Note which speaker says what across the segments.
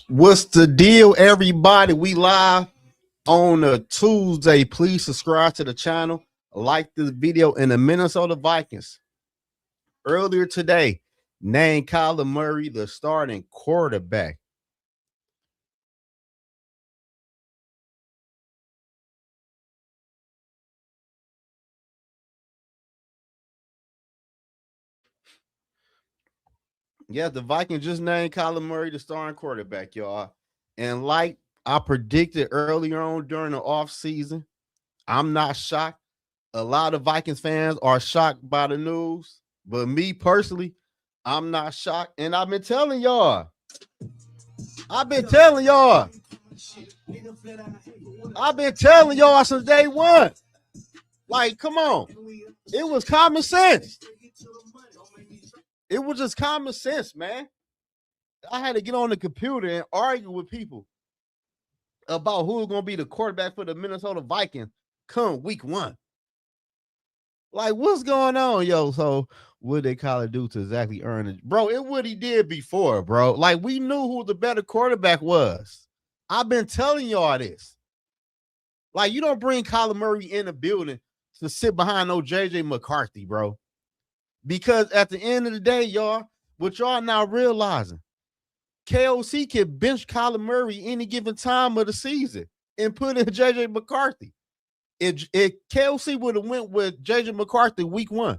Speaker 1: What's the deal, everybody? We live on a Tuesday. Please subscribe to the channel. Like this video. In the Minnesota Vikings earlier today named Kyler Murray the starting quarterback. Yeah, the Vikings just named Kyler Murray the starting quarterback, y'all. And like I predicted earlier on during the offseason, I'm not shocked. A lot of Vikings fans are shocked by the news, but me personally, I'm not shocked. And I've been telling y'all since day one. Like, come on. It was common sense. It was just common sense, man. I had to get on the computer and argue with people about who's going to be the quarterback for the Minnesota Vikings come week 1. Like, what's going on, yo? So, what did Kyler do to exactly earn it? Bro, it what he did before, bro. Like, we knew who the better quarterback was. I've been telling y'all this. Like, you don't bring Kyler Murray in the building to sit behind no J.J. McCarthy, bro. Because at the end of the day, y'all, what y'all now realizing, KOC can bench Kyler Murray any given time of the season and put in J.J. McCarthy. If KOC would have went with J.J. McCarthy week 1,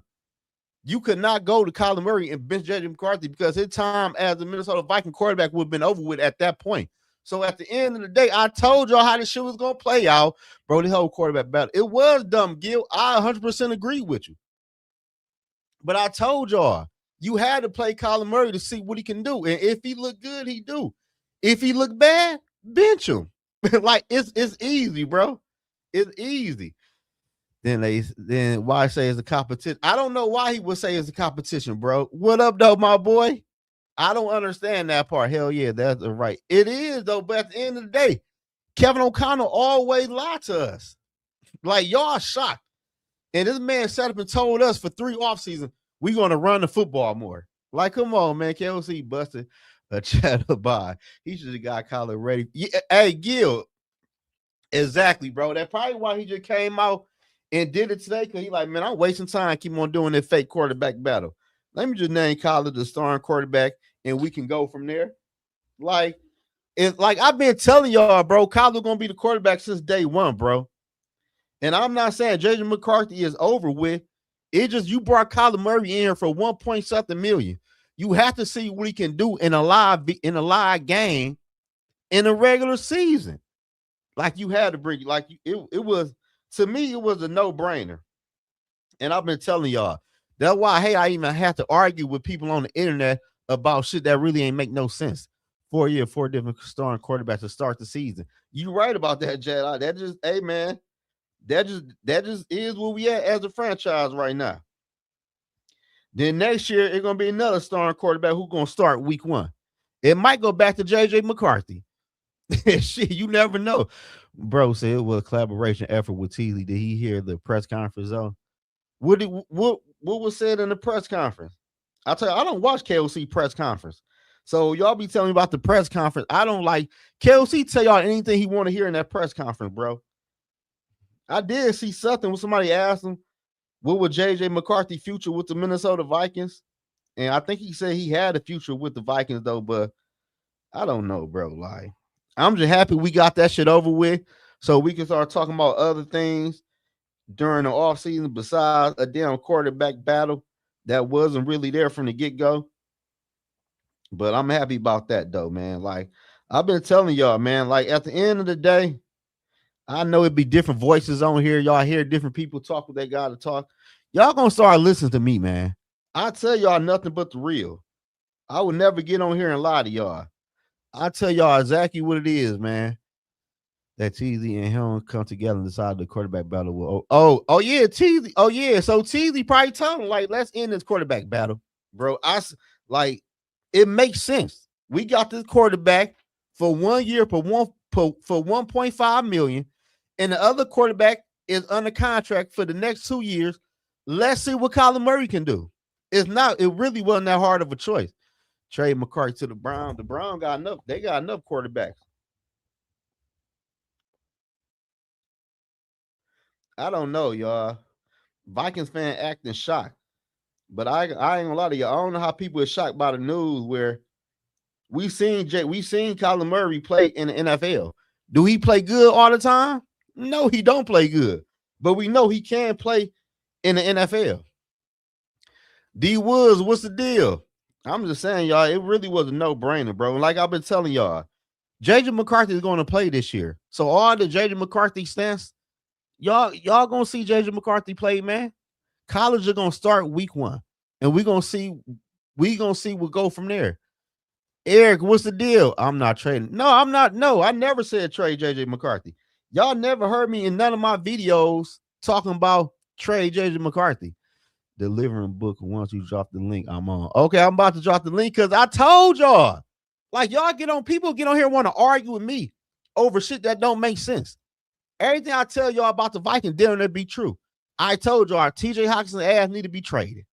Speaker 1: you could not go to Kyler Murray and bench J.J. McCarthy because his time as the Minnesota Viking quarterback would have been over with at that point. So at the end of the day, I told y'all how this shit was going to play out. Bro, the whole quarterback battle. It was dumb, Gil. I 100% agree with you. But I told y'all, you had to play Kyler Murray to see what he can do. And if he look good, he do. If he look bad, bench him. Like, it's easy, bro. It's easy. Then why I say it's a competition? I don't know why he would say it's a competition, bro. What up, though, my boy? I don't understand that part. Hell yeah, that's right. It is, though, but at the end of the day, Kevin O'Connell always lied to us. Like, y'all shocked. And this man sat up and told us for 3 offseasons, we're going to run the football more. Like, come on, man. KOC busted a chatter by. He should have got Kyler ready. Yeah, hey, Gil. Exactly, bro. That's probably why he just came out and did it today. Because he like, man, I'm wasting time. Keep on doing that fake quarterback battle. Let me just name Kyler the starting quarterback, and we can go from there. Like, it's like I've been telling y'all, bro, Kyler gonna be the quarterback since day 1, bro. And I'm not saying J.J. McCarthy is over with. It just you brought Kyler Murray in here for 1.something million. You have to see what he can do in a live game in a regular season. Like, you had to bring like it was, to me, it was a no-brainer. And I've been telling y'all. That's why I even have to argue with people on the internet about shit that really ain't make no sense. 4 different starting quarterbacks to start the season. You right about that, Jedi. That just, hey man. That just is where we at as a franchise right now. Then next year, it's going to be another starting quarterback who's going to start week 1. It might go back to J.J. McCarthy. Shit, you never know. Bro said it was a collaboration effort with Teasley. Did he hear the press conference, though? What was said in the press conference? I'll tell you, I don't watch KOC press conference. So y'all be telling me about the press conference. I don't like KOC tell y'all anything he want to hear in that press conference, bro. I did see something when somebody asked him, what would J.J. McCarthy future with the Minnesota Vikings? And I think he said he had a future with the Vikings, though, but I don't know, bro. Like, I'm just happy we got that shit over with so we can start talking about other things during the offseason besides a damn quarterback battle that wasn't really there from the get-go. But I'm happy about that, though, man. Like, I've been telling y'all, man, like, at the end of the day, I know it'd be different voices on here. Y'all hear different people talk what they got to talk. Y'all gonna start listening to me, man. I tell y'all nothing but the real. I would never get on here and lie to y'all. I tell y'all exactly what it is, man. That Teasley and him come together and decide the quarterback battle will. Oh yeah, Teasley. Oh yeah, so Teasley probably told him, like, let's end this quarterback battle, bro. It makes sense. We got this quarterback for 1 year for 1.5 million. And the other quarterback is under contract for the next 2 years. Let's see what Kyler Murray can do. It really wasn't that hard of a choice. Trade McCarthy to the Browns. The Browns got enough. They got enough quarterbacks. I don't know, y'all. Vikings fan acting shocked. But I ain't gonna lie to you. I don't know how people are shocked by the news where we seen Kyler Murray play in the NFL. Do he play good all the time? No, he don't play good. But we know he can play in the NFL. D Woods, what's the deal? I'm just saying, y'all, it really was a no-brainer, bro. Like I've been telling y'all, JJ McCarthy is going to play this year. So all the JJ McCarthy stance, y'all gonna see JJ McCarthy play, man. College are gonna start week 1, and we're gonna see what go from there. Eric, what's the deal? I'm not trading. No, I'm not. No, I never said trade JJ McCarthy. Y'all never heard me in none of my videos talking about trade JJ McCarthy. Delivering book once you drop the link. I'm on. Okay, I'm about to drop the link because I told y'all. Like y'all people get on here and want to argue with me over shit that don't make sense. Everything I tell y'all about the Vikings didn't be true. I told y'all TJ Hawkinson's ass need to be traded.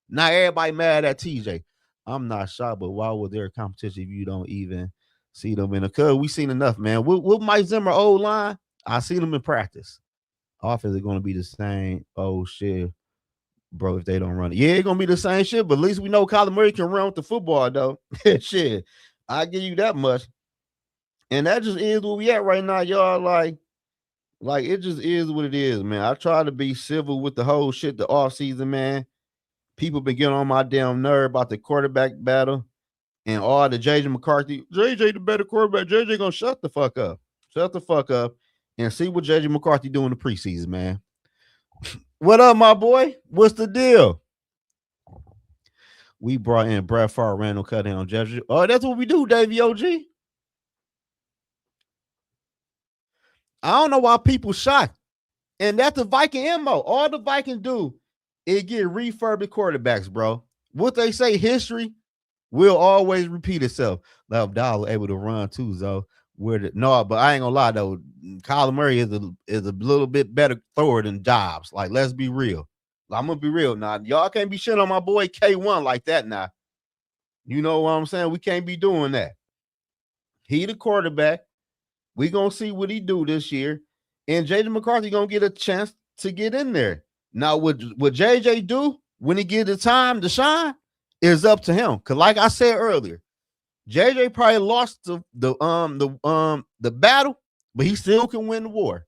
Speaker 1: Not everybody mad at TJ. I'm not shocked, but why would there competition if you don't even see them in the cuz? We seen enough, man. With Mike Zimmer old line, I see them in practice. Offense is going to be the same. Oh shit, bro. If they don't run it, yeah, it's gonna be the same shit. But at least we know Kyler Murray can run with the football, though. Shit, I give you that much. And that just is where we at right now, y'all. Like it just is what it is, man. I try to be civil with the whole shit, the offseason, man. People been getting on my damn nerve about the quarterback battle and all the JJ McCarthy. JJ the better quarterback. JJ gonna shut the fuck up. Shut the fuck up and see what JJ McCarthy do in the preseason, man. What up, my boy? What's the deal? We brought in Brad Favre, Randall Cunningham, Judge. Oh, that's what we do, Davey OG. I don't know why people shocked. And that's the Viking MO. All the Vikings do is get refurbished quarterbacks, bro. What they say, history will always repeat itself. Like Dollar able to run too, though. No, but I ain't gonna lie though. Kyler Murray is a little bit better thrower than Dobbs. Like, let's be real. I'm gonna be real now. Y'all can't be shitting on my boy K1 like that now. You know what I'm saying? We can't be doing that. He the quarterback. We gonna see what he do this year. And JJ McCarthy gonna get a chance to get in there. Now, what JJ do when he get the time to shine is up to him. Cause like I said earlier, JJ probably lost the battle, but he still can win the war.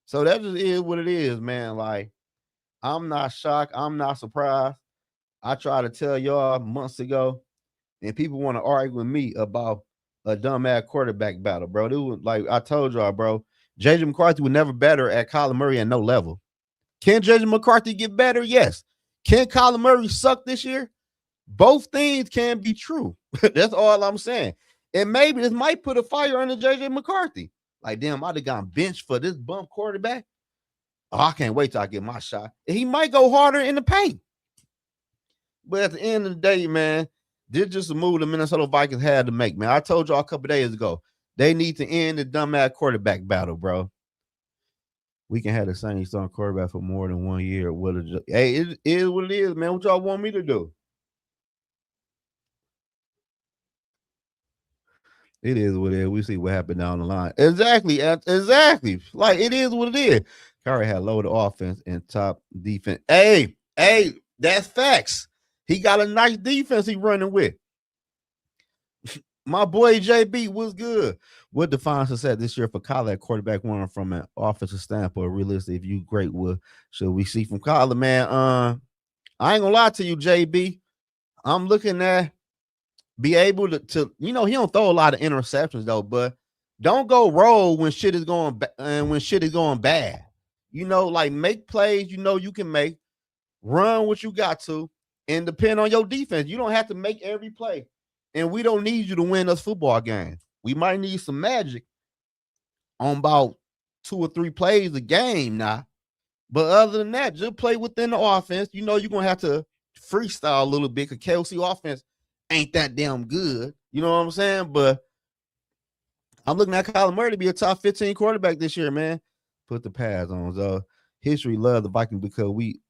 Speaker 1: So that just is what it is, man. Like, I'm not shocked. I'm not surprised. I tried to tell y'all months ago, and people want to argue with me about a dumbass quarterback battle, bro. It was like I told y'all, bro. JJ McCarthy was never better at Kyler Murray at no level. Can JJ McCarthy get better? Yes. Can Kyler Murray suck this year? Both things can be true. That's all I'm saying. And maybe this might put a fire under JJ McCarthy. Like, damn, I'd have gone benched for this bump quarterback. Oh, I can't wait till I get my shot. And he might go harder in the paint. But at the end of the day, man, this is just a move the Minnesota Vikings had to make, man. I told y'all a couple days ago, they need to end the dumbass quarterback battle, bro. We can have the same starting quarterback for more than 1 year. Hey, it is what it is, man. What y'all want me to do? It is what it is. We see what happened down the line. Exactly. Like, it is what it is. Curry had lower offense and top defense. Hey, that's facts. He got a nice defense he running with. My boy JB was good. What defines success this year for Kyler at quarterback one from an offensive standpoint? Realistic, if you great, what should we see from Kyler, man? I ain't gonna lie to you, JB. I'm looking at be able to he don't throw a lot of interceptions though, but don't go roll when shit is going bad. Like make plays you can make, run what you got to, and depend on your defense. You don't have to make every play. And we don't need you to win us football games. We might need some magic on about 2 or 3 plays a game now. But other than that, just play within the offense. You're going to have to freestyle a little bit because KOC offense ain't that damn good. You know what I'm saying? But I'm looking at Kyler Murray to be a top 15 quarterback this year, man. Put the pads on. So history love the Vikings because we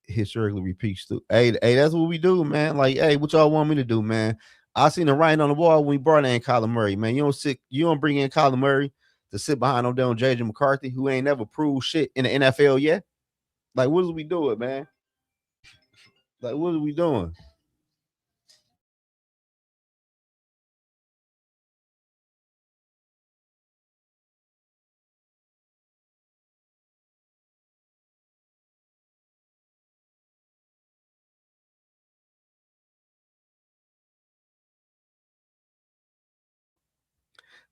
Speaker 1: historically repeats too. Hey, that's what we do, man. Like, hey, what y'all want me to do, man? I seen the writing on the wall when we brought in Kyler Murray, man. You don't bring in Kyler Murray to sit behind on down JJ McCarthy, who ain't never proved shit in the NFL yet. Like, what is we doing, man? Like, what are we doing?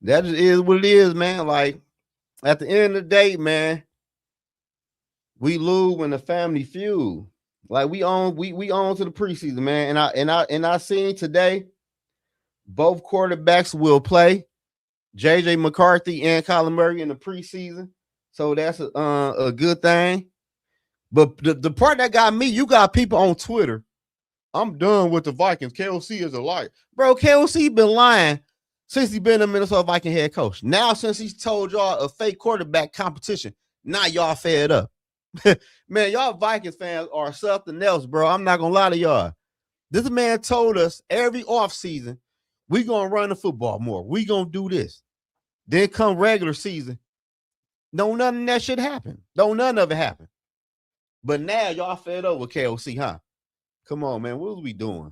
Speaker 1: That just is what it is, man. Like, at the end of the day, man, we lose when the family feud. Like, we on to the preseason, man. And I seen today both quarterbacks will play. JJ McCarthy and Kyler Murray in the preseason. So that's a good thing. But the part that got me, you got people on Twitter. I'm done with the Vikings. KOC is a liar. Bro, KOC been lying since he been a Minnesota Viking head coach. Now, since he's told y'all a fake quarterback competition, now y'all fed up. Man, y'all Vikings fans are something else, bro. I'm not going to lie to y'all. This man told us every offseason, we going to run the football more. We going to do this. Then come regular season, none of that shit happen. None of it happen. But now y'all fed up with KOC, huh? Come on, man. What are we doing?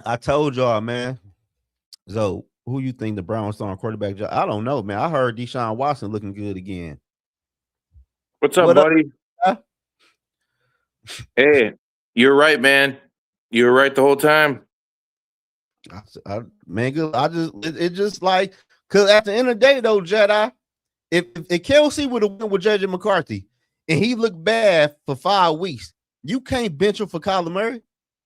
Speaker 1: I told y'all, man. So, who you think the Browns starting quarterback job? I don't know, man. I heard Deshaun Watson looking good again.
Speaker 2: What's up, buddy?
Speaker 1: Huh?
Speaker 2: Hey, you're right, man. You were right the whole time.
Speaker 1: Man, it just like, because at the end of the day, though, Jedi, if KLC would have went with JJ McCarthy and he looked bad for 5 weeks, you can't bench him for Kyler Murray.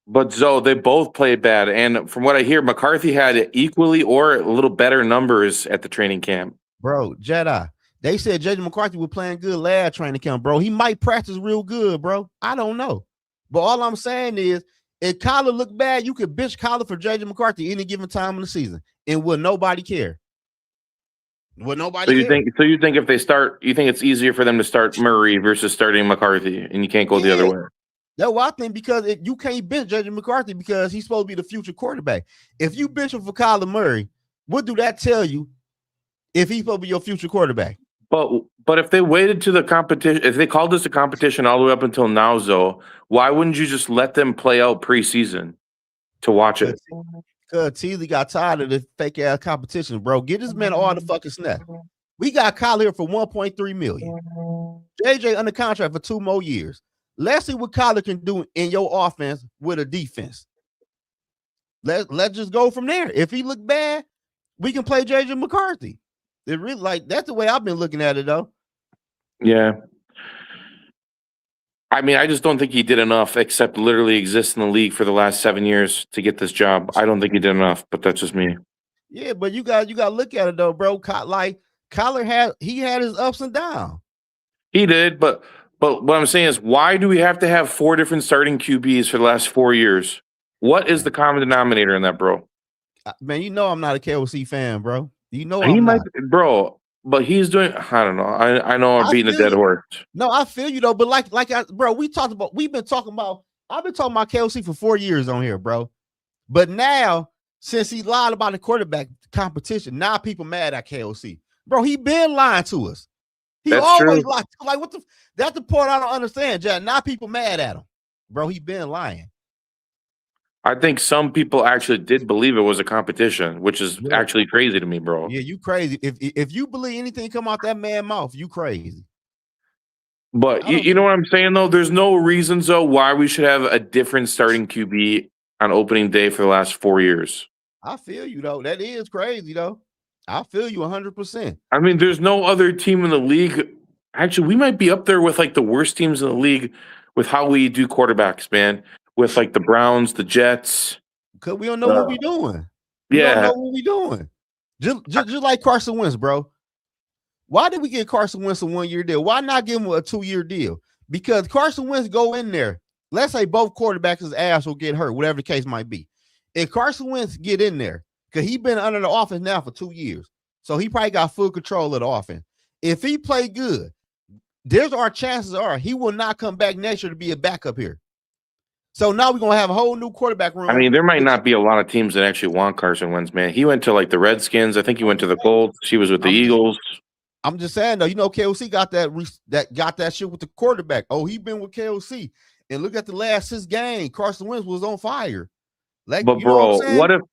Speaker 2: But Zoe, they both played bad, and from what I hear, McCarthy had equally or a little better numbers at the training camp.
Speaker 1: Bro, Jedi, they said JJ McCarthy was playing good last training camp, bro. He might practice real good, bro. I don't know, but all I'm saying is, if Kyler looked bad, you could bench Kyler for JJ McCarthy any given time in the season, and will nobody care? Will nobody?
Speaker 2: So you think if they start, you think it's easier for them to start Murray versus starting McCarthy, and you can't go the other way?
Speaker 1: No, I think because you can't bench JJ McCarthy because he's supposed to be the future quarterback. If you bench him for Kyler Murray, what do that tell you? If he's supposed to be your future quarterback.
Speaker 2: But if they waited to the competition, if they called this a competition all the way up until now, Zoe, why wouldn't you just let them play out preseason to watch it?
Speaker 1: Because Teasley got tired of the fake ass competition, bro. Get this man all the fucking snap. We got Kyler here for $1.3 million. JJ under contract for 2 more years. Let's see what Kyler can do in your offense with a defense. Let's just go from there. If he look bad, we can play JJ McCarthy. It really, like, that's the way I've been looking at it, though.
Speaker 2: Yeah. I mean, I just don't think he did enough except literally exist in the league for the last 7 years to get this job. I don't think he did enough, but that's just me.
Speaker 1: Yeah, but you got to look at it, though, bro. Like, Kyler had his ups and downs.
Speaker 2: He did, but what I'm saying is, why do we have to have 4 different starting QBs for the last 4 years? What is the common denominator in that, bro?
Speaker 1: Man, you know I'm not a KOC fan, bro. You know
Speaker 2: he might, bro, but he's doing. I don't know. I know I'm beating a dead horse.
Speaker 1: No, I feel you though, but bro, we've been talking about. I've been talking about KOC for 4 years on here, bro. But now, since he lied about the quarterback competition, now people mad at KOC, bro. He been lying to us. He always lied. Like, what the? That's the part I don't understand, Jack. Now people mad at him, bro. He been lying.
Speaker 2: I think some people actually did believe it was a competition, which is actually crazy to me, bro.
Speaker 1: Yeah, you crazy. If you believe anything come out that man's mouth, you crazy.
Speaker 2: But you know what I'm saying, though? There's no reasons, though, why we should have a different starting QB on opening day for the last 4 years.
Speaker 1: I feel you, though. That is crazy, though. I feel you 100%.
Speaker 2: I mean, there's no other team in the league. Actually, we might be up there with, like, the worst teams in the league with how we do quarterbacks, man. With, like, the Browns, the Jets.
Speaker 1: Because we don't know what we're doing.
Speaker 2: We
Speaker 1: don't know what we're doing. Just like Carson Wentz, bro. Why did we get Carson Wentz a 1-year deal? Why not give him a 2-year deal? Because Carson Wentz go in there. Let's say both quarterbacks' ass will get hurt, whatever the case might be. If Carson Wentz get in there, because he's been under the offense now for 2 years, so he probably got full control of the offense. If he play good, there's our chances are he will not come back next year to be a backup here. So now we're gonna have a whole new quarterback room.
Speaker 2: I mean, there might not be a lot of teams that actually want Carson Wentz, man. He went to like the Redskins. I think he went to the Colts. He was with the Eagles.
Speaker 1: I'm just saying though, KOC got that shit with the quarterback. Oh, he been with KOC, and look at the last 6 games. Carson Wentz was on fire. Like,
Speaker 2: but bro,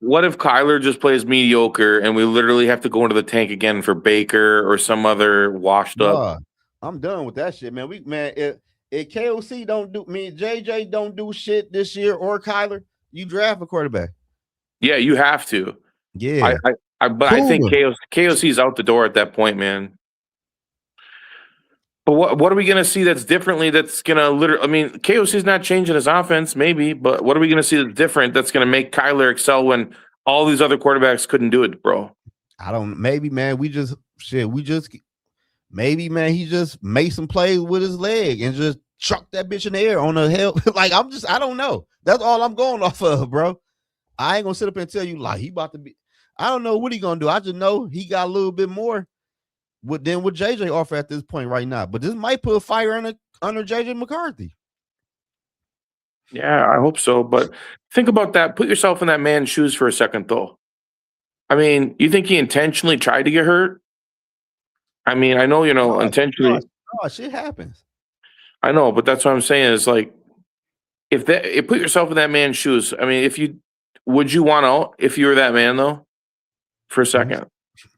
Speaker 2: what if Kyler just plays mediocre and we literally have to go into the tank again for Baker or some other washed up?
Speaker 1: I'm done with that shit, man. If KOC don't do JJ don't do shit this year or Kyler, you draft a quarterback.
Speaker 2: Yeah, you have to.
Speaker 1: Yeah,
Speaker 2: I think KOC's out the door at that point, man. But what are we going to see that's differently? That's going to literally. I mean, KOC's not changing his offense, maybe, but what are we going to see that's different? That's going to make Kyler excel when all these other quarterbacks couldn't do it, bro.
Speaker 1: I don't. Maybe, man. Maybe, man. He just made some plays with his leg and just chucked that bitch in the air on the hell. Like I don't know. That's all I'm going off of, bro. I ain't gonna sit up and tell you like he about to be. I don't know what he gonna do. I just know he got a little bit more than what JJ offer at this point right now. But this might put a fire under JJ McCarthy.
Speaker 2: Yeah, I hope so. But think about that. Put yourself in that man's shoes for a second, though. I mean, you think he intentionally tried to get hurt? I mean, I know, intentionally.
Speaker 1: Oh, shit happens.
Speaker 2: I know, but that's what I'm saying is like, if put yourself in that man's shoes. I mean, would you want out if you were that man though? For a second.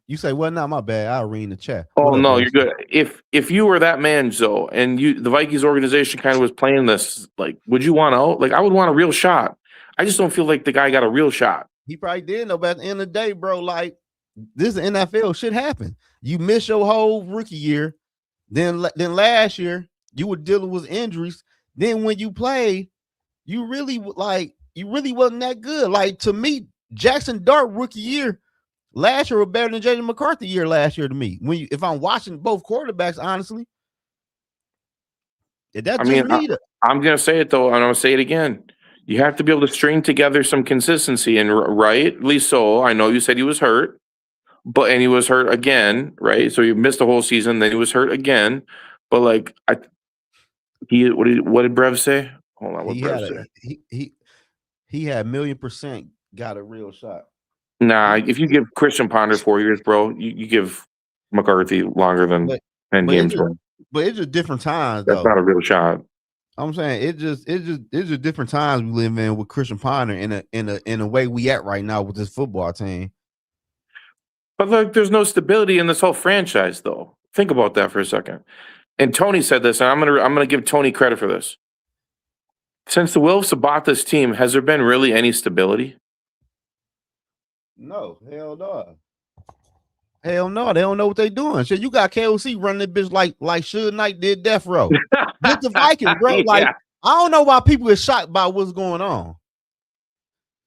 Speaker 1: You say, well, not my bad. I'll read in the chat.
Speaker 2: Oh no, you're good. If you were that man, Zoe, and the Vikings organization kind of was playing this, like, would you want out? Like, I would want a real shot. I just don't feel like the guy got a real shot.
Speaker 1: He probably did, though, but at the end of the day, bro, like, this is NFL. Shit happen. You miss your whole rookie year. Then last year, you were dealing with injuries. Then when you played, you really wasn't that good. Like, to me, Jackson Dart rookie year last year was better than JJ McCarthy year last year to me. If I'm watching both quarterbacks, honestly.
Speaker 2: I'm going to say it, though, and I'm going to say it again. You have to be able to string together some consistency, and rightly so. I know you said he was hurt, and he was hurt again, right? So you missed the whole season, then he was hurt again. But like, what did Brev say? Hold on, what Brev say?
Speaker 1: He had 1,000,000% got a real shot.
Speaker 2: Nah, if you give Christian Ponder 4 years, bro, you give McCarthy longer than 10 games, bro.
Speaker 1: But it's just different times.
Speaker 2: That's not a real shot.
Speaker 1: I'm saying it's just different times we live in with Christian Ponder in a way we at right now with this football team.
Speaker 2: But look, there's no stability in this whole franchise, though. Think about that for a second. And Tony said this, and I'm gonna give Tony credit for this. Since the Wilfs have bought this team, has there been really any stability?
Speaker 1: No, hell no. Hell no, they don't know what they're doing. Shit, you got KOC running that bitch like Suge Knight did Death Row. Get the Vikings, bro. Like, I don't know why people are shocked by what's going on.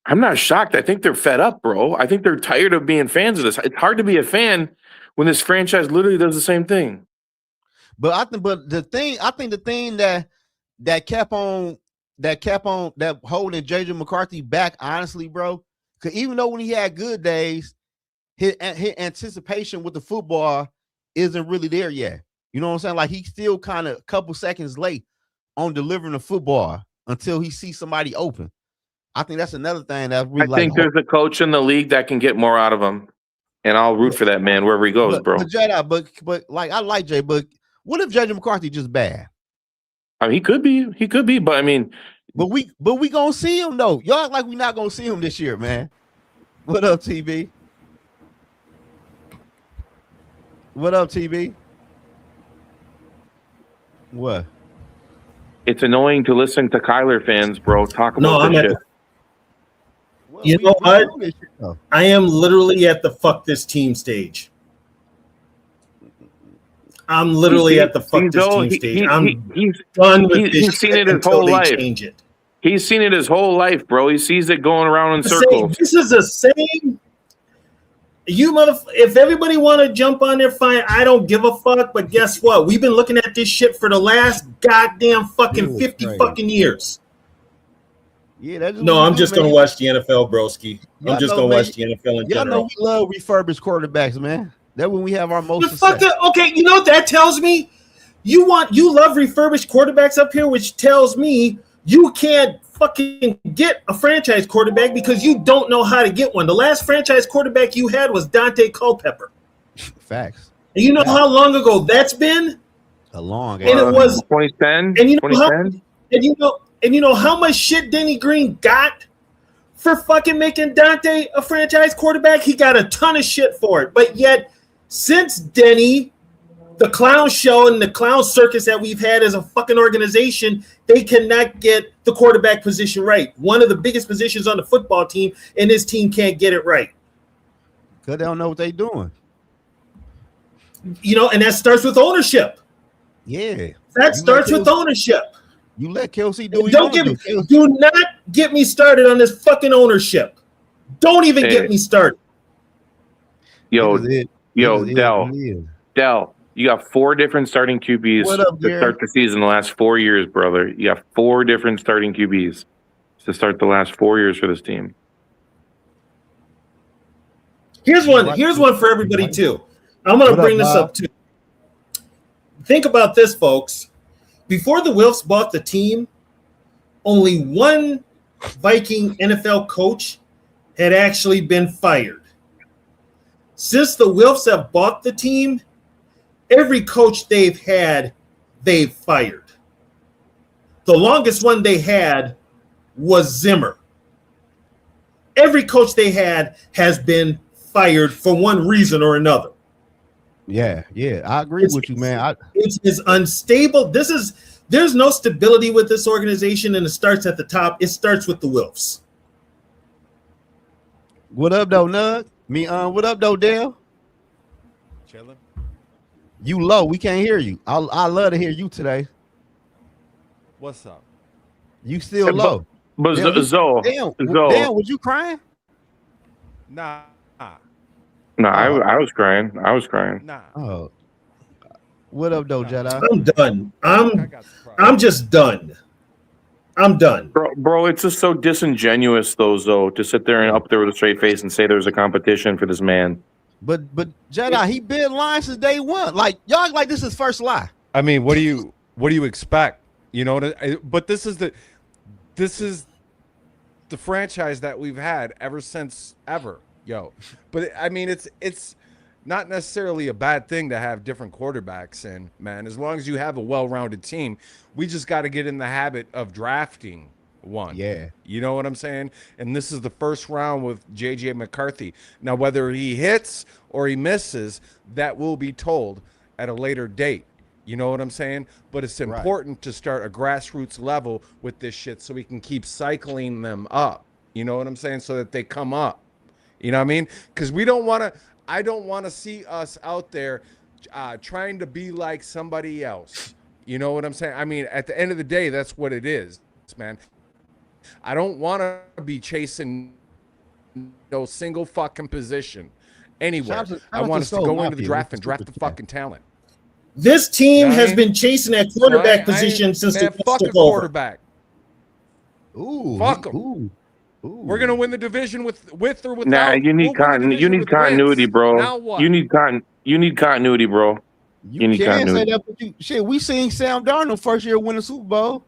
Speaker 2: I'm not shocked. I think they're fed up, bro. I think they're tired of being fans of this. It's hard to be a fan when this franchise literally does the same thing.
Speaker 1: But I think the thing that kept on holding JJ McCarthy back, honestly, bro, because even though when he had good days, his anticipation with the football isn't really there yet. You know what I'm saying? Like, he's still kind of a couple seconds late on delivering the football until he sees somebody open. I think that's another thing that really. I think
Speaker 2: there's a coach in the league that can get more out of him, and I'll root for that man wherever he goes, bro.
Speaker 1: But like, I like Jay, but what if JJ McCarthy just bad?
Speaker 2: I mean, he could be, but I mean,
Speaker 1: but we gonna see him though. Y'all act like we not gonna see him this year, man. What up, TB? What up, TB? What?
Speaker 2: It's annoying to listen to Kyler fans, bro, talk about this shit.
Speaker 3: You know what? I am literally at the fuck this team stage. I'm literally at the fuck this team stage. He's done with this.
Speaker 2: He's seen it his whole life.
Speaker 3: Change it.
Speaker 2: He's seen it his whole life, bro. He sees it going around in circles.
Speaker 3: This is the same. If everybody want to jump on there, fine. I don't give a fuck. But guess what? We've been looking at this shit for the last goddamn fucking 50 fucking years.
Speaker 1: Yeah,
Speaker 3: no, I'm just gonna watch the NFL, broski. I'm just gonna watch the NFL in general.
Speaker 1: Y'all know we love refurbished quarterbacks, man. That's when we have our most
Speaker 3: success. Okay, you know what that tells me? You love refurbished quarterbacks up here, which tells me you can't fucking get a franchise quarterback because you don't know how to get one. The last franchise quarterback you had was Dante Culpepper.
Speaker 1: Facts.
Speaker 3: And you know how long ago that's been?
Speaker 1: A long.
Speaker 3: And it was
Speaker 2: 2010.
Speaker 3: And you know
Speaker 2: 2010.
Speaker 3: and you know how much shit Denny Green got for fucking making Dante a franchise quarterback? He got a ton of shit for it. But yet, since Denny, the clown show and the clown circus that we've had as a fucking organization, they cannot get the quarterback position right. One of the biggest positions on the football team, and this team can't get it right.
Speaker 1: Because they don't know what they're doing.
Speaker 3: You know, and that starts with ownership.
Speaker 1: Yeah.
Speaker 3: That starts with ownership.
Speaker 1: You let Kelsey do.
Speaker 3: Do not get me started on this fucking ownership. Don't even get me started.
Speaker 2: Dell, you got 4 different starting QBs to start the season the last 4 years, brother. You got 4 different starting QBs to start the last 4 years for this team.
Speaker 3: Here's one for everybody too. I'm going to bring this up too. Think about this, folks. Before the Wilfs bought the team, only one Viking NFL coach had actually been fired. Since the Wilfs have bought the team, every coach they've fired. The longest one they had was Zimmer. Every coach they had has been fired for one reason or another.
Speaker 1: Yeah, I agree with you, man.
Speaker 3: It's unstable. There's no stability with this organization, and it starts at the top. It starts with the Wilfs.
Speaker 1: What up, though, Nug? What up, though, Dale?
Speaker 4: Chilling.
Speaker 1: You low. We can't hear you. I love to hear you today.
Speaker 4: What's up?
Speaker 1: You still low.
Speaker 2: But
Speaker 1: Damn, was you crying?
Speaker 4: Nah.
Speaker 2: No, I was crying.
Speaker 4: Nah.
Speaker 1: Oh. What up, though, Jedi?
Speaker 3: I'm done. I'm just done. I'm done.
Speaker 2: Bro, it's just so disingenuous, though, to sit there and up there with a straight face and say there's a competition for this man.
Speaker 1: But Jedi, he been lying since day one. Like, y'all act like this is first lie.
Speaker 4: I mean, what do you expect? You know, but this is the franchise that we've had ever since ever. Yo, but I mean, it's not necessarily a bad thing to have different quarterbacks, and man, as long as you have a well-rounded team, we just got to get in the habit of drafting one.
Speaker 1: Yeah,
Speaker 4: you know what I'm saying. And this is the first round with JJ McCarthy. Now, whether he hits or he misses, that will be told at a later date. You know what I'm saying? But it's important to start a grassroots level with this shit so we can keep cycling them up. You know what I'm saying? So that they come up. You know what I mean? Because I don't want to see us out there trying to be like somebody else. You know what I'm saying? I mean, at the end of the day, that's what it is, man. I don't want to be chasing no single fucking position anywhere. I want us to go into the draft and draft the fucking talent.
Speaker 3: This team has been chasing that quarterback position since the
Speaker 4: fucking quarterback.
Speaker 1: Ooh,
Speaker 4: fuck him. We're gonna win the division with or without.
Speaker 2: Nah, you need continuity, bro.
Speaker 4: Now what?
Speaker 2: You need continuity, bro. You need
Speaker 1: can't
Speaker 2: continuity.
Speaker 1: say that, but shit, we seen Sam Darnold first year win the Super Bowl.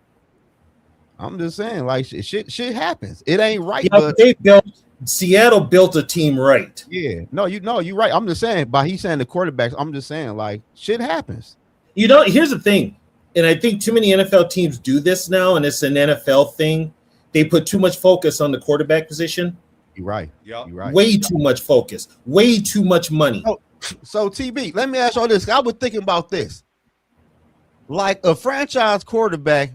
Speaker 1: I'm just saying, like shit happens. It ain't right.
Speaker 3: Yeah, but Seattle built a team right.
Speaker 1: Yeah, you're right. I'm just saying, by he's saying the quarterbacks, I'm just saying, like, shit happens.
Speaker 3: You know, here's the thing, and I think too many NFL teams do this now, and it's an NFL thing. They put too much focus on the quarterback position.
Speaker 1: You're right.
Speaker 4: Yeah,
Speaker 1: you're right.
Speaker 3: Way too much focus. Way too much money.
Speaker 1: So TB, let me ask you all this. I was thinking about this. Like a franchise quarterback,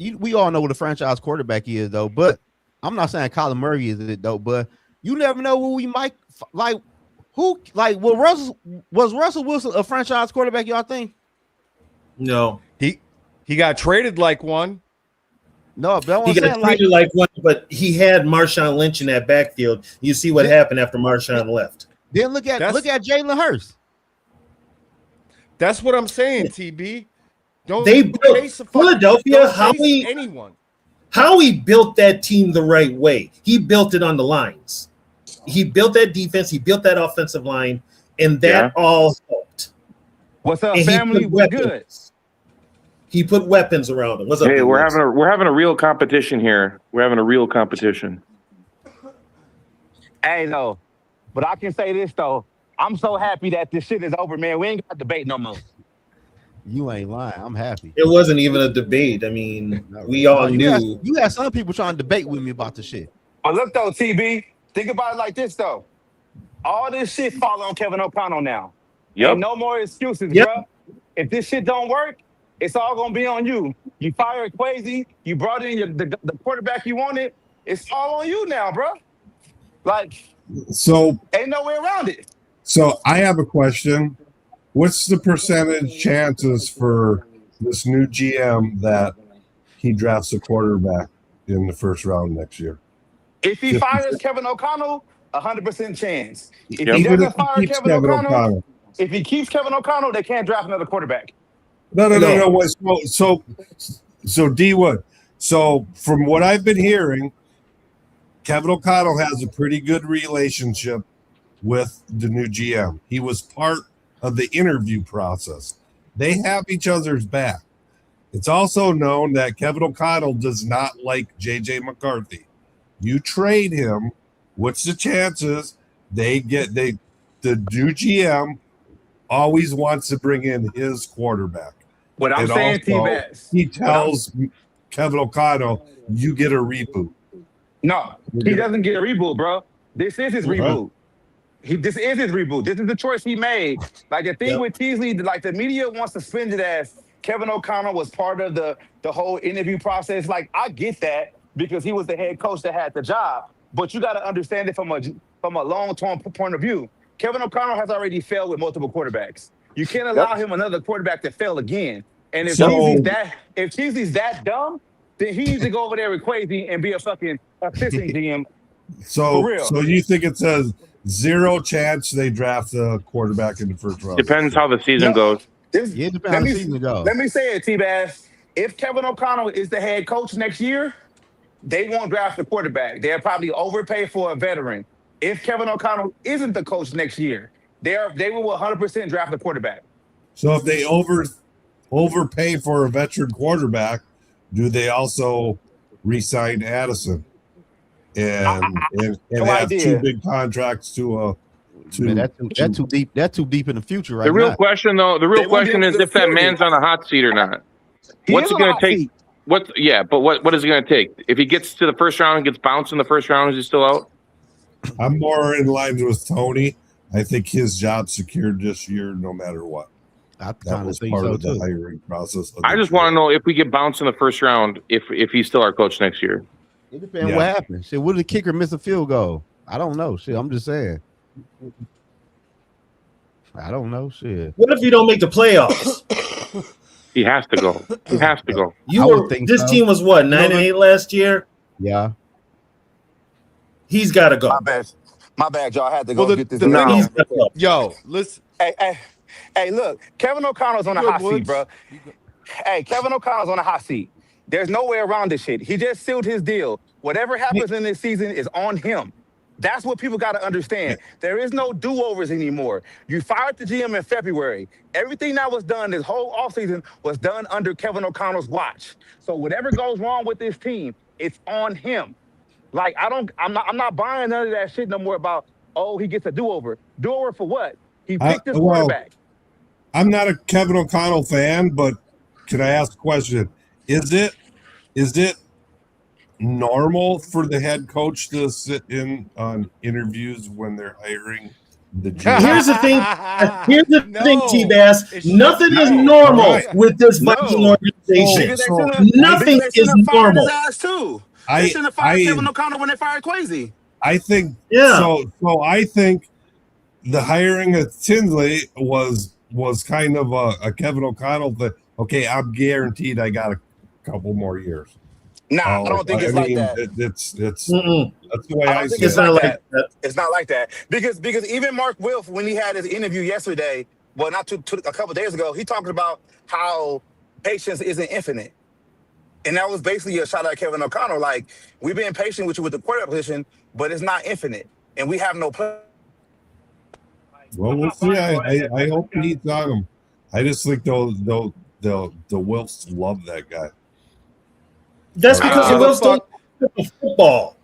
Speaker 1: we all know what a franchise quarterback is, though. But I'm not saying Kyler Murray is it, though. But you never know who we might like. Who like was Russell Wilson a franchise quarterback? Y'all think?
Speaker 3: No,
Speaker 4: he got traded like one.
Speaker 1: No, but
Speaker 3: he got treated like one, but he had Marshawn Lynch in that backfield. You see what happened after Marshawn left.
Speaker 1: Then look at Jalen Hurts.
Speaker 4: That's what I'm saying, TB.
Speaker 3: They built Philadelphia. How he built that team the right way. He built it on the lines. He built that defense. He built that offensive line, and that all helped.
Speaker 5: What's up, family? We're good.
Speaker 3: He put weapons around him. What's up?
Speaker 2: Hey, we're
Speaker 3: D-Woods?
Speaker 2: having a real competition here. We're having a real competition.
Speaker 5: Hey, no. But I can say this, though. I'm so happy that this shit is over, man. We ain't got to debate no more.
Speaker 1: You ain't lying. I'm happy.
Speaker 3: It wasn't even a debate. I mean, we all knew.
Speaker 1: You had some people trying to debate with me about the shit.
Speaker 5: But look, though, TB, think about it like this, though. All this shit fall on Kevin O'Connell now.
Speaker 2: Yep.
Speaker 5: Ain't no more excuses,
Speaker 3: Yep.
Speaker 5: bro. If this shit don't work, it's all going to be on you. You fired Kwesi. You brought in the quarterback you wanted. It's all on you now, bro. Like,
Speaker 6: So,
Speaker 5: ain't no way around it.
Speaker 6: so I have a question. What's the percentage chances for this new GM that he drafts a quarterback in the first round next year?
Speaker 5: If he fires Kevin O'Connell, 100% chance. If
Speaker 2: Yep.
Speaker 5: he
Speaker 6: Even
Speaker 5: doesn't
Speaker 6: if he
Speaker 5: fire
Speaker 6: keeps
Speaker 5: Kevin
Speaker 6: Kevin
Speaker 5: O'Connell,
Speaker 6: O'Connell.
Speaker 5: if he keeps Kevin O'Connell, they can't draft another quarterback.
Speaker 6: No. Wait, so D Wood. So from what I've been hearing, Kevin O'Connell has a pretty good relationship with the new GM. He was part of the interview process. They have each other's back. It's also known that Kevin O'Connell does not like JJ McCarthy. You trade him, what's the chances the new GM always wants to bring in his quarterback?
Speaker 5: What I'm
Speaker 6: And
Speaker 5: saying,
Speaker 6: also,
Speaker 5: T-Bass.
Speaker 6: he tells Kevin O'Connell, you get a reboot.
Speaker 5: No, he doesn't get a reboot, bro. This is his reboot. This is his reboot. This is the choice he made. Like the thing with Teasley, like the media wants to spin it as Kevin O'Connell was part of the whole interview process. Like I get that because he was the head coach that had the job. But you got to understand it from a long-term point of view. Kevin O'Connell has already failed with multiple quarterbacks. You can't allow him another quarterback to fail again. And if Teasley's that dumb, then he needs to go over there with Kwesi and be a fucking assistant GM.
Speaker 6: So,
Speaker 5: For real.
Speaker 6: so you think it's a 0 chance they draft a quarterback in the first round?
Speaker 2: Depends how the season goes.
Speaker 1: Yeah, it depends how the season goes.
Speaker 5: Let me say it, T-Bass. If Kevin O'Connell is the head coach next year, they won't draft a quarterback. They'll probably overpay for a veteran. If Kevin O'Connell isn't the coach next year, they will 100% draft a quarterback.
Speaker 6: So if they overpay for a veteran quarterback, do they also re-sign Addison and have 2 big contracts to
Speaker 1: Man, that's too deep. That's too deep in the future, right?
Speaker 2: The real
Speaker 1: now.
Speaker 2: question, though, is if that man's on a hot seat or not. What's it going to take? But what is it going to take? If he gets to the first round and gets bounced in the first round, is he still out?
Speaker 6: I'm more in line with Tony. I think his job's secured this year, no matter what.
Speaker 1: I
Speaker 6: That
Speaker 1: kind of
Speaker 6: was
Speaker 1: think
Speaker 6: part
Speaker 1: so
Speaker 6: of the
Speaker 1: too.
Speaker 6: hiring process.
Speaker 2: I just want to know if we get bounced in the first round, if he's still our coach next year.
Speaker 1: It depends what happens. Shit, what did the kicker miss a field goal? I don't know. Shit, I'm just saying. I don't know. Shit.
Speaker 3: What if you don't make the playoffs?
Speaker 2: He has to go. He has to go.
Speaker 3: This team was what, 9-8 last year?
Speaker 1: Yeah.
Speaker 3: He's got to go.
Speaker 5: My bad, y'all. I had to go
Speaker 4: Well,
Speaker 5: get this.
Speaker 3: He's gotta go.
Speaker 4: Yo, listen.
Speaker 5: Hey, look, Kevin O'Connell's on a hot seat, bro. Hey, Kevin O'Connell's on a hot seat. There's no way around this shit. He just sealed his deal. Whatever happens in this season is on him. That's what people got to understand. There is no do-overs anymore. You fired the GM in February. Everything that was done this whole offseason was done under Kevin O'Connell's watch. So whatever goes wrong with this team, it's on him. Like I'm not buying none of that shit no more about, oh, he gets a do-over. Do-over for what? He picked his quarterback.
Speaker 6: I'm not a Kevin O'Connell fan, but can I ask a question? Is it normal for the head coach to sit in on interviews when they're hiring the GM?
Speaker 3: Here's the thing. Here's the thing, T-Bass. Nothing is normal with this Viking organization. Nothing is normal.
Speaker 5: They shouldn't have fired Kevin O'Connell when they fired Kwesi.
Speaker 6: I think so I think the hiring of Tinsley was kind of a Kevin O'Connell thing. Okay, I'm guaranteed I got a couple more years.
Speaker 5: Nah, I don't think it's like that.
Speaker 6: It's that's the way I see it.
Speaker 3: It's not like that.
Speaker 5: It's not like that because even Mark Wilf, when he had his interview yesterday, well, not a couple days ago, he talked about how patience isn't infinite, and that was basically a shot at Kevin O'Connell. Like, we've been patient with you with the quarterback position, but it's not infinite, and we have no play.
Speaker 6: Well, we'll see. I hope he needs on him. I just think they'll the Wilfs love that guy.
Speaker 3: That's because the Wilfs don't play football.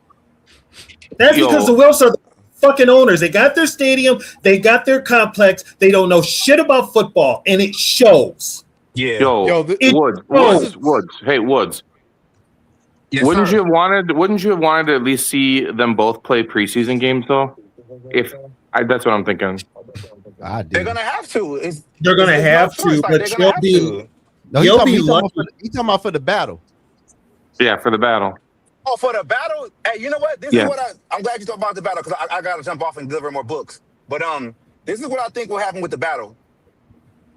Speaker 3: That's because the Wilfs are the fucking owners. They got their stadium. They got their complex. They don't know shit about football, and it shows.
Speaker 5: Yeah.
Speaker 2: Woods. Hey, Woods.
Speaker 5: Yes,
Speaker 2: Wouldn't
Speaker 5: sir.
Speaker 2: you have wanted to at least see them both play preseason games though? That's what I'm thinking.
Speaker 5: They're gonna have to.
Speaker 3: They're gonna have to, but he'll be lucky.
Speaker 1: He's talking about for the battle.
Speaker 2: Yeah, for the battle.
Speaker 5: Oh, for the battle? Hey, you know what? This is what I'm glad you talked about the battle because I gotta jump off and deliver more books. But this is what I think will happen with the battle.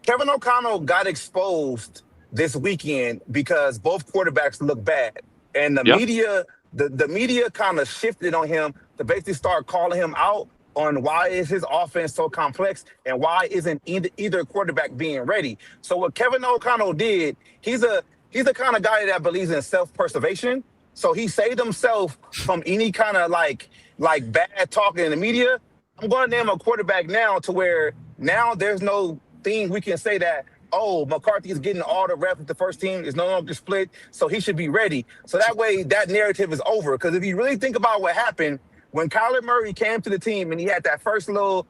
Speaker 5: Kevin O'Connell got exposed this weekend because both quarterbacks look bad. And the media kind of shifted on him to basically start calling him out on why is his offense so complex and why isn't either quarterback being ready. So what Kevin O'Connell did, he's the kind of guy that believes in self-preservation. So he saved himself from any kind of like bad talking in the media. I'm going to name a quarterback now to where now there's no thing we can say that, oh, McCarthy is getting all the reps with the first team. It's no longer split, so he should be ready. So that way, that narrative is over. Because if you really think about what happened, when Kyler Murray came to the team and he had that first little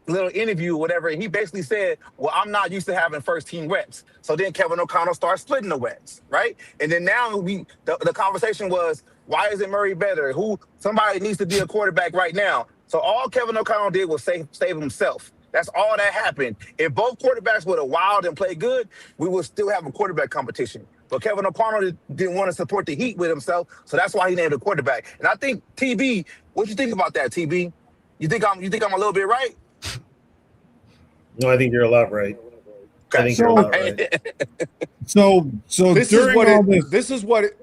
Speaker 5: interview or whatever, he basically said, well, I'm not used to having first team reps. So then Kevin O'Connell started splitting the reps, right? And then now the conversation was, why isn't Murray better? Somebody needs to be a quarterback right now. So all Kevin O'Connell did was save himself. That's all that happened. If both quarterbacks would have wilded and played good, we would still have a quarterback competition. But Kevin O'Connell didn't want to support the heat with himself, so that's why he named a quarterback. And I think TB, what you think about that, TB? You think I'm a little bit right?
Speaker 3: No, I think you're a lot right. I think you're a lot right.
Speaker 6: So
Speaker 4: this
Speaker 6: during
Speaker 4: is what
Speaker 6: all
Speaker 4: this is what it,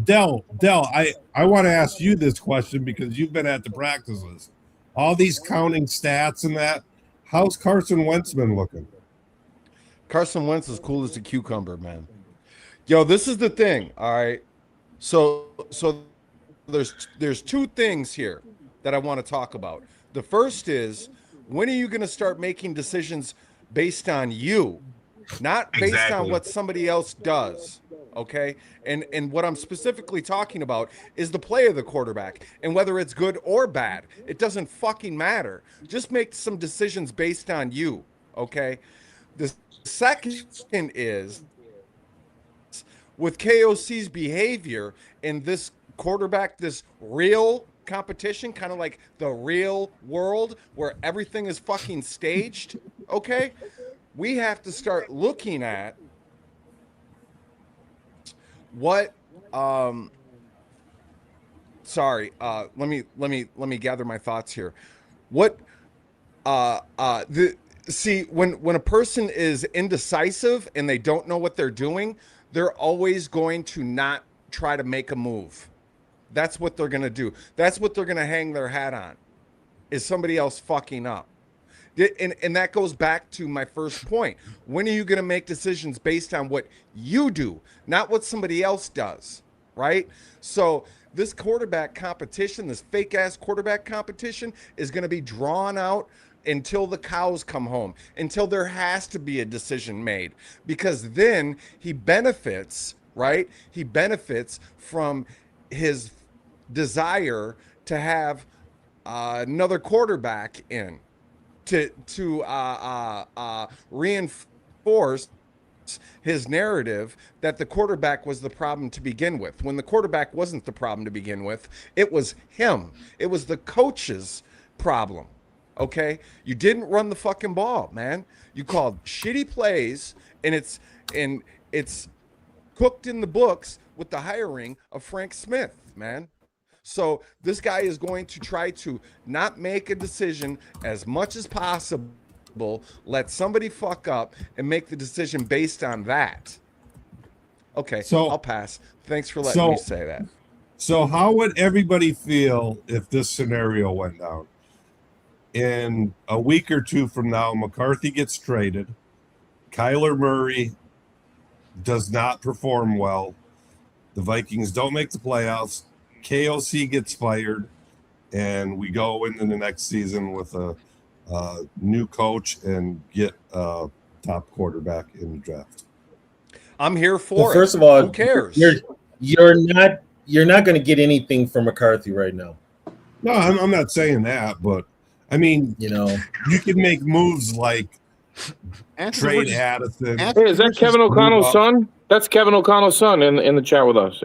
Speaker 6: Del, I want to ask you this question because you've been at the practices. All these counting stats and that. How's Carson Wentz been looking?
Speaker 4: Carson Wentz is cool as a cucumber, man. Yo, this is the thing, all right? So there's two things here that I want to talk about. The first is, when are you going to start making decisions based on you, not based on what somebody else does? Okay, and what I'm specifically talking about is the play of the quarterback, and whether it's good or bad, it doesn't fucking matter. Just make some decisions based on you. Okay. The second is with KOC's behavior in this quarterback, this real competition, kind of like the real world where everything is fucking staged. Okay, we have to start looking at what let me gather my thoughts here. What when a person is indecisive and they don't know what they're doing, they're always going to not try to make a move. That's what they're going to do. That's what they're going to hang their hat on, is somebody else fucking up. And that goes back to my first point. When are you going to make decisions based on what you do, not what somebody else does, right? So this quarterback competition, this fake-ass quarterback competition is going to be drawn out until the cows come home, until there has to be a decision made, because then he benefits, right? He benefits from his desire to have another quarterback in to reinforce his narrative that the quarterback was the problem to begin with, when the quarterback wasn't the problem to begin with. It was him. It was the coach's problem. Okay, you didn't run the fucking ball, man. You called shitty plays, and it's cooked in the books with the hiring of Frank Smith, man. So this guy is going to try to not make a decision as much as possible, let somebody fuck up, and make the decision based on that. Okay, so I'll pass. Thanks for letting me say that.
Speaker 6: So how would everybody feel if this scenario went down? In a week or two from now, McCarthy gets traded. Kyler Murray does not perform well. The Vikings don't make the playoffs. KOC gets fired, and we go into the next season with a new coach and get top quarterback in the draft.
Speaker 4: I'm here for
Speaker 3: Well,
Speaker 4: it.
Speaker 3: first of all,
Speaker 4: Who cares?
Speaker 3: You're not going to get anything from McCarthy right now.
Speaker 6: No, I'm not saying that, but I mean,
Speaker 3: You know,
Speaker 6: you can make moves like
Speaker 1: Anthony
Speaker 6: trade
Speaker 1: Richardson-
Speaker 6: Addison.
Speaker 2: Hey, is that Kevin O'Connell's son? That's Kevin O'Connell's son in the chat with us.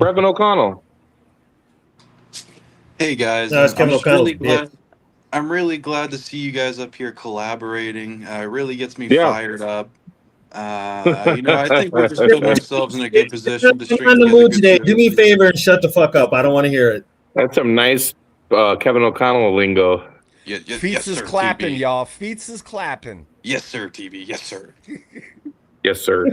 Speaker 2: Brevin O'Connell.
Speaker 7: Hey guys,
Speaker 3: No, it's Kevin O'Connell.
Speaker 7: I'm really glad to see you guys up here collaborating. It really gets me
Speaker 2: Yeah.
Speaker 7: fired up. I think we're just putting ourselves in a good position to
Speaker 3: I'm
Speaker 7: string
Speaker 3: in the
Speaker 7: together
Speaker 3: mood
Speaker 7: good
Speaker 3: today. Do me a
Speaker 7: series.
Speaker 3: favor and shut the fuck up. I don't want to hear it.
Speaker 2: That's some nice Kevin O'Connell lingo.
Speaker 7: Yes,
Speaker 4: Feats is
Speaker 7: sir,
Speaker 4: clapping,
Speaker 7: TB.
Speaker 4: y'all. Feats is clapping.
Speaker 7: Yes, sir, TV. Yes, sir.
Speaker 2: Yes, sir.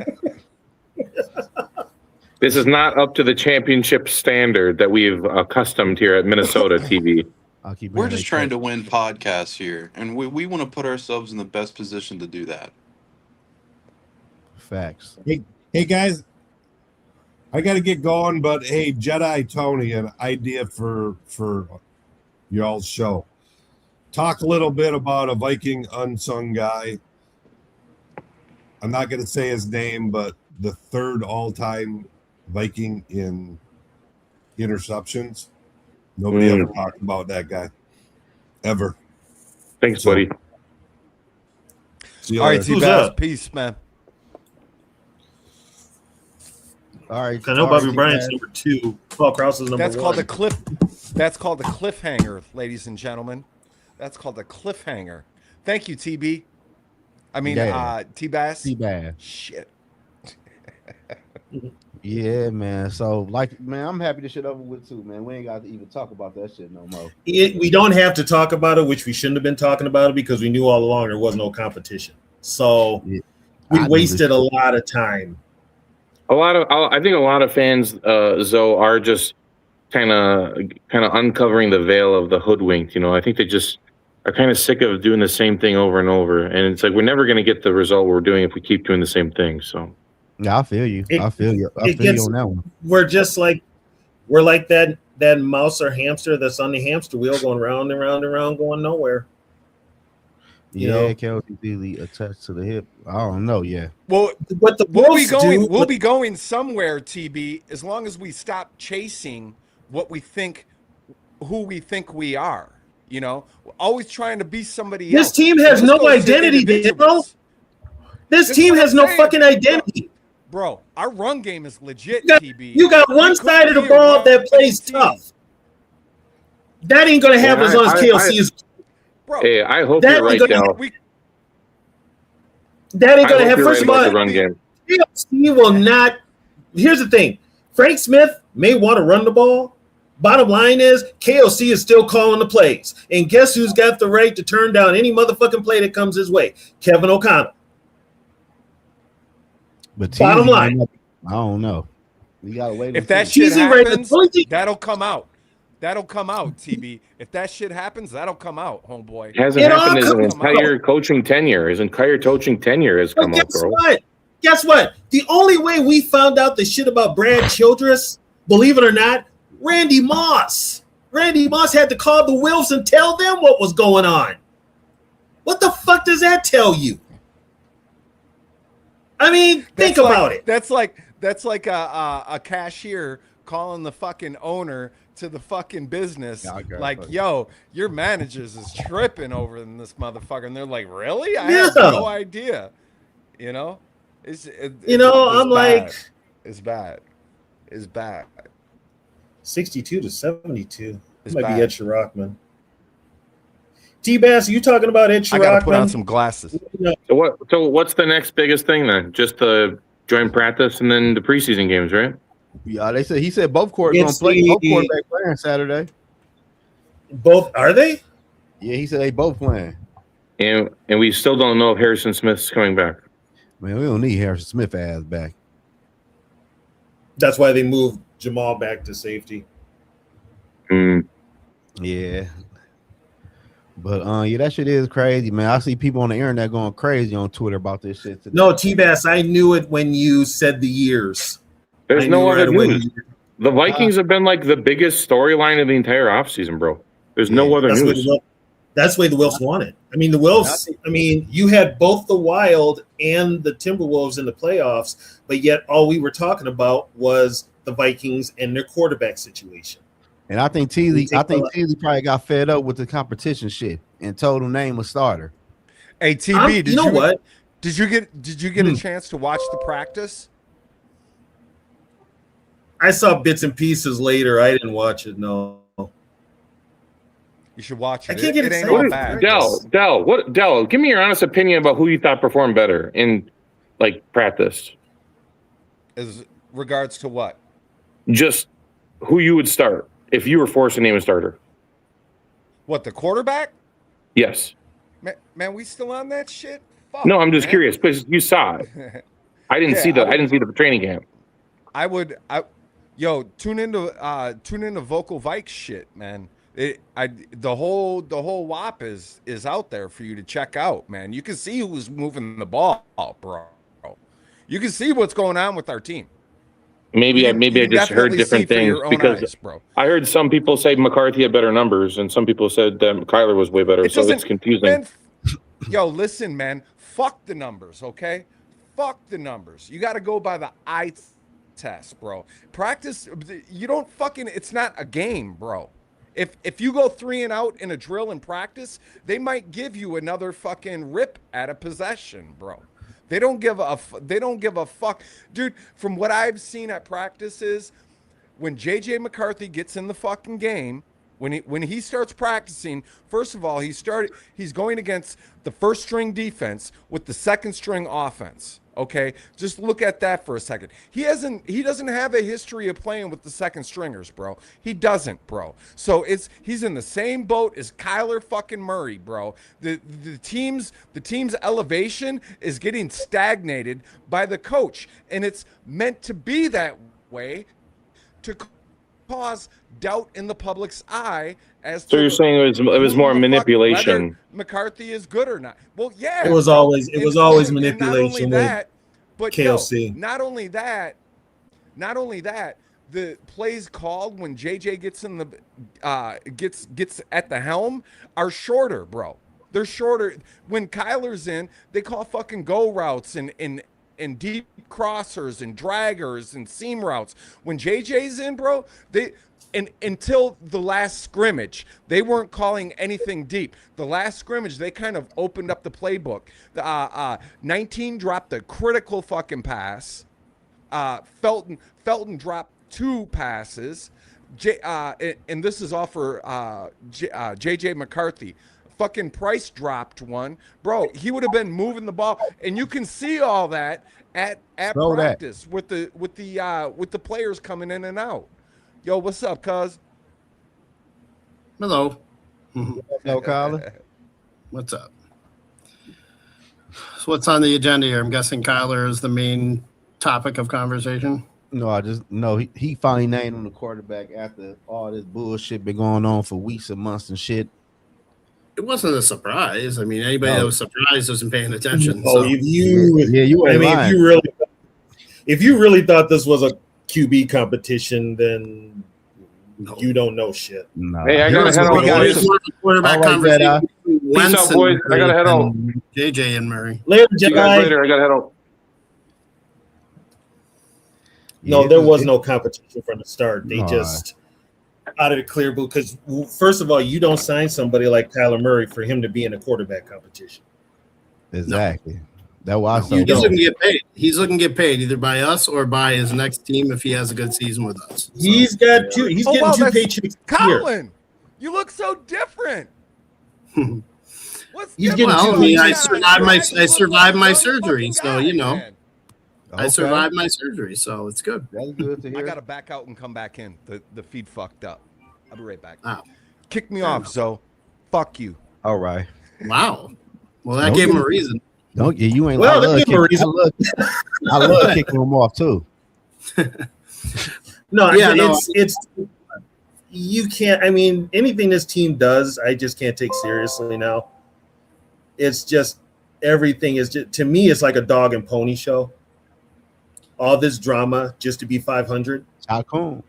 Speaker 2: This is not up to the championship standard that we've accustomed here at Minnesota TV.
Speaker 1: I'll keep
Speaker 7: We're just trying to win podcasts here, and we want to put ourselves in the best position to do that.
Speaker 1: facts.
Speaker 6: Hey guys, I got to get going, but hey, Jedi Tony, an idea for y'all's show. Talk a little bit about a Viking unsung guy. I'm not going to say his name, but the third all-time Viking in interceptions. Nobody ever talked about that guy. Ever.
Speaker 2: Thanks,
Speaker 6: So-
Speaker 2: buddy.
Speaker 6: See you
Speaker 4: All right,
Speaker 6: later.
Speaker 3: Who's
Speaker 4: T-Bass.
Speaker 3: up?
Speaker 4: Peace, man.
Speaker 1: All right.
Speaker 3: I know Bobby Bryant's number 2. Paul Krause is number
Speaker 4: That's
Speaker 3: 1.
Speaker 4: called a cliff. That's called a cliffhanger, ladies and gentlemen. That's called a cliffhanger. Thank you, TB. I mean,
Speaker 1: Yeah.
Speaker 4: T-Bass.
Speaker 1: T-Bad.
Speaker 4: Shit.
Speaker 1: Yeah, man. So, man, I'm happy this shit over with too, man. We ain't got to even talk about that shit no more.
Speaker 3: We don't have to talk about it, which we shouldn't have been talking about it because we knew all along there was no competition. So
Speaker 1: Yeah.
Speaker 3: we
Speaker 1: I knew
Speaker 3: wasted
Speaker 1: this.
Speaker 3: a lot of time.
Speaker 2: I think a lot of fans, Zoe, are just kind of uncovering the veil of the hoodwinked. I think they just are kind of sick of doing the same thing over and over, and it's like we're never going to get the result we're doing if we keep doing the same thing. So.
Speaker 1: Yeah, I feel you. I feel you on that one.
Speaker 3: We're just like that mouse or hamster that's on the hamster wheel going round and round and round, going nowhere. You
Speaker 1: Yeah,
Speaker 3: know?
Speaker 1: Kelsey really attached to the hip. I don't know. Yeah.
Speaker 4: Well,
Speaker 3: What the
Speaker 4: we'll be
Speaker 3: Wolves
Speaker 4: going.
Speaker 3: do,
Speaker 4: We'll be going somewhere, TB, as long as we stop chasing what we think, who we think we are. Always trying to be somebody else.
Speaker 3: This team has
Speaker 4: This
Speaker 3: no
Speaker 4: goes to
Speaker 3: identity,
Speaker 4: individuals.
Speaker 3: This
Speaker 4: That's
Speaker 3: team
Speaker 4: what
Speaker 3: has
Speaker 4: I'm
Speaker 3: no
Speaker 4: saying.
Speaker 3: fucking identity.
Speaker 4: Bro, our run game is legit, TB.
Speaker 3: You got one side of the ball that plays tough. That ain't gonna happen as long as KLC is.
Speaker 4: Bro,
Speaker 2: Hey, I hope
Speaker 3: That
Speaker 2: you're right,
Speaker 3: ain't gonna-
Speaker 2: Dell.
Speaker 3: That ain't
Speaker 2: I
Speaker 3: gonna
Speaker 2: hope
Speaker 3: happen.
Speaker 2: you're
Speaker 3: First
Speaker 2: right
Speaker 3: of all,
Speaker 2: about the run game.
Speaker 3: KLC will not. Here's the thing: Frank Smith may want to run the ball. Bottom line is KLC is still calling the plays, and guess who's got the right to turn down any motherfucking play that comes his way? Kevin O'Connell.
Speaker 1: But
Speaker 3: Bottom line.
Speaker 1: I don't know. We gotta wait.
Speaker 4: if
Speaker 1: and
Speaker 4: that
Speaker 1: see.
Speaker 4: shit
Speaker 3: Cheesy right
Speaker 4: happens,
Speaker 3: now.
Speaker 4: that'll come out. That'll come out, TB. If that shit happens, that'll come out, homeboy.
Speaker 2: It hasn't
Speaker 3: It all
Speaker 2: happened in an
Speaker 3: comes
Speaker 2: entire coaching tenure. His entire coaching tenure has
Speaker 3: But
Speaker 2: come up,
Speaker 3: guess
Speaker 2: bro.
Speaker 3: what? Guess what? The only way we found out the shit about Brad Childress, believe it or not, Randy Moss. Randy Moss had to call the Wilfs and tell them what was going on. What the fuck does that tell you? I mean, think about it.
Speaker 4: That's like a cashier calling the fucking owner to the fucking business,
Speaker 1: Yeah, I got it,
Speaker 4: like,
Speaker 1: buddy.
Speaker 4: yo, your manager's is tripping over in this motherfucker, and they're like, really? I
Speaker 3: Yeah.
Speaker 4: had no idea. It's
Speaker 3: I'm like-
Speaker 4: bad. It's bad. It's bad.
Speaker 3: 62 to 72.
Speaker 4: It's
Speaker 3: Might
Speaker 4: bad.
Speaker 3: be Ed Sherockman. T-Bass, are you talking about Ed
Speaker 4: I gotta put on
Speaker 3: Sherockman?
Speaker 4: some glasses.
Speaker 2: So what's the next biggest thing then? Just the joint practice and then the preseason games, right?
Speaker 1: Yeah, he said both quarterbacks gonna
Speaker 3: It's
Speaker 1: play.
Speaker 3: the-
Speaker 1: Both quarterbacks playing Saturday.
Speaker 3: Both, are they?
Speaker 1: Yeah, he said they both playing.
Speaker 2: And we still don't know if Harrison Smith's coming back.
Speaker 1: Man, we don't need Harrison Smith ass back.
Speaker 3: That's why they moved Jamal back to safety.
Speaker 1: Yeah. But yeah, that shit is crazy, man. I see people on the internet going crazy on Twitter about this shit today.
Speaker 3: No, T-Bass, I knew it when you said the years.
Speaker 2: There's
Speaker 3: I
Speaker 2: no
Speaker 3: knew
Speaker 2: other
Speaker 3: right away.
Speaker 2: news. The Vikings have been like the biggest storyline of the entire offseason, bro. There's no other
Speaker 3: That's what
Speaker 2: news.
Speaker 3: it was. That's the way the Wilfs want it. I mean, the Wilfs, you had both the Wild and the Timberwolves in the playoffs, but yet all we were talking about was the Vikings and their quarterback situation.
Speaker 1: And I think Teasley probably got fed up with the competition shit and told him name a starter.
Speaker 4: Hey, TB,
Speaker 3: you know what?
Speaker 4: Did you get a chance to watch the practice?
Speaker 3: I saw bits and pieces later. I didn't watch it. No.
Speaker 4: You should watch it.
Speaker 3: I can't get
Speaker 4: it ain't
Speaker 3: excited.
Speaker 4: all bad.
Speaker 2: Dell, give me your honest opinion about who you thought performed better in like practice.
Speaker 4: As regards to what?
Speaker 2: Just who you would start if you were forced to name a starter.
Speaker 4: What, the quarterback?
Speaker 2: Yes.
Speaker 4: Man, we still on that shit? Fuck,
Speaker 2: No, I'm just
Speaker 4: man.
Speaker 2: curious because you saw it. I didn't see the training camp.
Speaker 4: Tune into Vocal Vikes shit, man. The whole WAP is out there for you to check out, man. You can see who's moving the ball, bro. You can see what's going on with our team.
Speaker 2: Maybe I just heard different things because
Speaker 4: bro.
Speaker 2: I heard some people say McCarthy had better numbers and some people said that Kyler was way better. So it's confusing.
Speaker 4: Man, listen, man. Fuck the numbers, okay? Fuck the numbers. You got to go by the eye test, bro. Practice. You don't fucking. It's not a game, bro. If you go 3 and out in a drill in practice, they might give you another fucking rip at a possession, bro. They don't give a fuck, dude. From what I've seen at practices, when JJ McCarthy gets in the fucking game, when he starts practicing, first of all, he's going against the first string defense with the second string offense. Okay, just look at that for a second. He doesn't have a history of playing with the second stringers, bro. He doesn't, bro. So he's in the same boat as Kyler fucking Murray, bro. The team's elevation is getting stagnated by the coach, and it's meant to be that way to cause doubt in the public's eye as
Speaker 2: So you're saying it was more manipulation.
Speaker 4: Whether McCarthy is good or not. Well, yeah,
Speaker 3: It was always manipulation.
Speaker 4: Not only that, but
Speaker 3: KLC.
Speaker 4: not only that, the plays called when JJ gets in the gets at the helm are shorter, bro. They're shorter. When Kyler's in, they call fucking go routes and deep crossers and draggers and seam routes. When JJ's in, bro, until the last scrimmage, they weren't calling anything deep. The last scrimmage, they kind of opened up the playbook. 19 dropped a critical fucking pass. Felton dropped 2 passes. And this is all for JJ McCarthy. Fucking Price dropped one. Bro, he would have been moving the ball. And you can see all that at practice with the players coming in and out. Yo, what's up, cuz?
Speaker 8: Hello.
Speaker 1: Hello, Kyler.
Speaker 8: What's up? So what's on the agenda here? I'm guessing Kyler is the main topic of conversation.
Speaker 1: No, he finally named him the quarterback after all this bullshit been going on for weeks and months and shit.
Speaker 8: It wasn't a surprise. I mean, anybody that was surprised wasn't paying attention.
Speaker 3: Oh,
Speaker 8: so.
Speaker 3: If you really thought this was a QB competition, then you don't know shit.
Speaker 1: No.
Speaker 2: Hey, I gotta head out, boys.
Speaker 8: Quarterback
Speaker 1: All right,
Speaker 8: conversation.
Speaker 2: Peace out, boys. I gotta head out.
Speaker 8: JJ and Murray.
Speaker 3: Later,
Speaker 2: See you guys later. I gotta head out.
Speaker 3: No, there was no competition from the start. They just out of the clear blue. Because first of all, you don't sign somebody like Kyler Murray for him to be in a quarterback competition.
Speaker 1: Exactly. That's why I said
Speaker 8: He's looking to get paid. He's looking to get paid either by us or by his next team if he has a good season with us. So,
Speaker 3: He's got two. He's getting 2 paychecks a year.
Speaker 4: Colin, you look so different. What's
Speaker 3: He's
Speaker 4: different?
Speaker 3: getting
Speaker 8: well, I
Speaker 3: two
Speaker 8: mean, I
Speaker 3: paychecks.
Speaker 8: survived my surgery, so you know.
Speaker 4: Man.
Speaker 8: I survived my surgery, so it's good.
Speaker 1: That's good to hear.
Speaker 4: I gotta back out and come back in. The feed fucked up. I'll be right back.
Speaker 8: Oh.
Speaker 4: Kick me off, Zoe. Fuck you.
Speaker 1: All right.
Speaker 8: Wow. Well, that gave him a reason.
Speaker 1: Don't you ain't.
Speaker 3: Well,
Speaker 1: I love
Speaker 3: give him a reason.
Speaker 1: I love kicking them off too.
Speaker 3: It's you can't. I mean, anything this team does, I just can't take seriously now. It's just everything is just, to me, it's like a dog and pony show. All this drama just to be 500.
Speaker 1: Tycoon.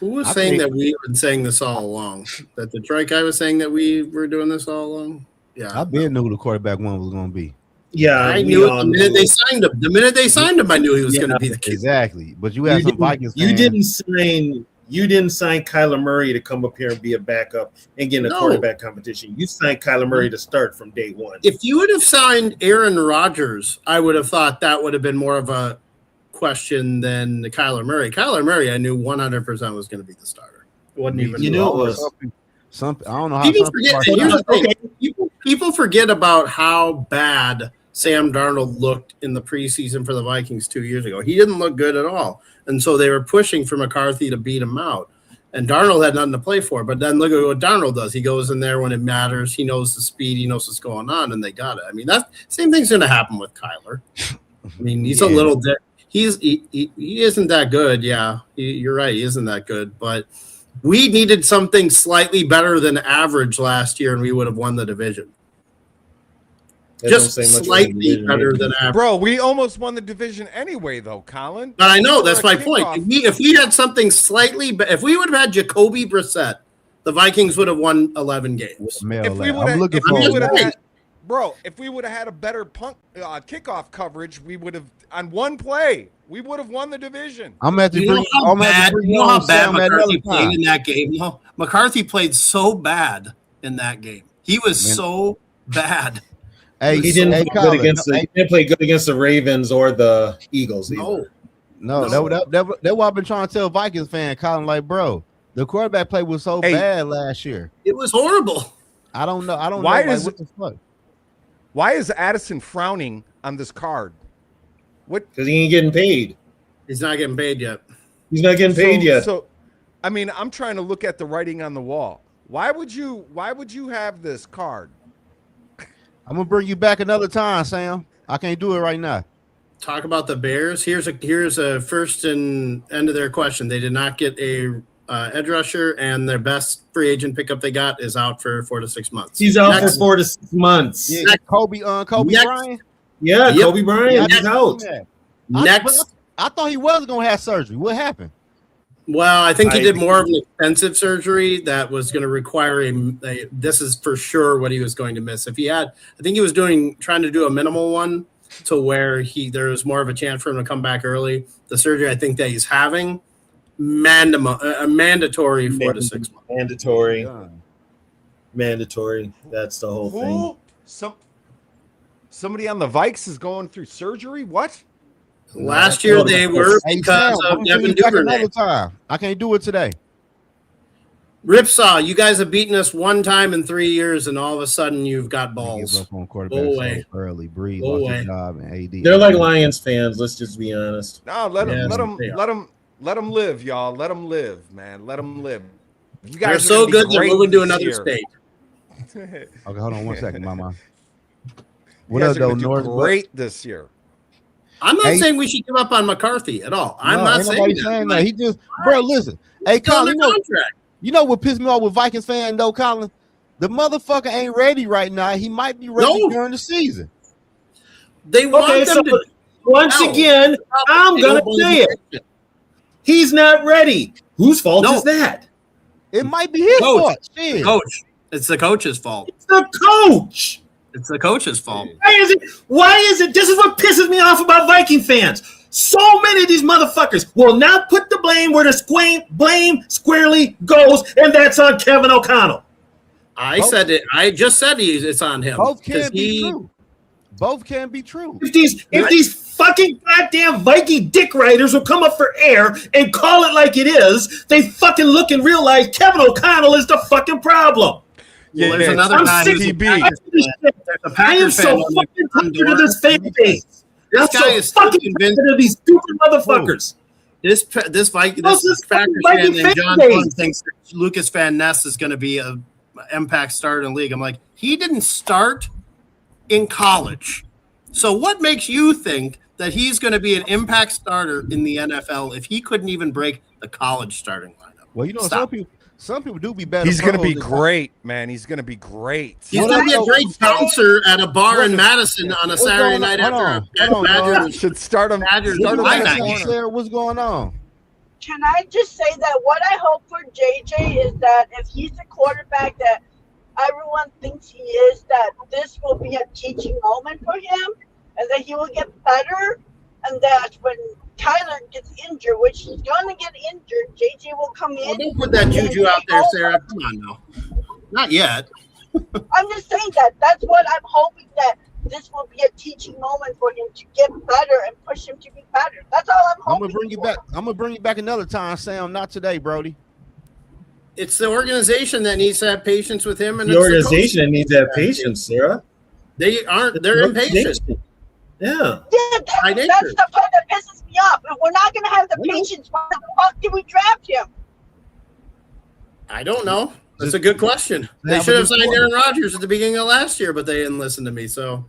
Speaker 8: Who was
Speaker 1: I
Speaker 8: saying
Speaker 1: think-
Speaker 8: that we have been saying this all along? That the Detroit guy was saying that we were doing this all along? Yeah.
Speaker 1: I been knew who the quarterback one was going to be.
Speaker 3: Yeah,
Speaker 8: I
Speaker 3: we
Speaker 8: knew it
Speaker 3: all
Speaker 8: the minute
Speaker 3: knew.
Speaker 8: they signed him. The minute they signed him, I knew he was going to be the kid.
Speaker 1: Exactly. But you had some Vikings
Speaker 3: You
Speaker 1: fans.
Speaker 3: didn't sign Kyler Murray to come up here and be a backup and get in a
Speaker 8: No.
Speaker 3: quarterback competition. You signed Kyler Murray to start from day one.
Speaker 8: If you would have signed Aaron Rodgers, I would have thought that would have been more of a question than the Kyler Murray. Kyler Murray, I knew 100% was going to be the starter. It wasn't even.
Speaker 3: You knew it was.
Speaker 1: Some I don't know how
Speaker 8: People
Speaker 1: some
Speaker 8: forget.
Speaker 1: people are-
Speaker 8: Here's the thing. People forget about how bad Sam Darnold looked in the preseason for the Vikings 2 years ago. He didn't look good at all, and so they were pushing for McCarthy to beat him out. And Darnold had nothing to play for. But then look at what Darnold does. He goes in there when it matters. He knows the speed. He knows what's going on, and they got it. I mean, that same thing's going to happen with Kyler. I mean, he's a little. He isn't that good. Yeah, you're right. He isn't that good, but. We needed something slightly better than average last year, and we would have won the division.
Speaker 3: That don't
Speaker 8: Just
Speaker 3: say much about the
Speaker 8: slightly
Speaker 3: division
Speaker 8: better
Speaker 3: either.
Speaker 8: than average.
Speaker 4: Bro, we almost won the division anyway, though, Colin.
Speaker 8: But I know
Speaker 4: We were
Speaker 8: that's
Speaker 4: a
Speaker 8: my point.
Speaker 4: kickoff.
Speaker 8: If we had something slightly, if we would have had Jacoby Brissett, the Vikings would have won 11 games.
Speaker 4: If we would
Speaker 1: I'm
Speaker 4: have,
Speaker 1: looking
Speaker 4: if we
Speaker 1: for
Speaker 4: would have
Speaker 8: Right.
Speaker 4: had, bro, if we would have had a better kickoff coverage, we would have on one play. We would have won the division.
Speaker 1: I'm at the
Speaker 8: You know how bad McCarthy played
Speaker 1: time.
Speaker 8: in that game? No, McCarthy played so bad in that game. He was so bad.
Speaker 1: Hey,
Speaker 3: He didn't
Speaker 1: hey,
Speaker 3: play good
Speaker 1: Colin,
Speaker 3: against he didn't play good against the Ravens or the Eagles either.
Speaker 8: No,
Speaker 1: that's what I've been trying to tell Vikings fan, Colin. Like, bro, the quarterback play was so
Speaker 4: Hey.
Speaker 1: bad last year.
Speaker 8: it was horrible.
Speaker 1: I don't know.
Speaker 4: Why
Speaker 1: know. Like,
Speaker 4: is-
Speaker 1: what the fuck?
Speaker 4: Why is Addison frowning on this card? What?
Speaker 3: Because he ain't getting paid.
Speaker 8: He's not getting paid yet.
Speaker 3: He's not getting paid yet.
Speaker 4: So, I mean, I'm trying to look at the writing on the wall. Why would you have this card?
Speaker 1: I'm gonna bring you back another time, Sam. I can't do it right now.
Speaker 8: Talk about the Bears. Here's a first and end of their question. They did not get a edge rusher, and their best free agent pickup they got is out for 4 to 6 months.
Speaker 3: He's out
Speaker 8: Next.
Speaker 3: for 4 to 6 months.
Speaker 1: Yeah, Kobe
Speaker 8: Next.
Speaker 1: Bryant.
Speaker 3: Yeah,
Speaker 8: Yep.
Speaker 3: Kobe Bryant is out.
Speaker 8: Next.
Speaker 1: I thought he was gonna have surgery. What happened?
Speaker 8: Well, I think he
Speaker 3: I
Speaker 8: did
Speaker 3: think
Speaker 8: more of an expensive surgery that was going to require this is for sure what he was going to miss. If he had, I think he was trying to do a minimal one to where there was more of a chance for him to come back early. The surgery I think that he's having, mandatory 4 to 6 months.
Speaker 3: Mandatory. That's the whole thing.
Speaker 4: Who? Somebody on the Vikes is going through surgery? What?
Speaker 8: Last year they were
Speaker 1: Hey,
Speaker 8: because
Speaker 1: Sam,
Speaker 8: of
Speaker 1: I'm
Speaker 8: Devin
Speaker 1: bringing you back
Speaker 8: Duvernay.
Speaker 1: another time. I can't do it today.
Speaker 8: Ripsaw, you guys have beaten us one time in 3 years, and all of a sudden you've got
Speaker 1: Give
Speaker 8: balls.
Speaker 1: up on quarterback
Speaker 8: Go
Speaker 1: so
Speaker 8: away.
Speaker 1: early. Breathe.
Speaker 8: Go
Speaker 1: Lost
Speaker 8: away.
Speaker 1: his job and AD.
Speaker 3: They're like Lions fans. Let's just be honest.
Speaker 4: No, let
Speaker 8: Yes,
Speaker 4: them
Speaker 8: they are.
Speaker 4: let them live, y'all. Let them live, man. Let them live. You
Speaker 8: They're
Speaker 4: guys are
Speaker 8: so
Speaker 4: gonna be
Speaker 8: good they're
Speaker 4: great
Speaker 8: moving to
Speaker 4: this
Speaker 8: another
Speaker 4: year.
Speaker 8: state.
Speaker 1: Okay, hold on 1 second, Mama.
Speaker 4: You
Speaker 1: What
Speaker 4: guys
Speaker 1: up,
Speaker 4: are
Speaker 1: though,
Speaker 4: gonna do
Speaker 1: North?
Speaker 4: great this year.
Speaker 8: I'm not
Speaker 1: Hey.
Speaker 8: saying we should give up on McCarthy at all. I'm
Speaker 1: No,
Speaker 8: not
Speaker 1: ain't
Speaker 8: saying
Speaker 1: nobody
Speaker 8: that.
Speaker 1: saying that. He just, bro, listen. Hey,
Speaker 8: Still
Speaker 1: Colin,
Speaker 8: under contract.
Speaker 1: you know what pissed me off with Vikings fan though, Colin? The motherfucker ain't ready right now. He might be ready
Speaker 8: No.
Speaker 1: during the season.
Speaker 8: They want
Speaker 3: Okay,
Speaker 8: them
Speaker 3: so
Speaker 8: to.
Speaker 3: once
Speaker 8: No.
Speaker 3: again, I'm going to say it. He's not ready. Whose fault
Speaker 8: No.
Speaker 3: is that?
Speaker 1: It might be his
Speaker 8: Coach.
Speaker 1: fault. Shit.
Speaker 8: Coach. It's the coach's fault.
Speaker 3: It's the coach.
Speaker 8: It's the coach's fault.
Speaker 3: Why is it? This is what pisses me off about Viking fans. So many of these motherfuckers will not put the blame where the blame squarely goes, and that's on Kevin O'Connell.
Speaker 8: I said it. I just said it's on him.
Speaker 1: Both
Speaker 8: 'Cause
Speaker 1: can be true. Both can be true.
Speaker 3: If these fucking goddamn Viking dick writers will come up for air and call it like it is, they fucking look and realize Kevin O'Connell is the fucking problem.
Speaker 8: Well, there's
Speaker 4: Yeah,
Speaker 8: another
Speaker 3: I'm
Speaker 8: guy
Speaker 3: sick
Speaker 8: who's a
Speaker 4: TB.
Speaker 8: Packers
Speaker 3: of this
Speaker 8: fan.
Speaker 3: shit.
Speaker 8: There's a
Speaker 3: I am
Speaker 8: Packers fan
Speaker 3: so
Speaker 8: on the
Speaker 3: fucking
Speaker 8: front
Speaker 3: tired
Speaker 8: door.
Speaker 3: of this fan base. I'm
Speaker 8: This guy
Speaker 3: so
Speaker 8: is still
Speaker 3: fucking
Speaker 8: convinced.
Speaker 3: tired of these stupid motherfuckers.
Speaker 8: This
Speaker 3: This
Speaker 8: Packers
Speaker 3: fucking
Speaker 8: fan
Speaker 3: Viking
Speaker 8: named
Speaker 3: fan
Speaker 8: John
Speaker 3: base.
Speaker 8: Dunn thinks that Lucas Van Ness is going to be a impact starter in the league. I'm like, he didn't start in college. So what makes you think that he's going to be an impact starter in the NFL if he couldn't even break the college starting lineup?
Speaker 1: Well, you know,
Speaker 8: Stop.
Speaker 1: some people do be better.
Speaker 4: He's going to be
Speaker 1: pros than-
Speaker 4: great, man. He's going to be great.
Speaker 8: He's
Speaker 1: What
Speaker 8: going to be a
Speaker 1: up,
Speaker 8: great bouncer at a bar in Madison on a
Speaker 1: What's
Speaker 8: Saturday
Speaker 1: going
Speaker 8: night
Speaker 1: on?
Speaker 8: after
Speaker 1: Hold on,
Speaker 8: Badgers.
Speaker 4: Should start him.
Speaker 8: Badgers
Speaker 4: Start him
Speaker 8: why
Speaker 4: in
Speaker 8: not?
Speaker 4: the
Speaker 1: Hey,
Speaker 4: corner.
Speaker 1: Sarah, what's going on?
Speaker 9: Can I just say that what I hope for JJ is that if he's the quarterback that everyone thinks he is, that this will be a teaching moment for him and that he will get better, and that when Kyler gets injured, which he's going to get injured, JJ will come in.
Speaker 8: Don't put that juju out there, Sarah. Come on now. Not yet.
Speaker 9: I'm just saying that. That's what I'm hoping, that this will be a teaching moment for him to get better and push him to be better. That's all I'm hoping.
Speaker 1: I'm gonna bring you back. I'm gonna bring you back another time, Sam. Not today, Brody.
Speaker 8: It's the organization that needs to have patience with him, and
Speaker 3: The organization that needs to have patience, Sarah.
Speaker 8: They aren't. They're impatient.
Speaker 3: Yeah.
Speaker 9: Yeah, that's the part that pisses me off. If we're not going to have the patience, why the fuck did we draft him?
Speaker 8: I don't know. That's a good question. They should have signed Aaron Rodgers at the beginning of last year, but they didn't listen to me. So,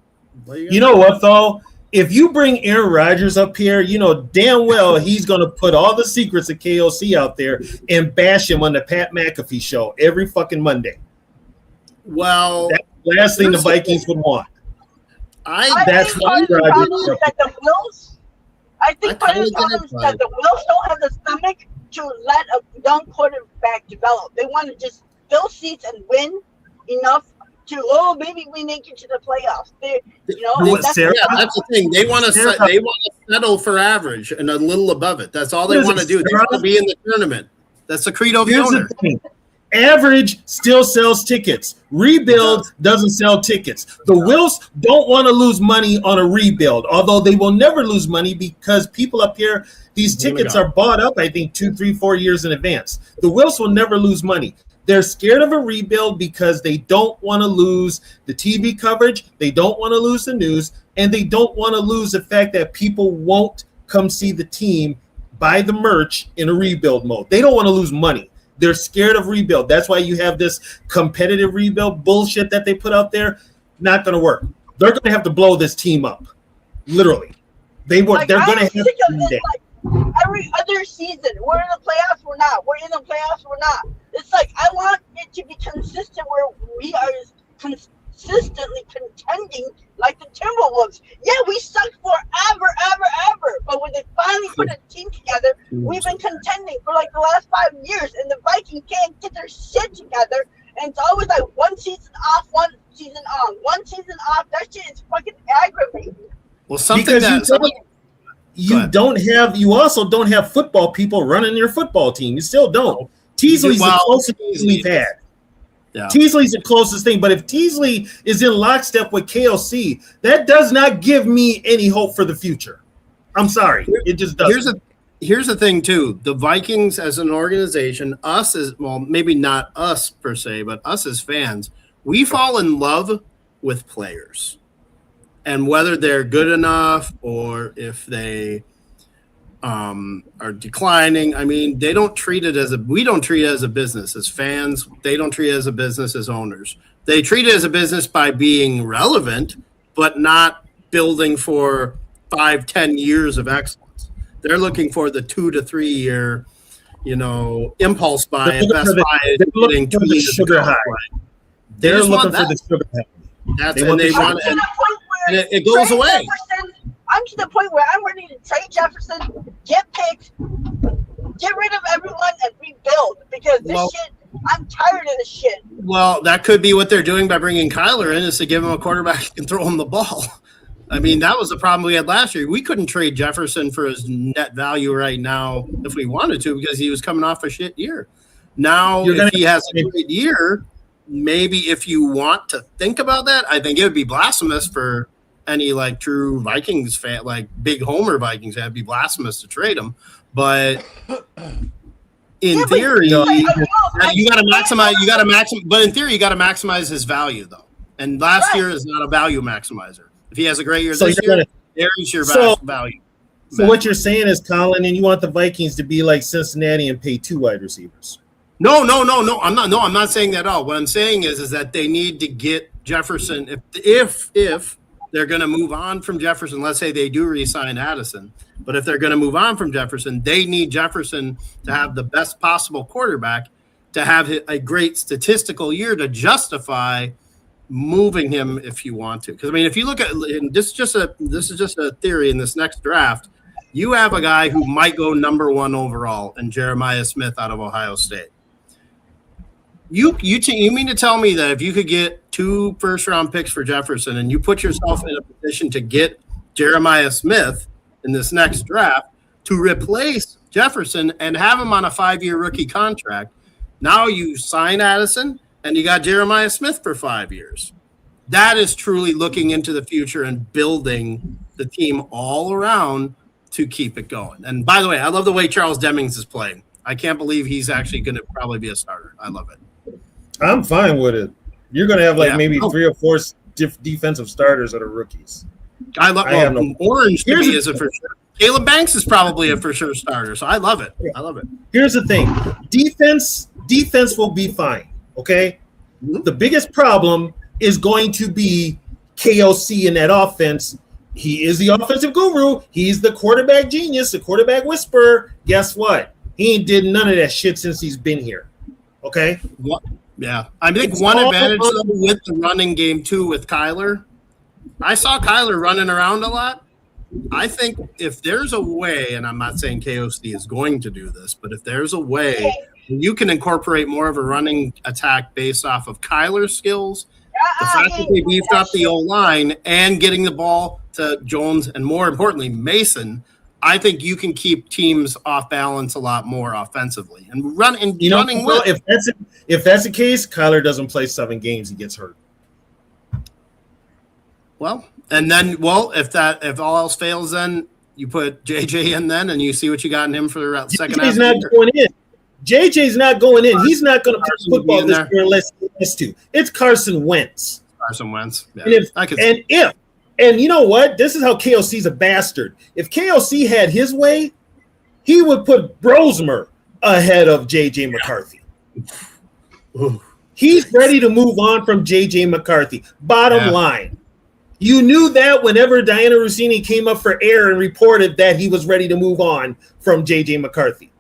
Speaker 3: you know what, though? If you bring Aaron Rodgers up here, you know damn well he's going to put all the secrets of KOC out there and bash him on the Pat McAfee show every fucking Monday.
Speaker 8: Well,
Speaker 3: that's the last thing the Vikings would want.
Speaker 8: That's
Speaker 9: why Rodgers that the Wills. I think part of the problem is that the Wills don't have the stomach to let a young quarterback develop. They want to just fill seats and win enough to maybe we make it to the playoffs. That's
Speaker 8: the thing. They want to settle for average and a little above it. That's all they want to do. They want to be in the tournament. That's the credo of the owner.
Speaker 3: Average still sells tickets. Rebuild doesn't sell tickets. The Wills don't want to lose money on a rebuild, although they will never lose money because people up here, these tickets are bought up, I think, 2, 3, 4 years in advance. The Wills will never lose money. They're scared of a rebuild because they don't want to lose the TV coverage, they don't want to lose the news, and they don't want to lose the fact that people won't come see the team buy the merch in a rebuild mode. They don't want to lose money. They're scared of rebuild. That's why you have this competitive rebuild bullshit that they put out there. Not going to work. They're going to have to blow this team up. Literally. They're going to have to do that.
Speaker 9: Every other season, we're in the playoffs, we're not. We're in the playoffs, we're not. It's like, I want it to be consistent where we are consistently contending like the Timberwolves. Yeah, we sucked forever. But when they finally put a team together, we've been contending for like the last 5 years, and the Vikings can't get their shit together. And it's always like one season off, one season on, one season off. That shit is fucking aggravating.
Speaker 8: Well,
Speaker 3: you also don't have football people running your football team. You still don't. Teasley's the closest thing we've had. Yeah. Teasley's the closest thing, but if Teasley is in lockstep with KOC, that does not give me any hope for the future. I'm sorry, it just doesn't.
Speaker 8: Here's the thing too: the Vikings as an organization, maybe not us per se, but us as fans, we fall in love with players, and whether they're good enough or if they are declining. I mean, we don't treat it as a business as fans. They don't treat it as a business as owners. They treat it as a business by being relevant, but not building for 5-10 years of excellence. They're looking for the 2 to 3 year, impulse buy. And Best Buy is getting 2 years sugar high.
Speaker 3: They're looking for the sugar high.
Speaker 8: It goes away.
Speaker 9: I'm to the point where I'm ready to trade Jefferson, get picked, get rid of everyone, and rebuild because I'm tired of this shit.
Speaker 8: Well, that could be what they're doing by bringing Kyler in, is to give him a quarterback who can throw him the ball. I mean, that was the problem we had last year. We couldn't trade Jefferson for his net value right now if we wanted to because he was coming off a shit year. Now, if he has a great year, maybe if you want to think about that, I think it would be blasphemous for any true Vikings fan, big Homer Vikings fan, it'd be blasphemous to trade him. But in theory, you got to maximize. But in theory, you got to maximize his value though. And last year is not a value maximizer. If he has a great year this year, there's your value.
Speaker 3: So what you're saying is, Colin, and you want the Vikings to be like Cincinnati and pay 2 wide receivers?
Speaker 8: No. I'm not saying that at all. What I'm saying is that they need to get Jefferson. If they're going to move on from Jefferson, let's say they do re-sign Addison, but if they're going to move on from Jefferson, they need Jefferson to have the best possible quarterback, to have a great statistical year to justify moving him if you want to. Because I mean, if you look at this is just a theory in this next draft, You have a guy who might go number 1 overall and Jeremiah Smith out of Ohio State. You mean to tell me that if you could get 2 first-round picks for Jefferson and you put yourself in a position to get Jeremiah Smith in this next draft to replace Jefferson and have him on a 5-year rookie contract, now you sign Addison and you got Jeremiah Smith for 5 years. That is truly looking into the future and building the team all around to keep it going. And by the way, I love the way Charles Demings is playing. I can't believe he's actually going to probably be a starter. I love it.
Speaker 3: I'm fine with it. You're going to have maybe 3 or 4 defensive starters that are rookies.
Speaker 8: Orange to me is a for sure. Caleb Banks is probably a for sure starter, so I love it. I love it.
Speaker 3: Here's the thing. Defense will be fine, okay?
Speaker 8: Mm-hmm.
Speaker 3: The biggest problem is going to be KOC in that offense. He is the offensive guru. He's the quarterback genius, the quarterback whisperer. Guess what? He ain't did none of that shit since he's been here, okay?
Speaker 8: Yeah. I think one advantage with the running game, too, with Kyler, I saw Kyler running around a lot. I think if there's a way, and I'm not saying KOC is going to do this, but if there's a way you can incorporate more of a running attack based off of Kyler's skills, the fact that they beefed up the O-line and getting the ball to Jones and, more importantly, Mason, I think you can keep teams off balance a lot more offensively and running.
Speaker 3: Well, if that's the case, Kyler doesn't play 7 games. He gets hurt.
Speaker 8: Well, and then, if all else fails, then you put JJ in then, and you see what you got in him for the second half.
Speaker 3: JJ's not going in. JJ's not going in. He's not going to play football this year unless he has to. It's Carson Wentz. Yeah. And you know what? This is how KOC's a bastard. If KOC had his way, he would put Brosmer ahead of JJ McCarthy. He's ready to move on from JJ McCarthy. Bottom line. You knew that whenever Diana Rossini came up for air and reported that he was ready to move on from JJ McCarthy.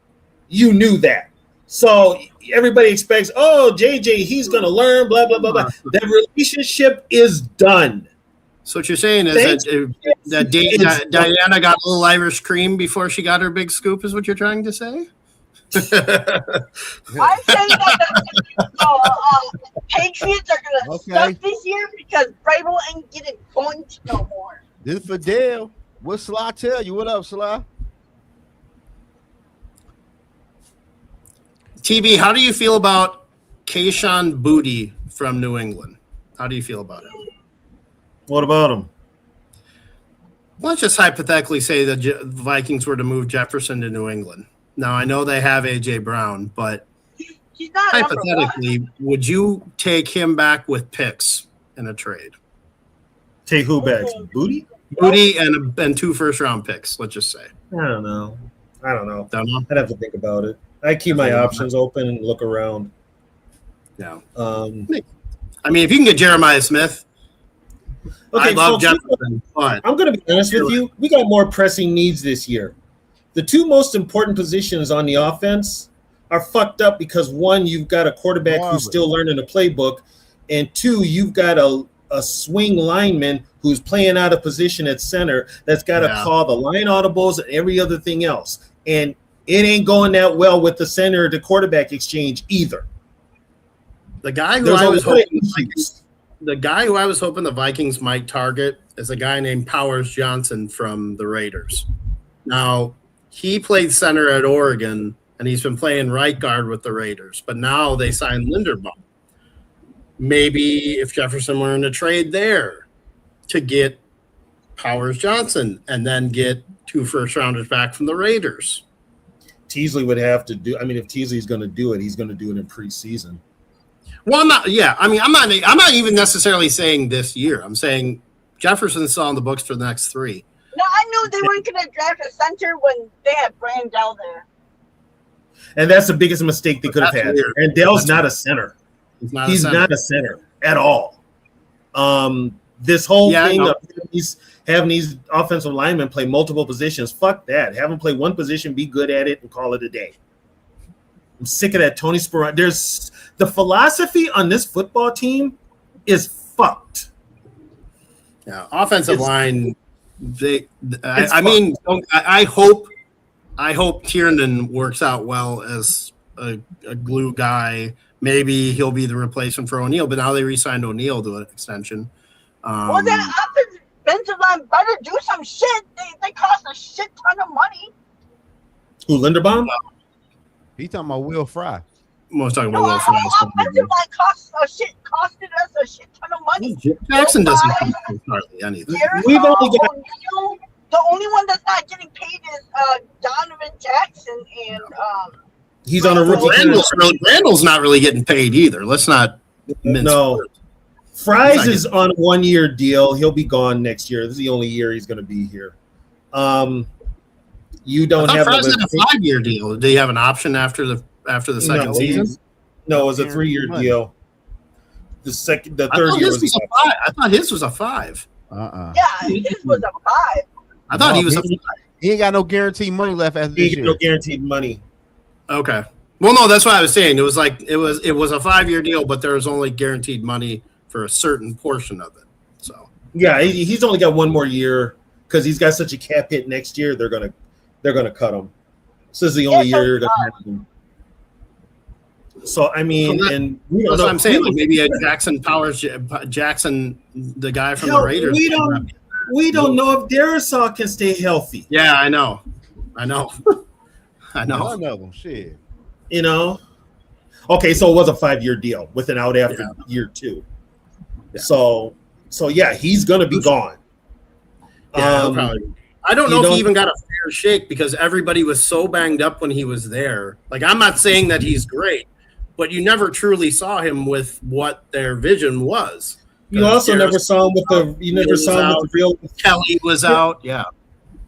Speaker 3: You knew that. So everybody expects, JJ, he's going to learn, blah, blah, blah, blah. That relationship is done.
Speaker 8: So what you're saying is that Diana got a little Irish cream before she got her big scoop is what you're trying to say?
Speaker 9: I'm saying that Patriots are going to suck this year because Vrabel ain't getting points no more.
Speaker 1: This is for Dale. What Sly tell you? What up, Sly?
Speaker 8: TB, how do you feel about Kayshon Boutte from New England? How do you feel about it?
Speaker 3: What about him?
Speaker 8: Let's just hypothetically say that the Vikings were to move Jefferson to New England. Now, I know they have A.J. Brown, but
Speaker 9: he's not
Speaker 8: hypothetically, would you take him back with picks in a trade?
Speaker 3: Take who back? Boutte?
Speaker 8: Boutte and 2 first-round picks, let's just say.
Speaker 3: I don't know.
Speaker 8: Don't know?
Speaker 3: I'd have to think about it. I keep my options open and look around.
Speaker 8: Yeah. I mean, if you can get Jeremiah Smith,
Speaker 3: okay,
Speaker 8: I love Jefferson. But
Speaker 3: I'm going to be honest with you. We got more pressing needs this year. The 2 most important positions on the offense are fucked up because 1, you've got a quarterback who's still learning the playbook, and 2, you've got a swing lineman who's playing out of position at center that's got to call the line audibles and every other thing else. And it ain't going that well with the center to quarterback exchange either.
Speaker 8: The guy who I was hoping the Vikings might target is a guy named Powers Johnson from the Raiders. Now, he played center at Oregon, and he's been playing right guard with the Raiders. But now they signed Linderbaum. Maybe if Jefferson were in a trade there to get Powers Johnson and then get 2 first-rounders back from the Raiders.
Speaker 3: Teasley would have to do. I mean, if Teasley's going to do it, he's going to do it in preseason.
Speaker 8: Well, I'm not even necessarily saying this year. I'm saying Jefferson's still on the books for the next 3.
Speaker 9: No, I knew they weren't going to draft a center when they had Brandell there.
Speaker 3: And that's the biggest mistake they could have had.
Speaker 8: Weird.
Speaker 3: Brandell's not a center. He's not a center at all. This whole thing of having these offensive linemen play multiple positions, fuck that. Have them play one position, be good at it, and call it a day. I'm sick of that Tony Sparano. There's the philosophy on this football team is fucked.
Speaker 8: Yeah, offensive line I hope Tiernan works out well as a glue guy. Maybe he'll be the replacement for O'Neal, but now they re-signed O'Neal to an extension.
Speaker 9: Well, that offensive line better do some shit. They cost a shit ton of money.
Speaker 3: Who, Linderbaum?
Speaker 1: He talking about Will Fry.
Speaker 8: Most talking
Speaker 9: No,
Speaker 8: about Will Fry.
Speaker 9: offensive line costed us a shit ton of money.
Speaker 8: Jackson doesn't cost hardly anything.
Speaker 3: We've only got
Speaker 9: O'Neal, the only one that's not getting paid is Donovan Jackson and
Speaker 3: he's on a rookie.
Speaker 8: Randall's not really getting paid either. Let's not mince words.
Speaker 3: Fries is on a 1-year deal. He'll be gone next year. This is the only year he's going to be here. You don't have
Speaker 8: Fries had a 5-year deal. Do you have an option after the second season?
Speaker 3: No, it was a 3-year deal. The third year was
Speaker 8: a 5. I thought his was a 5.
Speaker 9: Yeah, his was a 5.
Speaker 8: I thought he was a 5.
Speaker 1: He ain't got no guaranteed money left after this year.
Speaker 3: No guaranteed money.
Speaker 8: Okay. Well, no, that's what I was saying. It was like it was a 5-year deal, but there was only guaranteed money for a certain portion of it. So
Speaker 3: yeah, he's only got 1 more year because he's got such a cap hit next year. They're gonna cut him. This is the only year you're gonna have him. So I mean, and we don't
Speaker 8: that's
Speaker 3: know.
Speaker 8: what I'm saying. Like maybe a Jackson, the guy from the Raiders.
Speaker 3: We don't know if Darisaw can stay healthy.
Speaker 8: Yeah, I know.
Speaker 1: None of them. Shit.
Speaker 3: You know. Okay, so it was a 5-year deal with an out after year 2. Yeah. So yeah, he's gonna be gone.
Speaker 8: Yeah, probably. I don't know if he even got a fair shake because everybody was so banged up when he was there. Like, I'm not saying that he's great, but you never truly saw him with what their vision was.
Speaker 3: You also never saw him with the. You never saw him with the real.
Speaker 8: Kelly was out. Yeah,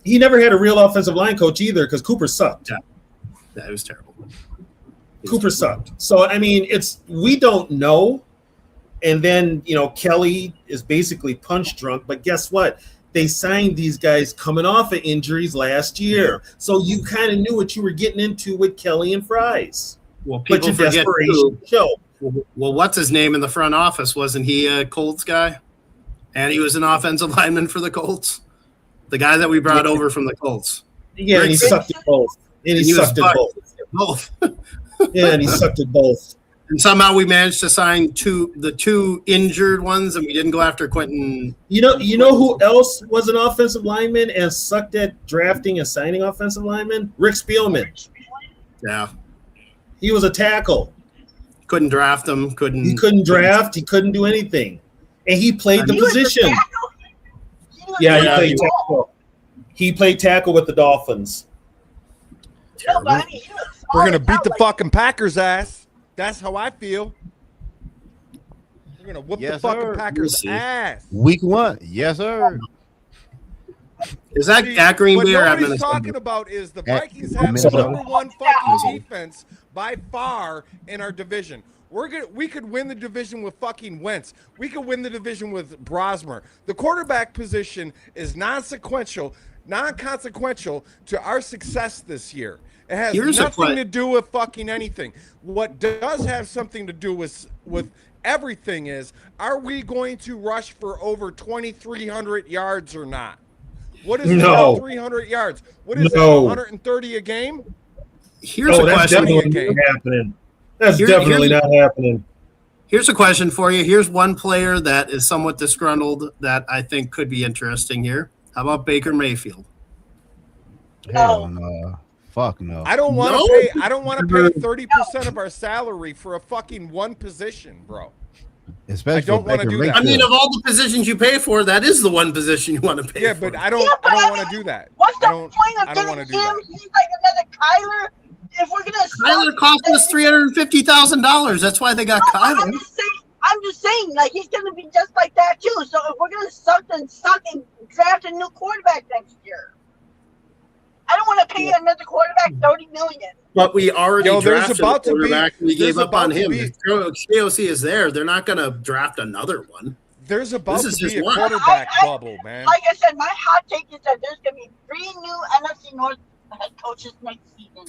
Speaker 3: he never had a real offensive line coach either because Cooper sucked.
Speaker 8: Yeah, it was terrible.
Speaker 3: Cooper sucked. So I mean, we don't know. And then Kelly is basically punch drunk. But guess what? They signed these guys coming off of injuries last year, so you kind of knew what you were getting into with Kelly and Fries.
Speaker 8: Well, people forget
Speaker 3: show.
Speaker 8: Well, what's his name in the front office? Wasn't he a Colts guy? And he was an offensive lineman for the Colts. The guy that we brought over from the Colts.
Speaker 3: Yeah, and he sucked at both. And he sucked at both. Yeah, and he sucked at both.
Speaker 8: And somehow we managed to sign the two injured ones, and we didn't go after Quentin.
Speaker 3: You know who else was an offensive lineman and sucked at drafting and signing offensive linemen? Rick Spielman.
Speaker 8: Yeah, he
Speaker 3: was a tackle.
Speaker 8: Couldn't draft him.
Speaker 3: He couldn't draft. He couldn't do anything, and he played the position. Yeah, he played tackle. He played tackle with the Dolphins.
Speaker 4: We're gonna beat the fucking Packers' ass. That's how I feel. We're gonna whoop the fucking Packers' ass.
Speaker 1: Week 1, yes, sir.
Speaker 8: Is that at Green Bay or at
Speaker 4: Minnesota? What nobody's talking about is the Vikings have the #1 fucking defense by far in our division. We could win the division with fucking Wentz. We could win the division with Brosmer. The quarterback position is non-consequential to our success this year. It has nothing to do with fucking anything. What does have something to do with everything is, are we going to rush for over 2,300 yards or not? What is 2,300 yards? What is that, 130 a game?
Speaker 8: Here's a question.
Speaker 3: That's definitely not happening.
Speaker 8: Here's a question for you. Here's one player that is somewhat disgruntled that I think could be interesting here. How about Baker Mayfield?
Speaker 1: Hell no. Fuck no.
Speaker 4: I don't want to pay. I don't want to pay 30% of our salary for a fucking one position, bro.
Speaker 1: Especially
Speaker 4: I don't want to do that.
Speaker 8: I mean, of all the positions you pay for, that is the one position you want to pay for.
Speaker 4: Yeah, but I don't want to do that.
Speaker 9: What's the point of getting him? He's like another Kyler. If we're gonna
Speaker 8: Kyler cost us $350,000. That's why they got Kyler.
Speaker 9: I'm just saying, like, he's gonna be just like that too. So if we're gonna suck and draft a new quarterback next year, I don't want to pay another quarterback $30 million.
Speaker 8: But we already drafted a quarterback. We gave up on him.
Speaker 4: If
Speaker 8: KOC is there, they're not gonna draft another one.
Speaker 4: There's about to be a quarterback bubble, man.
Speaker 9: Like I said, my hot take is that there's gonna be 3 new NFC North head coaches next season.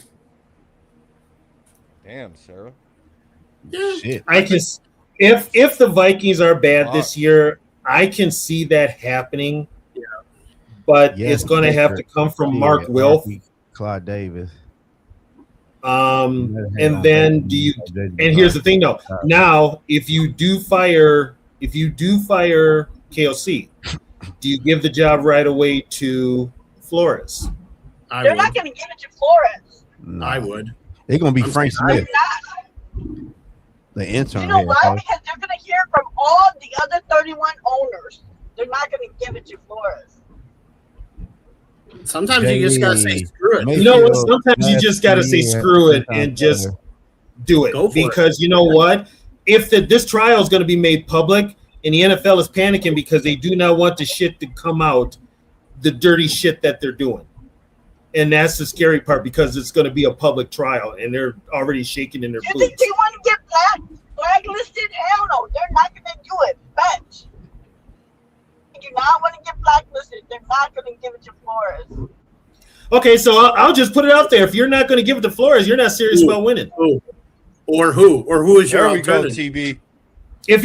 Speaker 4: Damn, Sarah.
Speaker 8: Yeah.
Speaker 1: Shit.
Speaker 3: I can, if the Vikings are bad this year, I can see that happening.
Speaker 8: Yeah.
Speaker 3: but
Speaker 1: Yes,
Speaker 3: it's going to have to come from Mark Wilf.
Speaker 1: Clyde Davis.
Speaker 3: And then do you? And here's the thing, though. Now, if you do fire KOC, do you give the job right away to Flores?
Speaker 9: They're not going to give it to Flores.
Speaker 1: No.
Speaker 8: I would.
Speaker 1: They're gonna be Frank
Speaker 9: They're
Speaker 1: Smith,
Speaker 9: not.
Speaker 1: the intern.
Speaker 9: You know
Speaker 1: head
Speaker 9: why?
Speaker 1: coach.
Speaker 9: Because they're going to hear from all the other 31 owners. They're not going to give it to Flores.
Speaker 8: Sometimes you just gotta say screw it.
Speaker 3: You know what? Sometimes you just got to say screw it and just do it.
Speaker 8: Go for
Speaker 3: Because you know what? If this trial is going to be made public and the NFL is panicking because they do not want the shit to come out, the dirty shit that they're doing. And that's the scary part because it's going to be a public trial and they're already shaking in their
Speaker 9: You think
Speaker 3: boots.
Speaker 9: they want to get blacklisted? Hell no. They're not going to do it. Bet. They do not want to get blacklisted. They're not going to give it to Flores.
Speaker 3: Okay, so I'll just put it out there. If you're not going to give it to Flores, you're not serious about winning.
Speaker 8: Or who is your
Speaker 4: There we go,
Speaker 8: alternative?
Speaker 4: TB.
Speaker 3: Here's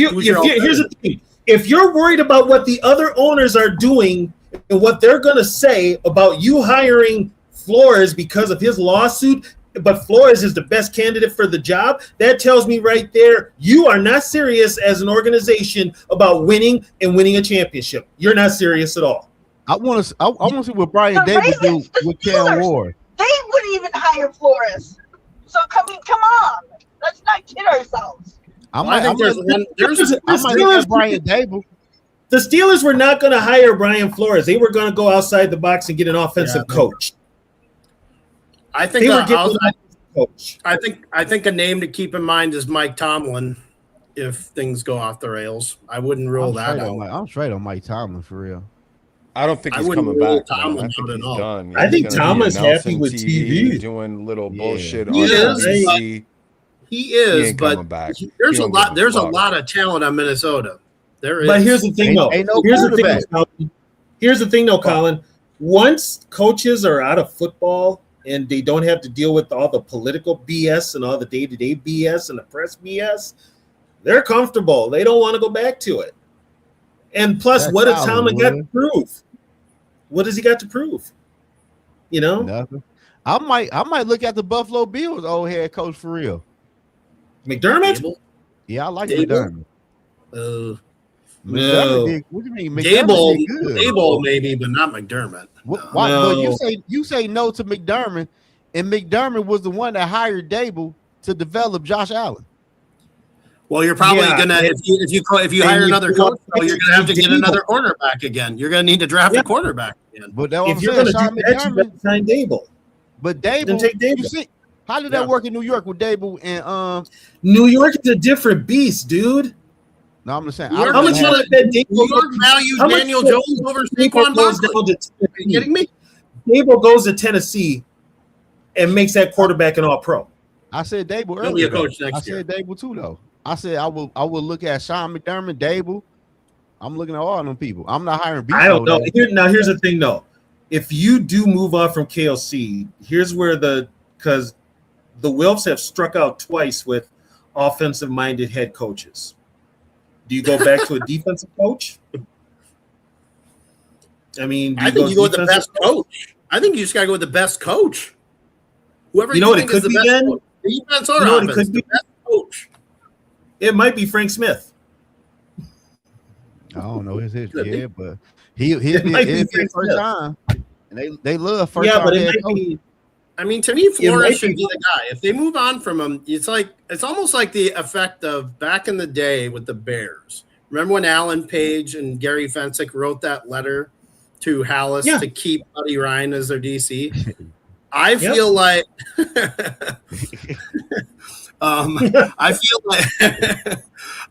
Speaker 3: the thing. If you're worried about what the other owners are doing and what they're going to say about you hiring Flores because of his lawsuit, but Flores is the best candidate for the job, that tells me right there you are not serious as an organization about winning and winning a championship. You're not serious at all.
Speaker 1: I want to see what Brian
Speaker 9: The
Speaker 1: Davis do
Speaker 9: Ravens, the
Speaker 1: with Cam
Speaker 9: Steelers.
Speaker 1: Ward.
Speaker 9: They wouldn't even hire Flores. So come on. Let's not kid ourselves.
Speaker 1: I
Speaker 8: I think there's
Speaker 1: might look at Brian Davis.
Speaker 3: The Steelers were not going to hire Brian Flores. They were going to go outside the box and get an offensive coach.
Speaker 8: I think
Speaker 3: They were getting an offensive coach.
Speaker 8: I think a name to keep in mind is Mike Tomlin. If things go off the rails, I wouldn't rule that out.
Speaker 1: I'm straight on Mike Tomlin for real.
Speaker 4: I don't think
Speaker 8: I
Speaker 4: he's
Speaker 8: wouldn't
Speaker 4: coming
Speaker 8: rule
Speaker 4: back. man.
Speaker 8: Tomlin
Speaker 4: I think
Speaker 8: out at
Speaker 4: he's
Speaker 8: all.
Speaker 4: done.
Speaker 3: I think
Speaker 4: He's gonna be
Speaker 3: Tomlin's happy
Speaker 4: announcing
Speaker 3: with TV.
Speaker 4: doing little
Speaker 1: Yeah.
Speaker 4: bullshit
Speaker 8: He
Speaker 4: on
Speaker 8: is,
Speaker 4: NBC.
Speaker 8: He is,
Speaker 4: ain't
Speaker 8: but
Speaker 4: coming back.
Speaker 8: there's
Speaker 4: He
Speaker 8: a
Speaker 4: don't
Speaker 8: lot.
Speaker 4: give a
Speaker 8: There's a
Speaker 4: fuck.
Speaker 8: lot of talent on Minnesota. There is.
Speaker 3: But here's the thing, though.
Speaker 1: ain't no
Speaker 3: Here's the thing,
Speaker 1: quarterback.
Speaker 3: Colin. Here's the thing, though, Colin. Once coaches are out of football and they don't have to deal with all the political BS and all the day-to-day BS and the press BS, they're comfortable. They don't want to go back to it. And plus,
Speaker 1: That's
Speaker 3: what does Tomlin got to
Speaker 1: Hollywood.
Speaker 3: prove? What does he got to prove? You know?
Speaker 1: Nothing. I might look at the Buffalo Bills old head coach for real.
Speaker 3: McDermott?
Speaker 8: Dable?
Speaker 1: Yeah, I like
Speaker 8: Dable?
Speaker 1: McDermott.
Speaker 3: No.
Speaker 1: What do you mean?
Speaker 8: Dable,
Speaker 1: McDermott did good.
Speaker 8: Dable maybe, but not McDermott.
Speaker 1: Why?
Speaker 3: No.
Speaker 1: But you say no to McDermott, and McDermott was the one that hired Dable to develop Josh Allen.
Speaker 8: Well, you're probably
Speaker 3: Yeah,
Speaker 8: gonna
Speaker 3: and-
Speaker 8: if you
Speaker 3: and
Speaker 8: hire
Speaker 3: you
Speaker 8: another
Speaker 3: go
Speaker 8: coach, though, you're gonna have to get
Speaker 3: Dable.
Speaker 8: another quarterback again. You're gonna need to draft
Speaker 3: Yeah.
Speaker 8: a quarterback again.
Speaker 1: But that's what
Speaker 3: If
Speaker 1: I'm
Speaker 3: you're
Speaker 1: saying.
Speaker 3: going to
Speaker 1: Sean
Speaker 3: do that, you
Speaker 1: McDermott.
Speaker 3: better sign Dable.
Speaker 1: But
Speaker 3: Then
Speaker 1: Dable,
Speaker 3: take Dable.
Speaker 1: you see, how did
Speaker 8: Yeah.
Speaker 1: that work in New York with Dable and
Speaker 3: New York is a different beast, dude.
Speaker 1: No, I'm just saying.
Speaker 8: New York
Speaker 3: How much
Speaker 8: is
Speaker 3: you
Speaker 8: one-
Speaker 3: let that Dable
Speaker 8: New York
Speaker 3: go-
Speaker 8: values
Speaker 3: how much
Speaker 8: Daniel
Speaker 3: you let
Speaker 8: Jones over
Speaker 3: Dable
Speaker 8: Saquon
Speaker 3: goes
Speaker 8: Barkley.
Speaker 3: down to
Speaker 8: Are you kidding me?
Speaker 3: Dable goes to Tennessee and makes that quarterback an all-pro.
Speaker 1: I said Dable
Speaker 8: He'll
Speaker 1: earlier.
Speaker 8: be a coach
Speaker 1: though.
Speaker 8: next
Speaker 1: I
Speaker 8: year.
Speaker 1: said Dable too, though. I said I will look at Sean McDermott, Dable. I'm looking at all of them people. I'm not hiring.
Speaker 3: I don't know.
Speaker 1: though.
Speaker 3: Here's the thing, though. If you do move on from KLC, here's where because the Wilfs have struck out twice with offensive-minded head coaches. Do you go back to a defensive coach? I mean, do
Speaker 8: I think you go with the
Speaker 3: defensive
Speaker 8: best coach. I think you just got to go with the best coach. Whoever
Speaker 3: You know what it
Speaker 8: think is
Speaker 3: could
Speaker 8: the
Speaker 3: be
Speaker 8: best
Speaker 3: then?
Speaker 8: coach. Defense or
Speaker 3: You know what it
Speaker 8: offense,
Speaker 3: could
Speaker 8: the
Speaker 3: be?
Speaker 8: best coach.
Speaker 3: It might be Frank Smith.
Speaker 1: I don't know his
Speaker 8: Could be.
Speaker 1: yeah, but he'll be
Speaker 3: might be
Speaker 1: his
Speaker 3: Frank
Speaker 1: first
Speaker 3: Smith.
Speaker 1: time, and they love first
Speaker 3: Yeah,
Speaker 1: time
Speaker 3: but it
Speaker 1: head
Speaker 3: might
Speaker 1: coaches.
Speaker 3: be.
Speaker 8: I mean, to me,
Speaker 3: might
Speaker 8: Flores should
Speaker 3: be-
Speaker 8: be the guy. If they move on from him, it's almost like the effect of back in the day with the Bears. Remember when Alan Page and Gary Fensick wrote that letter to Hallis
Speaker 3: Yeah.
Speaker 8: to keep Buddy Ryan as their DC? I feel like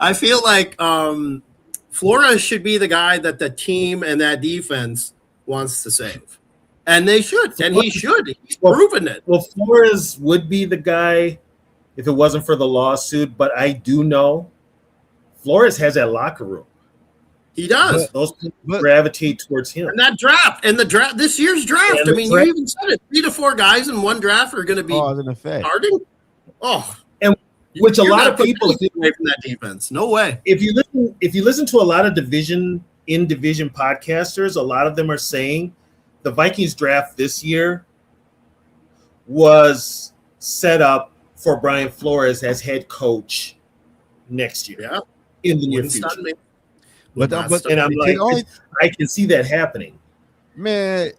Speaker 8: I feel like Flores should be the guy that the team and that defense wants to save. And they should. And he should. He's
Speaker 3: Well,
Speaker 8: proven it.
Speaker 3: Well, Flores would be the guy if it wasn't for the lawsuit, but I do know Flores has that locker room.
Speaker 8: He does.
Speaker 3: Those people
Speaker 1: but-
Speaker 3: gravitate towards him.
Speaker 8: And that draft, this year's draft,
Speaker 3: And
Speaker 8: I
Speaker 3: the
Speaker 8: mean,
Speaker 3: draft-
Speaker 8: you even said it. 3 to 4 guys in one draft are going to be
Speaker 1: Cause and effect.
Speaker 8: starting. Oh,
Speaker 3: Which a
Speaker 8: you're
Speaker 3: lot
Speaker 8: not
Speaker 3: of people,
Speaker 8: putting away from that defense. No way.
Speaker 3: if you listen to a lot of division podcasters, a lot of them are saying the Vikings draft this year was set up for Brian Flores as head coach next year.
Speaker 8: Yeah.
Speaker 3: In the near
Speaker 8: Wouldn't
Speaker 3: future.
Speaker 8: stun me.
Speaker 1: But
Speaker 3: And I'm like, I can see that happening.
Speaker 1: man,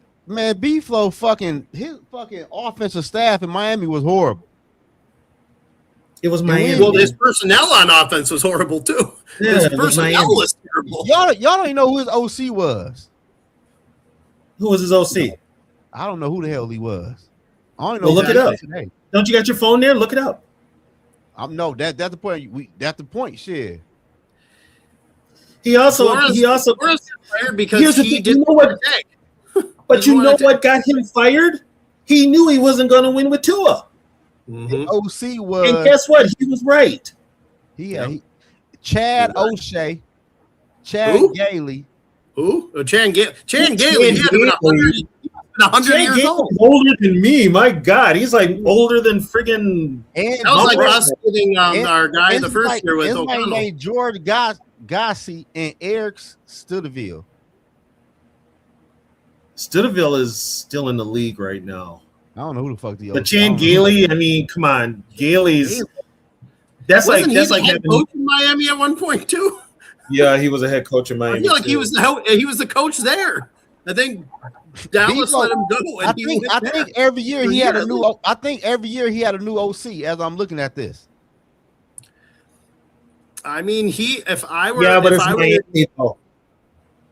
Speaker 1: B-Flow his fucking offensive staff in Miami was horrible.
Speaker 3: It was Miami.
Speaker 8: Well, his personnel on offense was horrible too.
Speaker 3: Yeah,
Speaker 8: His
Speaker 3: it was
Speaker 8: personnel
Speaker 3: Miami.
Speaker 8: was terrible.
Speaker 1: Y'all don't even know who his OC was.
Speaker 3: Who was his OC?
Speaker 1: I don't know who the hell he was. I don't know.
Speaker 3: Well, look it up.
Speaker 1: Today.
Speaker 3: Don't you got your phone there? Look it up.
Speaker 1: No, that's the point. That's the point. Shit.
Speaker 3: He also
Speaker 8: Flores got fired because
Speaker 3: Here's the
Speaker 8: he
Speaker 3: thing,
Speaker 8: didn't
Speaker 3: you know
Speaker 8: want
Speaker 3: what-
Speaker 8: to take.
Speaker 3: But you know what got him fired? He knew he wasn't going to win with Tua.
Speaker 8: Mhm.
Speaker 1: OC was.
Speaker 3: And guess what? He was right.
Speaker 1: Chad
Speaker 8: You're right.
Speaker 1: O'Shea, Chad
Speaker 8: Who?
Speaker 1: Gailey.
Speaker 8: Who? Chan Gailey. He had
Speaker 3: Gailey.
Speaker 8: to be 100
Speaker 3: Chad
Speaker 8: years
Speaker 3: Gaines
Speaker 8: old.
Speaker 3: is older than me. My God, he's like older than friggin'
Speaker 1: And
Speaker 8: That was like
Speaker 3: Right.
Speaker 8: us getting our guy in the first year with
Speaker 1: somebody
Speaker 8: O'Connell.
Speaker 1: named George Gossi and Eric Studeville.
Speaker 3: Studeville is still in the league right now.
Speaker 1: I don't know who the fuck the
Speaker 3: But Chan Gailey, I mean, come on, Gailey's. That's
Speaker 8: Wasn't
Speaker 3: like
Speaker 8: he the head
Speaker 3: having.
Speaker 8: coach in Miami at one point too?
Speaker 3: Yeah, he was a head coach in
Speaker 8: I
Speaker 3: Miami.
Speaker 8: feel like he
Speaker 3: too.
Speaker 8: was the coach there. I think Dallas let him go. And
Speaker 1: I think every year he had a new. I think every year he had a new OC. As I'm looking at this,
Speaker 8: I mean, if I were,
Speaker 3: Yeah, but
Speaker 8: if
Speaker 3: it's
Speaker 8: I were,
Speaker 3: Miami. though.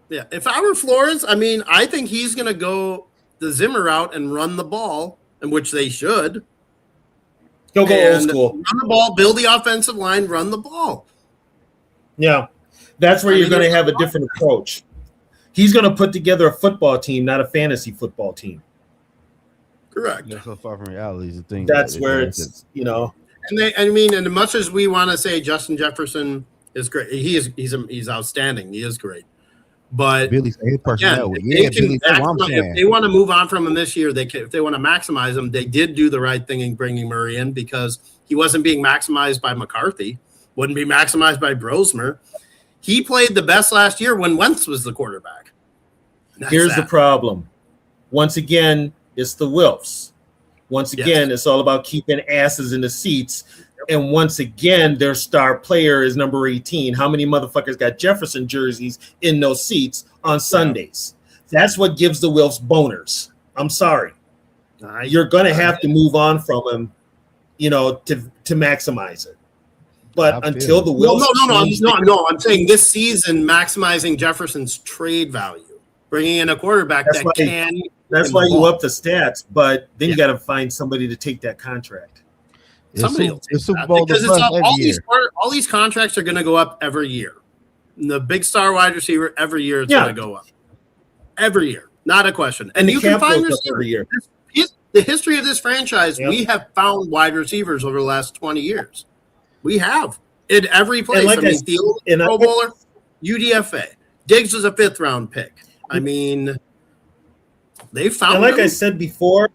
Speaker 8: yeah, if I were Flores, I mean, I think he's going to go the Zimmer route and run the ball, in which they should.
Speaker 3: He'll go old
Speaker 8: And
Speaker 3: school.
Speaker 8: Run the ball, build the offensive line, run the ball.
Speaker 3: Yeah, that's where
Speaker 8: I
Speaker 3: you're
Speaker 8: mean,
Speaker 3: going to
Speaker 8: there's
Speaker 3: have a different approach. He's going to put together a football team, not a fantasy football team.
Speaker 8: Correct.
Speaker 1: that's so far from reality is the thing.
Speaker 3: That's where it's,
Speaker 8: And I mean, and as much as we want to say Justin Jefferson is great, he's outstanding. He is great. But
Speaker 1: Billy's head
Speaker 8: again,
Speaker 1: personnel.
Speaker 8: if
Speaker 1: Yeah,
Speaker 8: they can
Speaker 1: Billy. That's what I'm
Speaker 8: maximize-
Speaker 1: saying.
Speaker 8: if they want to move on from him this year, they can. If they want to maximize him, they did do the right thing in bringing Murray in because he wasn't being maximized by McCarthy, wouldn't be maximized by Brosmer. He played the best last year when Wentz was the quarterback. That's
Speaker 3: Here's the
Speaker 8: that.
Speaker 3: problem. Once again, it's the Wilfs. Once
Speaker 8: Yes.
Speaker 3: again, it's all about keeping asses in the seats. And once again, their star player is number 18. How many motherfuckers got Jefferson jerseys in those seats on Sundays? That's what gives the Wilfs boners. I'm sorry. You're going to have to move on from him, to maximize it. But
Speaker 1: I feel
Speaker 3: until
Speaker 1: it.
Speaker 3: the
Speaker 8: Well,
Speaker 3: Wilfs
Speaker 8: no. I'm saying this season maximizing Jefferson's trade value, bringing in a quarterback
Speaker 3: That's
Speaker 8: that
Speaker 3: why-
Speaker 8: can.
Speaker 3: that's
Speaker 8: in
Speaker 3: why
Speaker 8: the
Speaker 3: you
Speaker 8: ball.
Speaker 3: up the stats, but then you
Speaker 8: Yeah.
Speaker 3: got to find somebody to take that contract.
Speaker 8: Somebody will
Speaker 1: It's
Speaker 8: take
Speaker 1: Super
Speaker 8: that
Speaker 1: Bowl
Speaker 8: because
Speaker 1: the
Speaker 8: it's
Speaker 1: plus every
Speaker 8: all
Speaker 1: year.
Speaker 8: all these contracts are going to go up every year. And the big star wide receiver every year it's
Speaker 3: Yeah.
Speaker 8: going to go up every year, not a question. And
Speaker 3: the
Speaker 8: you can
Speaker 3: cap
Speaker 8: find
Speaker 3: goes up
Speaker 8: receivers.
Speaker 3: every year.
Speaker 8: The history of this franchise,
Speaker 3: Yep.
Speaker 8: we have found wide receivers over the last 20 years. We have in every place.
Speaker 3: like
Speaker 8: I mean,
Speaker 3: I-
Speaker 8: Thielen,
Speaker 3: and I-
Speaker 8: Pro Bowler, UDFA. Diggs was a 5th round pick. I mean, they found.
Speaker 3: And like I
Speaker 8: them.
Speaker 3: said before,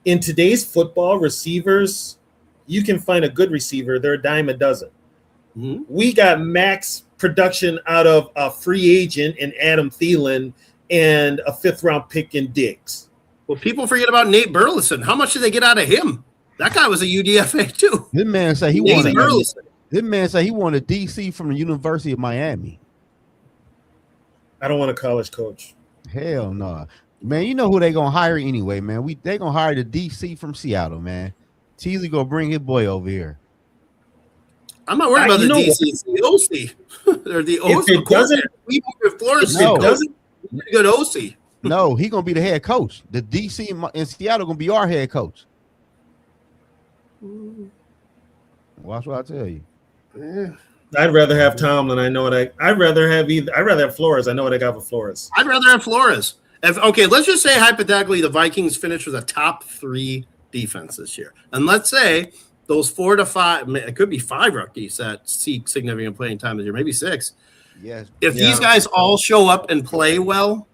Speaker 3: in today's football, receivers, you can find a good receiver. They're a dime a dozen.
Speaker 8: Mhm.
Speaker 3: We got max production out of a free agent in Adam Thielen and a 5th round pick in Diggs.
Speaker 8: Well, people forget about Nate Burleson. How much did they get out of him? That guy was a UDFA too.
Speaker 1: This man said he
Speaker 8: Nate
Speaker 1: wanted.
Speaker 8: Burleson.
Speaker 1: This man said he wanted DC from the University of Miami.
Speaker 3: I don't want a college coach.
Speaker 1: Hell no, man. You know who they gonna hire anyway, man. They gonna hire the DC from Seattle, man. Teasley gonna bring his boy over here.
Speaker 8: I'm not worried about the
Speaker 3: you know
Speaker 8: DC. It's the OC. They're the OC.
Speaker 3: it doesn't-
Speaker 8: If Flores
Speaker 1: No.
Speaker 8: is doesn't, pretty good OC.
Speaker 1: No, he gonna be the head coach. The DC in Seattle gonna be our head coach. Watch what I tell you.
Speaker 8: Yeah.
Speaker 3: I'd rather have Tomlin. I'd rather have Flores. I know what I got for Flores.
Speaker 8: I'd rather have Flores. Let's just say hypothetically the Vikings finish with a top 3 defense this year, and let's say those 4 to 5, it could be 5 rookies that seek significant playing time this year, maybe 6.
Speaker 1: Yes.
Speaker 8: If these guys all show up and play well,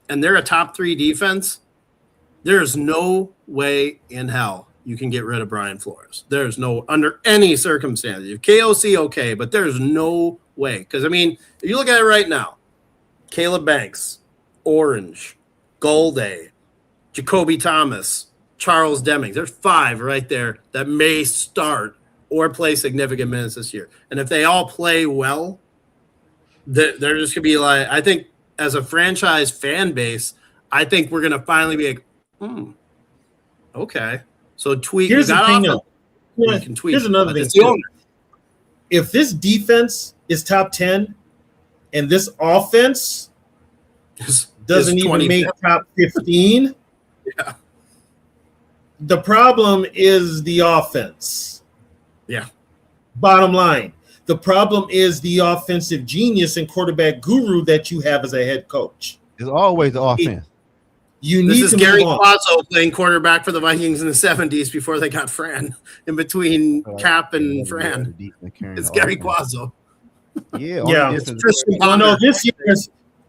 Speaker 8: and they're a top 3 defense, there's no way in hell you can get rid of Brian Flores. There's no, under any circumstances. If KOC, okay, but there's no way. Because, I mean, if you look at it right now, Caleb Banks, Orange, Golday, Jacoby Thomas, Charles Deming. There's 5 right there that may start or play significant minutes this year. And if they all play well, they're just going to be like, I think as a franchise fan base, I think we're going to finally be like, okay. So tweak.
Speaker 3: Here's the thing, though.
Speaker 8: You can tweak.
Speaker 3: Here's another thing, too. If this defense is top 10 and this offense doesn't even make top 15,
Speaker 8: yeah.
Speaker 3: The problem is the offense.
Speaker 8: Yeah.
Speaker 3: Bottom line. The problem is the offensive genius and quarterback guru that you have as a head coach.
Speaker 1: It's always the offense.
Speaker 3: You
Speaker 8: This
Speaker 3: need
Speaker 8: is
Speaker 3: to
Speaker 8: Gary
Speaker 3: move on.
Speaker 8: Quazzo playing quarterback for the Vikings in the 70s before they got Fran. In between Cap and Fran. It's Gary Quazzo.
Speaker 3: Yeah.
Speaker 8: It's Tristan
Speaker 3: Oh, no,
Speaker 8: Ponder.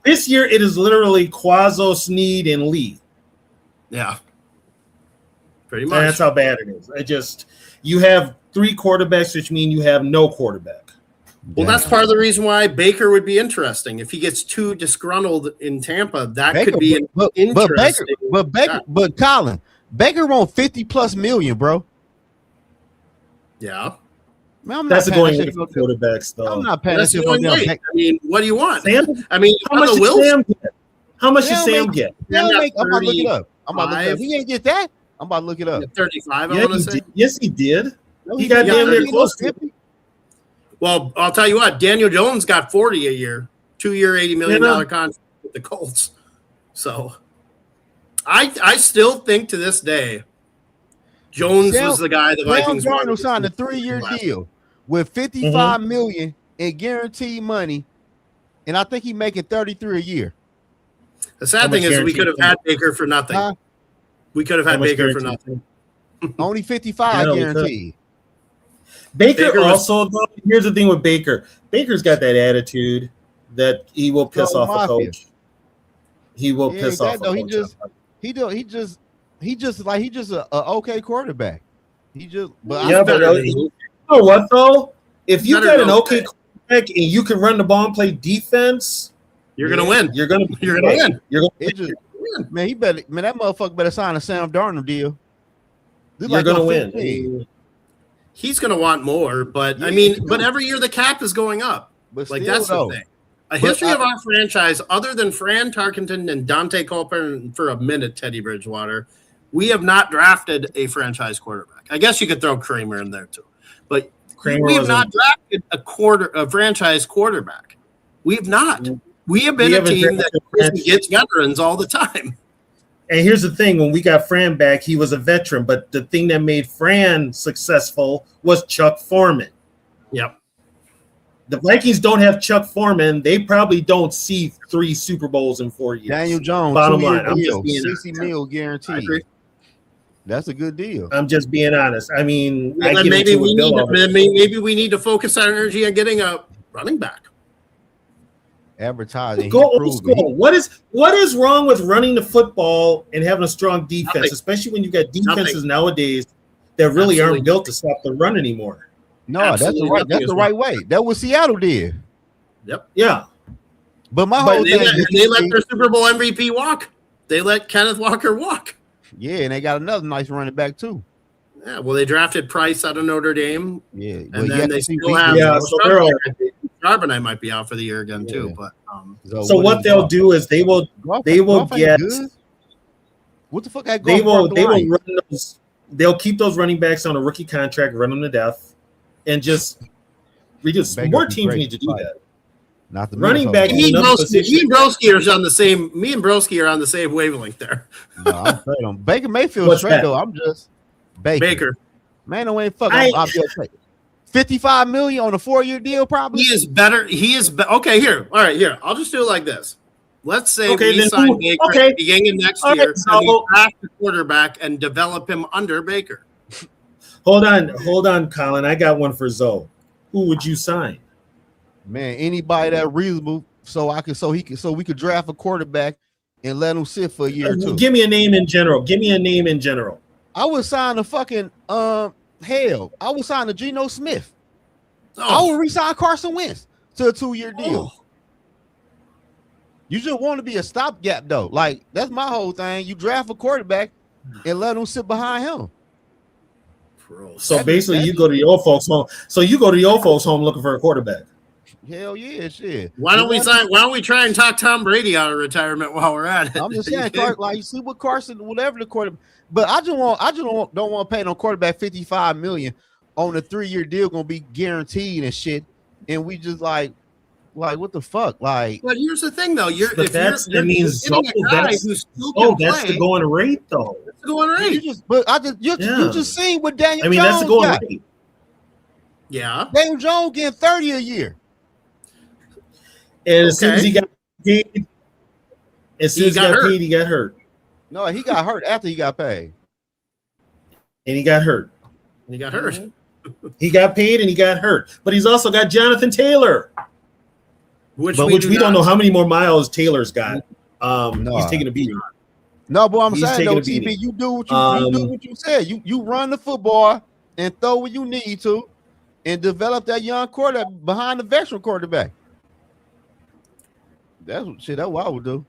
Speaker 3: this year it is literally Quazzo, Snead, and Lee.
Speaker 8: Yeah. Pretty much.
Speaker 3: That's how bad it is. You have 3 quarterbacks, which means you have no quarterback.
Speaker 8: Well, that's part of the reason why Baker would be interesting. If he gets too disgruntled in Tampa, that could be interesting.
Speaker 1: But Colin, Baker won 50+ million, bro.
Speaker 8: Yeah.
Speaker 1: Man, I'm
Speaker 3: That's
Speaker 1: not
Speaker 3: going
Speaker 1: paying
Speaker 3: with quarterbacks, though.
Speaker 1: I'm not paying
Speaker 8: That's
Speaker 1: attention
Speaker 8: going
Speaker 1: on
Speaker 8: late.
Speaker 1: them.
Speaker 8: I mean, what do you want?
Speaker 3: Sam,
Speaker 8: I mean,
Speaker 3: how much did Sam get? How much did
Speaker 1: Sam
Speaker 3: Sam
Speaker 1: make-
Speaker 3: get?
Speaker 1: I'm
Speaker 8: got
Speaker 1: about to look it up. I'm about to look it up.
Speaker 8: 35.
Speaker 1: He ain't get that. I'm about to look it up.
Speaker 8: 35, I
Speaker 3: Yeah,
Speaker 8: want to
Speaker 3: he
Speaker 8: say.
Speaker 3: did. Yes, he did.
Speaker 1: No,
Speaker 3: He got
Speaker 1: didn't.
Speaker 3: damn near
Speaker 1: He
Speaker 3: close
Speaker 1: got
Speaker 3: to
Speaker 1: 50.
Speaker 8: Well, I'll tell you what, Daniel Jones got 40 a year, 2-year, $80 million contract with the Colts. So I still think to this day, Jones was the guy the Vikings
Speaker 1: Sam
Speaker 8: wanted.
Speaker 1: Darnold signed a 3-year deal with $55 million in guaranteed money, and I think he making $33 a year.
Speaker 8: The sad thing is we could have had Baker for nothing.
Speaker 1: Huh?
Speaker 8: We could have had Baker for nothing.
Speaker 1: Only 55
Speaker 3: Yeah, we could.
Speaker 1: guaranteed.
Speaker 3: Baker
Speaker 8: was-
Speaker 3: also, though, here's the thing with Baker. Baker's got that attitude that he will piss
Speaker 1: So
Speaker 3: off a
Speaker 1: mafia.
Speaker 3: coach. He will
Speaker 1: Yeah,
Speaker 3: piss off a
Speaker 1: though.
Speaker 3: coach.
Speaker 1: He just a okay quarterback. But
Speaker 3: Yeah, but you know what though? If you
Speaker 8: Better
Speaker 3: got an
Speaker 8: than
Speaker 3: okay quarterback and you can run the ball and play defense,
Speaker 8: You're gonna win.
Speaker 3: You're gonna
Speaker 8: win.
Speaker 3: You're gonna
Speaker 1: it just, man, that motherfucker better sign a Sam Darnold deal.
Speaker 3: You're gonna win.
Speaker 8: He's gonna want more, but I
Speaker 1: Yeah,
Speaker 8: mean,
Speaker 1: he
Speaker 8: but
Speaker 1: do.
Speaker 8: every year the cap is going up.
Speaker 1: But
Speaker 8: Like
Speaker 1: still,
Speaker 8: that's
Speaker 1: though,
Speaker 8: the thing. A history of our franchise, other than Fran Tarkenton and Dante Culper for a minute, Teddy Bridgewater, we have not drafted a franchise quarterback. I guess you could throw Kramer in there too, but
Speaker 3: Kramer
Speaker 8: we have
Speaker 3: wasn't-
Speaker 8: not drafted a franchise quarterback. We have not. We have been
Speaker 3: We
Speaker 8: a
Speaker 3: haven't
Speaker 8: team that
Speaker 3: drafted a
Speaker 8: gets veterans all the time.
Speaker 3: And here's the thing: when we got Fran back, he was a veteran. But the thing that made Fran successful was Chuck Foreman.
Speaker 8: Yep.
Speaker 3: The Vikings don't have Chuck Foreman. They probably don't see 3 Super Bowls in 4 years.
Speaker 1: Daniel Jones,
Speaker 3: Bottom
Speaker 1: 2-year
Speaker 3: line, I'm
Speaker 1: deal,
Speaker 3: just being
Speaker 1: 60 mil guaranteed. That's a good deal.
Speaker 3: I'm just being honest. I mean,
Speaker 8: Well,
Speaker 3: I
Speaker 8: then
Speaker 3: get
Speaker 8: maybe
Speaker 3: into
Speaker 8: we
Speaker 3: it, Bill,
Speaker 8: need
Speaker 3: all the time.
Speaker 8: maybe we need to focus our energy on getting a running back.
Speaker 1: Advertising.
Speaker 3: Go old school. What is wrong with running the football and having a strong defense,
Speaker 8: Nothing.
Speaker 3: especially when you got defenses
Speaker 8: Nothing.
Speaker 3: nowadays that really
Speaker 8: Absolutely
Speaker 3: aren't built to stop the run anymore?
Speaker 1: No,
Speaker 8: Absolutely nothing
Speaker 1: that's
Speaker 8: is
Speaker 1: the right way. That's what Seattle did.
Speaker 8: Yep.
Speaker 3: Yeah.
Speaker 1: But my
Speaker 3: But
Speaker 1: whole
Speaker 8: They
Speaker 1: thing,
Speaker 8: let their Super Bowl MVP walk. They let Kenneth Walker walk.
Speaker 1: yeah, and they got another nice running back too.
Speaker 8: Yeah, well, they drafted Price out of Notre Dame,
Speaker 1: Yeah,
Speaker 8: and then they still have
Speaker 3: Yeah, so they're all-
Speaker 8: Charbonnet might be out for the year again too.
Speaker 1: Yeah.
Speaker 8: But
Speaker 3: So what they'll do is they will get
Speaker 1: what the fuck?
Speaker 3: they will run those. They'll keep those running backs on a rookie contract, run them to death, and just reduce.
Speaker 1: Baker
Speaker 3: More
Speaker 1: would be
Speaker 3: teams
Speaker 1: great.
Speaker 3: need to do that.
Speaker 1: Not the
Speaker 3: Running
Speaker 1: Minnesota
Speaker 3: back
Speaker 1: Vikings.
Speaker 8: me and
Speaker 3: another
Speaker 8: Broski,
Speaker 3: position.
Speaker 8: me and Broski are on the same. Me and Broski are on the same wavelength there.
Speaker 1: No, I'm straight on Baker Mayfield
Speaker 3: What's
Speaker 1: straight
Speaker 3: that?
Speaker 1: though. I'm just Baker. Man, no ain't fucking.
Speaker 3: I-
Speaker 1: I'll be okay. 55 million on a 4-year deal, probably.
Speaker 8: He is better. Okay. Here, all right. Here, I'll just do it like this. Let's say
Speaker 3: Okay,
Speaker 8: we
Speaker 3: then
Speaker 8: sign
Speaker 3: who-
Speaker 8: Baker
Speaker 3: okay.
Speaker 8: beginning of next
Speaker 3: All right,
Speaker 8: year, and we
Speaker 3: so-
Speaker 8: draft the quarterback and develop him under Baker.
Speaker 3: Hold on, Colin. I got one for Zoe. Who would you sign?
Speaker 1: Man, anybody that reasonable, so we could draft a quarterback and let him sit for a year or two.
Speaker 3: Give me a name in general. Give me a name in general.
Speaker 1: I would sign a fucking hell. I would sign a Geno Smith. I
Speaker 8: Oh,
Speaker 1: would resign Carson Wentz to a 2-year deal. You just want to be a stopgap though. Like that's my whole thing. You draft a quarterback and let him sit behind him.
Speaker 3: So basically, you go to your old folks' home. So you go to your old folks' home looking for a quarterback.
Speaker 1: Hell yeah, shit.
Speaker 8: Why don't we try and talk Tom Brady out of retirement while we're at it?
Speaker 1: I'm just saying, like you see what Carson, whatever the quarterback. But I don't want to pay no quarterback $55 million on a 3-year deal, gonna be guaranteed and shit. And we just like what the fuck? Like,
Speaker 8: but here's the thing though, you're
Speaker 3: that's
Speaker 8: the
Speaker 3: going rate though.
Speaker 8: That's the going rate.
Speaker 1: You just seen what Daniel Jones
Speaker 3: that's the going
Speaker 1: got.
Speaker 3: rate.
Speaker 8: Yeah,
Speaker 1: Daniel Jones getting 30 a year.
Speaker 3: And as soon as he got paid, he got hurt.
Speaker 1: No, he got hurt after he got paid.
Speaker 3: And he got hurt.
Speaker 8: Mm-hmm.
Speaker 3: He got paid and he got hurt. But he's also got Jonathan Taylor. Which we don't know how many more miles Taylor's got. He's taking a beating.
Speaker 1: No, but I'm saying though, TB, you do what you said. You run the football and throw what you need to and develop that young quarterback behind the veteran quarterback. That's what I would do.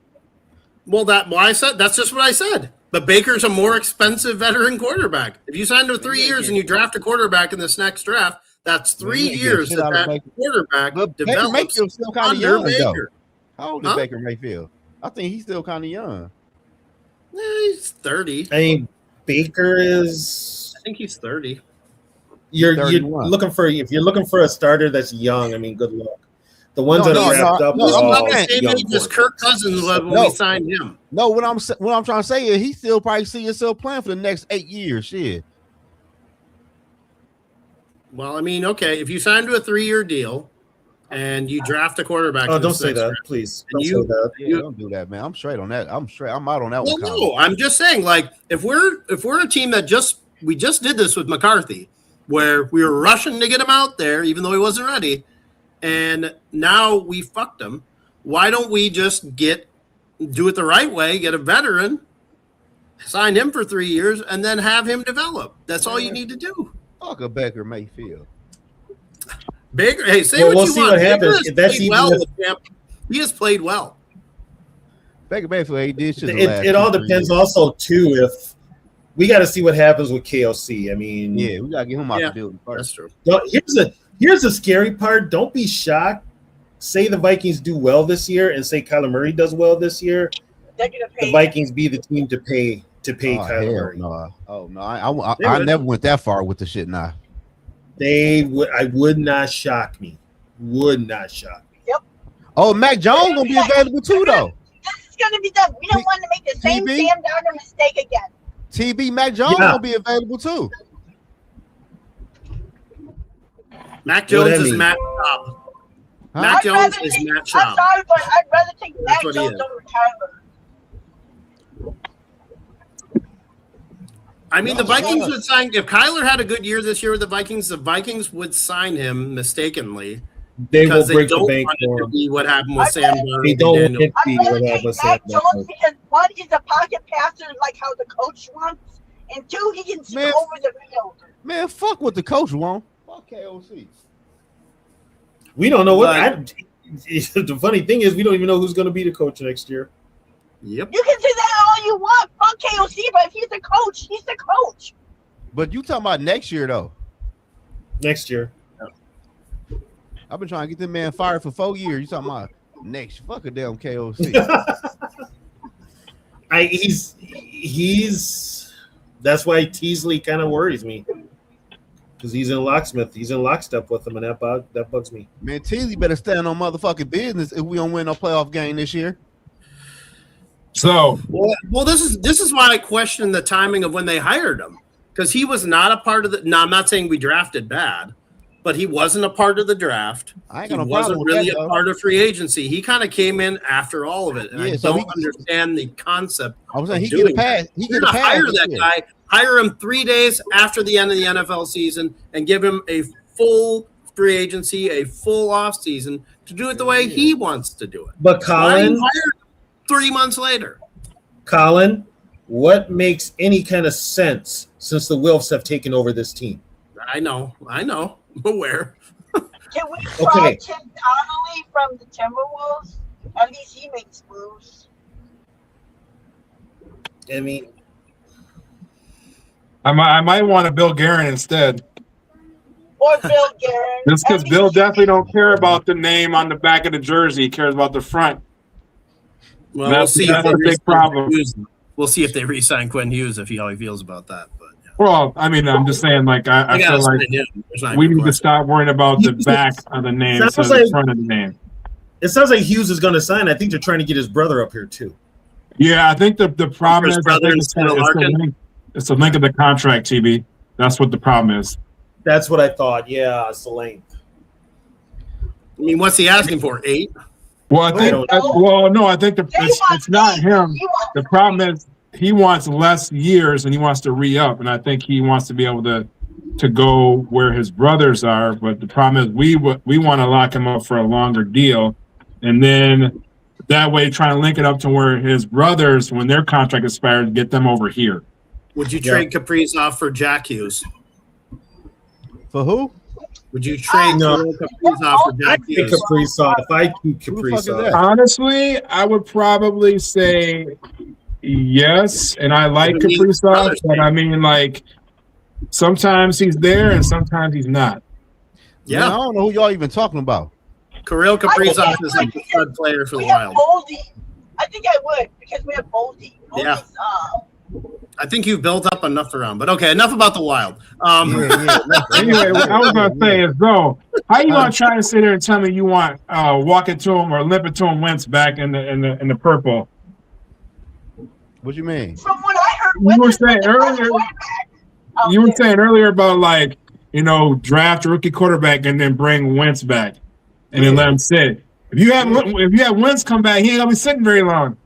Speaker 8: Well, that's just what I said. But Baker's a more expensive veteran quarterback. If you sign to 3 years and you draft a quarterback in this next draft, that's 3 years that quarterback develops.
Speaker 1: Mayfield's still kind of young,
Speaker 8: Baker.
Speaker 1: How old is Baker Mayfield? I think he's still kind of young.
Speaker 8: He's 30.
Speaker 3: I mean, Baker is.
Speaker 8: I think he's 30.
Speaker 3: You're looking for if you're looking for a starter that's young. I mean, good luck. The ones that are wrapped up.
Speaker 8: He's about the same age as Kirk Cousins when we signed him.
Speaker 1: No, what I'm trying to say is he still probably see himself playing for the next 8 years. Shit.
Speaker 8: Well, I mean, okay, if you sign to a 3-year deal and you draft a quarterback,
Speaker 3: don't say that, please. Don't say that.
Speaker 1: Yeah, don't do that, man. I'm straight on that. I'm out on that one.
Speaker 8: No, I'm just saying, like, if we're a team that we just did this with McCarthy, where we were rushing to get him out there, even though he wasn't ready. And now we fucked him. Why don't we just do it the right way, get a veteran, sign him for 3 years, and then have him develop? That's all you need to do.
Speaker 1: Fuck a Baker Mayfield.
Speaker 8: Baker, hey, say
Speaker 3: we'll
Speaker 8: what you
Speaker 3: see
Speaker 8: want.
Speaker 3: What happens.
Speaker 8: He has played well.
Speaker 1: Baker Mayfield, he did shit.
Speaker 3: It all depends also, too, if we got to see what happens with KOC. I mean,
Speaker 1: yeah, we got to get him out the building first.
Speaker 3: That's true. Here's the scary part. Don't be shocked. Say the Vikings do well this year and say Kyler Murray does well this year. The Vikings be the team to pay Kyler Murray.
Speaker 1: No. Oh, no. I never went that far with the shit now.
Speaker 3: I would not shock me. Would not shock me.
Speaker 9: Yep.
Speaker 1: Oh, Mac Jones going to be available too, though.
Speaker 9: This is going to be done. We don't want to make the same Sam Darnold mistake again.
Speaker 1: TB Mac Jones going to be available too.
Speaker 8: Mac Jones is Matt Schaub.
Speaker 1: Huh?
Speaker 8: Mac Jones is Matt Schaub.
Speaker 9: I'm sorry, but I'd rather take Mac Jones over Kyler.
Speaker 8: I mean, the Vikings would sign if Kyler had a good year this year with the Vikings would sign him mistakenly.
Speaker 3: They will break the bank for him.
Speaker 8: Be what happened with Sam Darnold.
Speaker 3: They don't want it to be
Speaker 9: I'd
Speaker 3: what
Speaker 9: rather
Speaker 3: happened
Speaker 9: take
Speaker 3: with Sam
Speaker 9: Mac Jones
Speaker 3: Darnold.
Speaker 9: because one, he's a pocket passer like how the coach wants, and two, he can see over the field.
Speaker 1: Man, fuck what the coach want. Fuck KOC.
Speaker 3: We don't know what. The funny thing is, we don't even know who's going to be the coach next year.
Speaker 8: Yep.
Speaker 9: You can say that all you want. Fuck KOC, but if he's the coach, he's the coach.
Speaker 1: But you talking about next year though?
Speaker 3: Next year.
Speaker 1: I've been trying to get this man fired for 4 years. You talking about next? Fuck a damn KOC.
Speaker 3: He's. That's why Teasley kind of worries me. Because he's in locksmith. He's in lockstep with him, and that bugs me.
Speaker 1: Man, Teasley better stand on motherfucking business if we don't win no playoff game this year.
Speaker 5: So,
Speaker 8: well, this is why I question the timing of when they hired him, because he was not a part of the. Now, I'm not saying we drafted bad, but he wasn't a part of the draft. He wasn't really a part of free agency. He kind of came in after all of it, and I don't understand the concept.
Speaker 1: I was saying he get a pass. He get a pass.
Speaker 8: Hire that guy. Hire him 3 days after the end of the NFL season and give him a full free agency, a full off season to do it the way he wants to do it.
Speaker 3: But Colin,
Speaker 8: 3 months later.
Speaker 3: Colin, what makes any kind of sense since the Wilfs have taken over this team?
Speaker 8: I know. I'm aware.
Speaker 9: Can we draw Tim Donnelly from the Timberwolves? At least he makes moves.
Speaker 3: I mean,
Speaker 10: I might want to Bill Guerin instead.
Speaker 9: Or Bill Guerin.
Speaker 10: Just because
Speaker 9: At least
Speaker 10: Bill
Speaker 9: he
Speaker 10: definitely
Speaker 9: makes
Speaker 10: don't care about the name on the back of the jersey. He cares about the front.
Speaker 8: Well,
Speaker 10: That's
Speaker 8: we'll see.
Speaker 10: a big problem.
Speaker 8: We'll see if they re-sign Quinn Hughes if how he feels about that. But yeah.
Speaker 10: Well, I mean, I'm just saying, like, I feel like we need to stop worrying about the back of the name instead of the front of the name.
Speaker 3: it sounds like Hughes is going to sign. I think they're trying to get his brother up here too.
Speaker 10: Yeah, I think the problem is
Speaker 8: brother
Speaker 10: it's the link of the contract, TB. That's what the problem is.
Speaker 3: That's what I thought. Yeah, it's the length.
Speaker 8: I mean, what's he asking for? 8?
Speaker 10: Well, I think. I think it's not him. The problem is he wants less years and he wants to re-up, and I think he wants to be able to go where his brothers are. But the problem is we want to lock him up for a longer deal, and then that way try to link it up to where his brothers, when their contract expires, get them over here.
Speaker 8: Would you trade Kaprizov for Jack Hughes?
Speaker 1: For who?
Speaker 8: Would you trade Kaprizov for Jack Hughes?
Speaker 3: I keep Kaprizov.
Speaker 10: Honestly, I would probably say yes, and I like Kaprizov, but I mean, like, sometimes he's there and sometimes he's not.
Speaker 8: Yeah,
Speaker 1: man, I don't know who y'all even talking about.
Speaker 8: Kirill Kaprizov is like a stud player for the Wild.
Speaker 9: Boldy. I think I would because we have Boldy.
Speaker 8: Yeah. I think you've built up enough around, but okay, enough about the Wild.
Speaker 10: Anyway, what I was gonna say is, though, how you gonna try to sit there and tell me you want walk it to him or limp it to him Wentz back in the purple?
Speaker 1: What you mean?
Speaker 9: From what I heard,
Speaker 10: You were saying earlier about, like, draft a rookie quarterback and then bring Wentz back and then let him sit. If you have Wentz come back, he ain't gonna be sitting very long.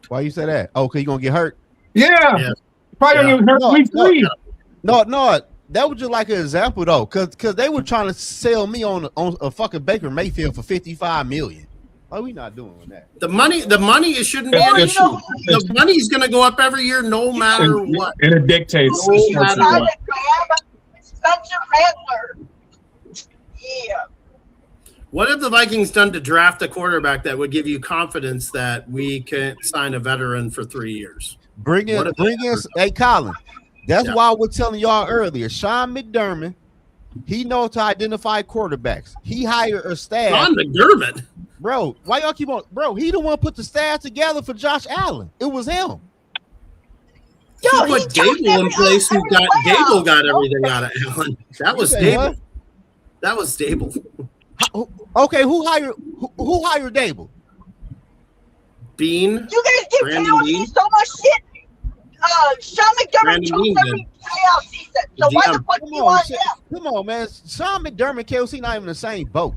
Speaker 1: Why you say that? Oh, because you're gonna get hurt.
Speaker 10: Yeah. Probably gonna get hurt week 3.
Speaker 1: No, that was just like an example though, because they were trying to sell me on a fucking Baker Mayfield for $55 million. Why we not doing that?
Speaker 8: The money shouldn't be an issue. The money's going to go up every year, no matter what.
Speaker 10: And it dictates.
Speaker 9: Spencer Rattler. Yeah.
Speaker 8: What have the Vikings done to draft a quarterback that would give you confidence that we can sign a veteran for 3 years?
Speaker 1: Bring in, hey, Colin. That's why I was telling y'all earlier. Sean McDermott, he knows to identify quarterbacks. He hired a staff.
Speaker 8: Sean McDermott?
Speaker 1: Bro, why y'all keep on? Bro, he the one put the staff together for Josh Allen. It was him.
Speaker 8: He put Gable in place. Gable got everything out of Allen. That was stable. That was stable.
Speaker 1: Okay, who hired Dable?
Speaker 8: Bean.
Speaker 9: You guys give KOC so much shit. Sean McDermott choked every playoff season. So why the fuck do you want him?
Speaker 1: Come on, man. Sean McDermott, KOC, not even in the same boat.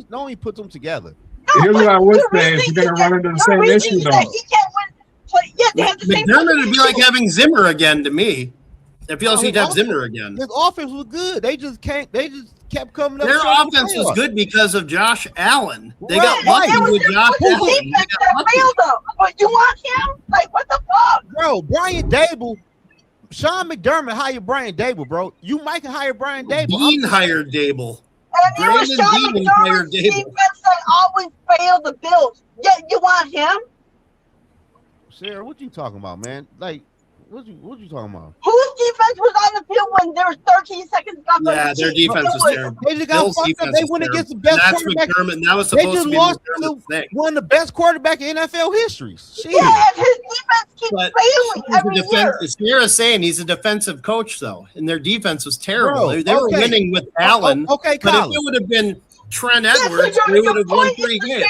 Speaker 1: Don't even put them together.
Speaker 10: Here's what I would say: is you're gonna run into the same issue, though.
Speaker 9: He can't win. They have the same.
Speaker 8: McDermott would be like having Zimmer again to me. It feels he'd have Zimmer again.
Speaker 1: His offense was good. They just kept coming up.
Speaker 8: Their offense was good because of Josh Allen. They got lucky with Josh Allen.
Speaker 9: But you want him? Like, what the fuck?
Speaker 1: Bro, Brian Dable, Sean McDermott hired Brian Dable, bro. You might hire Brian Dable.
Speaker 8: Dean hired Dable.
Speaker 9: And it was Sean McDermott's defense that always failed the Bills. Yeah, you want him?
Speaker 1: Sarah, what you talking about, man? Like, what you talking about?
Speaker 9: Whose defense was on the field when there was 13 seconds left?
Speaker 8: Yeah, their defense was terrible.
Speaker 1: They just got fucked up. They went against the best quarterback.
Speaker 8: That was supposed to be McDermott's thing.
Speaker 1: One of the best quarterback in NFL history. Shit.
Speaker 9: Yeah, his defense keeps failing every year.
Speaker 8: Sarah's saying he's a defensive coach, though, and their defense was terrible. They were winning with Allen.
Speaker 1: Okay,
Speaker 8: but if it would have been Trent Edwards, they would have won 3 games.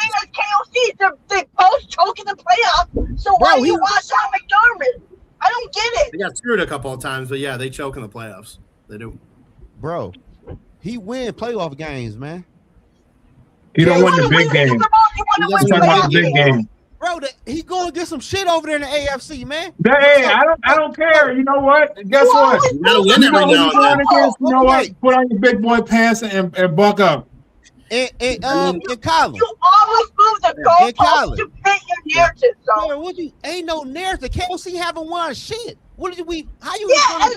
Speaker 9: They both choke in the playoffs. So why do you want Sean McDermott? I don't get it.
Speaker 8: They got screwed a couple of times, but yeah, they choke in the playoffs. They do.
Speaker 1: Bro, he win playoff games, man.
Speaker 10: He don't win the big game. He doesn't win the big game.
Speaker 1: Bro, he going to get some shit over there in the AFC, man.
Speaker 10: Hey, I don't care. You know what? Guess what?
Speaker 8: You gotta win every now and then.
Speaker 10: You know what? Put on your big boy pants and buck up.
Speaker 1: And Colin.
Speaker 9: You always move the goalposts to fit your narrative. So.
Speaker 1: Ain't no narrative. KOC haven't won shit. What did we? How you?
Speaker 9: Yeah,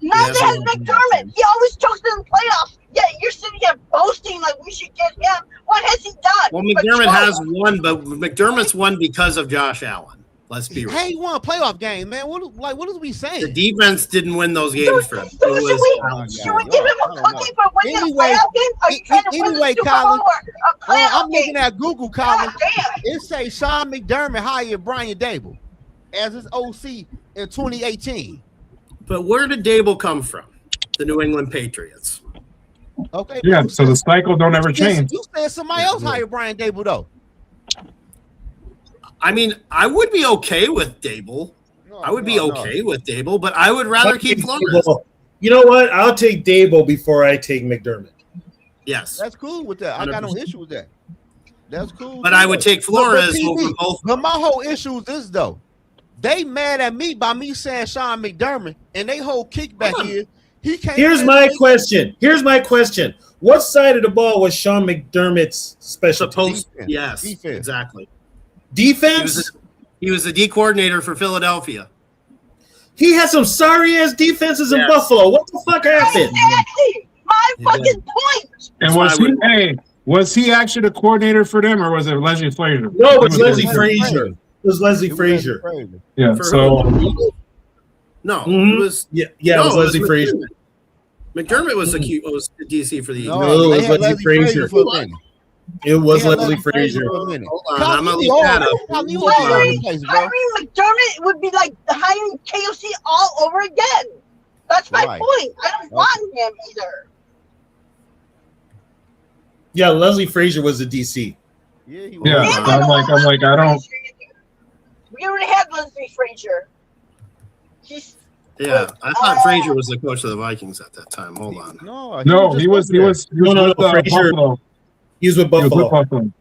Speaker 9: neither has McDermott. He always chokes in the playoffs. Yeah, you're sitting here boasting like we should get him. What has he done?
Speaker 8: Well, McDermott has won, but McDermott's won because of Josh Allen. Let's be real.
Speaker 1: Hey, he won a playoff game, man. What is we saying?
Speaker 8: The defense didn't win those games for him.
Speaker 9: Should we give him a cookie for winning a playoff game? Are you trying to win the Super
Speaker 1: Colin,
Speaker 9: Bowl or a playoff
Speaker 1: I'm
Speaker 9: game?
Speaker 1: looking at Google, Colin.
Speaker 9: God damn.
Speaker 1: It say Sean McDermott hired Brian Dable as his OC in 2018.
Speaker 8: But where did Dable come from? The New England Patriots.
Speaker 1: Okay.
Speaker 10: Yeah, so the cycle don't ever change.
Speaker 1: You said somebody else hired Brian Dable, though.
Speaker 8: I mean, I would be okay with Dable. I would be okay with Dable, but I would rather keep Flores.
Speaker 3: You know what? I'll take Dable before I take McDermott.
Speaker 8: Yes.
Speaker 1: That's cool with that. I got no issue with that. That's cool.
Speaker 8: But I would take Flores over
Speaker 1: TV,
Speaker 8: both.
Speaker 1: But my whole issue is this, though. They mad at me by me saying Sean McDermott, and they whole kickback is he can't.
Speaker 3: Here's my question. What side of the ball was Sean McDermott's specialty?
Speaker 8: Yes,
Speaker 1: defense.
Speaker 8: Exactly.
Speaker 3: Defense?
Speaker 8: He was the D coordinator for Philadelphia.
Speaker 3: He had some sorry-ass defenses in Buffalo. What the fuck happened?
Speaker 9: Exactly. My fucking point.
Speaker 10: And was he actually the coordinator for them, or was it Leslie Frazier?
Speaker 3: No, it was Leslie Frazier. It was Leslie Frazier.
Speaker 10: Yeah. So
Speaker 8: no, it was
Speaker 3: it was Leslie Frazier.
Speaker 8: McDermott was the DC for the Eagles.
Speaker 3: No, it was Leslie Frazier. It was Leslie Frazier.
Speaker 8: Hold on, I'm gonna look that up.
Speaker 9: Hiring McDermott would be like hiring KOC all over again. That's my point. I don't want him either.
Speaker 3: Yeah, Leslie Frazier was the DC.
Speaker 10: Yeah, I'm like, I don't.
Speaker 9: We already had Leslie Frazier.
Speaker 8: Yeah, I thought Frazier was the coach of the Vikings at that time. Hold on.
Speaker 10: No, he was with
Speaker 3: Frazier.
Speaker 10: Buffalo.
Speaker 3: He was with Buffalo.
Speaker 10: Buffalo.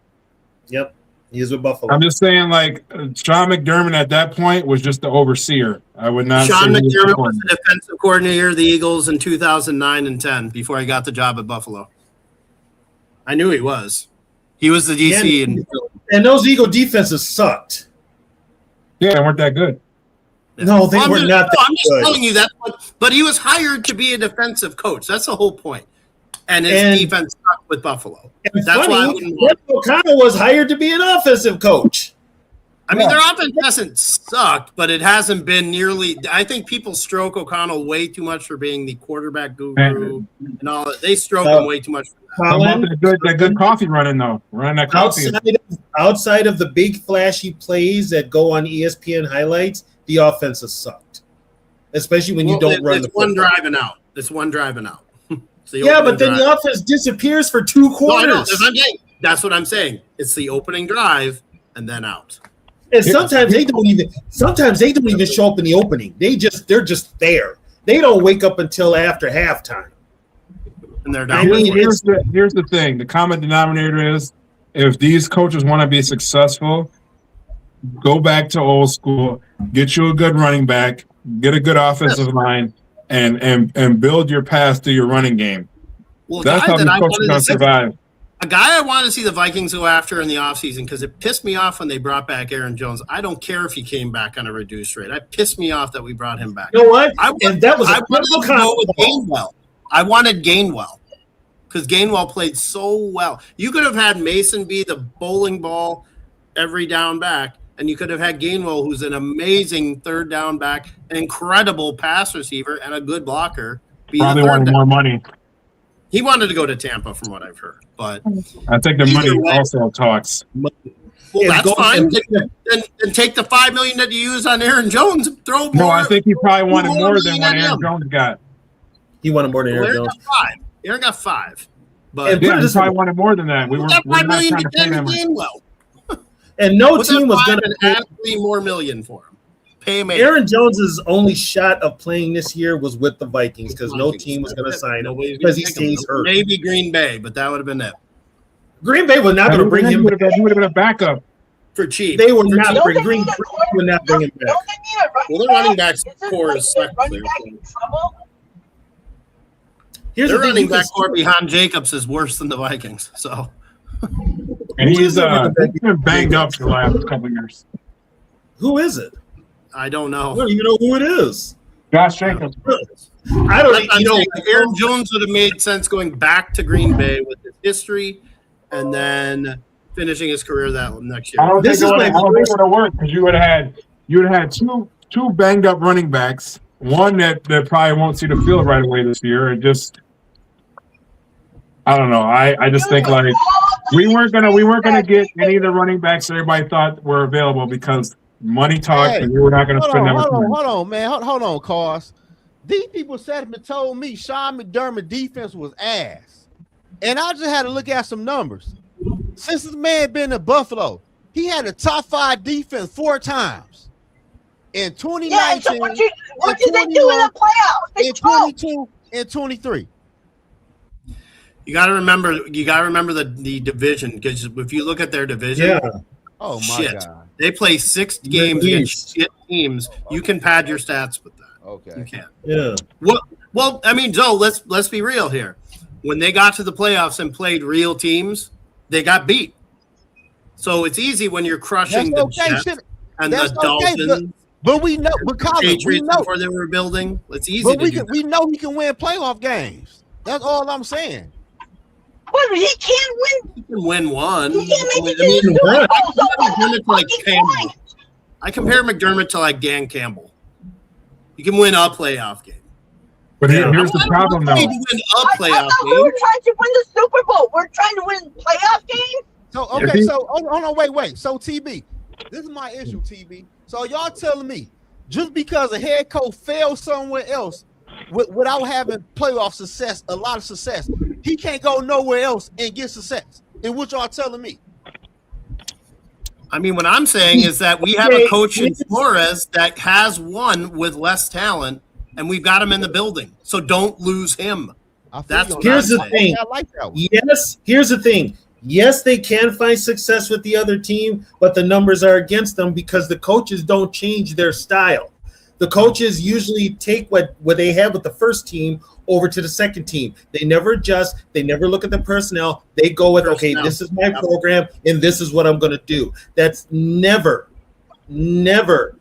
Speaker 3: Yep, he was with Buffalo.
Speaker 10: I'm just saying, like, Sean McDermott at that point was just the overseer. I would not.
Speaker 8: Sean
Speaker 10: say
Speaker 8: McDermott was the defensive coordinator of the Eagles in 2009 and 10 before he got the job at Buffalo. I knew he was. He was the DC,
Speaker 3: and those Eagle defenses sucked.
Speaker 10: Yeah, they weren't that good.
Speaker 3: No, they were not.
Speaker 8: I'm just telling you that. But he was hired to be a defensive coach. That's the whole point. And his defense sucked with Buffalo. That's why I wouldn't want
Speaker 3: O'Connell was hired to be an offensive coach.
Speaker 8: I mean, their offense hasn't sucked, but it hasn't been nearly. I think people stroke O'Connell way too much for being the quarterback guru and all that. They stroke him way too much.
Speaker 10: That good coffee running though. Running that coffee.
Speaker 3: Outside of the big flashy plays that go on ESPN highlights, the offense has sucked. Especially when you don't run the football.
Speaker 8: It's one driving out.
Speaker 3: Yeah, but then the offense disappears for 2 quarters.
Speaker 8: That's what I'm saying. It's the opening drive and then out.
Speaker 3: And sometimes they don't even show up in the opening. They're just there. They don't wake up until after halftime.
Speaker 8: And they're down.
Speaker 10: Here's the thing. The common denominator is if these coaches want to be successful, go back to old school, get you a good running back, get a good offensive line, and build your path to your running game.
Speaker 8: Well,
Speaker 10: that's how the coach is going to survive.
Speaker 8: A guy I want to see the Vikings go after in the offseason because it pissed me off when they brought back Aaron Jones. I don't care if he came back on a reduced rate. It pissed me off that we brought him back.
Speaker 3: You know what?
Speaker 8: I wanted to go with Gainwell. I wanted Gainwell because Gainwell played so well. You could have had Mason be the bowling ball every down back, and you could have had Gainwell, who's an amazing third down back, an incredible pass receiver, and a good blocker.
Speaker 10: Probably wanted more money.
Speaker 8: He wanted to go to Tampa, from what I've heard. But
Speaker 10: I think the money also talks.
Speaker 8: Well, that's fine. Then take the $5 million that you use on Aaron Jones. Throw more.
Speaker 10: No, I think he probably wanted more than what Aaron Jones got.
Speaker 3: He wanted more than Aaron Jones.
Speaker 8: Aaron got 5. But
Speaker 10: he probably wanted more than that. We were not
Speaker 8: $5 million
Speaker 10: trying to pay them.
Speaker 3: And no team was going to
Speaker 8: add $3 more million for him. Pay him.
Speaker 3: Aaron Jones's only shot of playing this year was with the Vikings because no team was going to sign him because he stays hurt.
Speaker 8: Maybe Green Bay, but that would have been it.
Speaker 3: Green Bay was not going to bring him.
Speaker 10: He would have been a backup
Speaker 8: for cheap.
Speaker 3: They were not bring Green Bay would not bring him back.
Speaker 8: Well, their running backs core is sucked. Their running back core behind Jacobs is worse than the Vikings. So,
Speaker 10: and he's been banged up for the last couple of years.
Speaker 3: Who is it?
Speaker 8: I don't know.
Speaker 3: I don't even know who it is.
Speaker 10: Josh Jacobs.
Speaker 3: I don't.
Speaker 8: Aaron Jones would have made sense going back to Green Bay with his history, and then finishing his career that next
Speaker 10: I
Speaker 8: year.
Speaker 10: don't think it would have worked because you would have had two banged up running backs. One that probably won't see the field right away this year. And just I don't know. I just think like we weren't gonna get any of the running backs that everybody thought were available because money talks and we were not gonna spend that much money.
Speaker 1: Hold on, man. Hold on, Cars. These people said and told me Sean McDermott defense was ass. And I just had to look at some numbers. Since this man been in Buffalo, he had a top 5 defense 4 times. In 2019,
Speaker 9: yeah, so what did they do in the playoffs? They
Speaker 1: in 22 and 23.
Speaker 8: You got to remember the division, because if you look at their division,
Speaker 1: oh my God,
Speaker 8: they play 6 games against shit teams. You can pad your stats with that.
Speaker 1: Okay,
Speaker 8: you can.
Speaker 3: Yeah.
Speaker 8: Well, I mean, Joe, let's be real here. When they got to the playoffs and played real teams, they got beat. So it's easy when you're crushing the Jets and the Dolphins.
Speaker 1: But we know, because
Speaker 8: Patriots before they were building. It's easy. But
Speaker 1: we know he can win playoff games. That's all I'm saying.
Speaker 9: But he can't win.
Speaker 8: He can win one.
Speaker 9: He can't make it to the Super Bowl.
Speaker 8: I compare McDermott to like Dan Campbell. You can win a playoff game.
Speaker 10: But here's the problem, though.
Speaker 8: I thought
Speaker 9: we were trying to win the Super Bowl. We're trying to win playoff games.
Speaker 1: So okay, so hold on, wait. So TB, this is my issue, TB. So y'all telling me just because a head coach failed somewhere else without having playoff success, a lot of success, he can't go nowhere else and get success? And what y'all telling me?
Speaker 8: I mean, what I'm saying is that we have a coach in Flores that has won with less talent, and we've got him in the building. So don't lose him.
Speaker 3: Here's the thing. Yes, here's the thing. Yes, they can find success with the other team, but the numbers are against them because the coaches don't change their style. The coaches usually take what they have with the first team over to the second team. They never adjust. They never look at the personnel. They go with, okay, this is my program, and this is what I'm going to do. That's never going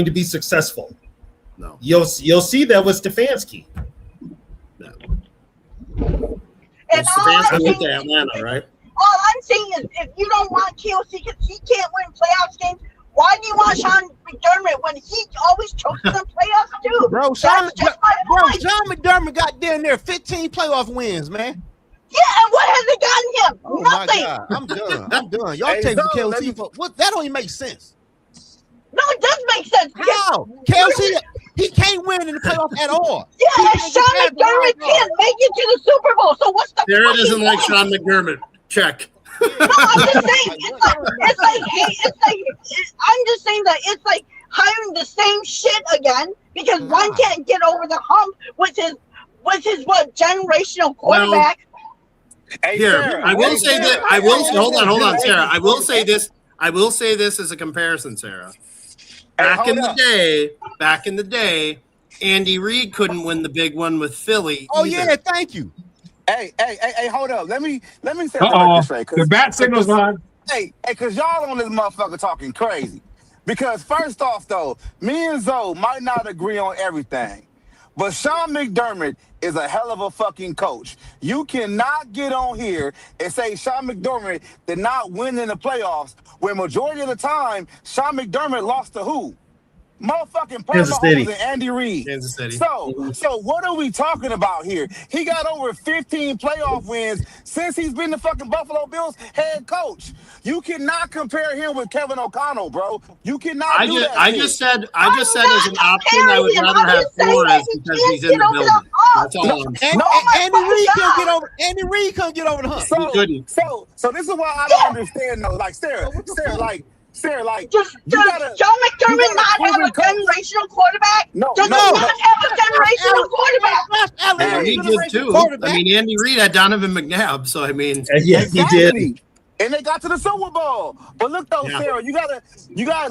Speaker 3: to be successful.
Speaker 8: No.
Speaker 3: You'll see that with Stefanski.
Speaker 9: And
Speaker 8: Stefanski went to Atlanta, right?
Speaker 9: All I'm saying is, if you don't want KOC because he can't win playoffs games, why do you want Sean McDermott when he always chokes in the playoffs too?
Speaker 1: Bro, Sean McDermott got down there 15 playoff wins, man.
Speaker 9: Yeah, and what has it gotten him?
Speaker 1: Oh
Speaker 9: Nothing.
Speaker 1: My God, I'm done. Y'all taking KOC for what? That don't even make sense.
Speaker 9: No, it does make sense.
Speaker 1: How? KOC, he can't win in the playoffs at all.
Speaker 9: Yeah, and Sean McDermott can't make it to the Super Bowl. So what's the
Speaker 8: Sarah doesn't like Sean McDermott. Check.
Speaker 9: No, I'm just saying. I'm just saying that it's like hiring the same shit again because one can't get over the hump with his what generational quarterback.
Speaker 8: Here, Sarah, I will say that. Hold on, Sarah. I will say this as a comparison, Sarah. Back in the day, Andy Reid couldn't win the big one with Philly.
Speaker 1: Oh yeah, thank you.
Speaker 5: Hey, hold up. Let me say this right.
Speaker 10: The bat signal's on.
Speaker 5: Hey, because y'all on this motherfucker talking crazy. Because first off, though, me and Zoe might not agree on everything. But Sean McDermott is a hell of a fucking coach. You cannot get on here and say Sean McDermott did not win in the playoffs when majority of the time, Sean McDermott lost to who? Motherfucking Kansas City and Andy Reid.
Speaker 8: Kansas City.
Speaker 5: So what are we talking about here? He got over 15 playoff wins since he's been the fucking Buffalo Bills head coach. You cannot compare him with Kevin O'Connell, bro. You cannot do that.
Speaker 8: I just said as an option, I would rather have Flores because he's in the building. That's all I'm saying.
Speaker 1: Andy Reid couldn't get over the hump.
Speaker 5: So this is why I don't understand though. Like Sarah,
Speaker 9: Does John McDermott not have a generational quarterback?
Speaker 5: No.
Speaker 9: Does he not have a generational quarterback?
Speaker 8: And he did too. I mean, Andy Reid had Donovan McNabb, so I mean,
Speaker 3: yeah, he did.
Speaker 5: And they got to the Super Bowl. But look though, Sarah, you gotta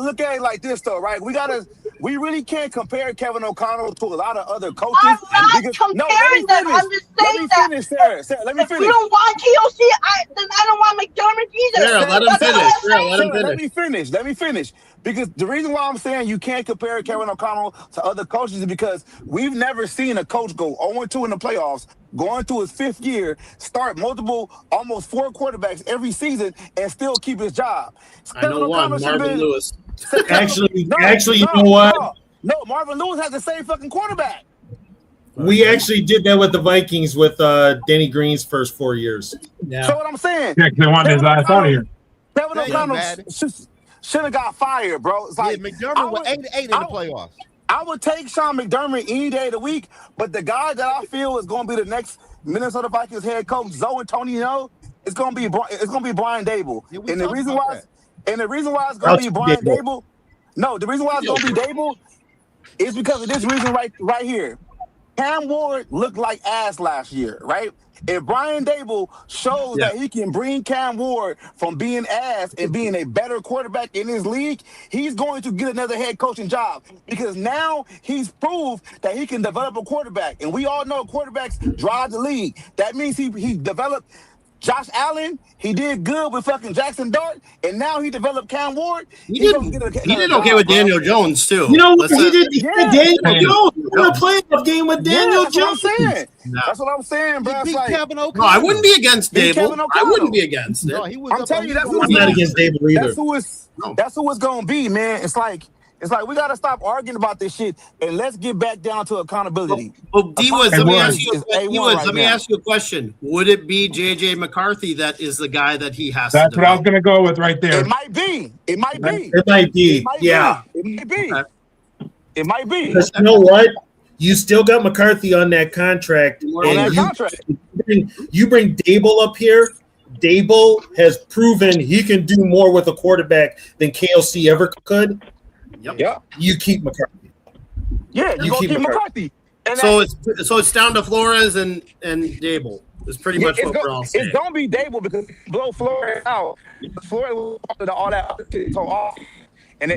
Speaker 5: look at it like this though, right? We gotta we really can't compare Kevin O'Connell to a lot of other coaches.
Speaker 9: I'm not comparing them. I'm just saying that.
Speaker 5: Sarah, let me
Speaker 9: If
Speaker 5: finish.
Speaker 9: you don't want KOC, then I don't want McDermott either.
Speaker 8: Sarah, let him finish. Sarah, let him finish.
Speaker 5: Let me finish. Because the reason why I'm saying you can't compare Kevin O'Connell to other coaches is because we've never seen a coach go 0-2 in the playoffs, going to his 5th year, start multiple, almost 4 quarterbacks every season, and still keep his job.
Speaker 8: I know one, Marvin Lewis.
Speaker 3: Actually, you know what?
Speaker 5: No, Marvin Lewis has the same fucking quarterback.
Speaker 3: We actually did that with the Vikings with Danny Green's first 4 years.
Speaker 8: Yeah.
Speaker 5: So what I'm saying,
Speaker 10: Yeah, they want his ass out of here.
Speaker 5: Kevin O'Connell should have got fired, bro. It's like
Speaker 1: McDermott was 8-8 in the playoffs.
Speaker 5: I would take Sean McDermott any day of the week, but the guy that I feel is going to be the next Minnesota Vikings head coach, Zoe-N, it's going to be Brian Dable.
Speaker 1: Yeah,
Speaker 5: and the reason why it's going to be Brian Dable, the reason why it's going to be Dable is because of this reason right here. Cam Ward looked like ass last year, right? If Brian Dable shows that he can bring Cam Ward from being ass and being a better quarterback in his league, he's going to get another head coaching job because now he's proved that he can develop a quarterback. And we all know quarterbacks drive the league. That means he developed Josh Allen. He did good with fucking Jackson Dart, and now he developed Cam Ward.
Speaker 8: He did okay with Daniel Jones too.
Speaker 3: You know what he did? Daniel Jones. We're a playoff game with Daniel Jones.
Speaker 5: That's what I'm saying, bro.
Speaker 1: Kevin O'Connell.
Speaker 8: No, I wouldn't be against Dable. I wouldn't be against it.
Speaker 1: No, he was
Speaker 5: I'm telling you, that's
Speaker 3: I'm not against Dable either.
Speaker 5: That's who it's gonna be, man. It's like we gotta stop arguing about this shit and let's get back down to accountability.
Speaker 8: Well, D-Woods, let me ask you a question. Would it be JJ McCarthy that is the guy that he has
Speaker 10: That's
Speaker 8: to
Speaker 10: what I was gonna go with right there.
Speaker 5: It might be.
Speaker 3: Yeah.
Speaker 5: It might be.
Speaker 3: Because you know what? You still got McCarthy on that contract. You bring Dable up here. Dable has proven he can do more with a quarterback than KLC ever could.
Speaker 5: Yep.
Speaker 3: You keep McCarthy.
Speaker 5: Yeah, you gonna keep McCarthy. And
Speaker 8: so it's down to Flores and Dable. It's pretty much what we're all saying.
Speaker 5: It's gonna be Dable because blow Flores out. Flores will do all that so off, and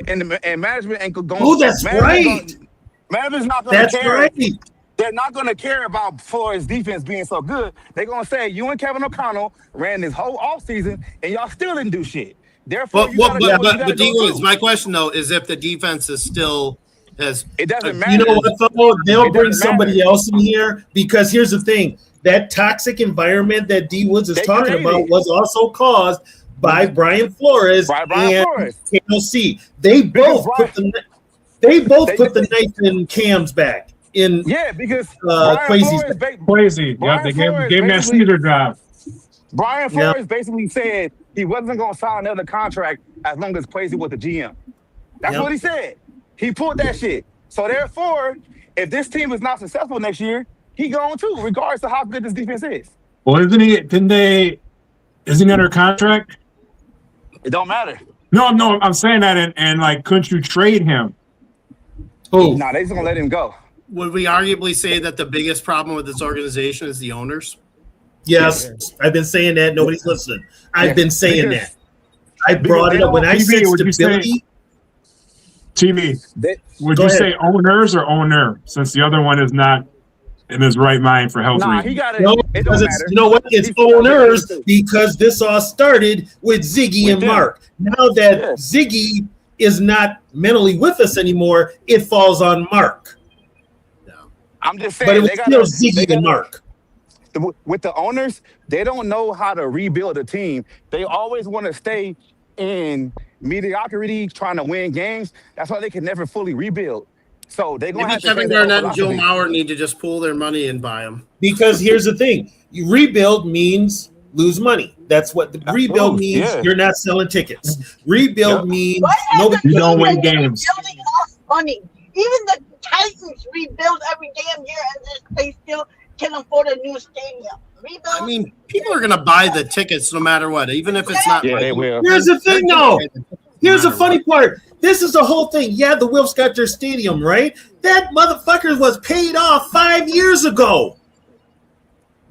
Speaker 5: management ain't going.
Speaker 3: Oh, that's right.
Speaker 5: Management's not gonna care.
Speaker 3: Right.
Speaker 5: They're not gonna care about Flores' defense being so good. They're gonna say you and Kevin O'Connell ran this whole offseason and y'all still didn't do shit. Therefore,
Speaker 8: but D-Woods, my question though is if the defense is still has
Speaker 5: it doesn't matter.
Speaker 3: You know what though? They'll bring somebody else in here because here's the thing: that toxic environment that D-Woods is talking about was also caused by Brian Flores and KLC. They both put the knife in Cam's back.
Speaker 5: Because
Speaker 10: Crazy. Yeah, they gave him that Caesar job.
Speaker 5: Brian Flores basically said he wasn't going to sign another contract as long as Kwesi was the GM. That's what he said. He pulled that shit. So therefore, if this team is not successful next year, he going too, regardless of how good this defense is.
Speaker 10: Well, isn't he under contract?
Speaker 5: It don't matter.
Speaker 10: No, I'm saying that, and like, couldn't you trade him?
Speaker 3: Oh,
Speaker 5: no, they just gonna let him go.
Speaker 8: Would we arguably say that the biggest problem with this organization is the owners?
Speaker 3: Yes, I've been saying that. Nobody's listening. I've been saying that. I brought it up when I said stability.
Speaker 10: Would you say owners or owner, since the other one is not in his right mind for health reasons?
Speaker 5: He got it.
Speaker 3: No, because you know what? It's owners because this all started with Ziggy and Mark. Now that Ziggy is not mentally with us anymore, it falls on Mark.
Speaker 5: I'm just saying,
Speaker 3: but it was still Ziggy and Mark.
Speaker 5: With the owners, they don't know how to rebuild a team. They always want to stay in mediocrity, trying to win games. That's why they can never fully rebuild. So they're going to have to.
Speaker 8: Kevin Garnett and Joe Mauer need to just pool their money and buy them.
Speaker 3: Because here's the thing: you rebuild means lose money. That's what the rebuild means. Yeah. You're not selling tickets. Rebuild means
Speaker 10: you don't win games.
Speaker 9: Building lost money. Even the Titans rebuild every damn year, and they still can afford a new stadium. Rebuild.
Speaker 8: I mean, people are going to buy the tickets no matter what, even if it's not.
Speaker 5: Yeah, they will.
Speaker 3: Here's the thing, though. Here's the funny part. This is the whole thing. Yeah, the Wilfs got their stadium, right? That motherfucker was paid off 5 years ago.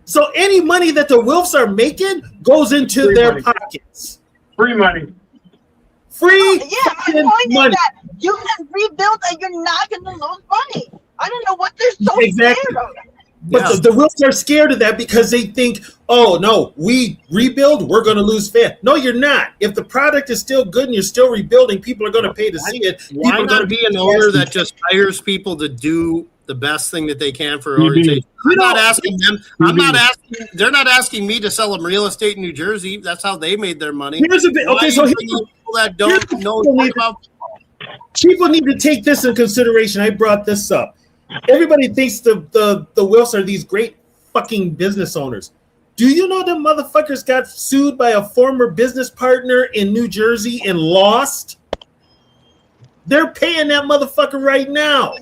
Speaker 3: So any money that the Wilfs are making goes into their pockets.
Speaker 10: Free money.
Speaker 3: Free
Speaker 9: Yeah, my
Speaker 3: fucking
Speaker 9: point is
Speaker 3: money.
Speaker 9: that you can rebuild and you're not going to lose money. I don't know what they're so
Speaker 3: Exactly.
Speaker 9: scared of.
Speaker 3: But the Wilfs are scared of that because they think, oh, no, we rebuild, we're going to lose fans. No, you're not. If the product is still good and you're still rebuilding, people are going to pay to see it.
Speaker 8: Why
Speaker 3: People are
Speaker 8: not
Speaker 3: gonna
Speaker 8: be an owner that just hires people to do the best thing that they can for an
Speaker 10: BB.
Speaker 8: organization?
Speaker 3: You
Speaker 8: I'm
Speaker 3: know-
Speaker 8: not asking them. I'm not asking. They're not asking me to sell them real estate in New Jersey. That's how they made their money.
Speaker 3: Here's a bit.
Speaker 8: Why
Speaker 3: Okay,
Speaker 8: are
Speaker 3: so
Speaker 8: you
Speaker 3: here's
Speaker 8: bringing
Speaker 3: the-
Speaker 8: people that don't know
Speaker 3: here's the-
Speaker 8: about.
Speaker 3: people need to take this in consideration. I brought this up. Everybody thinks the Wilfs are these great fucking business owners. Do you know the motherfuckers got sued by a former business partner in New Jersey and lost? They're paying that motherfucker right now.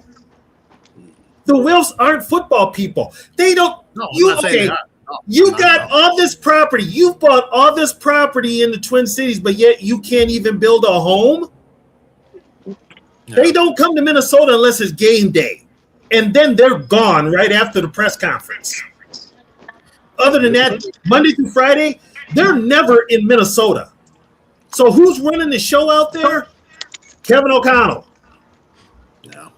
Speaker 3: The Wilfs aren't football people. They don't.
Speaker 8: No, I'm
Speaker 3: you
Speaker 8: not saying
Speaker 3: okay?
Speaker 8: that. No,
Speaker 3: You
Speaker 8: not
Speaker 3: got
Speaker 8: at all.
Speaker 3: all this property. You've bought all this property in the Twin Cities, but yet you can't even build a home. They don't come to Minnesota unless it's game day, and then they're gone right after the press conference. Other than that, Monday through Friday, they're never in Minnesota. So who's running the show out there? Kevin O'Connell.
Speaker 8: Yeah.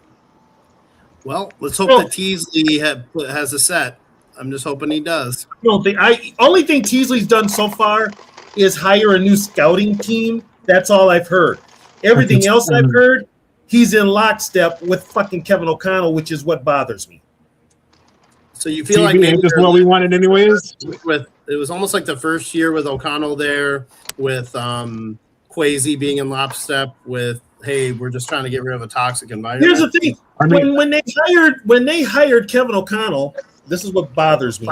Speaker 8: Well, let's hope
Speaker 3: Well-
Speaker 8: that Teasley has a set. I'm just hoping he does.
Speaker 3: Only thing Teasley's done so far is hire a new scouting team. That's all I've heard. Everything else I've heard, he's in lockstep with fucking Kevin O'Connell, which is what bothers me.
Speaker 8: So you feel like
Speaker 10: TV
Speaker 8: maybe
Speaker 10: ain't just
Speaker 8: they're
Speaker 10: what we wanted anyways.
Speaker 8: with it was almost like the first year with O'Connell there, with Quasi being in lockstep with, hey, we're just trying to get rid of a toxic environment.
Speaker 3: Here's the thing:
Speaker 10: I mean-
Speaker 3: when they hired Kevin O'Connell, this is what bothers me.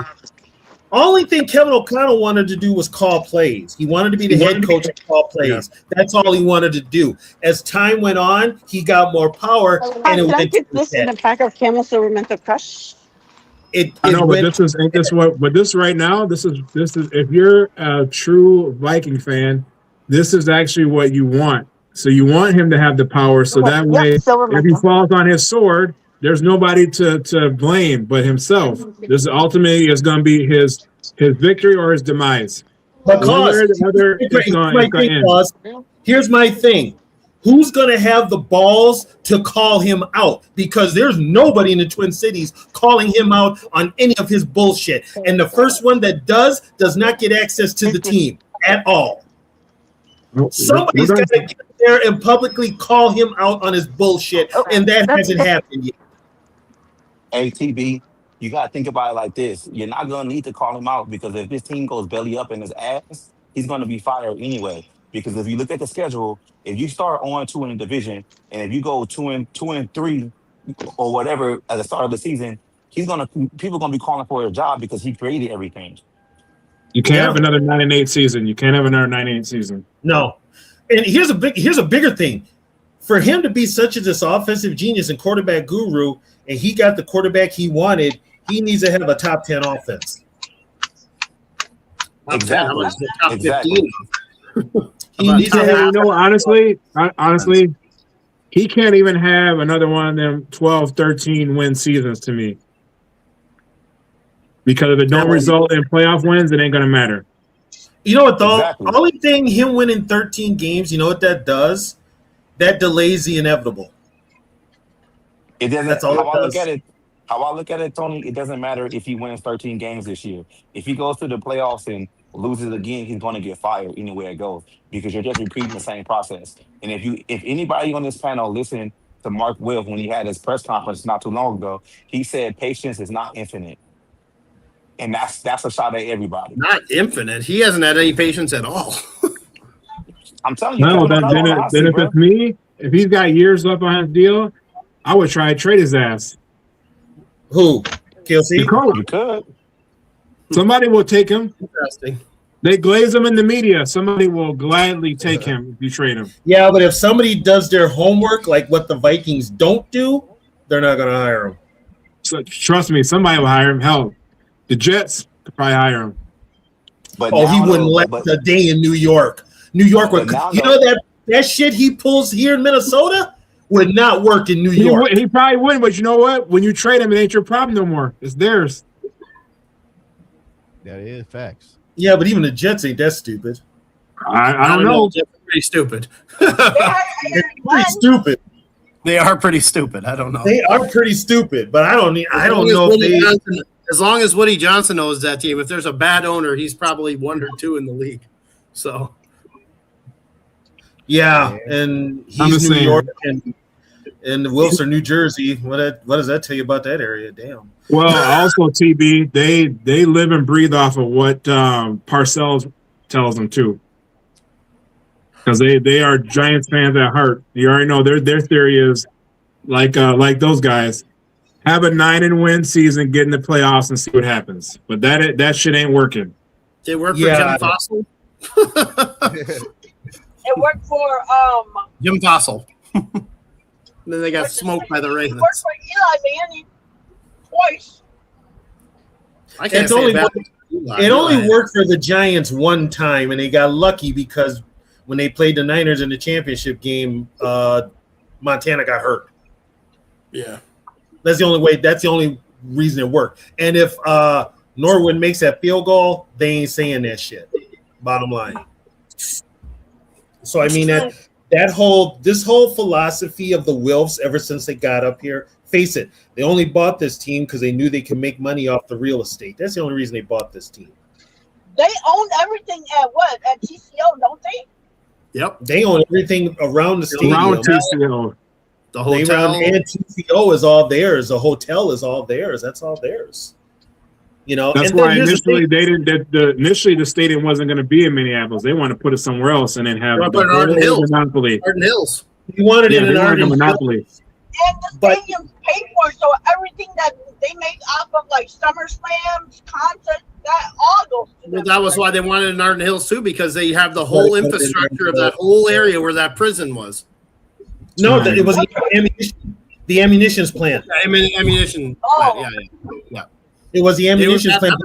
Speaker 3: Only thing Kevin O'Connell wanted to do was call plays. He wanted to be the head coach and call plays. That's all he wanted to do. As time went on, he got more power, and it
Speaker 9: Can I
Speaker 3: went
Speaker 9: get
Speaker 3: to
Speaker 9: this
Speaker 3: his
Speaker 9: in
Speaker 3: head.
Speaker 9: a pack of Camel Silver Mental Crush?
Speaker 10: I know, but
Speaker 3: went-
Speaker 10: this is ain't this what? But this right now, this is if you're a true Viking fan, this is actually what you want. So you want him to have the power, so that way,
Speaker 9: Silver
Speaker 10: if he
Speaker 9: Mental.
Speaker 10: falls on his sword, there's nobody to blame but himself. This ultimately is going to be his victory or his demise.
Speaker 3: But
Speaker 10: One way or the other,
Speaker 3: here's
Speaker 10: it's
Speaker 3: my
Speaker 10: going to
Speaker 3: thing,
Speaker 10: end.
Speaker 3: Claus. Here's my thing. Who's going to have the balls to call him out? Because there's nobody in the Twin Cities calling him out on any of his bullshit. And the first one that does not get access to the team at all. Somebody's got to get there and publicly call him out on his bullshit, and that hasn't happened yet.
Speaker 5: ATB, you got to think about it like this. You're not going to need to call him out because if this team goes belly up in his ass, he's going to be fired anyway. Because if you look at the schedule, if you start 0-2 in the division, and if you go 2-3 or whatever at the start of the season, people are going to be calling for a job because he created everything.
Speaker 10: You can't have another 9-8 season. You can't have another 9-8 season.
Speaker 3: No. And here's a bigger thing. For him to be such this offensive genius and quarterback guru, and he got the quarterback he wanted, he needs to have a top 10 offense.
Speaker 5: Exactly.
Speaker 8: Top 15.
Speaker 3: He needs to have,
Speaker 10: Honestly, he can't even have another one of them 12, 13 win seasons to me. Because if it don't result in playoff wins, it ain't going to matter.
Speaker 3: you know what, though?
Speaker 5: Exactly.
Speaker 3: Only thing him winning 13 games, you know what that does? That delays the inevitable.
Speaker 5: It doesn't.
Speaker 3: That's all
Speaker 5: how
Speaker 3: it
Speaker 5: I look
Speaker 3: does.
Speaker 5: at it. How I look at it, Tony. It doesn't matter if he wins 13 games this year. If he goes to the playoffs and loses again, he's going to get fired anywhere it goes because you're just repeating the same process. And if anybody on this panel listened to Mark Wilf when he had his press conference not too long ago, he said patience is not infinite, and that's a shot at everybody.
Speaker 8: Not infinite. He hasn't had any patience at all.
Speaker 5: I'm telling you.
Speaker 10: No,
Speaker 5: Kevin O'Connell on the hot
Speaker 10: then
Speaker 5: seat,
Speaker 10: if
Speaker 5: bro.
Speaker 10: it's me, if he's got years left on his deal, I would try to trade his ass.
Speaker 3: Who? KLC?
Speaker 10: The coach.
Speaker 5: You could.
Speaker 10: Somebody will take him.
Speaker 8: Interesting.
Speaker 10: They glaze him in the media. Somebody will gladly take him if you trade him.
Speaker 3: Yeah, but if somebody does their homework like what the Vikings don't do, they're not going to hire him.
Speaker 10: So trust me, somebody will hire him. Hell, the Jets could probably hire him.
Speaker 5: But
Speaker 3: Oh, he
Speaker 5: now,
Speaker 3: wouldn't
Speaker 5: though,
Speaker 3: last
Speaker 5: but-
Speaker 3: a day in New York. New York would,
Speaker 5: But now,
Speaker 3: you know that shit he pulls here in Minnesota would not work in New York.
Speaker 10: He probably wouldn't, but you know what? When you trade him, it ain't your problem no more. It's theirs.
Speaker 1: That is facts.
Speaker 3: Yeah, but even the Jets ain't that stupid.
Speaker 10: I don't know.
Speaker 8: pretty stupid.
Speaker 9: They hired
Speaker 3: Pretty
Speaker 9: Glenn.
Speaker 3: stupid.
Speaker 8: They are pretty stupid. I don't know.
Speaker 3: They are pretty stupid, but I don't know if they.
Speaker 8: As long as Woody Johnson knows that team, if there's a bad owner, he's probably 1 or 2 in the league. So,
Speaker 3: Yeah, and
Speaker 10: I'm
Speaker 3: he's
Speaker 10: the
Speaker 3: New
Speaker 10: same.
Speaker 3: York and Wilson, New Jersey. What does that tell you about that area? Damn.
Speaker 10: Well, also TB, they live and breathe off of what Parcells tells them too, because they are Giants fans at heart. You already know their theory is like those guys, have a 9-win season, get in the playoffs, and see what happens. But that shit ain't working.
Speaker 8: they work for
Speaker 3: Yeah.
Speaker 8: Jim Fossil.
Speaker 9: It worked for
Speaker 8: Jim Fossil. Then they got smoked by the
Speaker 9: It
Speaker 8: Ravens.
Speaker 9: worked for Eli Manning twice.
Speaker 8: I can't
Speaker 3: It's
Speaker 8: say
Speaker 3: only
Speaker 8: bad
Speaker 3: worked-
Speaker 8: thing about
Speaker 3: It
Speaker 8: Eli.
Speaker 3: only worked for the Giants one time, and they got lucky because when they played the Niners in the championship game, Montana got hurt.
Speaker 8: Yeah.
Speaker 3: That's the only reason it worked. And if Norwood makes that field goal, they ain't saying that shit. Bottom line. So I mean this whole philosophy of the Wilfs ever since they got up here. Face it, they only bought this team because they knew they could make money off the real estate. That's the only reason they bought this team.
Speaker 9: They own everything at what? At TCO, don't they?
Speaker 8: Yep.
Speaker 3: They own everything around the stadium.
Speaker 10: Around TCO.
Speaker 8: The
Speaker 3: They
Speaker 8: hotel.
Speaker 3: run, and TCO is all theirs. The hotel is all theirs. That's all theirs. You know,
Speaker 10: That's
Speaker 3: and then
Speaker 10: why
Speaker 3: here's the
Speaker 10: initially
Speaker 3: thing.
Speaker 10: they didn't. Initially, the stadium wasn't going to be in Minneapolis. They wanted to put it somewhere else and then have
Speaker 8: They wanted to
Speaker 10: the
Speaker 8: put it in Arden
Speaker 10: whole
Speaker 8: Hills.
Speaker 10: monopoly.
Speaker 8: Arden Hills.
Speaker 3: You wanted
Speaker 10: Yeah,
Speaker 3: it
Speaker 10: they
Speaker 3: in
Speaker 10: wanted a
Speaker 3: Arden.
Speaker 10: monopoly.
Speaker 9: And the
Speaker 3: But-
Speaker 9: stadium's paid for, so everything that they make off of like SummerSlams, concerts, that all goes to
Speaker 8: Well,
Speaker 9: them.
Speaker 8: that was why they wanted it in Arden Hills too, because they have the whole
Speaker 3: Right.
Speaker 8: infrastructure of that whole area where that prison was.
Speaker 3: No, it was the ammunitions plant.
Speaker 8: Ammunition.
Speaker 9: Oh.
Speaker 8: Yeah.
Speaker 3: It was the ammunition
Speaker 8: that-
Speaker 3: plant.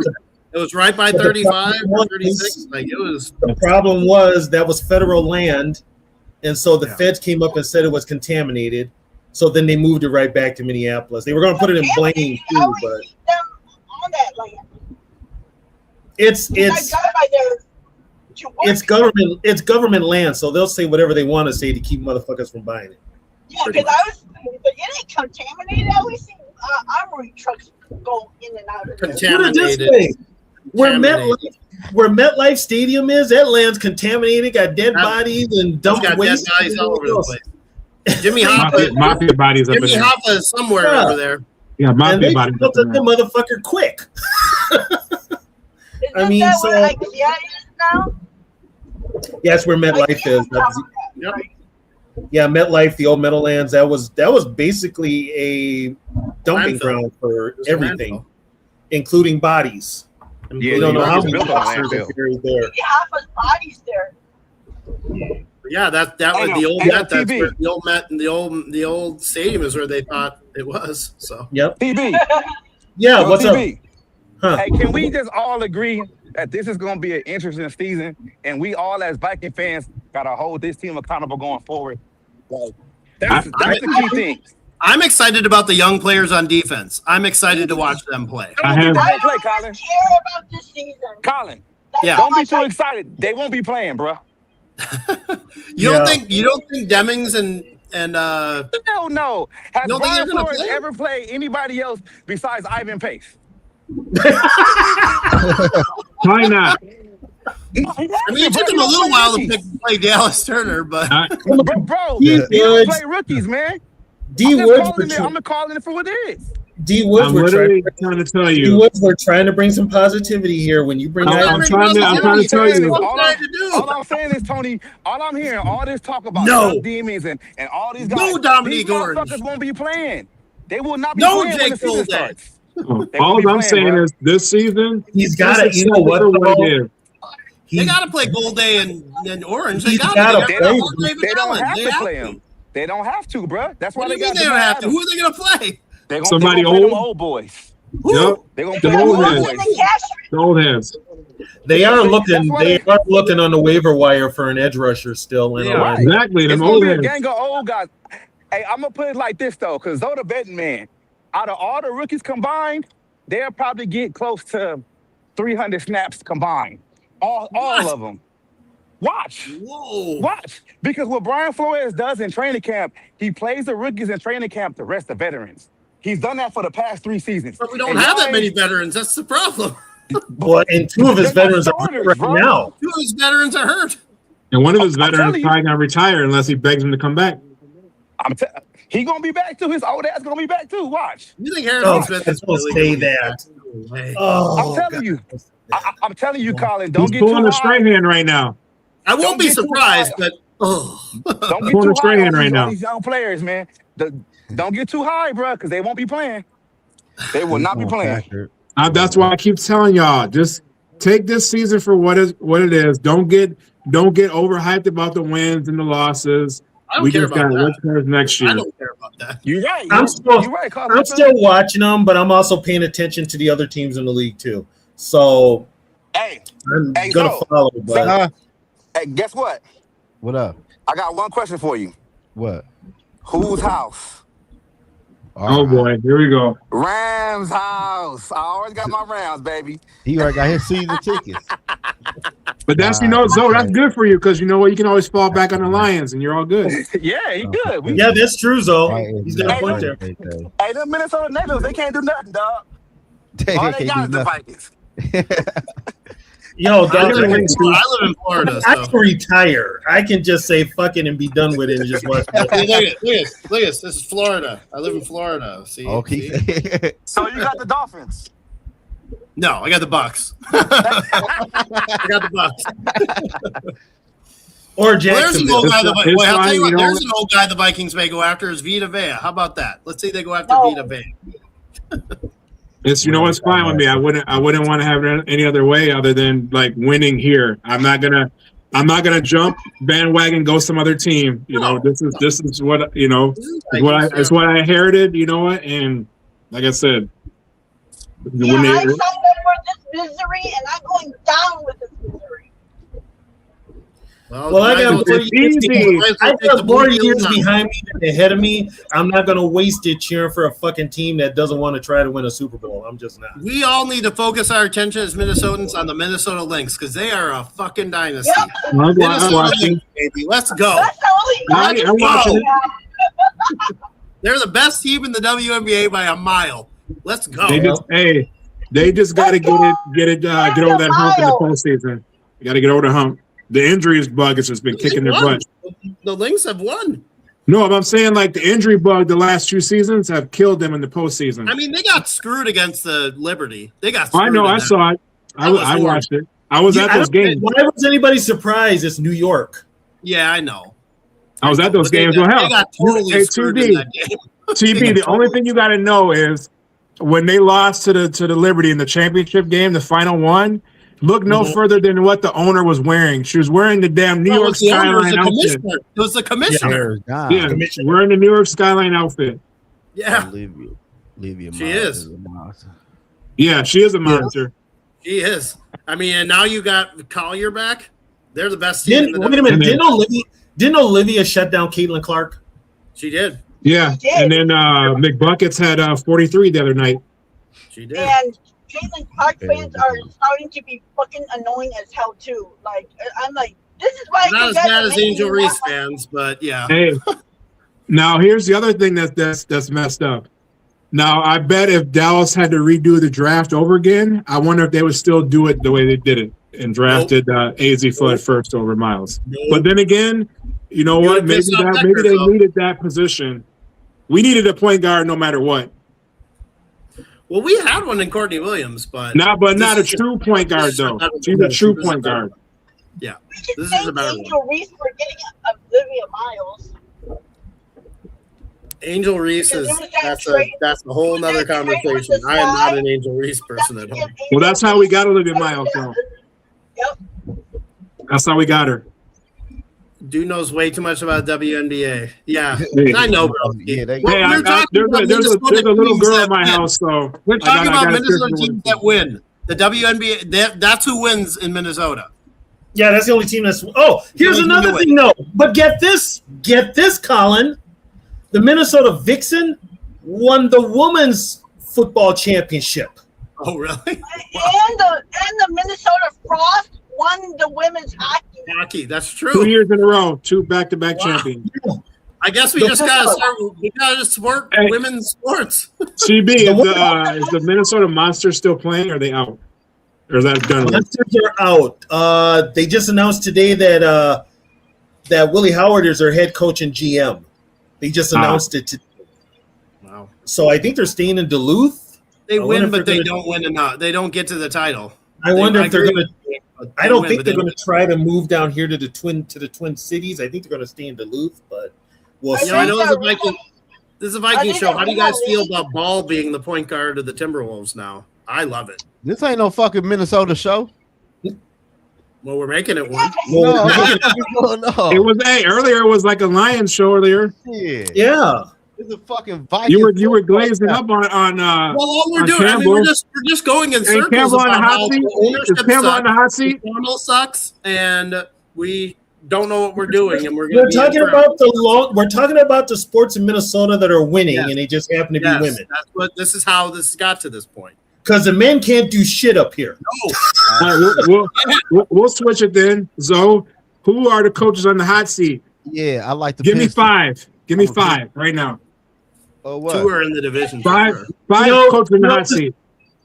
Speaker 8: It was right by
Speaker 3: But the
Speaker 8: 35
Speaker 3: problem was-
Speaker 8: 36. Like it was.
Speaker 3: The problem was that was federal land, and so the
Speaker 8: Yeah.
Speaker 3: feds came up and said it was contaminated. So then they moved it right back to Minneapolis. They were going to put it in Blaine
Speaker 9: I
Speaker 3: too,
Speaker 9: always
Speaker 3: but
Speaker 9: see them on that land.
Speaker 3: it's
Speaker 9: I got by there to work.
Speaker 3: it's government land, so they'll say whatever they want to say to keep motherfuckers from buying it.
Speaker 9: Yeah, because but it ain't contaminated. I always see armory trucks go in and out of there.
Speaker 3: Put it this
Speaker 8: Contaminated.
Speaker 3: way, where
Speaker 8: Contaminated.
Speaker 3: MetLife Stadium is, that land's contaminated, got dead
Speaker 8: Yeah.
Speaker 3: bodies and
Speaker 8: It's
Speaker 3: dumped
Speaker 8: got dead
Speaker 3: waste.
Speaker 8: bodies all over the place. Jimmy Hoffa.
Speaker 10: Mafia bodies up in
Speaker 8: Jimmy
Speaker 10: there.
Speaker 8: Hoffa is somewhere
Speaker 3: Yeah.
Speaker 8: over there.
Speaker 10: Yeah,
Speaker 3: And
Speaker 10: mafia
Speaker 3: they
Speaker 10: bodies up
Speaker 3: built
Speaker 10: in
Speaker 3: the
Speaker 10: there.
Speaker 3: motherfucker quick.
Speaker 9: Isn't
Speaker 3: mean,
Speaker 9: that
Speaker 3: so-
Speaker 9: where IKEA is now?
Speaker 3: Yeah, that's where MetLife
Speaker 9: IKEA
Speaker 3: is.
Speaker 9: down there,
Speaker 8: Yep.
Speaker 9: right?
Speaker 3: Yeah, MetLife, the old Meadowlands, that was basically a dumping
Speaker 8: Landfill.
Speaker 3: ground for
Speaker 8: It was a
Speaker 3: everything,
Speaker 8: landfill.
Speaker 3: including bodies.
Speaker 5: Yeah,
Speaker 3: You don't
Speaker 5: New
Speaker 3: know
Speaker 5: York
Speaker 3: how
Speaker 5: is
Speaker 3: many
Speaker 5: built on a
Speaker 3: officers
Speaker 5: landfill.
Speaker 3: are buried there.
Speaker 9: Maybe half his body's there.
Speaker 8: Yeah, that was
Speaker 5: Hang
Speaker 8: the
Speaker 5: on.
Speaker 8: old
Speaker 5: Hey,
Speaker 8: Met. That's
Speaker 5: TV.
Speaker 8: where the old Met and the old stadium is where they thought it was. So
Speaker 3: Yep.
Speaker 5: TB.
Speaker 3: Yeah,
Speaker 5: Yo,
Speaker 3: what's up?
Speaker 5: TB.
Speaker 3: Huh.
Speaker 5: Hey, can we just all agree that this is going to be an interesting season, and we all as Viking fans got to hold this team accountable going forward? Like, that's the key thing.
Speaker 8: I'm excited about the young players on defense. I'm excited to watch them play.
Speaker 5: I don't think
Speaker 10: I
Speaker 5: they
Speaker 10: have-
Speaker 5: won't play,
Speaker 9: I don't
Speaker 5: Colin.
Speaker 9: care about this season.
Speaker 5: Colin,
Speaker 9: That's
Speaker 8: Yeah.
Speaker 9: how
Speaker 5: don't be
Speaker 9: much
Speaker 5: too
Speaker 9: I-
Speaker 5: excited. They won't be playing, bro.
Speaker 8: You
Speaker 3: Yeah.
Speaker 8: don't think Demings and
Speaker 5: Hell no. Has
Speaker 8: You don't think
Speaker 5: Brian
Speaker 8: they're gonna
Speaker 5: Flores
Speaker 8: play?
Speaker 5: ever played anybody else besides Ivan Pace?
Speaker 10: Why not?
Speaker 8: I mean, it took him a little while to play Dallas Turner, but
Speaker 5: Bro,
Speaker 3: He
Speaker 5: you don't
Speaker 3: would.
Speaker 5: play rookies, man.
Speaker 3: D
Speaker 5: I'm
Speaker 3: Woods
Speaker 5: just
Speaker 3: were
Speaker 5: calling it. I'm calling it for what it is.
Speaker 3: D Woods
Speaker 10: I'm
Speaker 3: were
Speaker 10: literally
Speaker 3: trying.
Speaker 10: trying to tell
Speaker 3: D
Speaker 10: you.
Speaker 3: Woods were trying to bring some positivity here. When you bring
Speaker 10: I'm
Speaker 3: out,
Speaker 10: trying to tell you.
Speaker 8: What
Speaker 5: All
Speaker 8: I'm trying to do.
Speaker 5: all I'm saying is, Tony, all I'm hearing, all this talk about
Speaker 8: No.
Speaker 5: young demons and all these guys,
Speaker 8: No Dominique
Speaker 5: these
Speaker 8: Orange.
Speaker 5: motherfuckers won't be playing. They will not be
Speaker 8: No
Speaker 5: playing when
Speaker 8: Jake
Speaker 5: the season
Speaker 8: Golden.
Speaker 5: starts. They
Speaker 10: All
Speaker 5: won't be
Speaker 10: I'm
Speaker 5: playing,
Speaker 10: saying
Speaker 5: bro.
Speaker 10: is this season,
Speaker 3: he's got
Speaker 10: this
Speaker 3: to.
Speaker 10: is
Speaker 3: You know what?
Speaker 10: what
Speaker 3: though?
Speaker 10: it is.
Speaker 8: They got to play Gold Day and Orange. They
Speaker 3: He's
Speaker 8: got
Speaker 3: gotta
Speaker 8: to.
Speaker 5: They
Speaker 3: play.
Speaker 5: don't,
Speaker 8: David
Speaker 5: they don't
Speaker 8: Allen.
Speaker 5: have
Speaker 8: They
Speaker 5: to
Speaker 8: have
Speaker 5: play
Speaker 8: to.
Speaker 5: him. They don't have to, bro. That's why
Speaker 8: What do
Speaker 5: they
Speaker 8: you mean
Speaker 5: got
Speaker 8: they don't have to?
Speaker 5: Jamal
Speaker 8: Who are they going to play?
Speaker 5: They're going
Speaker 10: Somebody
Speaker 5: to play them
Speaker 10: old?
Speaker 5: old boys.
Speaker 10: Yep,
Speaker 5: They're going to
Speaker 10: The
Speaker 5: play them
Speaker 10: old
Speaker 5: old
Speaker 10: heads.
Speaker 5: boys.
Speaker 9: In the cash
Speaker 10: the old heads.
Speaker 3: They are
Speaker 5: That's
Speaker 3: looking.
Speaker 5: why
Speaker 3: They are looking on the waiver wire for an edge rusher still. In
Speaker 5: Yeah,
Speaker 3: a
Speaker 5: right.
Speaker 10: Exactly,
Speaker 5: It's
Speaker 10: them
Speaker 5: going
Speaker 10: old
Speaker 5: to be a
Speaker 10: heads.
Speaker 5: gang of old guys. Hey, I'm going to put it like this, though, because Zoe, the betting man, out of all the rookies combined, they'll probably get close to 300 snaps combined. All of them. Watch.
Speaker 8: Whoa.
Speaker 5: Watch. Because what Brian Flores does in training camp, he plays the rookies in training camp to rest the veterans. He's done that for the past 3 seasons.
Speaker 8: But we don't have that many veterans. That's the problem.
Speaker 3: Well, and 2 of his veterans are hurt right now.
Speaker 8: 2 of his veterans are hurt.
Speaker 10: And one of his veterans is probably going to retire unless he begs him to come back.
Speaker 5: He going to be back too. His old ass going to be back too. Watch.
Speaker 8: You think Harrison Smith is
Speaker 3: really
Speaker 8: say
Speaker 3: that?
Speaker 5: I'm telling you, Colin, don't
Speaker 10: He's
Speaker 5: get too
Speaker 10: pulling a
Speaker 5: high.
Speaker 10: straight hand right now.
Speaker 8: I won't be surprised, but
Speaker 5: don't get
Speaker 10: Pulling
Speaker 5: too
Speaker 10: a straight
Speaker 5: high
Speaker 10: hand
Speaker 5: on
Speaker 10: right now.
Speaker 5: these young players, man. Don't get too high, bro, because they won't be playing. They will not be playing.
Speaker 10: That's why I keep telling y'all, just take this season for what it is. Don't get overhyped about the wins and the losses.
Speaker 8: I don't care about that.
Speaker 10: What's next year.
Speaker 8: I don't care about that.
Speaker 5: You're right.
Speaker 3: I'm still
Speaker 5: Colin.
Speaker 3: watching them, but I'm also paying attention to the other teams in the league too. So I'm gonna follow. But
Speaker 5: hey, guess what?
Speaker 1: What up?
Speaker 5: I got one question for you.
Speaker 1: What?
Speaker 5: Whose house?
Speaker 10: Oh boy, here we go.
Speaker 5: Rams house. I always got my Rams, baby.
Speaker 1: He already got his season tickets.
Speaker 10: But that's Zoe, that's good for you because you know what, you can always fall back on the Lions and you're all good.
Speaker 5: Yeah, he good.
Speaker 3: Yeah, that's true, Zoe. He's got a point there.
Speaker 5: Hey, them Minnesota Natives, they can't do nothing, dog. All they got is the Vikings.
Speaker 3: Yo, dog,
Speaker 8: I live in Florida.
Speaker 3: I can retire. I can just say fuck it and be done with it and just watch.
Speaker 8: Look at this. This is Florida. I live in Florida. See?
Speaker 1: Okay.
Speaker 8: See?
Speaker 5: So you got the Dolphins?
Speaker 8: No, I got the Bucks. I got the Bucks.
Speaker 3: Or
Speaker 8: there's an
Speaker 3: Jacksonville.
Speaker 8: old guy. I'll tell you what. There's an old guy the Vikings may go after is Vita Vea. How about that? Let's say they go after Vita Vea.
Speaker 10: It's it's fine with me. I wouldn't want to have it any other way other than like winning here. I'm not gonna jump bandwagon, go some other team. This is what it's what I inherited. You know what? And like I said,
Speaker 9: I signed up for this misery, and I'm going down with this misery.
Speaker 3: Well, I got 4 years behind me than ahead of me. I'm not going to waste it cheering for a fucking team that doesn't want to try to win a Super Bowl. I'm just not.
Speaker 8: We all need to focus our attention as Minnesotans on the Minnesota Lynx because they are a fucking dynasty.
Speaker 3: Yep.
Speaker 8: Minnesota Lynx, baby. Let's go.
Speaker 10: I'm watching it.
Speaker 8: They're the best team in the WNBA by a mile. Let's go.
Speaker 10: They just got to get over that hump in the postseason. You got to get over the hump. The injuries bug has just been kicking their butt.
Speaker 8: The Lynx have won.
Speaker 10: No, but I'm saying like the injury bug the last 2 seasons have killed them in the postseason.
Speaker 8: I mean, they got screwed against the Liberty. They got screwed.
Speaker 10: I know. I saw it. I watched it. I was at those games.
Speaker 3: Why was anybody surprised? It's New York.
Speaker 8: Yeah, I know.
Speaker 10: I was at those games. Well, hell,
Speaker 8: they got totally screwed in that game.
Speaker 10: TB, the only thing you got to know is when they lost to the Liberty in the championship game, the final one. Look no further than what the owner was wearing. She was wearing the damn New York Skyline outfit.
Speaker 8: It was the commissioner.
Speaker 10: Yeah, wearing the New York Skyline outfit.
Speaker 8: Yeah.
Speaker 1: She
Speaker 8: is.
Speaker 10: Yeah, she is a monster.
Speaker 8: She is. I mean, and now you got Collier back. They're the best team.
Speaker 3: Wait a minute. Didn't Olivia shut down Caitlin Clark?
Speaker 8: She did.
Speaker 10: Yeah, and then McBuckets had 43 the other night.
Speaker 8: She did.
Speaker 9: And Caitlin Clark fans are starting to be fucking annoying as hell too. Like I'm like, this is why
Speaker 8: not as bad as Angel Reese fans, but yeah.
Speaker 10: Hey, now here's the other thing that's messed up. Now I bet if Dallas had to redo the draft over again, I wonder if they would still do it the way they did it and drafted AZ Flood first over Miles. But then again, you know what? Maybe they needed that position. We needed a point guard no matter what.
Speaker 8: Well, we had one in Courtney Williams, but
Speaker 10: not a true point guard though. She's a true point guard.
Speaker 8: Yeah,
Speaker 9: this is about Angel Reese for getting Olivia Miles.
Speaker 8: Angel Reese is that's a whole nother conversation. I am not an Angel Reese person at all.
Speaker 10: Well, that's how we got Olivia Miles though.
Speaker 9: Yep.
Speaker 10: That's how we got her.
Speaker 8: Dude knows way too much about WNBA. Yeah, I know, bro.
Speaker 10: Yeah, there's a little girl in my house, so
Speaker 8: we're talking about Minnesota teams that win. The WNBA, that's who wins in Minnesota.
Speaker 3: Yeah, that's the only team that's. Oh, here's another thing, though. But get this, Colin. The Minnesota Vixen won the women's football championship.
Speaker 8: Oh, really?
Speaker 9: Wow. And the Minnesota Frost won the women's hockey.
Speaker 8: That's
Speaker 10: 2
Speaker 8: true.
Speaker 10: years in a row, 2 back-to-back champions.
Speaker 8: I guess we just gotta support women's sports.
Speaker 10: CB, is the Minnesota Monsters still playing? Or are they out? Or is that done?
Speaker 3: Monsters are out. They just announced today that Willie Howard is their head coach and GM. They just announced it today.
Speaker 8: Wow.
Speaker 3: So I think they're staying in Duluth.
Speaker 8: They win, but they don't win enough. They don't get to the title.
Speaker 3: I wonder if they're going to. I don't think they're going to try to move down here to the Twin Cities. I think they're going to stay in Duluth, but we'll see.
Speaker 8: I know this is a Viking show. How do you guys feel about Ball being the point guard of the Timberwolves now? I love it.
Speaker 1: This ain't no fucking Minnesota show.
Speaker 8: Well, we're making it one.
Speaker 1: No.
Speaker 10: It was earlier. It was like a Lions show earlier.
Speaker 3: Yeah.
Speaker 1: It's a fucking Viking.
Speaker 10: You were glazing up on.
Speaker 8: Well, all we're doing, I mean, we're just going in circles.
Speaker 10: Campbell on the hot seat. Is Campbell on the hot seat?
Speaker 8: Campbell sucks, and we don't know what we're doing, and we're
Speaker 3: talking about we're talking about the sports in Minnesota that are winning, and they just happen to be women.
Speaker 8: This is how this got to this point.
Speaker 3: Because the men can't do shit up here.
Speaker 8: No.
Speaker 10: We'll switch it then. Zoe, who are the coaches on the hot seat?
Speaker 1: Yeah, I like the.
Speaker 10: Give me 5. Give me 5 right now.
Speaker 1: Oh, what?
Speaker 8: 2 are in the division.
Speaker 10: 5 coaches in the hot seat.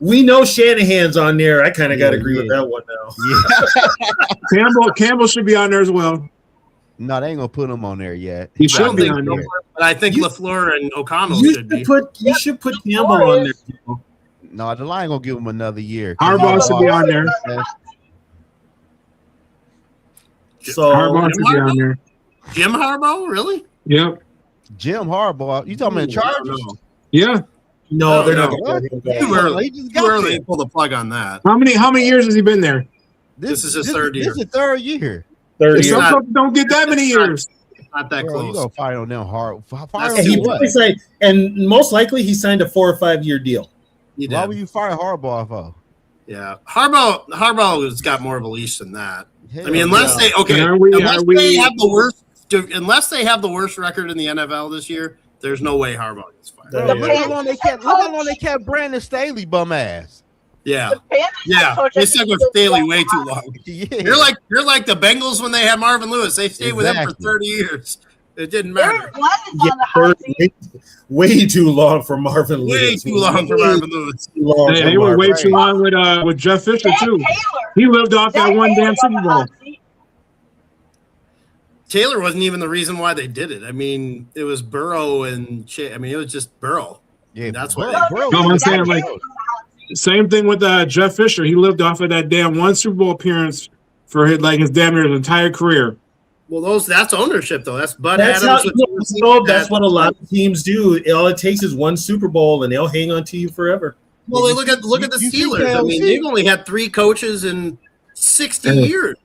Speaker 3: We know Shanahan's on there. I kind of got to agree with that one now.
Speaker 1: Yeah.
Speaker 10: Campbell should be on there as well.
Speaker 1: No, they ain't gonna put him on there yet.
Speaker 10: He should be on there.
Speaker 8: But I think LaFleur and O'Connell should be.
Speaker 3: You should put Campbell on there.
Speaker 1: No, the line gonna give him another year.
Speaker 10: Harbaugh should be on there.
Speaker 3: So
Speaker 10: Harbaugh should be on there.
Speaker 8: Jim Harbaugh, really?
Speaker 10: Yep.
Speaker 1: Jim Harbaugh. You talking about Chargers?
Speaker 10: Yeah.
Speaker 3: No, they're not.
Speaker 8: Too early. Too early to pull the plug on that.
Speaker 10: How many years has he been there?
Speaker 8: This is his third year.
Speaker 1: This is the third year.
Speaker 10: Some coaches don't get that many years.
Speaker 8: Not that close.
Speaker 1: You gonna fire on them hard?
Speaker 3: And most likely he signed a 4 or 5 year deal.
Speaker 1: Why would you fire Harbaugh for?
Speaker 8: Yeah, Harbaugh has got more of a leash than that. I mean, unless they have the worst record in the NFL this year, there's no way Harbaugh gets fired.
Speaker 1: Look how long they kept Brandon Staley bum ass.
Speaker 8: Yeah, they stuck with Staley way too long.
Speaker 1: Yeah.
Speaker 8: You're like the Bengals when they had Marvin Lewis. They stayed with him for 30 years. It didn't matter.
Speaker 3: Way too long for Marvin Lewis.
Speaker 8: Way too long for Marvin Lewis.
Speaker 10: They were way too long with Jeff Fisher too. He lived off that one damn Super Bowl.
Speaker 8: Taylor wasn't even the reason why they did it. I mean, it was Burrow and it was just Burrow.
Speaker 1: Yeah,
Speaker 8: that's why.
Speaker 10: No, I'm saying like same thing with Jeff Fisher. He lived off of that damn one Super Bowl appearance for his damn near his entire career.
Speaker 8: Well, that's ownership though. That's Bud
Speaker 3: Adams. That's what a lot of teams do. All it takes is one Super Bowl, and they'll hang on to you forever.
Speaker 8: Well, they look at the Steelers. I mean, they've only had 3 coaches in 60 years.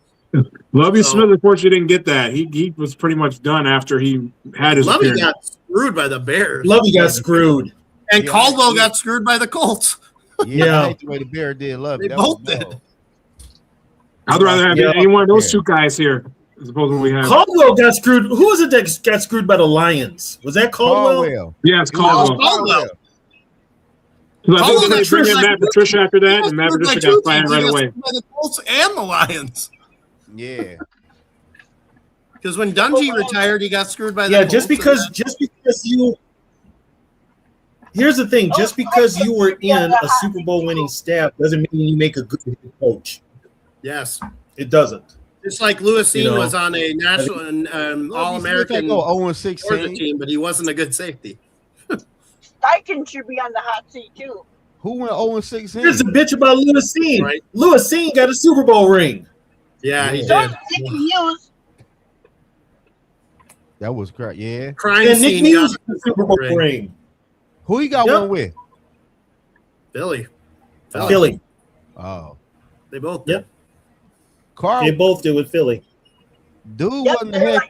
Speaker 10: Lovie Smith, unfortunately, didn't get that. He was pretty much done after he had his.
Speaker 8: Lovie got screwed by the Bears.
Speaker 3: Lovie got screwed,
Speaker 8: and Caldwell got screwed by the Colts.
Speaker 1: Yeah, I hate the way the Bears did Lovie.
Speaker 8: They both did.
Speaker 10: I'd rather have any one of those 2 guys here. As opposed to what we have.
Speaker 3: Caldwell got screwed. Who was it that got screwed by the Lions? Was that Caldwell?
Speaker 10: Yeah, it's Caldwell.
Speaker 8: Caldwell.
Speaker 10: I think they bring in Matt Patricia after that, and Matt Patricia got fired right away.
Speaker 8: By the Colts and the Lions.
Speaker 1: Yeah.
Speaker 8: Because when Dungy retired, he got screwed by the Colts.
Speaker 3: just because you. Here's the thing: just because you were in a Super Bowl winning staff doesn't mean you make a good coach.
Speaker 8: Yes,
Speaker 3: it doesn't.
Speaker 8: Just like Zoe-N was on a national All-American
Speaker 1: 0-16
Speaker 8: team, but he wasn't a good safety.
Speaker 9: Steichen should be on the hot seat too.
Speaker 1: Who went 0-16?
Speaker 3: Here's a bitch about Zoe-N.
Speaker 8: Right.
Speaker 3: Zoe-N got a Super Bowl ring.
Speaker 8: Yeah, he did.
Speaker 1: That was correct. Yeah.
Speaker 3: And Nick Muse got a Super Bowl ring.
Speaker 1: Who he got one with?
Speaker 8: Philly.
Speaker 1: Oh.
Speaker 8: They both did.
Speaker 3: Yep. They both did with Philly.
Speaker 1: Dude wasn't the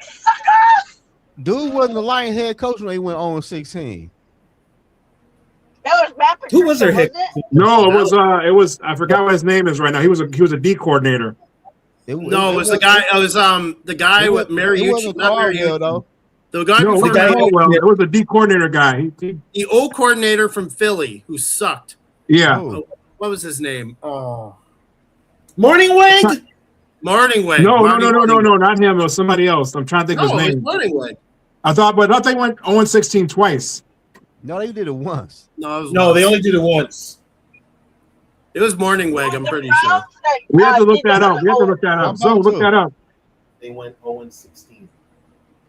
Speaker 1: Lions head coach when he went 0-16.
Speaker 9: That was Matt Patricia.
Speaker 3: Who was their head?
Speaker 10: No, it was I forgot what his name is right now. He was a D coordinator.
Speaker 8: It was the guy. It was the guy with Mariucci. Not Mariucci though. The guy before
Speaker 10: Caldwell. It was the D coordinator guy.
Speaker 8: The O coordinator from Philly who sucked.
Speaker 10: Yeah.
Speaker 8: What was his name?
Speaker 3: Morning Wig.
Speaker 8: Morningweg.
Speaker 10: No, not him. It was somebody else. I'm trying to think of his name.
Speaker 8: Morningweg.
Speaker 10: I thought they went 0-16 twice.
Speaker 1: No, they did it once.
Speaker 3: No, they only did it once.
Speaker 8: It was Morningweg, I'm pretty sure.
Speaker 10: We have to look that up. So look that up.
Speaker 3: They went 0-16.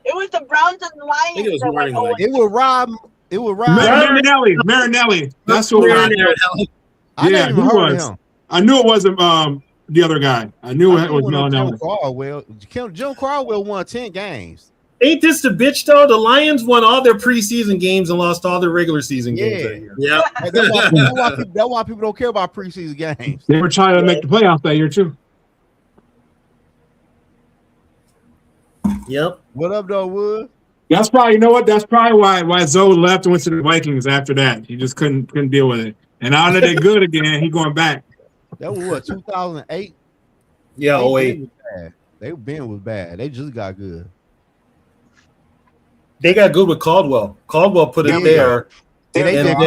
Speaker 9: It was the Browns and the Lions.
Speaker 8: I think it was
Speaker 9: that went
Speaker 8: Morningweg.
Speaker 1: It would Rob.
Speaker 10: Marinelli. That's who it was.
Speaker 1: I
Speaker 10: Yeah,
Speaker 1: never
Speaker 10: he
Speaker 1: even heard of
Speaker 10: was.
Speaker 1: him.
Speaker 10: I knew it wasn't the other guy. I knew it was Marinelli.
Speaker 1: Jim Caldwell won 10 games.
Speaker 3: Ain't this the bitch though? The Lions won all their preseason games and lost all their regular season games that year.
Speaker 8: Yeah.
Speaker 1: That's why people don't care about preseason games.
Speaker 10: They were trying to make the playoffs that year too.
Speaker 3: Yep.
Speaker 1: What up, though, Wood?
Speaker 10: That's probably, you know what? That's probably why Zoe left and went to the Vikings after that. He just couldn't deal with it. And now that they're good again, he going back.
Speaker 1: That was what, 2008?
Speaker 3: Yeah, 08.
Speaker 1: Ben was bad. They just got good.
Speaker 3: They got good with Caldwell. Caldwell put it there.
Speaker 1: They did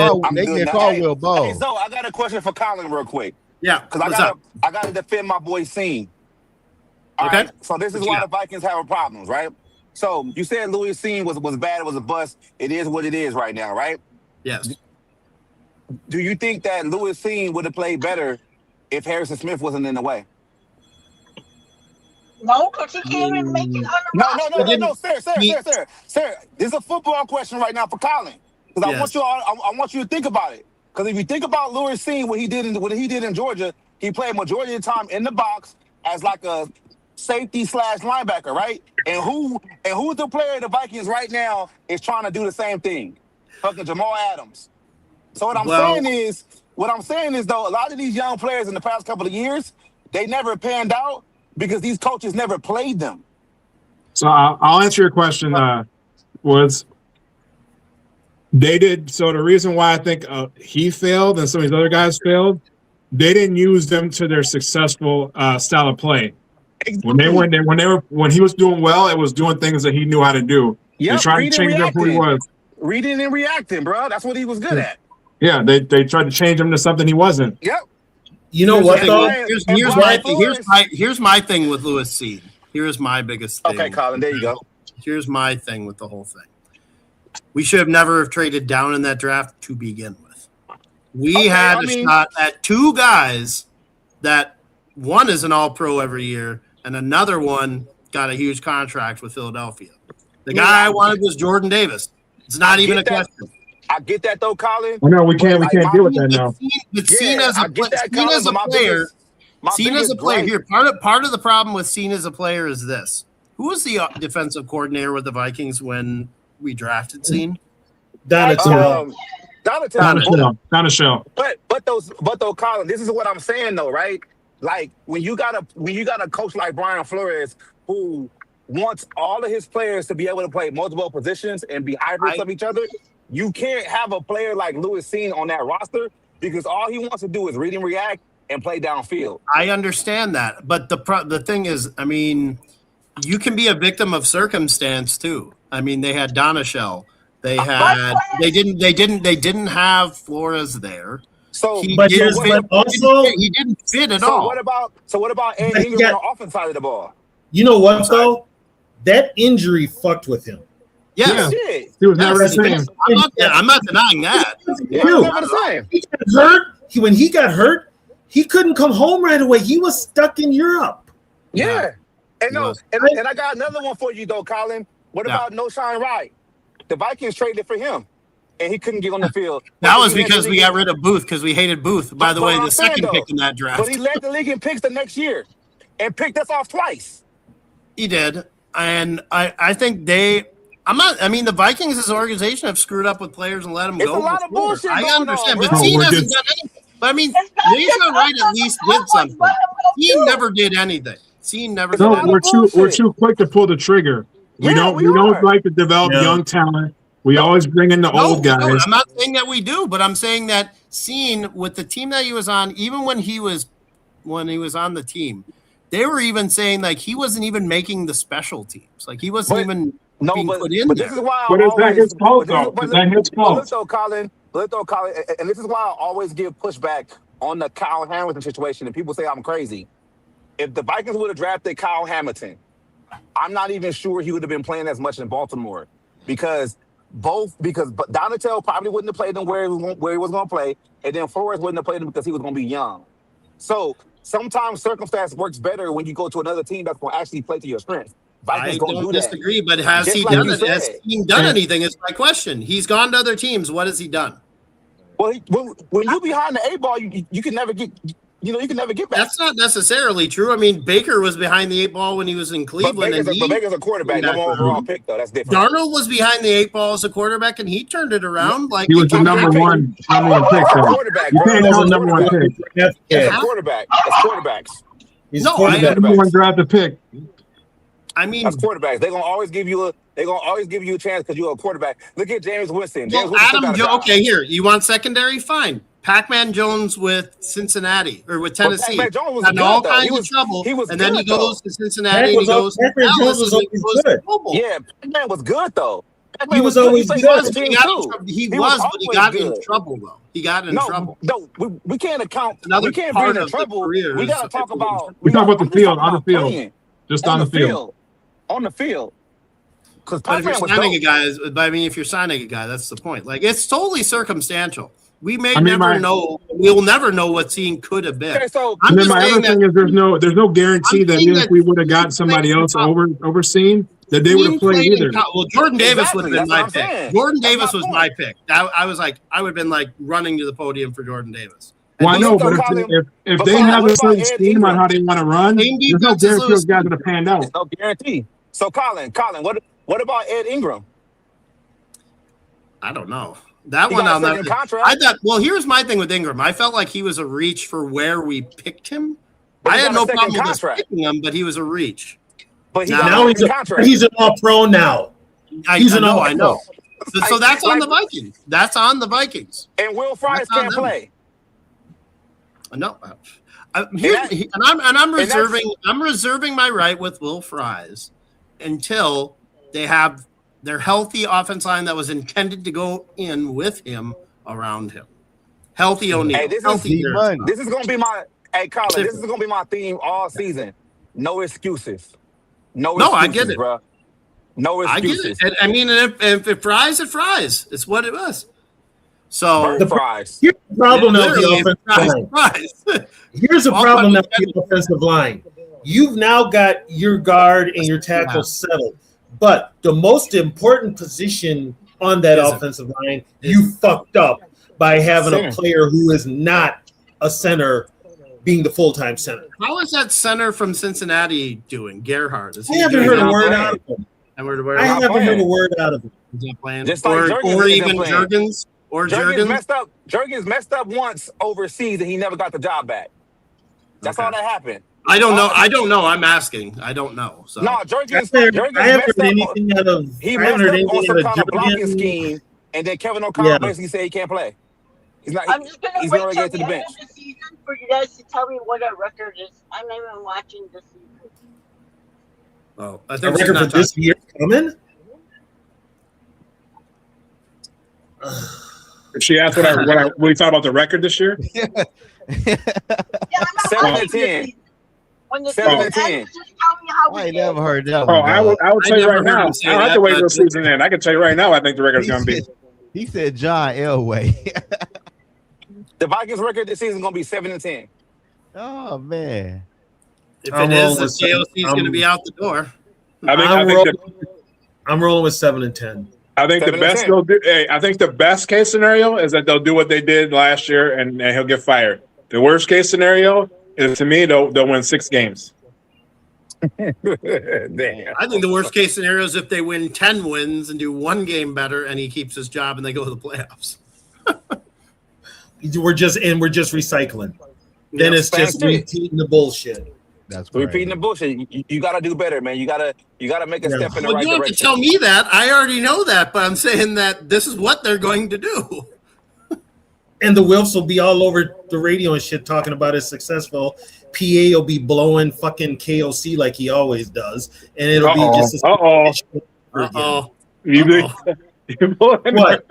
Speaker 1: Caldwell ball.
Speaker 5: Hey, Zoe, I got a question for Colin real quick.
Speaker 8: Yeah.
Speaker 5: Because I gotta defend my boy Scene. All
Speaker 8: Okay.
Speaker 5: right? So this is why the Vikings have problems, right? So you said Louis Scene was bad, it was a bust. It is what it is right now, right?
Speaker 8: Yes.
Speaker 5: Do you think that Louis Scene would have played better if Harrison Smith wasn't in the way?
Speaker 9: No, because he can't even make it on the roster.
Speaker 5: No, sir. This is a football question right now for Colin. Because I want you to think about it. Because if you think about Louis Scene, what he did in Georgia, he played majority of the time in the box as like a safety / linebacker, right? And who's the player the Vikings right now is trying to do the same thing? Fucking Jamal Adams. So what I'm saying is though, a lot of these young players in the past couple of years, they never panned out because these coaches never played them.
Speaker 10: So I'll answer your question. Was they did so? The reason why I think he failed and some of these other guys failed, they didn't use them to their successful style of play. Exactly. When he was doing well, it was doing things that he knew how to do.
Speaker 5: Yeah,
Speaker 10: trying to change up who he was.
Speaker 5: Reading and reacting, bro. That's what he was good at.
Speaker 10: Yeah, they tried to change him to something he wasn't.
Speaker 5: Yep.
Speaker 3: You know what though?
Speaker 8: Here's my thing with Louis Seed. Here's my biggest thing.
Speaker 5: Okay, Colin, there you go.
Speaker 8: Here's my thing with the whole thing. We should have never have traded down in that draft to begin with. We had a shot at two guys that one is an all-pro every year and another one got a huge contract with Philadelphia. The guy I wanted was Jordan Davis. It's not even a question.
Speaker 5: I get that though, Colin.
Speaker 10: No, we can't deal with that now.
Speaker 8: Seen as a player, here, part of the problem with Seen as a player is this. Who was the defensive coordinator with the Vikings when we drafted Seen?
Speaker 10: Donatello.
Speaker 5: But though, Colin, this is what I'm saying though, right? Like when you got a coach like Brian Flores who wants all of his players to be able to play multiple positions and be hybrids of each other, you can't have a player like Louis Sean on that roster because all he wants to do is read and react and play downfield.
Speaker 8: I understand that, but the thing is, I mean, you can be a victim of circumstance too. I mean, they had Donatello. They didn't have Flores there.
Speaker 5: So
Speaker 8: he didn't fit at all.
Speaker 5: What about Ed Ingram on the offense side of the ball?
Speaker 3: You know what though? That injury fucked with him.
Speaker 8: Yes.
Speaker 5: Yeah.
Speaker 10: He was never the same.
Speaker 8: I'm not denying that.
Speaker 5: He was never the same.
Speaker 3: He got hurt. When he got hurt, he couldn't come home right away. He was stuck in Europe.
Speaker 5: Yeah. And I got another one for you though, Colin. What about No Shine Wright? The Vikings traded for him, and he couldn't get on the field.
Speaker 8: That was because we got rid of Booth because we hated Booth. By the way, the second pick in that draft.
Speaker 5: But he led the league in picks the next year and picked us off twice.
Speaker 8: He did. And I think the Vikings as an organization have screwed up with players and let them go.
Speaker 5: It's a lot of bullshit.
Speaker 8: I understand,
Speaker 5: but
Speaker 8: Sean hasn't done anything. But I mean, Lisa Wright at least did something. He never did anything. Sean never did anything.
Speaker 10: We're too quick to pull the trigger. We don't like to develop young talent. We always bring in the old guys.
Speaker 8: No, I'm not saying that we do, but I'm saying that Sean with the team that he was on, even when he was on the team, they were even saying like he wasn't even making the special teams. Like he wasn't being put in there.
Speaker 5: This is why
Speaker 10: But is that his fault though? Is that his fault?
Speaker 5: Colin, and this is why I always give pushback on the Kyle Hamilton situation, and people say I'm crazy. if the Vikings would have drafted Kyle Hamilton, I'm not even sure he would have been playing as much in Baltimore because Donatello probably wouldn't have played him where he was going to play, and then Flores wouldn't have played him because he was going to be young. So sometimes circumstance works better when you go to another team that's going to actually play to your strengths.
Speaker 8: I don't disagree, but has he done it? Has he done anything? Is my question. He's gone to other teams. What has he done?
Speaker 5: Well, when you behind the 8 ball, you can never get. You can never get back.
Speaker 8: That's not necessarily true. I mean, Baker was behind the 8 ball when he was in Cleveland.
Speaker 5: But Baker's a quarterback, number overall pick, though. That's different.
Speaker 8: Darnold was behind the 8 ball as a quarterback, and he turned it around. Like
Speaker 10: he was the number one pick.
Speaker 5: Quarterback,
Speaker 10: you can't have the number one pick.
Speaker 5: That's quarterback. That's quarterbacks.
Speaker 10: He's number one drafted pick.
Speaker 8: I mean,
Speaker 5: that's quarterbacks. They're gonna always give you a chance because you're a quarterback. Look at James Winston.
Speaker 8: Well, okay, here. You want secondary? Fine. Pac-Man Jones with Cincinnati or with Tennessee.
Speaker 5: Pac-Man Jones was
Speaker 8: had
Speaker 5: good,
Speaker 8: all
Speaker 5: though.
Speaker 8: kinds of trouble. And then he goes to Cincinnati and he goes to
Speaker 3: Pac-Man Jones was always good.
Speaker 5: Yeah, Pac-Man was good though.
Speaker 3: He was always good.
Speaker 8: He was, but he got in trouble though. He got in trouble.
Speaker 5: No, we can't account.
Speaker 8: Another
Speaker 5: we can't
Speaker 8: part
Speaker 5: bring in
Speaker 8: of the
Speaker 5: trouble.
Speaker 8: career
Speaker 5: We
Speaker 8: is-
Speaker 5: gotta talk about.
Speaker 10: We talk about the field, on the field. Just on the field.
Speaker 5: On the field. Because
Speaker 8: But if you're
Speaker 5: Pac-Man was
Speaker 8: signing a
Speaker 5: dope.
Speaker 8: guy, I mean, if you're signing a guy, that's the point. Like, it's totally circumstantial. We may
Speaker 10: I mean,
Speaker 8: never know. We'll never know what scene could have been.
Speaker 5: Okay, so
Speaker 8: I'm
Speaker 10: And then
Speaker 8: just
Speaker 10: my
Speaker 8: saying
Speaker 10: other thing is there's no guarantee that
Speaker 8: saying
Speaker 10: even if
Speaker 8: that
Speaker 10: we would have got somebody else overseen, that they would have played either.
Speaker 8: Well, Jordan Davis would have been
Speaker 5: Exactly,
Speaker 8: my
Speaker 5: that's what I'm
Speaker 8: pick.
Speaker 5: saying.
Speaker 8: Jordan
Speaker 5: That's
Speaker 8: Davis
Speaker 5: my
Speaker 8: was
Speaker 5: point.
Speaker 8: my pick. I was like, I would have been like running to the podium for Jordan Davis.
Speaker 10: Well, I
Speaker 8: And
Speaker 10: know,
Speaker 8: these
Speaker 10: but
Speaker 8: guys-
Speaker 10: if
Speaker 5: but
Speaker 10: they
Speaker 5: Colin,
Speaker 10: have
Speaker 5: what
Speaker 10: a certain
Speaker 5: about Ed
Speaker 10: scheme on
Speaker 5: Ingram?
Speaker 10: how they want to run,
Speaker 8: Same
Speaker 10: there's no
Speaker 8: defense as
Speaker 10: guarantee
Speaker 8: Lewis
Speaker 10: those guys would have panned out.
Speaker 5: There's no guarantee. So Colin, what about Ed Ingram?
Speaker 8: I don't know. That
Speaker 5: He
Speaker 8: one
Speaker 5: got a
Speaker 8: I'll never.
Speaker 5: second contract.
Speaker 8: I thought. Well, here's my thing with Ingram. I felt like he was a reach for where we picked him.
Speaker 5: But
Speaker 8: I
Speaker 5: he
Speaker 8: had
Speaker 5: got
Speaker 8: no
Speaker 5: a second
Speaker 8: problem with us
Speaker 5: contract.
Speaker 8: picking him, but he was a reach.
Speaker 5: But he
Speaker 8: Now
Speaker 5: got
Speaker 3: Now
Speaker 5: a
Speaker 3: he's
Speaker 5: second contract.
Speaker 3: he's an all-pro now.
Speaker 8: I know.
Speaker 3: all-pro.
Speaker 8: So that's on the Vikings. That's on the Vikings.
Speaker 5: And Will Fries
Speaker 8: That's on
Speaker 5: can't
Speaker 8: them.
Speaker 5: play.
Speaker 8: No. I'm
Speaker 5: that's-
Speaker 8: reserving my right with Will Fries until they have their healthy offense line that was intended to go in with him around him. Healthy O'Neal.
Speaker 5: Hey, this
Speaker 8: healthy Harrison.
Speaker 5: is gonna be my Colin. This is gonna be my theme all season. No excuses. No,
Speaker 8: I get it.
Speaker 5: bro. No
Speaker 8: I get
Speaker 5: excuses.
Speaker 8: it. And, I mean, if it fries, it fries. It's what it was. So
Speaker 5: Burn Fries.
Speaker 3: Here's the problem now with
Speaker 8: literally,
Speaker 3: the offensive line.
Speaker 8: fries.
Speaker 3: Here's the
Speaker 8: All
Speaker 3: problem now
Speaker 8: funny
Speaker 3: with the offensive line. You've now got your guard and your tackle settled. But the most important position on that
Speaker 8: Is it?
Speaker 3: offensive line, you fucked up by having
Speaker 5: Center.
Speaker 3: a player who is not a center being the full-time center.
Speaker 8: How is that center from Cincinnati doing? Gerhardt. Is
Speaker 3: I
Speaker 8: he
Speaker 3: haven't
Speaker 8: doing
Speaker 3: heard a
Speaker 8: that?
Speaker 3: word out of him.
Speaker 8: And where
Speaker 3: I
Speaker 5: not
Speaker 3: haven't heard
Speaker 5: playing.
Speaker 3: a word out of him.
Speaker 8: is he playing?
Speaker 5: Just like Jurgens
Speaker 8: or
Speaker 5: isn't
Speaker 8: even
Speaker 5: playing.
Speaker 8: Jurgens or
Speaker 5: Jurgens
Speaker 8: Jurgens.
Speaker 5: messed up once overseas and he never got the job back. That's
Speaker 8: Okay.
Speaker 5: all that happened.
Speaker 8: I don't know. I don't know. I'm asking. I don't know. So
Speaker 5: No, Jurgens
Speaker 3: I haven't
Speaker 5: messed
Speaker 3: heard
Speaker 5: up.
Speaker 3: anything out of.
Speaker 5: He
Speaker 3: I haven't
Speaker 5: messed
Speaker 3: heard
Speaker 5: up on
Speaker 3: anything
Speaker 5: some
Speaker 3: out
Speaker 5: kind
Speaker 3: of
Speaker 5: of blocking
Speaker 3: Jurgens.
Speaker 5: scheme, and then Kevin O'Connell
Speaker 3: Yeah.
Speaker 5: basically said he can't play. He's not.
Speaker 9: I'm just gonna
Speaker 5: He's
Speaker 9: wait
Speaker 5: going
Speaker 9: till
Speaker 5: to get to
Speaker 9: the
Speaker 5: the
Speaker 9: end
Speaker 5: bench.
Speaker 9: of the season for you guys to tell me what our record is. I'm not even watching the season.
Speaker 8: Oh, I
Speaker 3: A
Speaker 8: think she's
Speaker 3: record for
Speaker 8: not
Speaker 3: this year coming?
Speaker 10: She asked what we thought about the record this year.
Speaker 9: Yeah, I'm not
Speaker 5: 7 and
Speaker 9: watching the
Speaker 5: 10.
Speaker 9: season. When the
Speaker 5: 7
Speaker 9: season
Speaker 5: and 10.
Speaker 9: ends, just tell me how we
Speaker 1: I ain't
Speaker 9: did.
Speaker 1: never heard that
Speaker 10: Oh,
Speaker 1: one.
Speaker 10: I will tell you
Speaker 8: never
Speaker 10: right
Speaker 8: heard
Speaker 10: now.
Speaker 8: him say
Speaker 10: I don't have
Speaker 8: that,
Speaker 10: to wait till the
Speaker 8: but-
Speaker 10: season end. I can tell you right now. I think the record's going to be.
Speaker 1: He said John Elway.
Speaker 5: The Vikings record this season is going to be 7 and 10.
Speaker 1: Oh man.
Speaker 8: If
Speaker 3: I'm
Speaker 8: it is,
Speaker 3: rolling
Speaker 8: the
Speaker 3: with
Speaker 8: JOC is going to be out the door.
Speaker 3: I'm rolling with 7 and 10.
Speaker 10: I think the
Speaker 5: 7 and
Speaker 10: best
Speaker 5: 10.
Speaker 10: they'll do. Hey, I think the best case scenario is that they'll do what they did last year, and he'll get fired. The worst case scenario is, to me, they'll win 6 games.
Speaker 5: Damn.
Speaker 8: I think the worst case scenario is if they win 10 wins and do one game better and he keeps his job and they go to the playoffs.
Speaker 3: We're just recycling. Then
Speaker 8: Yep.
Speaker 3: it's just
Speaker 5: That's it.
Speaker 3: repeating the bullshit.
Speaker 1: That's
Speaker 5: Repeating the bullshit. You got to do better, man. You got to make a step in the
Speaker 8: Well,
Speaker 5: right
Speaker 8: you don't have to
Speaker 5: direction.
Speaker 8: tell me that. I already know that, but I'm saying that this is what they're going to do.
Speaker 3: And the Wilfs will be all over the radio and shit talking about it's successful. PA will be blowing fucking KOC like he always does. And it'll be just as
Speaker 8: Uh-oh.
Speaker 3: What?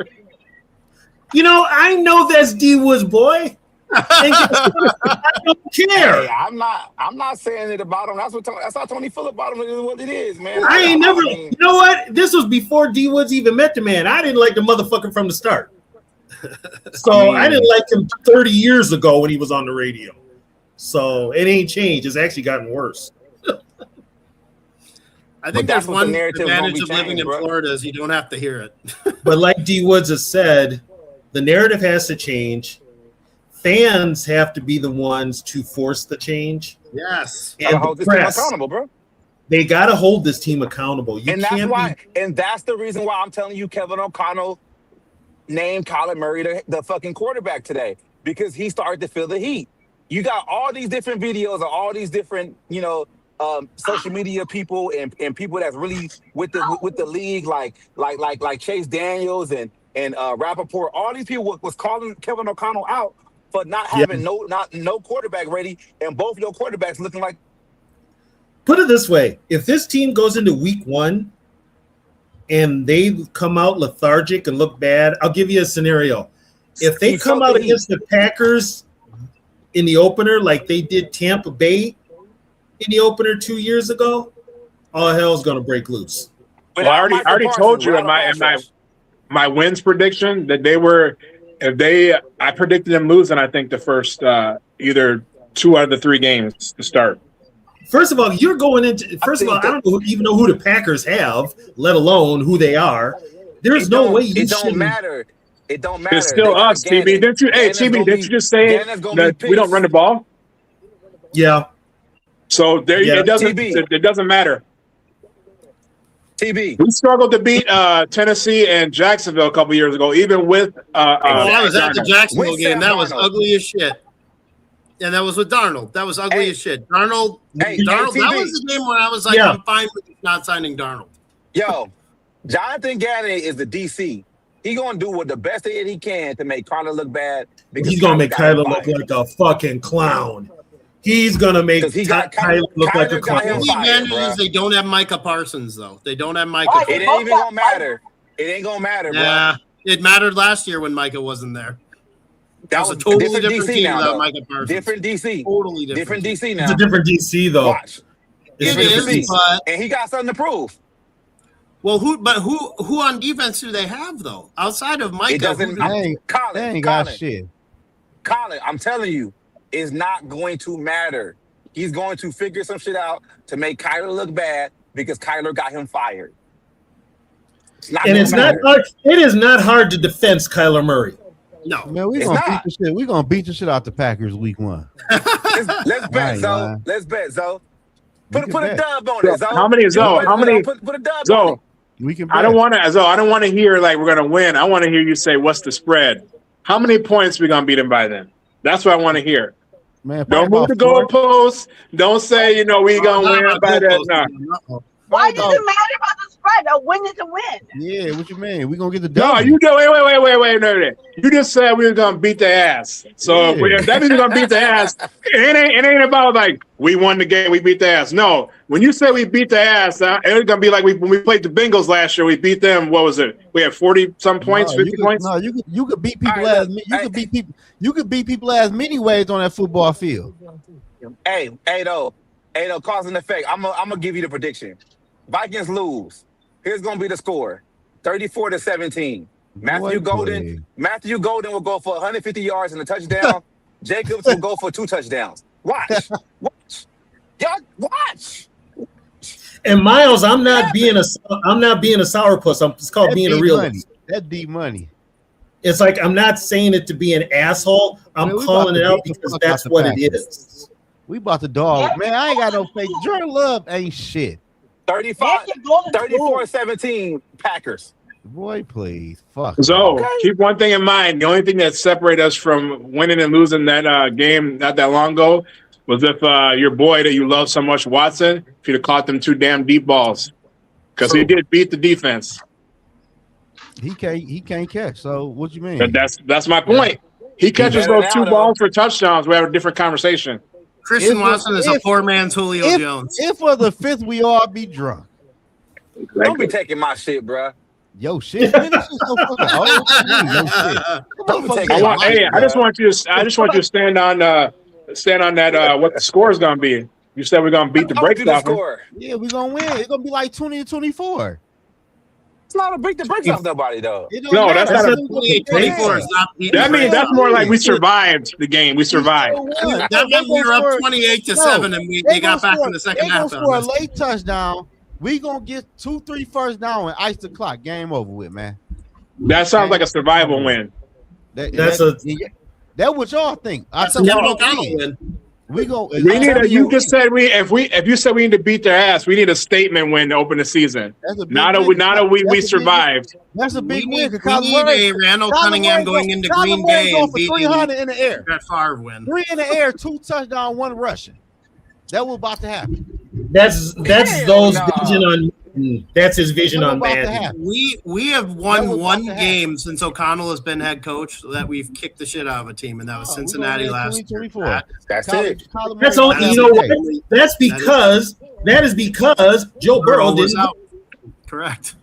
Speaker 3: You know, I know that's D Wood's boy. I don't care.
Speaker 5: Hey, I'm not saying it about him. That's how Tony feel about him. It is what it is, man.
Speaker 3: I ain't never.
Speaker 5: mean,
Speaker 3: You know what? This was before D Woods even met the man. I didn't like the motherfucker from the start. So I didn't like him 30 years ago when he was on the radio. So it ain't changed. It's actually gotten worse.
Speaker 8: I think
Speaker 5: that's
Speaker 8: there's
Speaker 5: what
Speaker 8: one
Speaker 5: the narrative is gonna
Speaker 8: advantage
Speaker 5: be
Speaker 8: of living
Speaker 5: changed,
Speaker 8: in
Speaker 5: bro.
Speaker 8: Florida is you don't have to hear it.
Speaker 3: But like D Woods has said, the narrative has to change. Fans have to be the ones to force the change.
Speaker 8: Yes.
Speaker 5: Gotta
Speaker 3: And
Speaker 5: hold
Speaker 3: the
Speaker 5: this team
Speaker 3: press,
Speaker 5: accountable, bro.
Speaker 3: they got to hold this team accountable. You
Speaker 5: And that's
Speaker 3: can't
Speaker 5: why,
Speaker 3: be,
Speaker 5: and that's the reason why I'm telling you, Kevin O'Connell named Kyler Murray the fucking quarterback today, because he started to feel the heat. You got all these different videos of all these different, social media people and people that's really with the league, like Chase Daniels and Rappaport. All these people was calling Kevin O'Connell out for not having no quarterback ready, and both your quarterbacks looking like.
Speaker 3: put it this way. If this team goes into week 1 and they come out lethargic and look bad, I'll give you a scenario. If they come out against the Packers in the opener like they did Tampa Bay in the opener 2 years ago, all hell's going to break loose.
Speaker 10: Well, I already told you in my wins prediction that I predicted them losing, I think, the first either 2 out of the 3 games to start.
Speaker 3: First of all, you're going into. First of all, I don't even know who the Packers have, let alone who they are. There's no way you
Speaker 5: It don't
Speaker 3: shouldn't.
Speaker 5: matter. It don't matter.
Speaker 10: It's still us, TB. Didn't you? Hey, TB, didn't you just say that we don't run the ball?
Speaker 3: Yeah.
Speaker 10: So there,
Speaker 3: Yeah.
Speaker 10: it doesn't.
Speaker 5: TB.
Speaker 10: It doesn't matter.
Speaker 5: TB.
Speaker 10: We struggled to beat Tennessee and Jacksonville a couple years ago, even with.
Speaker 8: I was at the Jacksonville
Speaker 5: With
Speaker 8: game.
Speaker 5: Sam
Speaker 8: That was
Speaker 5: Darnold.
Speaker 8: ugly as shit. And that was with Darnold. That was ugly as shit. Darnold.
Speaker 5: Hey,
Speaker 8: Darnold.
Speaker 5: hey,
Speaker 8: That
Speaker 5: TB.
Speaker 8: was the game where I was like, I'm fine with not signing Darnold.
Speaker 5: Yo, Jonathan Gannon is the DC. He gonna do what the best that he can to make Kyler look bad. Because
Speaker 3: He's gonna make
Speaker 5: got him
Speaker 3: Kyler look
Speaker 5: fired.
Speaker 3: like a fucking clown. He's gonna make
Speaker 5: 'Cause he got
Speaker 3: Kyler look like a
Speaker 5: Kyler got him
Speaker 3: clown.
Speaker 8: The
Speaker 5: fired,
Speaker 8: advantage
Speaker 5: bruh.
Speaker 8: is they don't have Micah Parsons, though. They don't have Micah.
Speaker 5: It ain't even gonna matter. It ain't gonna matter, bro.
Speaker 8: Yeah, it mattered last year when Micah wasn't there. That was a
Speaker 5: different
Speaker 8: totally different
Speaker 5: DC
Speaker 8: team
Speaker 5: now,
Speaker 8: without
Speaker 5: though.
Speaker 8: Micah Parsons.
Speaker 5: Different DC.
Speaker 8: Totally
Speaker 5: Different DC now.
Speaker 3: It's a different DC though.
Speaker 5: Watch.
Speaker 8: It
Speaker 5: Different
Speaker 8: is,
Speaker 5: DC.
Speaker 8: but
Speaker 5: And he got something to prove.
Speaker 8: well, who on defense do they have though? Outside of Micah,
Speaker 5: It doesn't.
Speaker 1: They ain't got shit.
Speaker 5: Colin, I'm telling you, it's not going to matter. He's going to figure some shit out to make Kyler look bad because Kyler got him fired. It's not
Speaker 3: And
Speaker 5: gonna
Speaker 3: it's
Speaker 5: matter.
Speaker 3: not hard. It is not hard to defense Kyler Murray.
Speaker 8: No,
Speaker 1: Man, we
Speaker 5: It's
Speaker 1: gonna
Speaker 5: not.
Speaker 1: beat the shit. We gonna beat the shit out the Packers week 1.
Speaker 5: Let's bet,
Speaker 1: ain't
Speaker 5: Zoe.
Speaker 1: lying.
Speaker 5: Let's bet, Zoe.
Speaker 1: We
Speaker 5: Put
Speaker 1: can
Speaker 5: a
Speaker 1: bet.
Speaker 5: dub on it, Zoe.
Speaker 10: How many, Zoe? How many?
Speaker 5: Put a dub on
Speaker 10: Zoe,
Speaker 5: it.
Speaker 1: We can.
Speaker 10: I don't want to hear like we're gonna win. I want to hear you say what's the spread. How many points we gonna beat them by then? That's what I want to hear.
Speaker 1: Man,
Speaker 10: Don't move the goalposts. Don't say we gonna win by that. No.
Speaker 9: Why does it matter about the spread? A win is a win.
Speaker 1: Yeah, what you mean? We gonna get the
Speaker 10: No,
Speaker 1: W.
Speaker 10: you do. Wait. No. You just said we were gonna beat the ass. So if that means we're gonna beat the ass, it ain't about like we won the game, we beat the ass. No, when you say we beat the ass, it's gonna be like when we played the Bengals last year. We beat them. What was it? We had 40-some points, 50 points.
Speaker 1: No, you could beat people
Speaker 5: All right,
Speaker 1: you could beat people as many ways on that football field.
Speaker 5: Hey, though, cause and effect. I'm gonna give you the prediction. Vikings lose. Here's gonna be the score: 34-17. Matthew Golden will go for 150 yards and a touchdown. Jacobs will go for 2 touchdowns. Watch. Y'all watch.
Speaker 3: And Miles, I'm not being a sourpuss. It's called being a realist.
Speaker 1: That deep money.
Speaker 3: It's like I'm not saying it to be an asshole. I'm
Speaker 1: Man, we
Speaker 3: calling
Speaker 1: about
Speaker 3: it
Speaker 1: to
Speaker 3: out
Speaker 1: beat the
Speaker 3: because
Speaker 1: fuck
Speaker 3: that's
Speaker 1: out the
Speaker 3: what it
Speaker 1: Packers.
Speaker 3: is.
Speaker 1: We about to dog. Man, I ain't got no fake. Jordan Love ain't shit.
Speaker 5: 34-17 Packers.
Speaker 1: Boy, please. Fuck.
Speaker 10: So keep one thing in mind. The only thing that separated us from winning and losing that game not that long ago was if your boy that you love so much, Watson, if you'd have caught them 2 damn deep balls. Because he did beat the defense.
Speaker 1: He can't catch. So what you mean?
Speaker 10: That's my point. He catches those 2 balls for touchdowns. We have a different conversation.
Speaker 8: Christian Watson is a poor man's Julio Jones.
Speaker 1: If for the 5th we all be drunk.
Speaker 5: Don't be taking my shit, bruh.
Speaker 1: Yo, shit. Man, this is so fucking old. Yo, shit.
Speaker 10: I just want you to stand on that. What the score is gonna be? You said we're gonna beat the brakes off them.
Speaker 1: Yeah, we're gonna win. It's gonna be like 20-24.
Speaker 5: It's not a beat the brakes off nobody though.
Speaker 10: No, that's not a
Speaker 8: 24.
Speaker 10: That means that's more like we survived the game. We survived.
Speaker 8: That meant we were up 28-7, and they got back in the second half.
Speaker 1: For a late touchdown, we gonna get 2-3 first down and ice the clock. Game over with, man.
Speaker 10: That sounds like a survival win.
Speaker 1: That's what y'all think. I said win. We go.
Speaker 10: We need a. You just said if you said we need to beat their ass, we need a statement win to open the season. Not a we survived.
Speaker 1: That's a big win.
Speaker 8: We need a Randall Cunningham going into Green Bay and beating
Speaker 1: 300 in the air.
Speaker 8: That Favre win.
Speaker 1: 3 in the air, 2 touchdowns, 1 rushing. That was about to happen.
Speaker 3: That's those vision on. That's his vision on bad.
Speaker 8: We have won one game since O'Connell has been head coach that we've kicked the shit out of a team, and that was Cincinnati last year.
Speaker 5: That's it.
Speaker 3: That's all. You know what? That's because Joe Burrow didn't.
Speaker 8: Correct.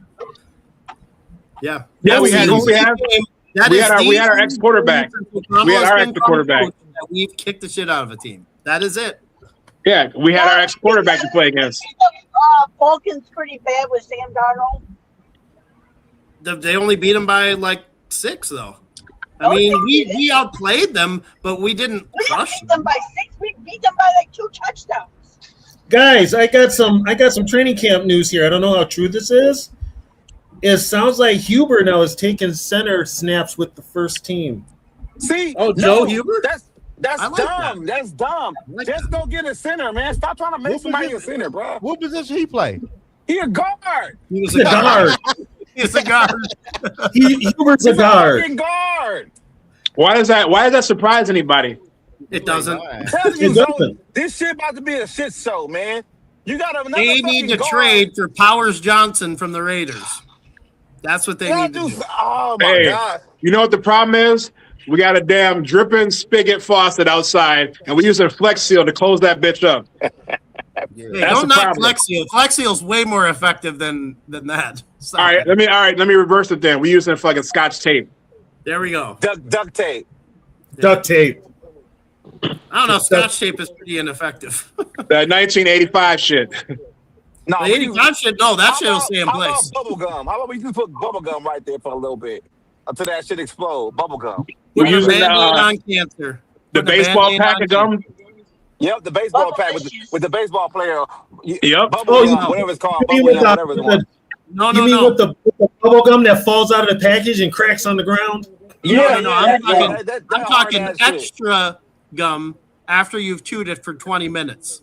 Speaker 8: Yeah.
Speaker 10: Yeah, we had our ex quarterback. We had our ex quarterback.
Speaker 8: We've kicked the shit out of a team. That is it.
Speaker 10: Yeah, we had our ex quarterback to play against.
Speaker 9: Falcons pretty bad with Sam Darnold.
Speaker 8: They only beat them by like 6, though. I mean, we outplayed them, but we didn't crush
Speaker 9: them by 6. We beat them by like 2 touchdowns.
Speaker 3: Guys, I got some training camp news here. I don't know how true this is. It sounds like Huber now is taking center snaps with the first team.
Speaker 5: See,
Speaker 8: Joe Huber?
Speaker 5: That's
Speaker 8: like
Speaker 5: dumb.
Speaker 8: that.
Speaker 5: That's dumb. Just go get a center, man. Stop trying to make somebody a center, bro.
Speaker 1: What position he play?
Speaker 5: He a guard.
Speaker 8: He was a guard. He's a guard.
Speaker 3: Huber's a guard.
Speaker 5: Guard.
Speaker 10: Why does that surprise anybody?
Speaker 8: It doesn't.
Speaker 5: This shit about to be a shit show, man. You got another.
Speaker 8: They need to trade for Powers Johnson from the Raiders. That's what they need to do.
Speaker 5: Oh my God.
Speaker 10: You know what the problem is? We got a damn dripping spigot faucet outside, and we use a Flex Seal to close that bitch up.
Speaker 8: Hey, don't knock Flex Seal. Flex Seal's way more effective than that.
Speaker 10: All right, let me reverse it then. We use it for like a Scotch tape.
Speaker 8: There we go.
Speaker 5: Duct tape.
Speaker 3: Duct tape.
Speaker 8: I don't know. Scotch tape is pretty ineffective.
Speaker 10: That 1985 shit.
Speaker 5: No,
Speaker 8: the 85 shit. No, that shit will stay in place.
Speaker 5: How about bubble gum? How about we just put bubble gum right there for a little bit until that shit explode? Bubble gum.
Speaker 10: We're using
Speaker 8: on cancer.
Speaker 10: The baseball pack of gum.
Speaker 5: Yep, the baseball pack with the baseball player.
Speaker 10: Yep.
Speaker 5: Bubble gum, whatever it's called. Bubble gum, whatever it's called.
Speaker 8: No.
Speaker 3: With the bubble gum that falls out of the package and cracks on the ground?
Speaker 8: Yeah, I'm talking extra gum after you've chewed it for 20 minutes.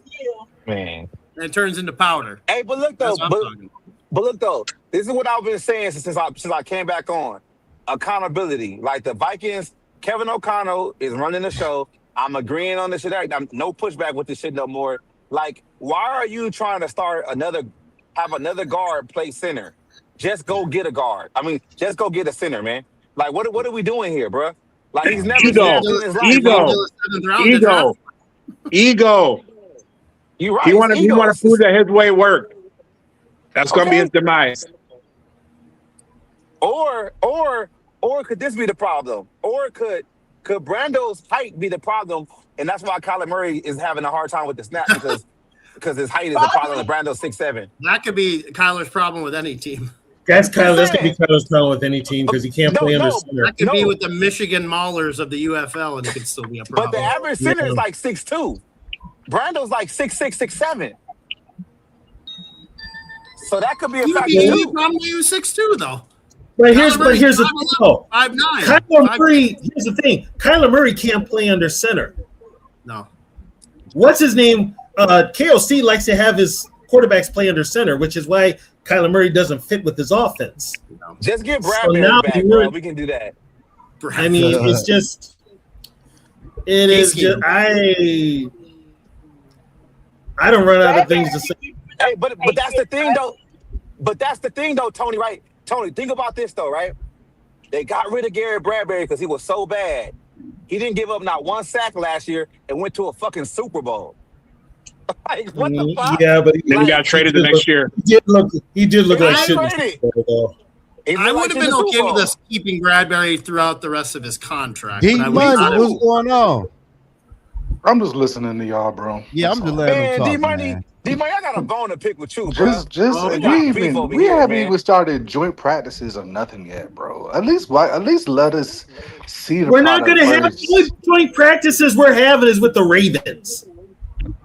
Speaker 5: Man.
Speaker 8: And it turns into powder.
Speaker 5: Hey, but look though, this is what I've been saying since I came back on. Accountability. Like the Vikings, Kevin O'Connell is running the show. I'm agreeing on this shit. No pushback with this shit no more. Like, why are you trying to have another guard play center? Just go get a guard. I mean, just go get a center, man. Like, what are we doing here, bro? Like, he's never
Speaker 10: ego.
Speaker 5: You right.
Speaker 10: He want to prove that his way worked. That's gonna be his demise.
Speaker 5: Or could this be the problem? Or could Brando's height be the problem, and that's why Kyler Murray is having a hard time with the snap because his height is the problem. And Brando's 6'7".
Speaker 8: That could be Kyler's problem with any team.
Speaker 3: That's Kyler. That's gonna be Kyler's problem with any team because he can't play under center.
Speaker 8: That could be with the Michigan Maulers of the UFL, and it could still be a problem.
Speaker 5: But the average center is like 6'2". Brando's like 6'6", 6'7". So that could be a factor too.
Speaker 8: He probably was 6'2", though.
Speaker 3: But here's the thing. Oh,
Speaker 8: 5'9".
Speaker 3: Kyler Murray. Here's the thing. Kyler Murray can't play under center.
Speaker 8: No.
Speaker 3: What's his name? KOC likes to have his quarterbacks play under center, which is why Kyler Murray doesn't fit with his offense.
Speaker 5: Just get Bradbury back, bro. We can do that.
Speaker 3: I mean, it's just. It is just I don't run out of things to say.
Speaker 5: Hey, but that's the thing though. But that's the thing though, Tony, right? Tony, think about this though, right? They got rid of Garrett Bradbury because he was so bad. He didn't give up not one sack last year and went to a fucking Super Bowl. Like, what the fuck?
Speaker 3: Yeah, but
Speaker 10: then he got traded the next year.
Speaker 3: He did look like shit.
Speaker 8: I would have been okay with us keeping Bradbury throughout the rest of his contract.
Speaker 1: D
Speaker 8: but I would
Speaker 1: Money,
Speaker 8: not have-
Speaker 1: what's going on?
Speaker 11: I'm just listening to y'all, bro.
Speaker 1: Yeah,
Speaker 11: That's
Speaker 1: I'm just
Speaker 11: all.
Speaker 1: letting them
Speaker 5: Man,
Speaker 1: talk,
Speaker 5: D-Money,
Speaker 1: man.
Speaker 5: D-Money, I got a bone to pick with you, bro.
Speaker 11: Just
Speaker 5: We got beef over
Speaker 11: we
Speaker 5: here,
Speaker 11: haven't
Speaker 5: man.
Speaker 11: even started joint practices or nothing yet, bro. At least let us see the.
Speaker 3: We're not going to have
Speaker 11: first.
Speaker 3: the only joint practices we're having is with the Ravens.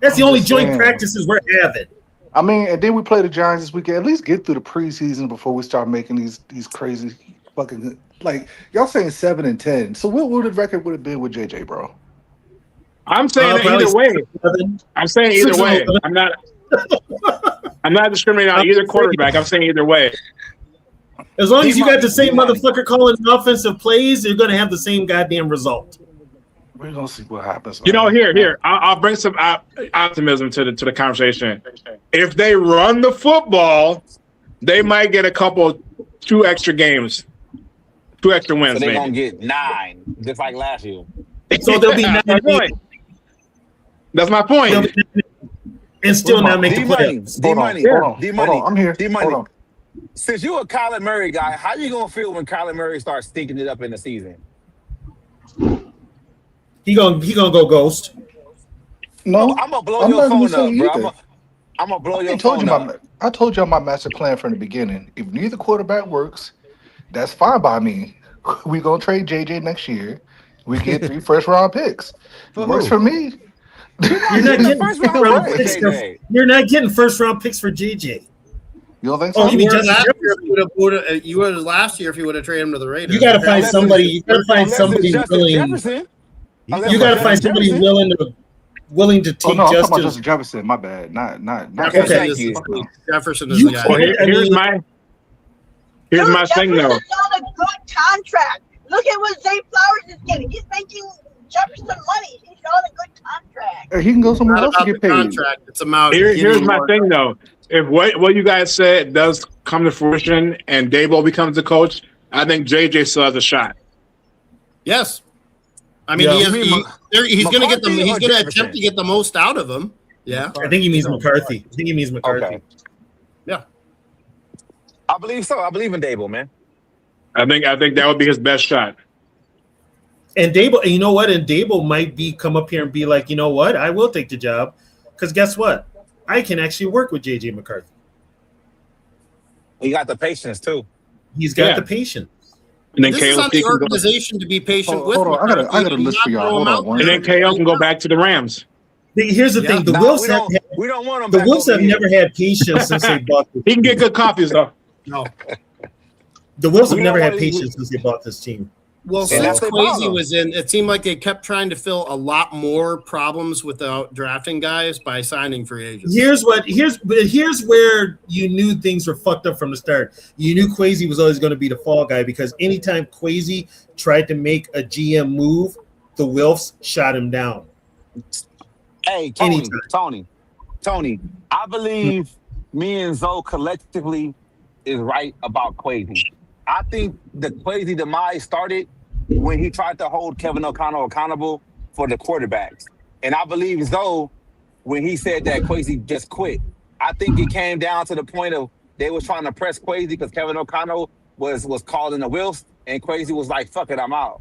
Speaker 3: That's the
Speaker 11: I'm
Speaker 3: only
Speaker 11: just
Speaker 3: joint
Speaker 11: saying.
Speaker 3: practices we're having.
Speaker 11: I mean, and then we play the Giants this weekend. At least get through the preseason before we start making these crazy fucking like y'all saying 7-10. So what would the record would have been with JJ, bro?
Speaker 10: I'm saying either way. I'm saying either way. I'm not discriminating on either quarterback. I'm saying either way.
Speaker 3: As long as you got the same motherfucker calling offensive plays, you're going to have the same goddamn result.
Speaker 11: We're gonna see what happens.
Speaker 10: You know, here, I'll bring some optimism to the conversation. If they run the football, they might get two extra games, 2 extra wins.
Speaker 5: So they're
Speaker 10: maybe.
Speaker 5: going to get 9, just like last year.
Speaker 3: So they'll be 9.
Speaker 10: That's my point.
Speaker 3: And still not make the playoffs.
Speaker 5: D-Money.
Speaker 11: I'm here.
Speaker 5: D-Money.
Speaker 11: Hold on.
Speaker 5: Since you're a Kyler Murray guy, how you going to feel when Kyler Murray starts stinking it up in the season?
Speaker 3: He gonna go ghost.
Speaker 11: No,
Speaker 5: I'm gonna blow
Speaker 11: I'm
Speaker 5: your
Speaker 11: not gonna
Speaker 5: phone
Speaker 11: say
Speaker 5: up, bro.
Speaker 11: either.
Speaker 5: I'm gonna blow your
Speaker 11: I told
Speaker 5: phone
Speaker 11: you
Speaker 5: up.
Speaker 11: I told y'all my master plan from the beginning. If neither quarterback works, that's fine by me. We gonna trade JJ next year. We get 3 first-round picks. Works for me.
Speaker 3: You're not getting
Speaker 5: First round pick for
Speaker 3: picks.
Speaker 5: JJ.
Speaker 3: You're not getting first-round picks for JJ.
Speaker 11: You don't think
Speaker 3: Oh,
Speaker 11: so?
Speaker 3: you mean
Speaker 8: Last
Speaker 3: Justin
Speaker 8: year, if you would have last year if you would have traded him to the Raiders.
Speaker 3: You got to find somebody. You got to find
Speaker 5: Unless
Speaker 3: somebody
Speaker 5: it's Justin
Speaker 3: willing.
Speaker 5: Jefferson.
Speaker 3: You got to find somebody willing to
Speaker 11: Oh
Speaker 3: take
Speaker 11: no, I'm talking about
Speaker 3: Justin.
Speaker 11: Justin Jefferson. My bad. Not
Speaker 5: Okay,
Speaker 3: thank
Speaker 5: you.
Speaker 8: Jefferson is
Speaker 3: You
Speaker 8: the guy.
Speaker 3: can't-
Speaker 10: Well, here's my thing though.
Speaker 9: Jefferson's on a good contract. Look at what Zay Flowers is getting. He's making Jefferson money. He's on a good contract.
Speaker 11: He can go somewhere
Speaker 8: Not
Speaker 11: else to
Speaker 8: about
Speaker 11: get
Speaker 8: the
Speaker 11: paid.
Speaker 8: contract. It's about
Speaker 10: Here's
Speaker 8: getting
Speaker 10: my
Speaker 8: more-
Speaker 10: thing though. If what you guys said does come to fruition and Dabo becomes the coach, I think JJ still has a shot.
Speaker 8: Yes. I mean,
Speaker 3: Yeah.
Speaker 8: he's going to get them.
Speaker 5: McCarthy
Speaker 8: He's
Speaker 5: or
Speaker 8: going to
Speaker 5: Jefferson?
Speaker 8: attempt to get the most out of them. Yeah.
Speaker 3: I think he means McCarthy.
Speaker 5: Okay.
Speaker 8: Yeah.
Speaker 5: I believe so. I believe in Dable, man.
Speaker 10: I think that would be his best shot.
Speaker 3: And Dable, you know what? And Dable might come up here and be like, you know what? I will take the job because guess what? I can actually work with JJ McCarthy.
Speaker 5: He got the patience too.
Speaker 3: He's got
Speaker 10: Yeah.
Speaker 3: the patience.
Speaker 10: And then
Speaker 8: This is
Speaker 10: KO
Speaker 8: on the
Speaker 10: can go,
Speaker 8: organization to be patient with.
Speaker 11: Hold on. I got a
Speaker 8: McCarthy
Speaker 11: list
Speaker 8: and
Speaker 11: for y'all.
Speaker 8: not throw
Speaker 11: Hold
Speaker 8: him
Speaker 11: on.
Speaker 8: out
Speaker 11: One
Speaker 10: and
Speaker 8: there.
Speaker 10: then KO can go back to the Rams.
Speaker 3: Here's the thing: the
Speaker 5: Nah,
Speaker 3: Wolves
Speaker 5: we
Speaker 3: have
Speaker 5: don't, we don't want him
Speaker 3: the
Speaker 5: back
Speaker 3: Wolves
Speaker 5: over
Speaker 3: have
Speaker 5: here.
Speaker 3: never had patience since they bought this.
Speaker 10: He can get good coffees though.
Speaker 8: No.
Speaker 3: The Wolves have
Speaker 5: We
Speaker 3: never
Speaker 5: don't
Speaker 3: had
Speaker 5: wanna-
Speaker 3: patience since they bought this team.
Speaker 8: Well,
Speaker 5: And
Speaker 8: since
Speaker 5: that's their
Speaker 8: Kwesi
Speaker 5: problem.
Speaker 8: was in, it seemed like they kept trying to fill a lot more problems without drafting guys by signing free agents.
Speaker 3: Here's where you knew things were fucked up from the start. You knew Kwesi was always going to be the fall guy because anytime Kwesi tried to make a GM move, the Wilfs shot him down.
Speaker 5: Hey, Tony,
Speaker 3: Anytime.
Speaker 5: Tony, I believe me and Zoe collectively is right about Kwesi. I think the Kwesi demise started when he tried to hold Kevin O'Connell accountable for the quarterbacks. And I believe Zoe, when he said that Kwesi just quit, I think it came down to the point of they was trying to press Kwesi because Kevin O'Connell was calling the Wilfs, and Kwesi was like, fuck it, I'm out.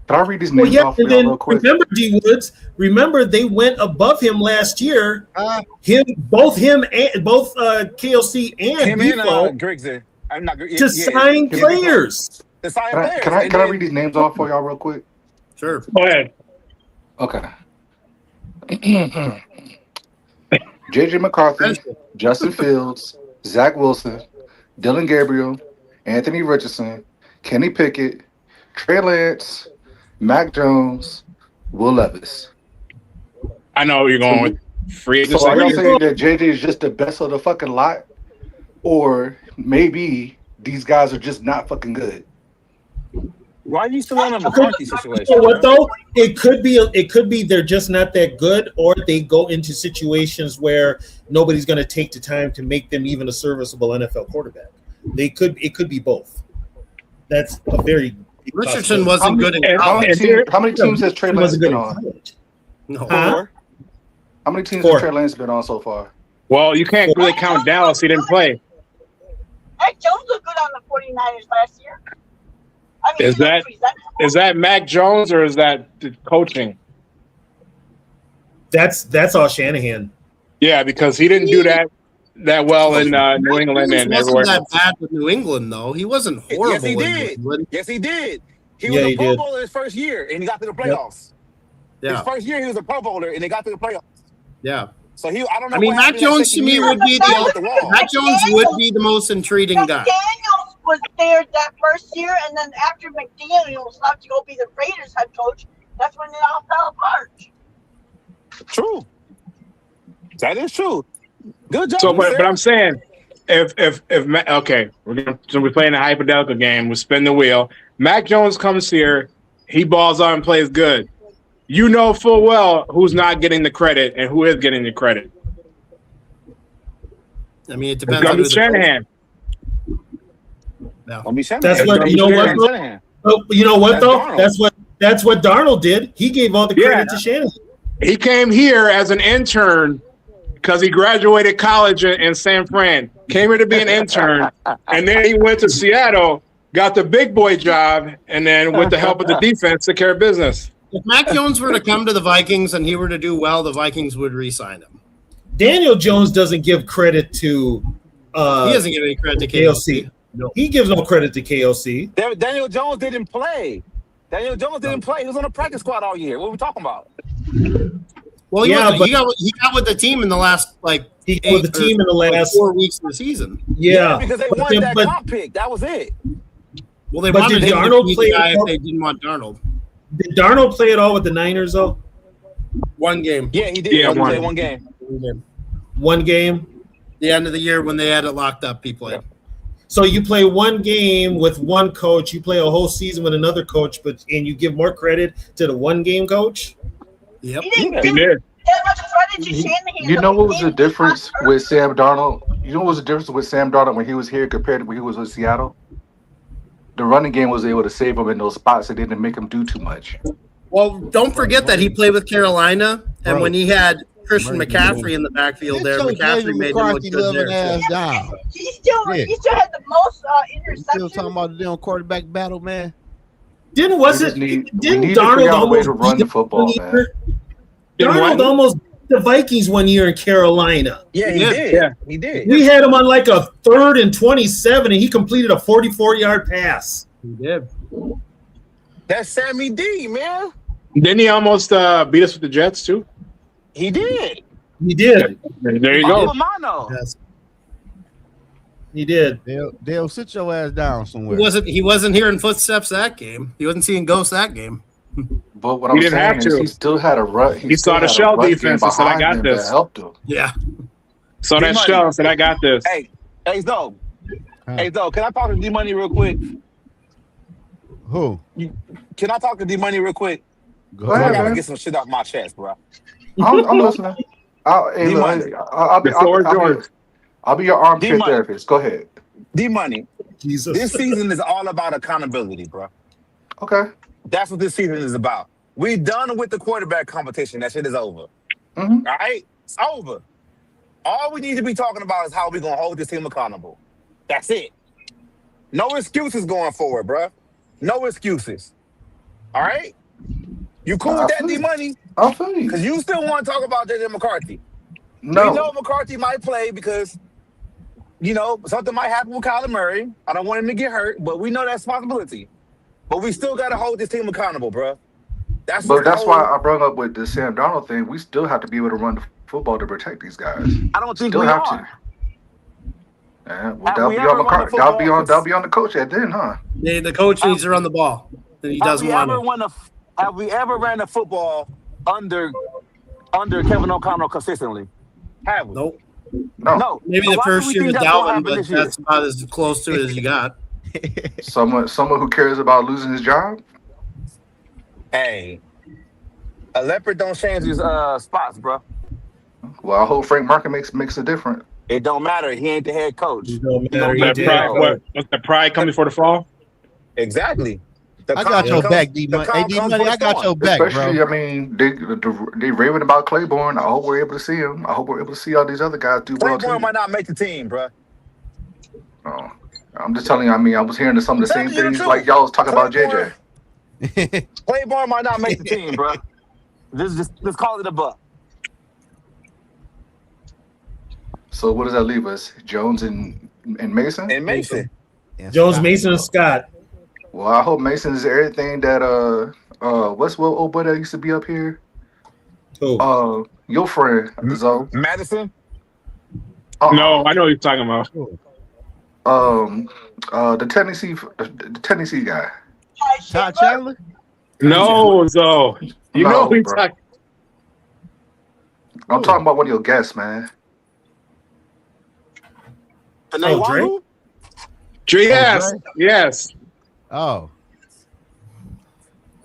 Speaker 11: Can I read these
Speaker 3: Well,
Speaker 11: names
Speaker 3: yeah,
Speaker 11: off for
Speaker 3: and
Speaker 11: y'all
Speaker 3: then
Speaker 11: real quick?
Speaker 3: remember D Woods. Remember they went above him last year. Both KLC and
Speaker 5: Him and
Speaker 3: Bifo
Speaker 5: Griggs. I'm not
Speaker 3: to sign players.
Speaker 5: To sign
Speaker 11: Can I,
Speaker 5: players.
Speaker 11: can I
Speaker 5: And
Speaker 11: can I
Speaker 5: then-
Speaker 11: read these names off for y'all real quick?
Speaker 8: Sure.
Speaker 10: Go ahead.
Speaker 11: Okay. JJ McCarthy, Justin Fields, Zach Wilson, Dylan Gabriel, Anthony Richardson, Kenny Pickett, Trey Lance, Mac Jones, Will Levis.
Speaker 10: I know what you're going with. Free agency.
Speaker 11: So are y'all saying that JJ is just the best of the fucking lot? Or maybe these guys are just not fucking good?
Speaker 5: Why are you still on a McCarthy situation?
Speaker 3: You know what though? It could be they're just not that good, or they go into situations where nobody's going to take the time to make them even a serviceable NFL quarterback. It could be both. That's a very big
Speaker 8: Richardson
Speaker 3: possibility.
Speaker 8: wasn't good in
Speaker 11: How many,
Speaker 8: college.
Speaker 11: how many teams has Trey
Speaker 3: He
Speaker 11: Lance
Speaker 3: wasn't good
Speaker 11: been
Speaker 3: in
Speaker 11: on?
Speaker 3: college.
Speaker 8: No.
Speaker 3: Huh?
Speaker 11: How many teams
Speaker 3: Four.
Speaker 11: has Trey Lance been on so far?
Speaker 10: Well, you can't really count Dallas. He didn't play.
Speaker 9: Mac Jones looked good on the 49ers last year. I mean,
Speaker 10: Is that Mac Jones or is that the coaching?
Speaker 3: That's all Shanahan.
Speaker 10: Yeah, because he didn't do that well in New England and everywhere.
Speaker 8: Wasn't that bad with New England though? He wasn't horrible.
Speaker 5: Yes, he
Speaker 8: in
Speaker 5: did.
Speaker 8: New England.
Speaker 5: Yes, he did. He was a Pro Bowler his first year, and he got to the playoffs.
Speaker 8: Yeah.
Speaker 5: His first year, he was a Pro Bowler, and they got to the playoffs.
Speaker 8: Yeah.
Speaker 5: So I don't know.
Speaker 8: I mean, Mac Jones to me would be Mac Jones would be the most intriguing guy.
Speaker 9: McDaniels was there that first year, and then after McDaniels left to go be the Raiders head coach, that's when it all fell apart.
Speaker 5: True. That is true. Good job.
Speaker 10: So, but I'm saying, if okay, we're playing a hypothetical game. We spin the wheel. Mac Jones comes here, he balls out and plays good. You know full well who's not getting the credit and who is getting the credit.
Speaker 8: I mean, it depends.
Speaker 10: It's gonna be Shanahan.
Speaker 8: Yeah.
Speaker 3: That's what you know. You know what though? That's what Darnold did. He gave all the credit to Shanahan.
Speaker 10: He came here as an intern because he graduated college in San Fran. Came here to be an intern, and then he went to Seattle, got the big boy job, and then with the help of the defense, took care of business.
Speaker 8: If Mac Jones were to come to the Vikings and he were to do well, the Vikings would re-sign him.
Speaker 3: Daniel Jones doesn't give credit to.
Speaker 8: He doesn't give any credit to KOC.
Speaker 3: No. He gives no credit to KOC.
Speaker 5: Daniel Jones didn't play. He was on the practice squad all year. What are we talking about?
Speaker 8: Well, he got with the team in the last
Speaker 3: he got with the team in the last
Speaker 8: 4 weeks of the season.
Speaker 3: Yeah,
Speaker 5: because they wanted that comp pick. That was it.
Speaker 8: Well, they wanted him to be the guy if they didn't want Darnold.
Speaker 3: Did Darnold play at all with the Niners though?
Speaker 8: One game.
Speaker 5: Yeah, he did. Yeah, one game.
Speaker 3: One game.
Speaker 8: The end of the year when they had it locked up, he played.
Speaker 3: So you play one game with one coach, you play a whole season with another coach, and you give more credit to the one game coach?
Speaker 8: Yep.
Speaker 3: He did.
Speaker 11: You know what was the difference with Sam Darnold? You know what was the difference with Sam Darnold when he was here compared to when he was with Seattle? The running game was able to save him in those spots. It didn't make him do too much.
Speaker 8: Well, don't forget that he played with Carolina, and when he had Christian McCaffrey in the backfield there, McCaffrey made him look good there.
Speaker 9: He still had the most interceptions.
Speaker 1: Still talking about the damn quarterback battle, man.
Speaker 3: Didn't
Speaker 11: Darnold
Speaker 3: almost
Speaker 11: to run the football, man?
Speaker 3: Darnold almost beat the Vikings one year in Carolina.
Speaker 5: Yeah, he did. Yeah, he did.
Speaker 3: We had him on like a 3rd and 27, and he completed a 44-yard pass.
Speaker 8: He did.
Speaker 5: That's Sammy D, man.
Speaker 10: Didn't he almost beat us with the Jets too?
Speaker 5: He did.
Speaker 3: He did.
Speaker 10: There you go.
Speaker 8: Yes.
Speaker 3: He did.
Speaker 1: They'll sit your ass down somewhere.
Speaker 8: He wasn't hearing footsteps that game. He wasn't seeing ghosts that game.
Speaker 11: But what I'm saying is he still had a run.
Speaker 10: He saw the shell defense and said, "I got this."
Speaker 11: Helped him.
Speaker 8: Yeah.
Speaker 10: Saw that shell and said, "I got this."
Speaker 5: Hey, Zoe. Hey, Zoe, can I talk to D-Money real quick?
Speaker 1: Who?
Speaker 5: Can I talk to D-Money real quick?
Speaker 11: Go ahead,
Speaker 5: I gotta
Speaker 11: man.
Speaker 5: get some shit off my chest, bro.
Speaker 11: I'm listening. I'll be your armchair
Speaker 5: D-Money.
Speaker 11: therapist. Go ahead.
Speaker 5: D-Money.
Speaker 3: Jesus.
Speaker 5: This season is all about accountability, bro.
Speaker 11: Okay.
Speaker 5: That's what this season is about. We done with the quarterback competition. That shit is over.
Speaker 11: Mm-hmm.
Speaker 5: All right? It's over. All we need to be talking about is how we're going to hold this team accountable. That's it. No excuses going forward, bro. No excuses. All right? You cool with that, D-Money?
Speaker 11: I feel you.
Speaker 5: Because you still want to talk about J.J. McCarthy.
Speaker 11: No.
Speaker 5: We know McCarthy might play because, something might happen with Kyler Murray. I don't want him to get hurt, but we know that's a possibility. But we still got to hold this team accountable, bro. That's
Speaker 11: why I brought up with the Sam Darnold thing. We still have to be able to run the football to protect these guys.
Speaker 5: I don't think
Speaker 11: still
Speaker 5: we
Speaker 11: have
Speaker 5: are.
Speaker 11: to. Yeah, well, that'll be on McCarthy. That'll be on the coach at then, huh?
Speaker 8: Yeah, the coach needs to run the ball. He doesn't want to.
Speaker 5: Have we ever ran the football under Kevin O'Connell consistently? Have we?
Speaker 8: Nope.
Speaker 11: No.
Speaker 8: Maybe
Speaker 5: So
Speaker 8: the
Speaker 5: why do
Speaker 8: first
Speaker 5: we
Speaker 8: year
Speaker 5: think
Speaker 8: with
Speaker 5: that's gonna
Speaker 8: Dalvin,
Speaker 5: happen
Speaker 8: but
Speaker 5: this year?
Speaker 8: that's about as close to it as you got.
Speaker 11: Someone who cares about losing his job.
Speaker 5: Hey, a leopard don't change his spots, bro.
Speaker 11: Well, I hope Frank Market makes a difference.
Speaker 5: It don't matter. He ain't the head coach.
Speaker 3: It don't matter.
Speaker 10: What's the pride coming before the fall?
Speaker 5: Exactly.
Speaker 1: I got your back, D-Money. Hey, D-Money, I got your back,
Speaker 11: Especially,
Speaker 1: bro.
Speaker 11: I mean, they raving about Claiborne. I hope we're able to see him. I hope we're able to see all these other guys do well too.
Speaker 5: Claiborne might not make the team, bro.
Speaker 11: Oh. I'm just telling you. I mean, I was hearing some of the same things like y'all was talking about JJ.
Speaker 5: Claiborne might not make the team, bro. Just call it a buck.
Speaker 11: So what does that leave us? Jones and Mason?
Speaker 5: And Mason.
Speaker 3: Jones, Mason, and Scott.
Speaker 11: Well, I hope Mason is everything that what's what old boy that used to be up here?
Speaker 3: Who?
Speaker 11: Your friend Zoe.
Speaker 5: Madison?
Speaker 10: No, I know what you're talking about.
Speaker 11: The Tennessee guy.
Speaker 1: Todd Chandler?
Speaker 10: No, Zoe. You know who you're
Speaker 11: bro.
Speaker 10: talking.
Speaker 11: I'm talking about one of your guests, man.
Speaker 3: Drake?
Speaker 10: Yes, yes.
Speaker 1: Oh.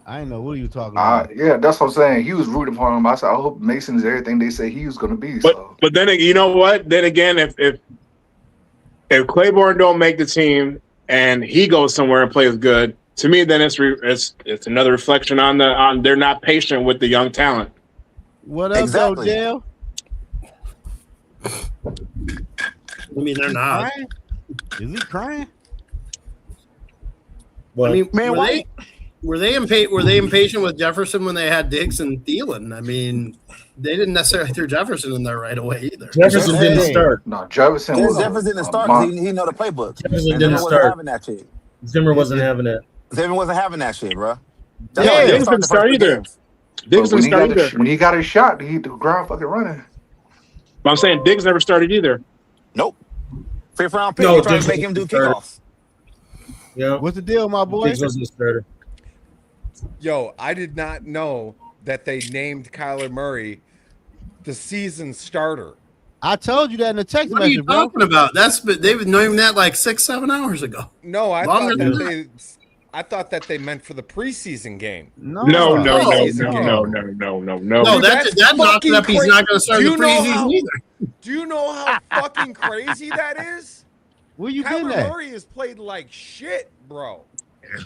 Speaker 1: I didn't know what are you talking about.
Speaker 11: Yeah, that's what I'm saying. He was rooting for him. I said, I hope Mason is everything they say he was going to be.
Speaker 10: But then you know what? Then again, if Claiborne don't make the team and he goes somewhere and plays good, to me, then it's another reflection on they're not patient with the young talent.
Speaker 1: What up,
Speaker 5: Exactly.
Speaker 1: Odell?
Speaker 8: I mean, they're not.
Speaker 1: Crying? Is he crying?
Speaker 3: Well,
Speaker 8: I mean,
Speaker 5: Man, why?
Speaker 8: were they impatient with Jefferson when they had Diggs and Thielen? I mean, they didn't necessarily throw Jefferson in there right away either.
Speaker 3: Jefferson didn't start.
Speaker 11: No, Jefferson
Speaker 5: didn't start because he know the playbook.
Speaker 3: Jefferson
Speaker 5: And
Speaker 3: didn't
Speaker 5: Zimmer wasn't
Speaker 3: start.
Speaker 5: having that shit.
Speaker 3: Zimmer wasn't having it.
Speaker 5: Zimmer wasn't having that shit, bro.
Speaker 10: Yeah, Diggs didn't start either. Diggs didn't start either.
Speaker 11: When he got his shot, he hit the ground fucking running.
Speaker 10: But I'm saying Diggs never started either.
Speaker 5: Nope. 5th round pick.
Speaker 3: No,
Speaker 5: They trying
Speaker 3: Diggs
Speaker 5: to make him do
Speaker 3: wasn't started.
Speaker 5: kickoffs.
Speaker 3: Yeah.
Speaker 1: What's the deal, my boy?
Speaker 3: Diggs wasn't a starter.
Speaker 4: Yo, I did not know that they named Kyler Murray the season starter.
Speaker 1: I told you that in the text
Speaker 8: What are you
Speaker 1: message, bro.
Speaker 8: talking about? They've been knowing that like 6-7 hours ago.
Speaker 4: No, I
Speaker 8: Longer
Speaker 4: thought
Speaker 8: than
Speaker 4: I thought that they meant for the preseason game.
Speaker 10: No.
Speaker 8: No,
Speaker 1: That's
Speaker 8: that knocked it up. He's not going to start
Speaker 4: Do
Speaker 8: the
Speaker 4: you know
Speaker 8: preseason
Speaker 4: how-
Speaker 8: either.
Speaker 4: Do you know how fucking crazy that is?
Speaker 1: Where you been
Speaker 4: Kyler
Speaker 1: at?
Speaker 4: Murray has played like shit, bro.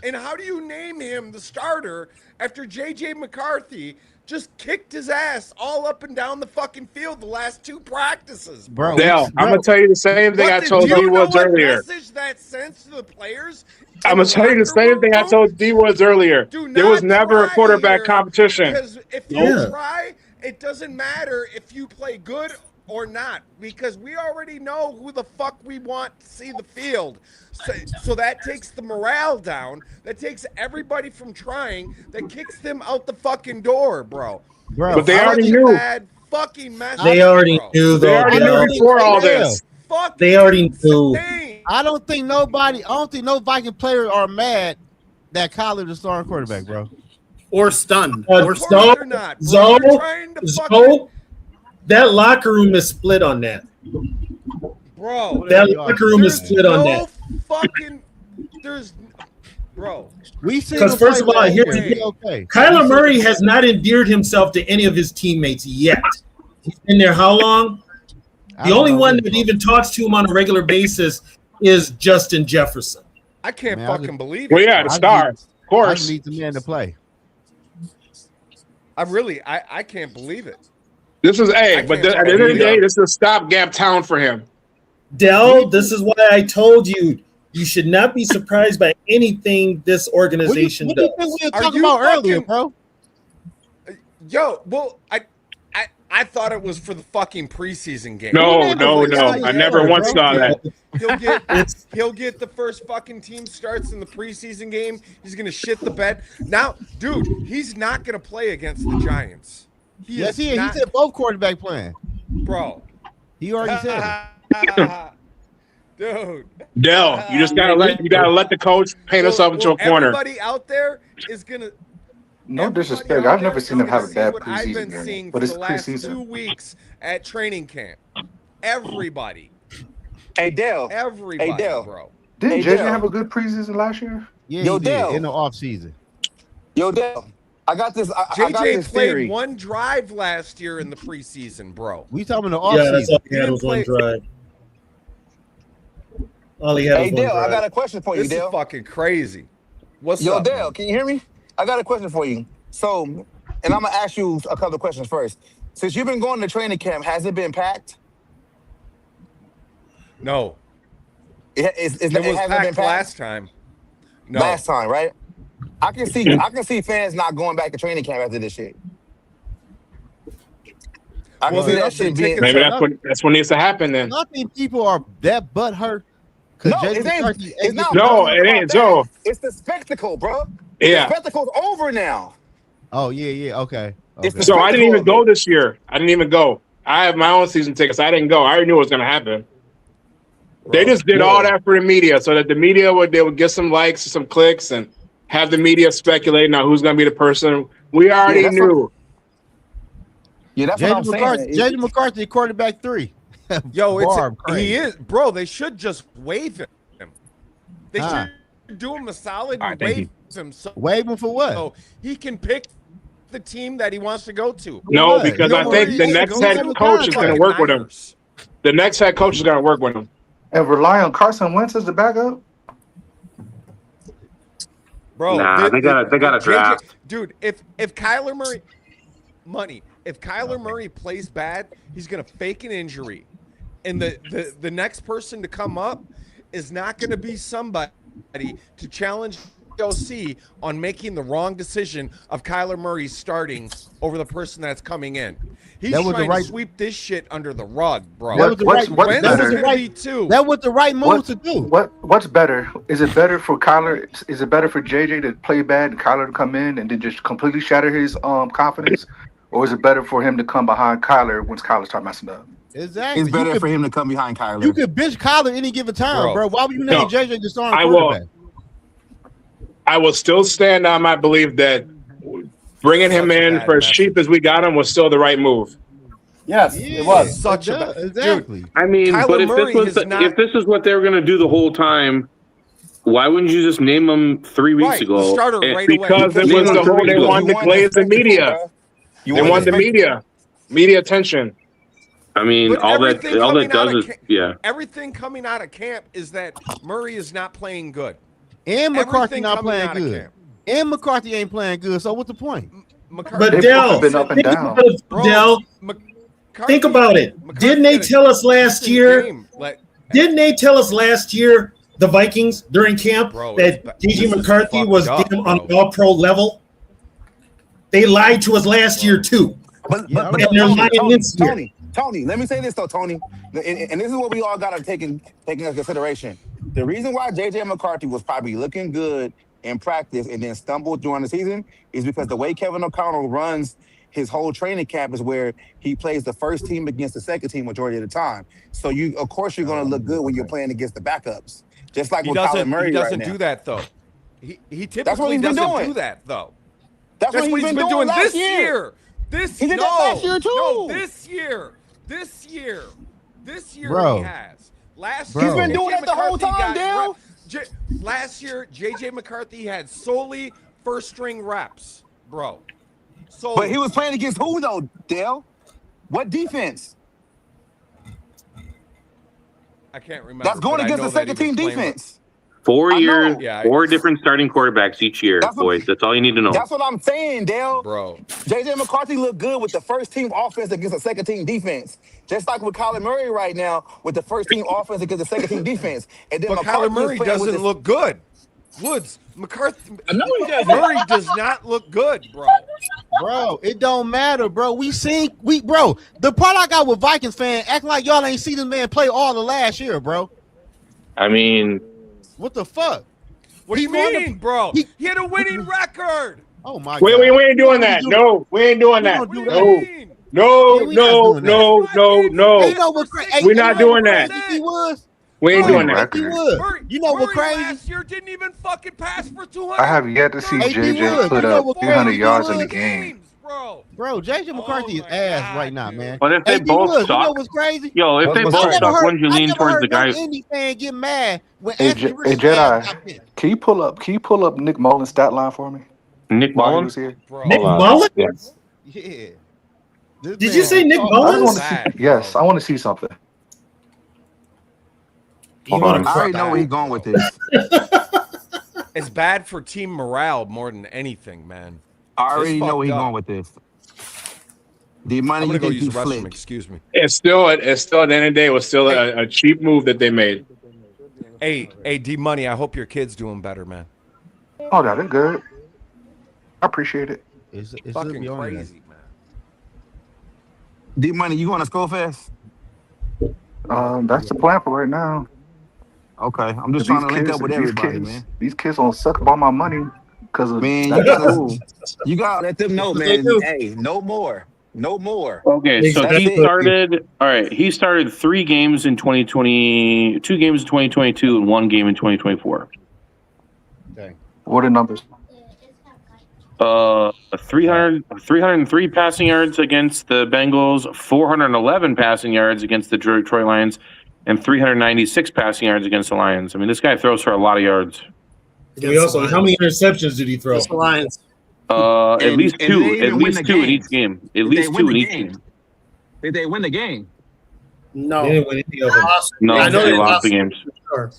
Speaker 4: And how do you name him the starter after J.J. McCarthy just kicked his ass all up and down the fucking field the last 2 practices,
Speaker 1: Bro,
Speaker 10: Dale, I'm gonna tell you the same thing I told D Woods earlier.
Speaker 4: Message that sends to the players?
Speaker 10: I'm gonna tell you the same thing I told D Woods earlier. There was never a quarterback competition.
Speaker 4: Because if you try, it doesn't matter if you play good or not, because we already know who the fuck we want to see the field. So that takes the morale down. That takes everybody from trying. That kicks them out the fucking door, bro.
Speaker 10: But they
Speaker 4: It's
Speaker 10: already
Speaker 4: such a
Speaker 10: knew.
Speaker 4: bad fucking message,
Speaker 3: They already
Speaker 4: bro.
Speaker 3: knew,
Speaker 10: They
Speaker 3: though.
Speaker 10: already
Speaker 3: Dale.
Speaker 10: knew before all this.
Speaker 4: Fucking
Speaker 3: They already knew.
Speaker 4: insane.
Speaker 1: I don't think no Viking players are mad that Kyler is the starting quarterback, bro.
Speaker 8: Or stunned.
Speaker 3: Of
Speaker 8: Or
Speaker 3: course
Speaker 8: stunned.
Speaker 4: They're not, bro.
Speaker 3: Zoe,
Speaker 4: They're trying to fucking,
Speaker 3: Zoe, that locker room is split on that.
Speaker 4: bro.
Speaker 3: That locker room is
Speaker 4: There's
Speaker 3: split on
Speaker 4: no
Speaker 3: that.
Speaker 4: fucking. There's, bro.
Speaker 1: We see
Speaker 3: Because first of all, here's the thing.
Speaker 1: okay.
Speaker 3: Kyler Murray has not endeared himself to any of his teammates yet. He's been there how long? The only one that even talks to him on a regular basis is Justin Jefferson.
Speaker 4: I can't
Speaker 1: Man, I
Speaker 4: fucking
Speaker 1: just-
Speaker 4: believe it.
Speaker 10: Well, yeah, the star, of
Speaker 1: I
Speaker 10: course.
Speaker 1: need the man to play.
Speaker 4: I can't believe it.
Speaker 10: This is
Speaker 4: I
Speaker 10: at the
Speaker 4: can't
Speaker 10: end of the
Speaker 4: believe
Speaker 10: day,
Speaker 4: it.
Speaker 10: this is a stopgap town for him.
Speaker 3: Dell, this is why I told you you should not be surprised by anything this organization
Speaker 1: What do you
Speaker 3: does.
Speaker 1: think we were
Speaker 4: Are
Speaker 1: talking
Speaker 4: you
Speaker 1: about earlier,
Speaker 4: fucking-
Speaker 1: bro?
Speaker 4: Yo, well, I thought it was for the fucking preseason game.
Speaker 10: No.
Speaker 1: Yeah,
Speaker 10: I never
Speaker 1: bro.
Speaker 10: once saw that.
Speaker 4: He'll get the first fucking team starts in the preseason game. He's gonna shit the bed. Now, dude, he's not gonna play against the Giants.
Speaker 1: Yes, he is.
Speaker 4: not-
Speaker 1: He said both quarterback playing.
Speaker 4: bro.
Speaker 1: He already said it.
Speaker 4: Dude.
Speaker 10: Dell, you just gotta let the coach paint us up into a corner.
Speaker 4: Everybody out there is gonna.
Speaker 11: No
Speaker 4: everybody
Speaker 11: disrespect.
Speaker 4: out
Speaker 11: I've never
Speaker 4: there
Speaker 11: seen
Speaker 4: is
Speaker 11: him have
Speaker 4: gonna
Speaker 11: a bad
Speaker 4: see what I've been
Speaker 11: preseason
Speaker 4: seeing
Speaker 11: game,
Speaker 4: for
Speaker 11: but it's
Speaker 4: the last 2
Speaker 11: preseason.
Speaker 4: weeks at training camp. Everybody,
Speaker 5: Hey, Dale.
Speaker 4: everybody,
Speaker 5: Hey, Dale.
Speaker 4: bro.
Speaker 11: Didn't
Speaker 5: Hey,
Speaker 11: JJ
Speaker 5: Dale.
Speaker 11: have a good preseason last year?
Speaker 1: Yeah,
Speaker 5: Yo,
Speaker 1: he did
Speaker 5: Dale.
Speaker 1: in the offseason.
Speaker 5: Yo, Dale. I got this. I got
Speaker 4: JJ
Speaker 5: this
Speaker 4: played
Speaker 5: theory.
Speaker 4: one drive last year in the preseason, bro.
Speaker 1: We talking in the
Speaker 3: Yeah, that's
Speaker 1: offseason.
Speaker 3: all he had was one drive. All he had
Speaker 5: Hey,
Speaker 3: was one
Speaker 5: Dale, I
Speaker 3: drive.
Speaker 5: got a question for you,
Speaker 4: This is
Speaker 5: Dale.
Speaker 4: fucking crazy. What's
Speaker 5: Yo,
Speaker 4: up,
Speaker 5: Dale,
Speaker 4: man?
Speaker 5: can you hear me? I got a question for you. So, and I'm gonna ask you a couple of questions first. Since you've been going to training camp, has it been packed?
Speaker 4: No,
Speaker 5: It
Speaker 4: was
Speaker 5: hasn't
Speaker 4: packed
Speaker 5: been packed
Speaker 4: last time. No.
Speaker 5: last time, right? I can see fans not going back to training camp after this shit. I can see that shit being.
Speaker 10: Maybe that's what needs to happen then.
Speaker 1: I think people are that butthurt.
Speaker 5: No, it's not.
Speaker 10: No, it ain't. Joe.
Speaker 5: It's the spectacle, bro.
Speaker 10: Yeah.
Speaker 5: The spectacle's over now.
Speaker 1: Oh yeah, okay.
Speaker 10: So I didn't even go this year. I didn't even go. I have my own season tickets. I didn't go. I already knew what was going to happen. They just did all that for the media, so that the media would get some likes, some clicks, and have the media speculate now who's going to be the person. We already knew.
Speaker 5: That's what I'm saying.
Speaker 1: JJ McCarthy, quarterback 3.
Speaker 4: Yo, he is, bro. They should just waive him. They should do him a solid and waive him.
Speaker 1: Waive him for what?
Speaker 4: So he can pick the team that he wants to go to.
Speaker 10: No, because I think the next head coach is going to work with him. The next head coach is going to work with him.
Speaker 11: And rely on Carson Wentz as the backup?
Speaker 4: Bro,
Speaker 2: nah, they got a draft.
Speaker 4: Dude, if Kyler Murray if Kyler Murray plays bad, he's gonna fake an injury. And the next person to come up is not gonna be somebody to challenge OC on making the wrong decision of Kyler Murray starting over the person that's coming in. He's trying to sweep this shit under the rug, bro.
Speaker 11: What's
Speaker 1: the right move to do.
Speaker 11: What's better? Is it better for Kyler? Is it better for JJ to play bad and Kyler to come in and then just completely shatter his confidence? Or is it better for him to come behind Kyler once Kyler start messing up?
Speaker 1: Exactly.
Speaker 5: It's better for him to come behind Kyler.
Speaker 1: You could bench Kyler any given time, bro. Why would you name JJ the starting quarterback?
Speaker 10: I will still stand on my belief that bringing him in for as cheap as we got him was still the right move.
Speaker 3: Yes, it was.
Speaker 1: Exactly.
Speaker 2: I mean, but if this is what they were going to do the whole time, why wouldn't you just name him 3 weeks ago?
Speaker 10: Because it was the whole they wanted to glaze the media. They want the media attention.
Speaker 2: I mean, all that does is
Speaker 4: Everything coming out of camp is that Murray is not playing good.
Speaker 1: And McCarthy not playing good. And McCarthy ain't playing good. So what's the point?
Speaker 3: But Dell, think about it. Didn't they tell us last year? Didn't they tell us last year, the Vikings during camp, that DJ McCarthy was damn on all-pro level? They lied to us last year too.
Speaker 5: But
Speaker 3: they're lying this year.
Speaker 5: Tony, let me say this though, Tony, and this is what we all got to take into consideration. The reason why JJ McCarthy was probably looking good in practice and then stumbled during the season is because the way Kevin O'Connell runs his whole training camp is where he plays the first team against the second team majority of the time. So of course you're going to look good when you're playing against the backups, just like with Kyler Murray.
Speaker 4: He doesn't
Speaker 5: right
Speaker 4: do
Speaker 5: now.
Speaker 4: that though. He typically doesn't do that though.
Speaker 5: That's what he's been doing
Speaker 4: this year. He did that last year too. No, this year
Speaker 1: Bro.
Speaker 4: he has. Last year
Speaker 5: he's been doing it the whole time, Dale.
Speaker 4: Last year, JJ McCarthy had solely first string reps, bro.
Speaker 5: But he was playing against who though, Dale? What defense?
Speaker 4: I can't remember.
Speaker 5: That's going against the second team defense.
Speaker 2: 4 years, 4 different starting quarterbacks each year, boys. That's all you need to know.
Speaker 5: That's what I'm saying, Dale.
Speaker 4: Bro.
Speaker 5: JJ McCarthy looked good with the first team offense against the second team defense. Just like with Kyler Murray right now with the first team offense against the second team defense. And then
Speaker 4: but Kyler Murray doesn't look good. Woods, McCarthy. I know he does. Murray does not look good, bro.
Speaker 1: Bro, it don't matter, bro. Bro, the part I got with Vikings fan acting like y'all ain't see this man play all the last year, bro.
Speaker 2: I mean,
Speaker 1: what the fuck?
Speaker 4: What do you mean, bro? He had a winning record.
Speaker 1: Oh my
Speaker 10: God. We ain't doing that. No, we ain't doing that. No. We're not doing that.
Speaker 1: He was.
Speaker 10: We ain't doing that.
Speaker 1: You know what crazy?
Speaker 4: Last year didn't even fucking pass for 200.
Speaker 11: I have yet to see JJ put up 300 yards in the game.
Speaker 1: Bro, JJ McCarthy is ass right now, man.
Speaker 2: But if they both suck,
Speaker 1: you know what's crazy?
Speaker 2: Yo, if they both suck, wouldn't you lean towards the guy?
Speaker 1: Any fan get mad when
Speaker 11: Hey Jedi, can you pull up Nick Mullen's stat line for me?
Speaker 2: Nick Mullen?
Speaker 3: Nick Mullen?
Speaker 1: Yeah.
Speaker 3: Did you say Nick Mullen?
Speaker 11: Yes, I want to see something.
Speaker 5: I already know where he's going with this.
Speaker 4: It's bad for team morale more than anything, man.
Speaker 5: I already know where he's going with this. The money
Speaker 4: I'm
Speaker 5: you
Speaker 4: gonna
Speaker 5: can
Speaker 4: go use the
Speaker 5: flick.
Speaker 4: restroom. Excuse me.
Speaker 10: It's still at the end of the day, it was still a cheap move that they made.
Speaker 4: Hey, D Money. I hope your kid's doing better, man.
Speaker 11: Oh, no, they're good. I appreciate it.
Speaker 1: It's
Speaker 4: Fucking crazy, man.
Speaker 5: D Money, you going to Skull Fest?
Speaker 11: That's the plan for right now.
Speaker 5: Okay, I'm just trying to link up with everybody, man.
Speaker 11: These kids don't suck up all my money because of
Speaker 5: Man, you gotta let them know, man. Hey, no more.
Speaker 2: Okay, so he started. All right, he started 3 games in 2020, 2 games in 2022, and 1 game in 2024.
Speaker 1: Okay.
Speaker 11: What are numbers?
Speaker 2: 303 passing yards against the Bengals, 411 passing yards against the Detroit Lions, and 396 passing yards against the Lions. I mean, this guy throws for a lot of yards.
Speaker 3: How many interceptions did he throw?
Speaker 8: Against the Lions.
Speaker 2: At least 2. At least 2 in each game. At least 2 in each game.
Speaker 5: Did they win the game?
Speaker 8: No.
Speaker 3: They didn't win any of them.
Speaker 2: No,
Speaker 8: I know
Speaker 2: they lost the games.
Speaker 8: Sure.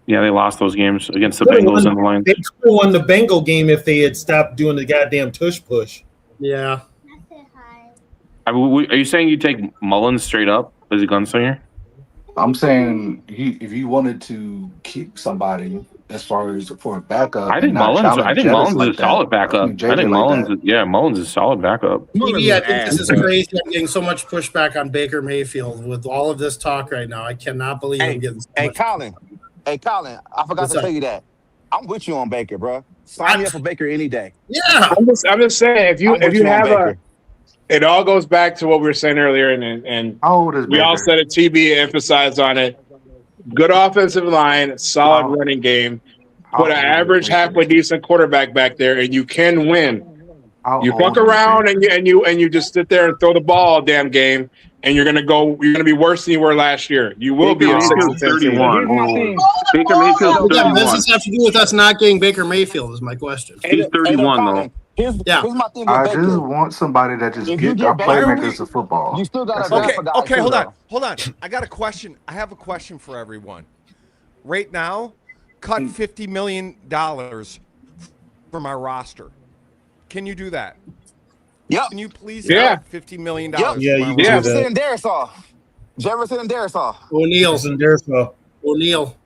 Speaker 2: Yeah, they lost those games against the Bengals and the Lions.
Speaker 3: They could have won the Bengal game if they had stopped doing the goddamn tush push.
Speaker 8: Yeah.
Speaker 2: Are you saying you take Mullins straight up as a gunslinger?
Speaker 11: I'm saying if you wanted to keep somebody as far as for a backup,
Speaker 2: I think Mullins is a solid backup. Mullins is a solid backup.
Speaker 8: TV, I think this is crazy. I'm getting so much pushback on Baker Mayfield with all of this talk right now. I cannot believe I'm getting so much.
Speaker 5: Colin, I forgot to tell you that. I'm with you on Baker, bro. Sign me up for Baker any day.
Speaker 8: Yeah.
Speaker 10: I'm just saying, if you have it all goes back to what we were saying earlier, and
Speaker 11: how old is
Speaker 10: we all said it. TB emphasized on it. Good offensive line, solid running game. Put an average, halfway decent quarterback back there, and you can win. You fuck around and you just sit there and throw the ball all damn game, and you're gonna be worse than you were last year. You will be a
Speaker 2: 31. Baker Mayfield 31.
Speaker 8: This has have to do with us not getting Baker Mayfield is my question.
Speaker 2: He's 31 though.
Speaker 5: Here's my thing with
Speaker 11: I
Speaker 5: Baker.
Speaker 11: just want somebody that just get our playmakers of football.
Speaker 5: You still got to
Speaker 4: Okay, hold on. I got a question. I have a question for everyone. Right now, cut $50 million from our roster. Can you do that?
Speaker 5: Yep.
Speaker 4: Can you please cut $50 million?
Speaker 3: Yeah, you can do
Speaker 5: Jefferson
Speaker 3: that.
Speaker 5: and Darisaw.
Speaker 3: O'Neal's and Darisaw.
Speaker 8: O'Neal.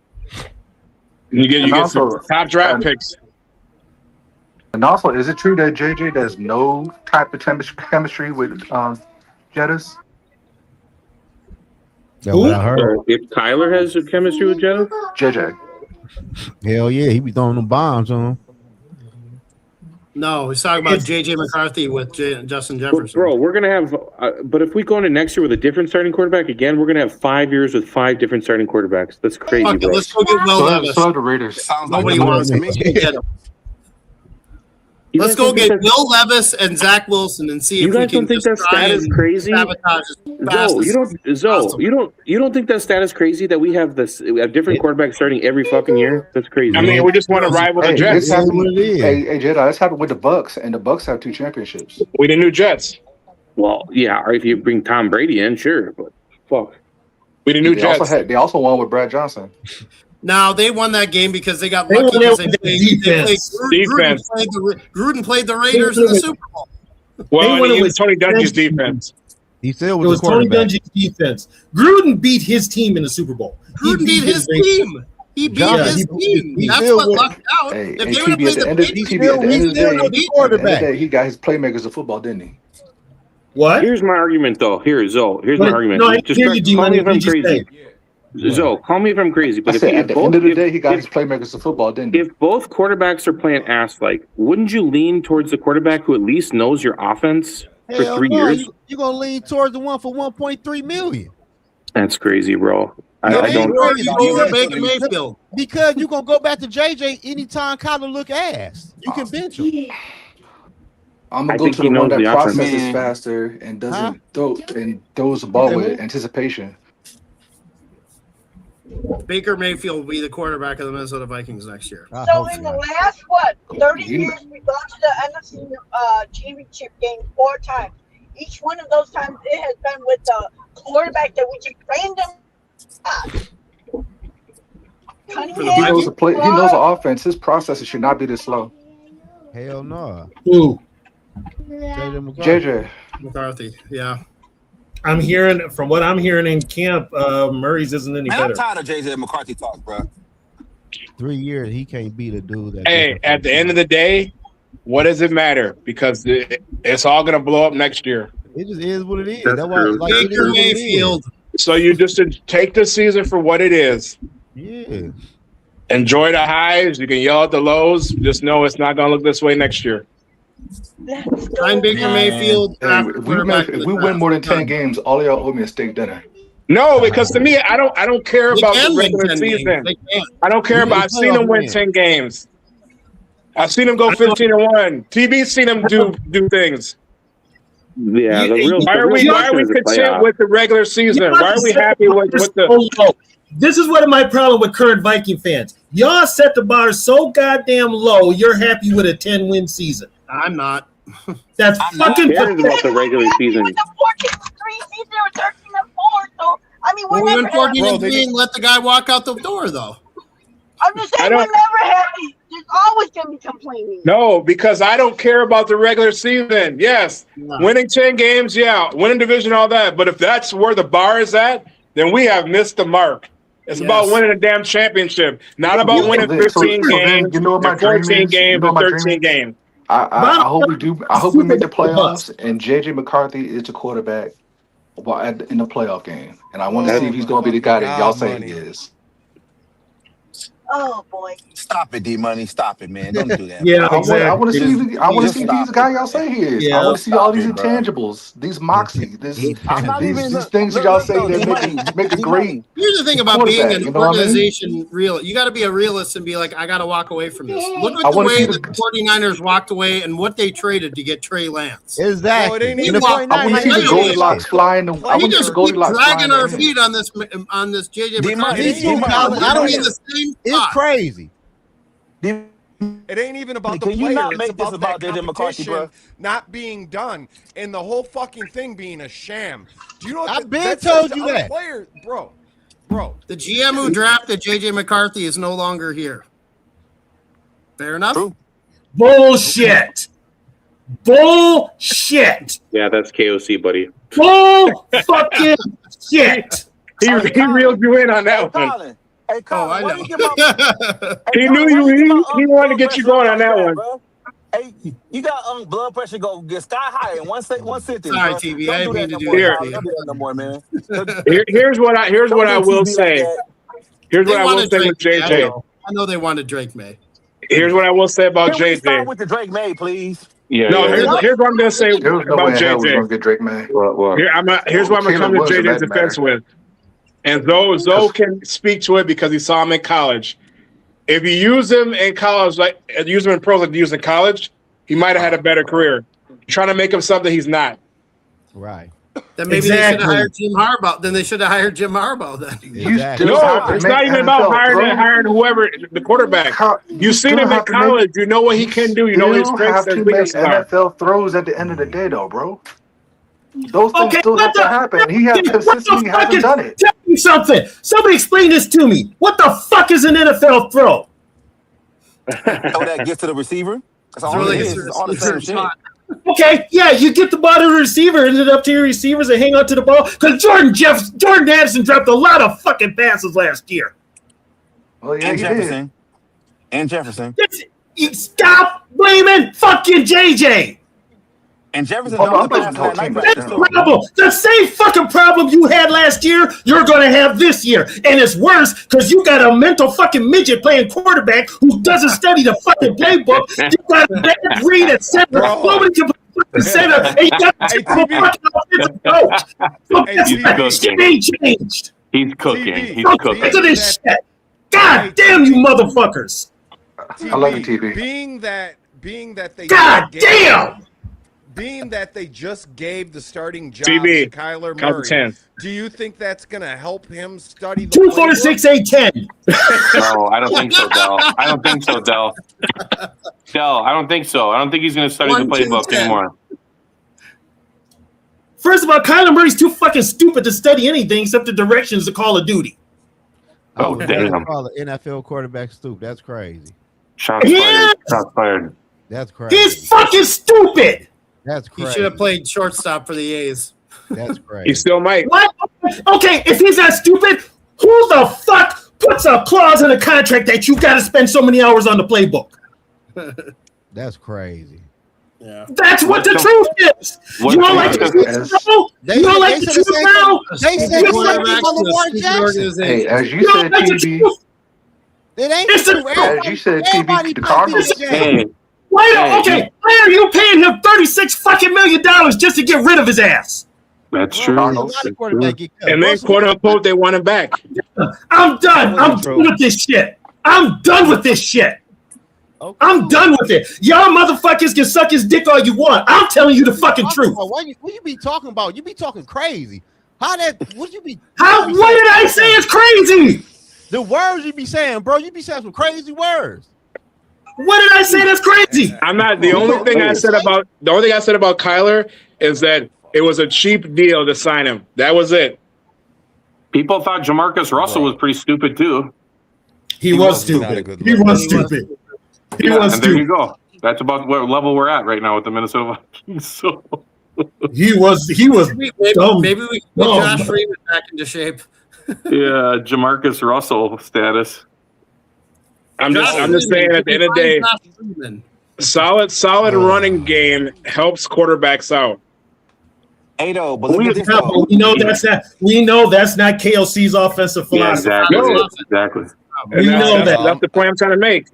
Speaker 10: You get some top draft picks.
Speaker 11: And also, is it true that JJ does no type of chemistry with Jettas?
Speaker 1: That's what I heard.
Speaker 2: So if Kyler has a chemistry with Jetta?
Speaker 11: JJ.
Speaker 1: Hell yeah, he be throwing them bombs on him.
Speaker 8: No, he's talking about J.J. McCarthy with Justin Jefferson.
Speaker 2: Bro, we're going to have but if we go into next year with a different starting quarterback, again, we're going to have 5 years with 5 different starting quarterbacks. That's crazy,
Speaker 8: Okay,
Speaker 2: bro.
Speaker 8: let's go get Will Levis.
Speaker 11: So the Raiders.
Speaker 8: Nobody wants him. Let's go get Will Levis and Zach Wilson and see if we can.
Speaker 2: You guys don't think that stat is crazy? You don't think that stat is crazy that we have different quarterbacks starting every fucking year? That's crazy.
Speaker 10: I mean, we just want to rival the Jets.
Speaker 11: Hey, Jedi, that's happened with the Bucks, and the Bucks have 2 championships.
Speaker 10: We the new Jets.
Speaker 2: Well, yeah, or if you bring Tom Brady in, sure, but fuck.
Speaker 10: We the new Jets.
Speaker 11: They also won with Brad Johnson.
Speaker 8: Now they won that game because they got lucky because Gruden played the Raiders in the Super Bowl.
Speaker 10: Well, it was Tony Dungy's defense.
Speaker 1: He said it
Speaker 3: was Tony Dungy's defense. Gruden beat his team in the Super Bowl.
Speaker 8: Gruden beat his team. He beat his team. That's what lucked out. If they would have played the
Speaker 11: quarterback, he got his playmakers of football, didn't he?
Speaker 3: What?
Speaker 2: Here's my argument, though. Here's my argument.
Speaker 3: No,
Speaker 2: just call me if I'm crazy. Zoe, call me if I'm crazy, but
Speaker 11: at the end of the day, he got his playmakers of football, didn't he?
Speaker 2: If both quarterbacks are playing ass-like, wouldn't you lean towards the quarterback who at least knows your offense for 3 years?
Speaker 1: You're going to lean towards the one for $1.3 million.
Speaker 2: That's crazy, bro. I don't
Speaker 8: Baker Mayfield.
Speaker 1: Because you're going to go back to JJ anytime Kyler look ass. You can bench him.
Speaker 11: I'm gonna go to the one that processes faster and doesn't throws the ball with anticipation.
Speaker 8: Baker Mayfield will be the quarterback of the Minnesota Vikings next year.
Speaker 9: So in the last 30 years, we've gone to the NFC championship game 4 times. Each one of those times, it has been with the quarterback that we just random.
Speaker 11: He knows the offense. His processes should not be this slow.
Speaker 1: Hell no.
Speaker 3: Who?
Speaker 11: JJ
Speaker 8: McCarthy. Yeah.
Speaker 3: I'm hearing from what I'm hearing in camp, Murray's isn't any
Speaker 5: Man,
Speaker 3: better.
Speaker 5: I'm tired of JJ McCarthy talk, bro.
Speaker 1: 3 years, he can't beat a dude that.
Speaker 10: Hey, at the end of the day, what does it matter? Because it's all gonna blow up next year.
Speaker 1: It just is what it is.
Speaker 2: That's
Speaker 1: That's why,
Speaker 2: true.
Speaker 1: like, it is
Speaker 8: Baker
Speaker 1: what it is.
Speaker 8: Mayfield.
Speaker 10: So you just take the season for what it is.
Speaker 1: Yeah.
Speaker 10: Enjoy the highs. You can yell at the lows. Just know it's not gonna look this way next year.
Speaker 9: Let's go.
Speaker 8: Sign Baker Mayfield.
Speaker 11: Hey, if we win more than 10 games, all of y'all owe me a steak dinner.
Speaker 10: No, because to me, I don't care
Speaker 8: They
Speaker 10: about
Speaker 8: can
Speaker 10: the
Speaker 8: win
Speaker 10: regular
Speaker 8: 10
Speaker 10: season.
Speaker 8: games. They can.
Speaker 10: I don't care about. I've seen him win 10 games. I've seen him go 15-1. TB's seen him do things.
Speaker 2: Yeah, the real.
Speaker 10: Why are we content with the regular season? Why are we happy with the?
Speaker 3: This is one of my problem with current Viking fans. Y'all set the bar so goddamn low. You're happy with a 10-win season.
Speaker 8: I'm not.
Speaker 3: That's fucking
Speaker 2: cares about the regular season?
Speaker 9: With the 14-3 season or 13-4, so I mean,
Speaker 8: Well,
Speaker 9: we're
Speaker 8: we
Speaker 9: never
Speaker 8: went 14
Speaker 9: happy.
Speaker 8: and 3 and let the guy walk out the door, though.
Speaker 9: I'm just saying, we're never happy. There's always gonna be complaining.
Speaker 10: No, because I don't care about the regular season. Yes, winning 10 games, yeah, winning division, all that. But if that's where the bar is at, then we have missed the mark. It's about winning a damn championship, not about winning 15 games,
Speaker 11: you know what my
Speaker 10: 14
Speaker 11: dream is?
Speaker 10: games,
Speaker 11: You know
Speaker 10: or
Speaker 11: what my
Speaker 10: 13
Speaker 11: dream is?
Speaker 10: games.
Speaker 11: I hope we do. I hope we make the playoffs, and JJ McCarthy is the quarterback in the playoff game. And I want to see if he's going to be the guy that y'all say he is.
Speaker 9: Oh boy!
Speaker 5: Stop it, D Money. Stop it, man. Don't do that.
Speaker 3: Yeah,
Speaker 11: I want to see. I want to see if he's the guy y'all
Speaker 5: say
Speaker 11: say he is.
Speaker 3: Yeah.
Speaker 11: I want to see all these
Speaker 5: Stop it, bro.
Speaker 11: intangibles, these moxie, these
Speaker 5: even
Speaker 11: things
Speaker 5: look,
Speaker 11: y'all
Speaker 5: look,
Speaker 11: say
Speaker 5: though,
Speaker 11: that make a great.
Speaker 8: Here's the thing about being
Speaker 11: quarterback,
Speaker 8: an
Speaker 11: you know what I mean?
Speaker 8: organization real. You got to be a realist and be like, I got to walk away from this. Look
Speaker 11: I
Speaker 8: at the
Speaker 11: wanna
Speaker 8: way
Speaker 11: see
Speaker 8: that the 49ers walked away and what they traded to get Trey Lance.
Speaker 1: Exactly.
Speaker 4: No, it ain't
Speaker 1: And
Speaker 4: even
Speaker 1: the
Speaker 8: I
Speaker 1: 49ers
Speaker 11: I want to see
Speaker 1: ain't
Speaker 11: the
Speaker 8: Like,
Speaker 11: Goldilocks flying. I
Speaker 8: We
Speaker 11: want to see
Speaker 8: just
Speaker 11: the
Speaker 8: keep
Speaker 11: Goldilocks
Speaker 8: dragging
Speaker 11: flying.
Speaker 8: our feet on this JJ
Speaker 5: D-Money,
Speaker 8: McCarthy.
Speaker 4: Me too,
Speaker 1: Colin. I don't
Speaker 8: We're in
Speaker 1: even-
Speaker 8: the same
Speaker 1: It's
Speaker 8: spot.
Speaker 1: crazy.
Speaker 4: It ain't even about the
Speaker 5: Can you
Speaker 4: player.
Speaker 5: not
Speaker 4: It's
Speaker 5: make this
Speaker 4: about
Speaker 5: about
Speaker 4: that
Speaker 5: JJ McCarthy,
Speaker 4: competition
Speaker 5: bro?
Speaker 4: not being done and the whole fucking thing being a sham. Do you know?
Speaker 1: I've
Speaker 4: What
Speaker 1: been
Speaker 4: that
Speaker 1: told
Speaker 4: says to
Speaker 1: you
Speaker 4: other
Speaker 1: that.
Speaker 4: players, bro.
Speaker 8: The GM who drafted JJ McCarthy is no longer here. Fair enough.
Speaker 5: True.
Speaker 3: bullshit. Bullshit.
Speaker 2: Yeah, that's KOC, buddy.
Speaker 3: Bull fucking shit.
Speaker 10: He reeled you in on that one.
Speaker 5: Colin. Hey,
Speaker 8: Oh,
Speaker 5: Colin,
Speaker 8: I
Speaker 5: why
Speaker 8: know.
Speaker 5: you give my
Speaker 10: He knew you. He wanted to get you going on that one.
Speaker 5: Bro? Hey, you got blood pressure go get sky high in one sentence.
Speaker 8: Sorry,
Speaker 5: bro.
Speaker 8: TV.
Speaker 5: Don't
Speaker 8: I
Speaker 5: do
Speaker 8: didn't mean
Speaker 5: that
Speaker 8: to
Speaker 5: no
Speaker 8: do
Speaker 5: more,
Speaker 10: that
Speaker 5: Colin.
Speaker 8: to you.
Speaker 5: Don't do that no more, man.
Speaker 10: Here's what I will say. Here's
Speaker 8: They
Speaker 10: what I will
Speaker 8: wanted
Speaker 10: say with
Speaker 8: Drake May.
Speaker 10: JJ.
Speaker 8: I know they wanted Drake May.
Speaker 10: Here's what I will say about
Speaker 5: Can we start
Speaker 10: JJ.
Speaker 5: with the Drake May, please?
Speaker 2: Yeah.
Speaker 10: No,
Speaker 2: yeah.
Speaker 10: here's what I'm gonna say
Speaker 11: There was no
Speaker 10: about
Speaker 11: way in hell we were going
Speaker 10: JJ.
Speaker 11: to get Drake, man.
Speaker 2: What?
Speaker 10: Here's what I'm gonna come to
Speaker 11: Caleb Williams,
Speaker 10: JJ's
Speaker 11: that
Speaker 10: defense
Speaker 11: matter.
Speaker 10: with. And Zoe can speak to it because he saw him in college. If you use him in college, like use him in pros like you use in college, he might have had a better career. You're trying to make him something he's not.
Speaker 1: Right.
Speaker 8: Then maybe they should have hired Jim Harbaugh. Then they should have hired Jim Harbaugh. Then
Speaker 1: Exactly.
Speaker 10: No, it's not even about hiring whoever the quarterback. You've seen him in college. You know what he can do. You know what his strengths and weaknesses are.
Speaker 11: NFL throws at the end of the day, though, bro. Those things
Speaker 3: Okay,
Speaker 11: still have to happen. He has consistently hasn't done it.
Speaker 3: Tell me something. Somebody explain this to me. What the fuck is an NFL throw?
Speaker 5: So that gets to the receiver? That's all it is. It's all the same shit.
Speaker 3: Okay, yeah, you get the ball to the receiver, and it up to your receivers and hang on to the ball. Because Jordan Addison dropped a lot of fucking passes last year.
Speaker 11: Well, yeah,
Speaker 5: And
Speaker 11: he
Speaker 5: Jefferson.
Speaker 11: did.
Speaker 5: And Jefferson.
Speaker 3: You stop blaming fucking JJ.
Speaker 5: And Jefferson
Speaker 11: Oh, no, I'm
Speaker 5: don't
Speaker 11: talking
Speaker 5: pass
Speaker 11: about
Speaker 5: that
Speaker 11: team
Speaker 5: night
Speaker 11: back
Speaker 3: That's
Speaker 11: then.
Speaker 3: the problem. The same fucking problem you had last year, you're going to have this year. And it's worse because you got a mental fucking midget playing quarterback who doesn't study the fucking playbook. You got a bad read at center. Nobody can play the center. And you got a fucking offensive coach. So
Speaker 2: Hey, he's
Speaker 3: this
Speaker 2: cooking.
Speaker 3: ain't changed.
Speaker 2: He's cooking.
Speaker 4: TV.
Speaker 2: He's
Speaker 3: Look
Speaker 2: cooking.
Speaker 3: at this shit. God damn you motherfuckers.
Speaker 11: I love you, TV.
Speaker 4: Being that they
Speaker 3: God
Speaker 4: gave-
Speaker 3: damn.
Speaker 4: Being that they just gave the starting job
Speaker 10: TV,
Speaker 4: to Kyler
Speaker 10: count
Speaker 4: Murray,
Speaker 10: to 10.
Speaker 4: do you think that's going to help him study the
Speaker 3: 246, 810.
Speaker 2: No, I don't think so, Dell. I don't think so, Dell. Dell, I don't think so. I don't think he's going to study the
Speaker 8: 1, 2,
Speaker 2: playbook
Speaker 8: 10.
Speaker 2: anymore.
Speaker 3: First of all, Kyler Murray's too fucking stupid to study anything except the directions to Call of Duty.
Speaker 2: Oh, damn.
Speaker 1: Call an NFL quarterback stupid. That's crazy.
Speaker 2: Shots
Speaker 3: Yes!
Speaker 2: fired. Shots fired.
Speaker 1: That's crazy.
Speaker 3: He's fucking stupid.
Speaker 1: That's
Speaker 8: he
Speaker 1: crazy.
Speaker 8: should have played shortstop for the A's.
Speaker 1: That's
Speaker 10: He
Speaker 1: crazy.
Speaker 10: still might.
Speaker 3: What? Okay, if he's that stupid, who the fuck puts a clause in a contract that you got to spend so many hours on the playbook?
Speaker 1: That's crazy.
Speaker 8: Yeah.
Speaker 3: That's what the truth is. You don't like the truth, bro? You don't like the truth, bro?
Speaker 1: They said the same thing about Lamar Jackson.
Speaker 11: Hey, as you
Speaker 3: You
Speaker 11: said,
Speaker 3: don't like the
Speaker 11: TB.
Speaker 3: truth.
Speaker 1: It ain't
Speaker 3: It's
Speaker 1: true.
Speaker 3: a-
Speaker 11: As you said,
Speaker 1: Everybody
Speaker 11: TB, the
Speaker 1: think
Speaker 11: Cardinals.
Speaker 1: it's Jackson.
Speaker 3: Why are you paying him $36 million just to get rid of his ass?
Speaker 2: That's
Speaker 1: Bro,
Speaker 2: true.
Speaker 1: a lot of quarterbacks get cut.
Speaker 10: And then,
Speaker 1: Russell-
Speaker 10: quote unquote, they want him back.
Speaker 3: I'm done. I'm done with this shit. I'm done with this shit.
Speaker 1: Okay.
Speaker 3: I'm done with it. Y'all motherfuckers can suck his dick all you want. I'm telling you the fucking truth.
Speaker 1: What you be talking about? You be talking crazy. How that? What you be?
Speaker 3: What did I say is crazy?
Speaker 1: The words you be saying, bro. You be saying some crazy words.
Speaker 3: What did I say that's crazy?
Speaker 10: I'm not. The only thing I said about Kyler is that it was a cheap deal to sign him. That was it.
Speaker 2: People thought Jamarcus Russell was pretty stupid too.
Speaker 3: He was stupid. He was stupid. He was
Speaker 2: and there you
Speaker 3: stupid.
Speaker 2: go. That's about what level we're at right now with the Minnesota Vikings. So
Speaker 3: He was dumb.
Speaker 8: Maybe we can put
Speaker 3: Dumb.
Speaker 8: Josh Freeman back into shape.
Speaker 2: yeah, Jamarcus Russell status.
Speaker 10: I'm just saying at the end of the day, solid running game helps quarterbacks out.
Speaker 5: Ado, but look at this
Speaker 3: Yeah, but we know that's not KLC's offensive
Speaker 2: Yeah,
Speaker 3: philosophy.
Speaker 2: exactly.
Speaker 3: We know that.
Speaker 10: That's the point I'm trying to make.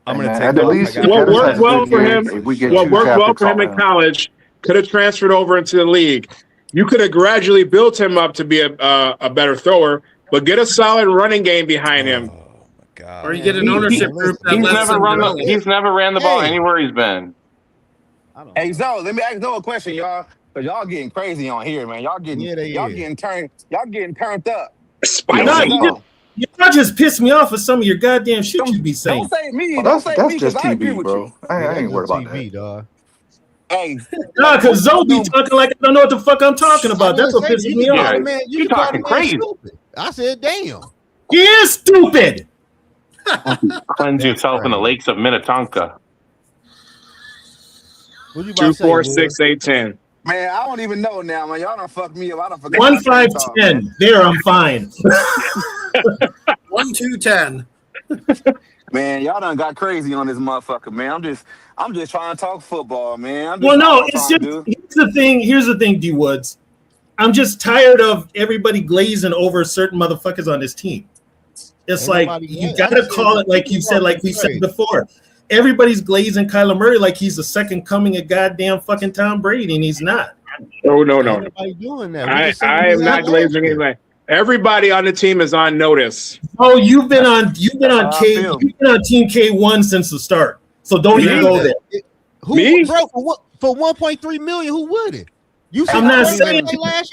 Speaker 4: I'm going to
Speaker 11: At
Speaker 4: take off.
Speaker 11: least
Speaker 10: What worked well for him?
Speaker 11: if we get
Speaker 10: What
Speaker 11: two
Speaker 10: worked
Speaker 11: draft
Speaker 10: well
Speaker 11: picks
Speaker 10: for him
Speaker 11: off
Speaker 10: in
Speaker 11: him.
Speaker 10: college could have transferred over into the league. You could have gradually built him up to be a better thrower, but get a solid running game behind him.
Speaker 8: Or you get an ownership group that
Speaker 2: He's
Speaker 8: lets
Speaker 2: never
Speaker 8: him
Speaker 2: run.
Speaker 8: develop.
Speaker 2: He's never ran the ball anywhere he's been.
Speaker 5: Hey, Zoe, let me ask Zoe a question, y'all. Cause y'all getting crazy on here, man. Y'all getting turned up.
Speaker 3: No, y'all just piss me off with some of your goddamn shit you be saying.
Speaker 5: Don't say me.
Speaker 11: Well,
Speaker 5: Don't
Speaker 11: that's
Speaker 5: say me,
Speaker 11: just
Speaker 5: because I agree
Speaker 11: TV,
Speaker 5: with
Speaker 11: bro.
Speaker 5: you.
Speaker 11: I ain't worried about
Speaker 1: TV,
Speaker 11: that.
Speaker 1: dog.
Speaker 5: Hey,
Speaker 3: Nah, because Zoe be talking like I don't know what the fuck I'm talking about. That's what pisses me off.
Speaker 2: You're talking crazy.
Speaker 1: Stupid. I said, damn.
Speaker 3: He is stupid.
Speaker 2: Cleanse yourself in the lakes of Minnetonka.
Speaker 1: What you
Speaker 10: 2, 4, 6, 8, 10.
Speaker 5: man, I don't even know now, man. Y'all done fucked me up. I done forgot.
Speaker 3: 1, 5, 10. There, I'm fine.
Speaker 8: 1, 2, 10.
Speaker 5: Man, y'all done got crazy on this motherfucker, man. I'm just trying to talk football, man.
Speaker 3: Well, no, it's just here's the thing, D Woods. I'm just tired of everybody glazing over certain motherfuckers on this team. It's like you gotta call it like you said, like we said before. Everybody's glazing Kyler Murray like he's the second coming of goddamn fucking Tom Brady, and he's not.
Speaker 10: No.
Speaker 1: Everybody doing that.
Speaker 10: I am not glazing anybody. Everybody on the team is on notice.
Speaker 3: Oh, you've been on Team K1 since the start. So don't even go there.
Speaker 10: Me?
Speaker 1: Bro, for 1.3 million, who would it?
Speaker 3: I'm not saying.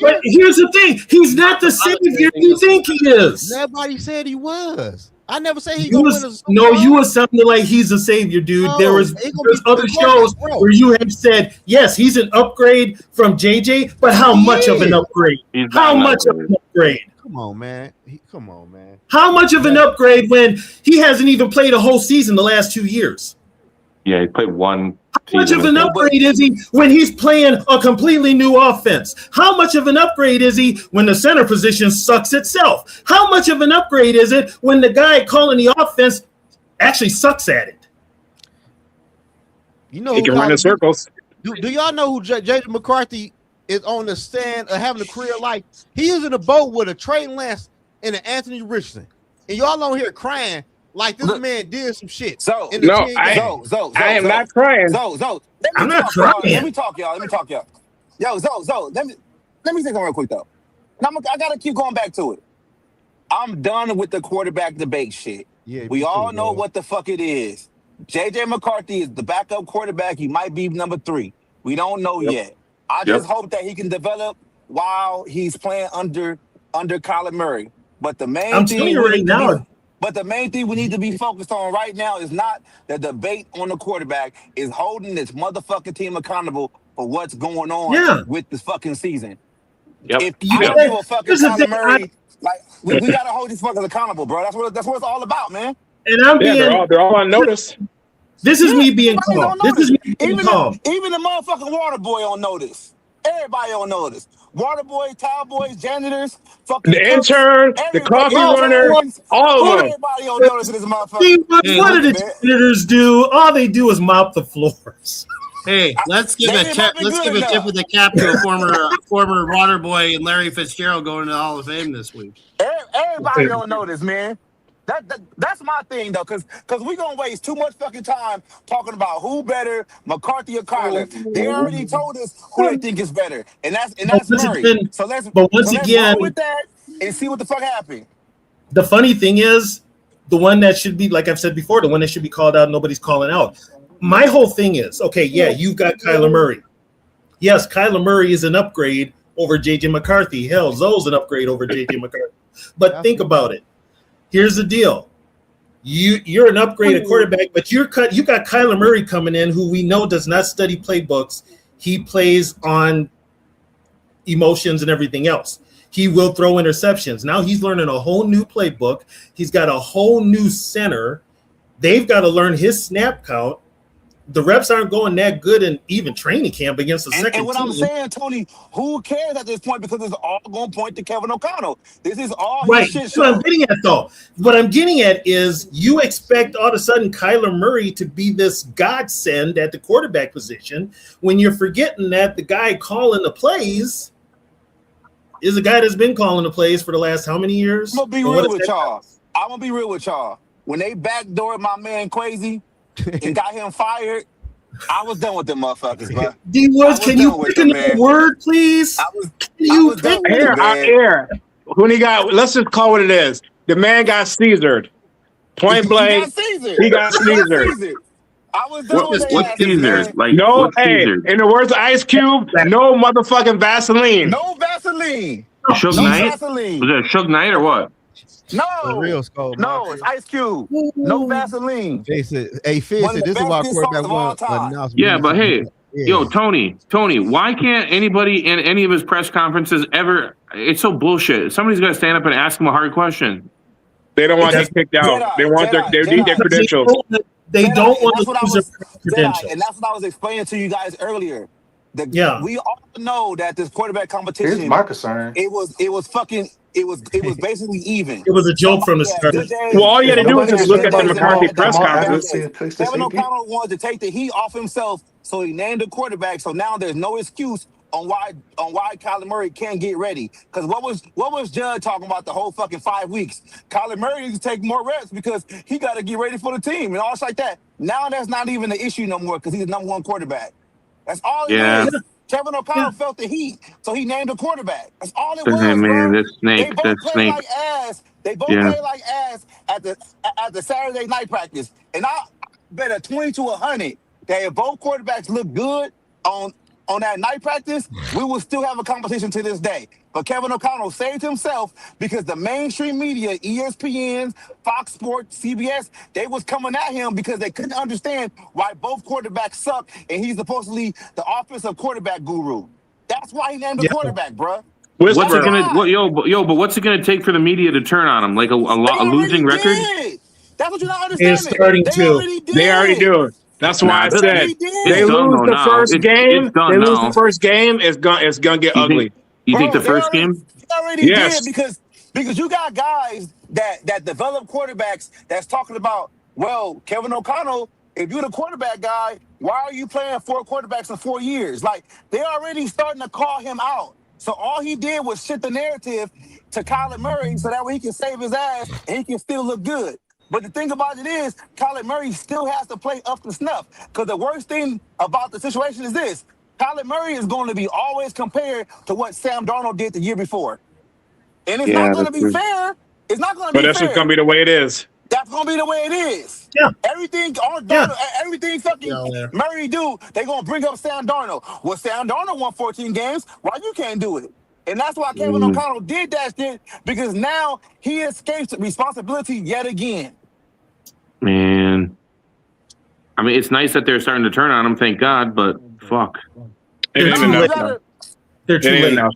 Speaker 3: But here's the thing: he's not the savior you think he is.
Speaker 1: Nobody said he was. I never say he
Speaker 3: You was sounding like he's a savior, dude.
Speaker 1: No,
Speaker 3: there's other shows where you have said, yes, he's an upgrade from JJ, but how much of an upgrade? How much of an upgrade?
Speaker 1: Come on, man.
Speaker 3: How much of an upgrade when he hasn't even played a whole season the last 2 years?
Speaker 2: Yeah, he played one.
Speaker 3: How much of an upgrade is he when he's playing a completely new offense? How much of an upgrade is he when the center position sucks itself? How much of an upgrade is it when the guy calling the offense actually sucks at it?
Speaker 1: You know,
Speaker 10: he can run in circles.
Speaker 1: Do y'all know who J.J. McCarthy is on the stand of having a career like? He is in a boat with a Trey Lance and an Anthony Richardson, and y'all on here crying like this man did some shit.
Speaker 5: So
Speaker 10: I am not crying.
Speaker 3: I'm not crying.
Speaker 5: Let me talk, y'all. Yo, Zoe, let me say something real quick though. Now, I gotta keep going back to it. I'm done with the quarterback debate shit.
Speaker 1: Yeah,
Speaker 5: we all know what the fuck it is. JJ McCarthy is the backup quarterback. He might be number 3. We don't know yet. I just hope that he can develop while he's playing under Kyler Murray. But the main thing we need to be focused on right now is not the debate on the quarterback, is holding this motherfucking team accountable for what's going on with this fucking season. If you don't give a fucking Kyler Murray, like we gotta hold these fuckers accountable, bro. That's what it's all about, man.
Speaker 3: And I'm being
Speaker 10: they're all on notice.
Speaker 3: This is me being calm. This is me being calm.
Speaker 5: Even the motherfucking water boy on notice. Everybody don't notice. Water boys, towel boys, janitors, fucking
Speaker 10: The
Speaker 5: cooks,
Speaker 10: intern, the
Speaker 5: everybody,
Speaker 10: coffee runner,
Speaker 5: interns,
Speaker 10: all of them.
Speaker 5: everybody don't notice this motherfucker.
Speaker 3: See, what
Speaker 8: Hey,
Speaker 3: do
Speaker 5: Listen,
Speaker 3: the
Speaker 5: man.
Speaker 3: janitors do? All they do is mop the floors.
Speaker 8: Hey, let's give
Speaker 5: They
Speaker 8: a
Speaker 5: didn't
Speaker 8: tip.
Speaker 5: have it
Speaker 8: Let's
Speaker 5: good
Speaker 8: give a tip
Speaker 5: enough.
Speaker 8: with a cap to a former water boy and Larry Fitzgerald going to the Hall of Fame this week.
Speaker 5: Everybody don't know this, man. That's my thing though, cause we gonna waste too much fucking time talking about who better, McCarthy or Kyler. They already told us who they think is better, and that's
Speaker 3: once
Speaker 5: Murray.
Speaker 3: again-
Speaker 5: So let's
Speaker 3: once
Speaker 5: let's
Speaker 3: again-
Speaker 5: roll with that and see what the fuck happened.
Speaker 3: The funny thing is, the one that should be, like I've said before, the one that should be called out, nobody's calling out. My whole thing is, okay, yeah, you've got Kyler Murray. Yes, Kyler Murray is an upgrade over JJ McCarthy. Hell, Zoe's an upgrade over JJ McCarthy. But think about it. Here's the deal. You're an upgraded quarterback, but you got Kyler Murray coming in, who we know does not study playbooks. He plays on emotions and everything else. He will throw interceptions. Now he's learning a whole new playbook. He's got a whole new center. They've got to learn his snap count. The reps aren't going that good in even training camp against the second
Speaker 5: And what
Speaker 3: team.
Speaker 5: I'm saying, Tony, who cares at this point, because it's all going to point to Kevin O'Connell. This is all
Speaker 3: Right.
Speaker 5: his shit
Speaker 3: That's what
Speaker 5: show.
Speaker 3: I'm getting at, though. What I'm getting at is you expect all of a sudden Kyler Murray to be this godsend at the quarterback position when you're forgetting that the guy calling the plays is a guy that's been calling the plays for the last how many years?
Speaker 5: I'm going to be
Speaker 3: Or what
Speaker 5: real
Speaker 3: is
Speaker 5: with
Speaker 3: that?
Speaker 5: y'all. I'm going to be real with y'all. When they backdoored my man Crazy and got him fired, I was done with them motherfuckers, bro.
Speaker 3: D Woods,
Speaker 5: I was
Speaker 3: can you
Speaker 5: done with
Speaker 3: pick
Speaker 5: them,
Speaker 3: another
Speaker 5: man.
Speaker 3: word, please?
Speaker 5: I was
Speaker 3: Can you
Speaker 5: done
Speaker 3: pick
Speaker 5: with
Speaker 10: Here,
Speaker 5: them, man.
Speaker 10: here. When he got, let's just call what it is. The man got Caesared. Point blank. He got Caesared.
Speaker 5: I was done with
Speaker 2: What's
Speaker 5: that,
Speaker 2: Caesar?
Speaker 5: man.
Speaker 2: Like,
Speaker 10: No,
Speaker 2: what's
Speaker 10: hey,
Speaker 2: Caesar?
Speaker 10: in the words of Ice Cube, no motherfucking Vaseline.
Speaker 5: No Vaseline.
Speaker 2: Suge
Speaker 5: No
Speaker 2: Knight?
Speaker 5: Vaseline.
Speaker 2: Was it a Suge Knight or what?
Speaker 1: The real
Speaker 5: No.
Speaker 1: skull.
Speaker 5: No, it's Ice Cube. No Vaseline.
Speaker 1: Face it. Hey, Fitz,
Speaker 5: One of the
Speaker 1: this is why
Speaker 5: best diss
Speaker 1: quarterback
Speaker 5: songs of all
Speaker 1: won't
Speaker 5: time.
Speaker 1: announce.
Speaker 2: Yeah, but hey,
Speaker 1: Yeah.
Speaker 2: yo, Tony, why can't anybody in any of his press conferences ever? It's so bullshit. Somebody's got to stand up and ask him a hard question.
Speaker 10: They don't want to get kicked out.
Speaker 5: Jedi,
Speaker 10: They want they need their credentials.
Speaker 3: They
Speaker 5: Jedi,
Speaker 3: don't
Speaker 5: and
Speaker 3: want
Speaker 5: that's
Speaker 3: to
Speaker 5: what I
Speaker 3: lose
Speaker 5: was-
Speaker 3: their
Speaker 5: Jedi,
Speaker 3: credentials.
Speaker 5: and that's what I was explaining to you guys earlier.
Speaker 3: Yeah.
Speaker 5: We all know that this quarterback
Speaker 11: Here's
Speaker 5: competition,
Speaker 11: my concern.
Speaker 5: it was basically even.
Speaker 3: It was a joke from the start.
Speaker 5: Good days.
Speaker 10: Well, all you got to do is
Speaker 5: Nobody
Speaker 10: just
Speaker 5: has
Speaker 10: look
Speaker 5: good
Speaker 10: at the
Speaker 5: days,
Speaker 10: McCarthy
Speaker 5: and
Speaker 10: press
Speaker 5: Jamal Adams
Speaker 10: conference.
Speaker 5: days.
Speaker 11: Picks the
Speaker 5: Kevin
Speaker 11: same
Speaker 5: O'Connell wanted to take the heat off himself, so he named the quarterback. So now there's no excuse on why Kyler Murray can't get ready. Because what was Judd talking about the whole fucking 5 weeks? Kyler Murray needs to take more reps because he got to get ready for the team and all shit like that. Now that's not even the issue no more because he's the number one quarterback. That's all it
Speaker 2: Yeah.
Speaker 5: is. Kevin O'Connell felt the heat, so he named a quarterback. That's all it
Speaker 2: Hey,
Speaker 5: was,
Speaker 2: man,
Speaker 5: bro.
Speaker 2: that snake,
Speaker 5: They both
Speaker 2: that
Speaker 5: played
Speaker 2: snake.
Speaker 5: like ass. They both
Speaker 2: Yeah.
Speaker 5: played like ass at the Saturday night practice. And I bet a 20 to 100 that if both quarterbacks look good on that night practice, we will still have a competition to this day. But Kevin O'Connell saved himself because the mainstream media, ESPN, Fox Sports, CBS, they was coming at him because they couldn't understand why both quarterbacks suck and he's supposedly the offensive quarterback guru. That's why he named the quarterback, bruh.
Speaker 2: What's it
Speaker 10: Whisper.
Speaker 2: gonna? But what's it gonna take for the media to turn on him? Like a losing record?
Speaker 5: Did. That's what you're not
Speaker 3: They're
Speaker 5: understanding.
Speaker 3: starting
Speaker 5: They
Speaker 3: to.
Speaker 5: already did.
Speaker 10: They already do. That's why I
Speaker 2: Nah,
Speaker 10: said
Speaker 5: They did.
Speaker 10: they
Speaker 2: It's done
Speaker 10: lose
Speaker 2: though
Speaker 10: the
Speaker 2: now.
Speaker 10: first game.
Speaker 2: It's done
Speaker 10: They lose
Speaker 2: now.
Speaker 10: the first game. It's gonna get ugly.
Speaker 2: You think
Speaker 5: Bro,
Speaker 2: the first game?
Speaker 5: They already
Speaker 10: Yes.
Speaker 5: did because you got guys that develop quarterbacks that's talking about, well, Kevin O'Connell, if you're the quarterback guy, why are you playing 4 quarterbacks in 4 years? Like, they already starting to call him out. So all he did was shift the narrative to Kyler Murray so that way he can save his ass and he can still look good. But the thing about it is, Kyler Murray still has to play up to snuff. Because the worst thing about the situation is this. Kyler Murray is going to be always compared to what Sam Darnold did the year before. And it's not going to be fair. It's not going to be
Speaker 10: But that's
Speaker 5: fair.
Speaker 10: just gonna be the way it is.
Speaker 5: That's going to be the way it is.
Speaker 3: Yeah.
Speaker 5: Everything fucking
Speaker 3: Yeah.
Speaker 5: Murray do, they going to bring up Sam Darnold. Well, Sam Darnold won 14 games. Why you can't do it? And that's why Kevin O'Connell did that shit, because now he escapes responsibility yet again.
Speaker 2: Man, I mean, it's nice that they're starting to turn on him. Thank God, but fuck.
Speaker 10: It ain't
Speaker 3: too
Speaker 10: enough.
Speaker 3: late. They're
Speaker 10: It
Speaker 3: too
Speaker 10: ain't
Speaker 3: late.
Speaker 10: enough.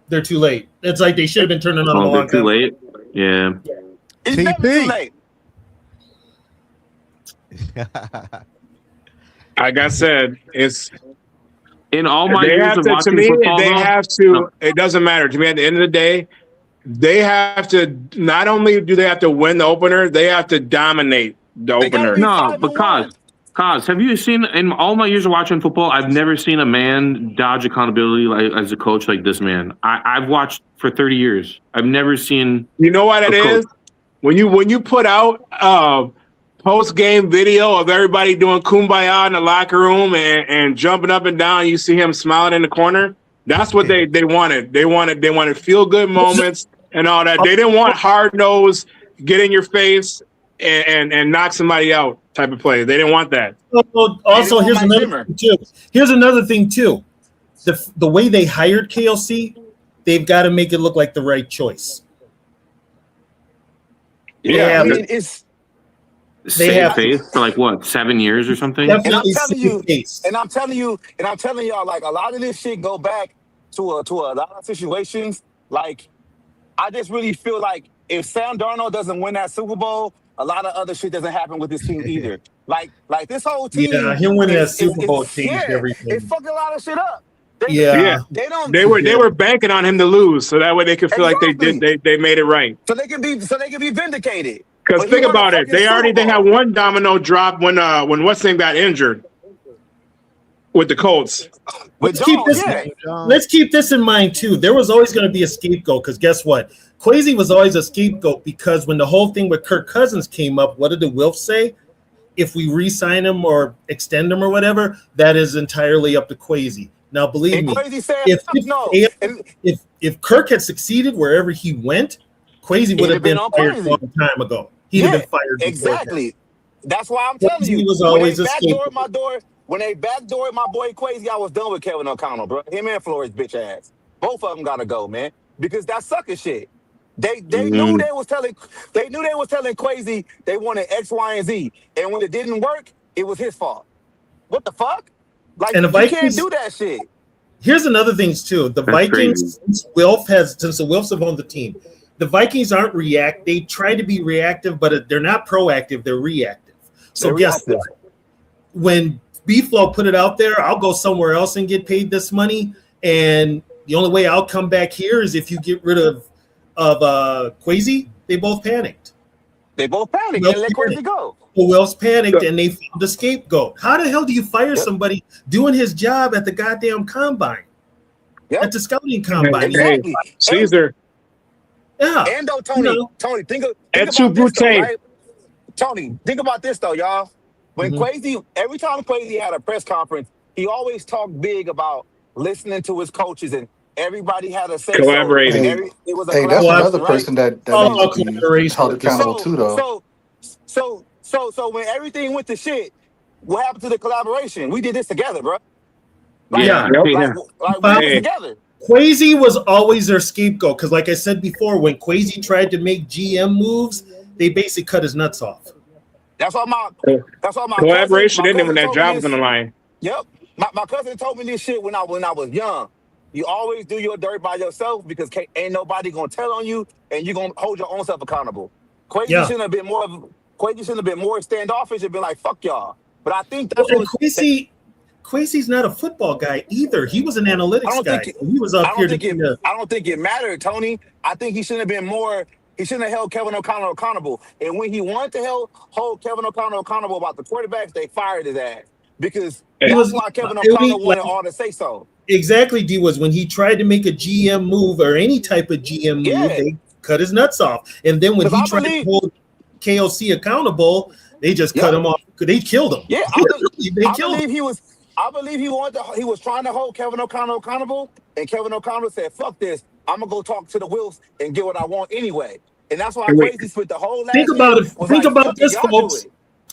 Speaker 3: They're too late. It's like they should have been turning on a
Speaker 2: Oh,
Speaker 3: long
Speaker 2: they're too
Speaker 3: time.
Speaker 2: late. Yeah.
Speaker 5: It's
Speaker 1: TP.
Speaker 5: never too late.
Speaker 10: Like I said, it's
Speaker 2: In all my
Speaker 10: They
Speaker 2: years
Speaker 10: have
Speaker 2: of
Speaker 10: to. To
Speaker 2: watching
Speaker 10: me,
Speaker 2: football,
Speaker 10: they
Speaker 2: though,
Speaker 10: have to. It doesn't matter to me. At the end of the day, they have to. Not only do they have to win the opener, they have to dominate the
Speaker 5: They gotta
Speaker 10: opener.
Speaker 5: be
Speaker 2: no, but
Speaker 5: 5-1.
Speaker 2: Cause, have you seen in all my years of watching football? I've never seen a man dodge accountability like as a coach like this man. I've watched for 30 years. I've never seen.
Speaker 10: You know what it is? When you put out post game video of everybody doing kumbaya in the locker room and jumping up and down, you see him smiling in the corner. That's what they wanted. They wanted feel good moments and all that. They didn't want hard nose, get in your face and knock somebody out type of play. They didn't want that.
Speaker 3: Also, here's another thing too. Here's another thing too. The way they hired KLC, they've got to make it look like the right choice.
Speaker 5: Yeah, I mean, it's
Speaker 2: Save face for like what 7 years or something.
Speaker 5: and I'm telling y'all, like a lot of this shit go back to a lot of situations. Like, I just really feel like if Sam Darnold doesn't win that Super Bowl, a lot of other shit doesn't happen with this team either. Like this whole team.
Speaker 3: Yeah, him winning that Super Bowl changed everything.
Speaker 5: It fucked a lot of shit up.
Speaker 10: They were banking on him to lose, so that way they could feel like they made it right.
Speaker 5: So they can be vindicated.
Speaker 10: Because think about it, they had one domino drop when what's name got injured with the Colts.
Speaker 3: Let's keep this in mind too. There was always going to be a scapegoat because guess what? Kwesi was always a scapegoat because when the whole thing with Kirk Cousins came up, what did the Wilfs say? If we re-sign him or extend him or whatever, that is entirely up to Kwesi. Now, believe me, if Kirk had succeeded wherever he went, Kwesi would have been fired a long time ago. He'd have been fired.
Speaker 5: Exactly. That's why I'm telling you.
Speaker 3: He was always a
Speaker 5: when they backdoored my boy Kwesi, I was done with Kevin O'Connell, bro. Him and Flores bitch ass. Both of them gotta go, man. Because that's sucker shit. They knew they was telling Kwesi they wanted X, Y, and Z. And when it didn't work, it was his fault. What the fuck? Like,
Speaker 3: and the Vikings
Speaker 5: can't do that shit.
Speaker 3: Here's another thing too. The Vikings, since the Wilfs have owned the team, the Vikings aren't they try to be reactive, but they're not proactive, they're reactive. So guess what? When B-Flow put it out there, I'll go somewhere else and get paid this money. And the only way I'll come back here is if you get rid of Kwesi. They both panicked.
Speaker 5: And let Kwesi go.
Speaker 3: The Wilfs panicked and they found the scapegoat. How the hell do you fire somebody doing his job at the goddamn combine? At the scouting combine.
Speaker 5: Exactly.
Speaker 10: Caesar.
Speaker 3: Yeah.
Speaker 5: And though, Tony, think about this though, right? Tony, think about this though, y'all. When Kwesi, every time Kwesi had a press conference, he always talked big about listening to his coaches and everybody had a say.
Speaker 10: Collaborating.
Speaker 5: It was a
Speaker 11: that's another person that needs to be held accountable too, though.
Speaker 5: So when everything went to shit, what happened to the collaboration? We did this together, bro.
Speaker 3: We did this together. Kwesi was always their scapegoat because, like I said before, when Kwesi tried to make GM moves, they basically cut his nuts off.
Speaker 5: That's all my
Speaker 10: collaboration ended when that job was on the line.
Speaker 5: Yep, my cousin told me this shit when I was young. You always do your dirt by yourself because ain't nobody gonna tell on you, and you gonna hold your own self accountable. Kwesi shouldn't have been more standoffish and been like, "Fuck y'all." But I think that's what
Speaker 3: Kwesi's not a football guy either. He was an analytics guy. He was up here.
Speaker 5: I don't think it mattered, Tony. I think he shouldn't have been more. He shouldn't have held Kevin O'Connell accountable. And when he wanted to hold Kevin O'Connell accountable about the quarterbacks, they fired his ass because that's why Kevin O'Connell wanted all to say so.
Speaker 3: Exactly, D was when he tried to make a GM move or any type of GM move, they cut his nuts off. And then when he tried to hold KOC accountable, they just cut him off. They killed him.
Speaker 5: Yeah, I believe he was trying to hold Kevin O'Connell accountable, and Kevin O'Connell said, "Fuck this! I'm gonna go talk to the Wilfs and get what I want anyway." And that's why Kwesi spent the whole last
Speaker 3: Think about this, folks.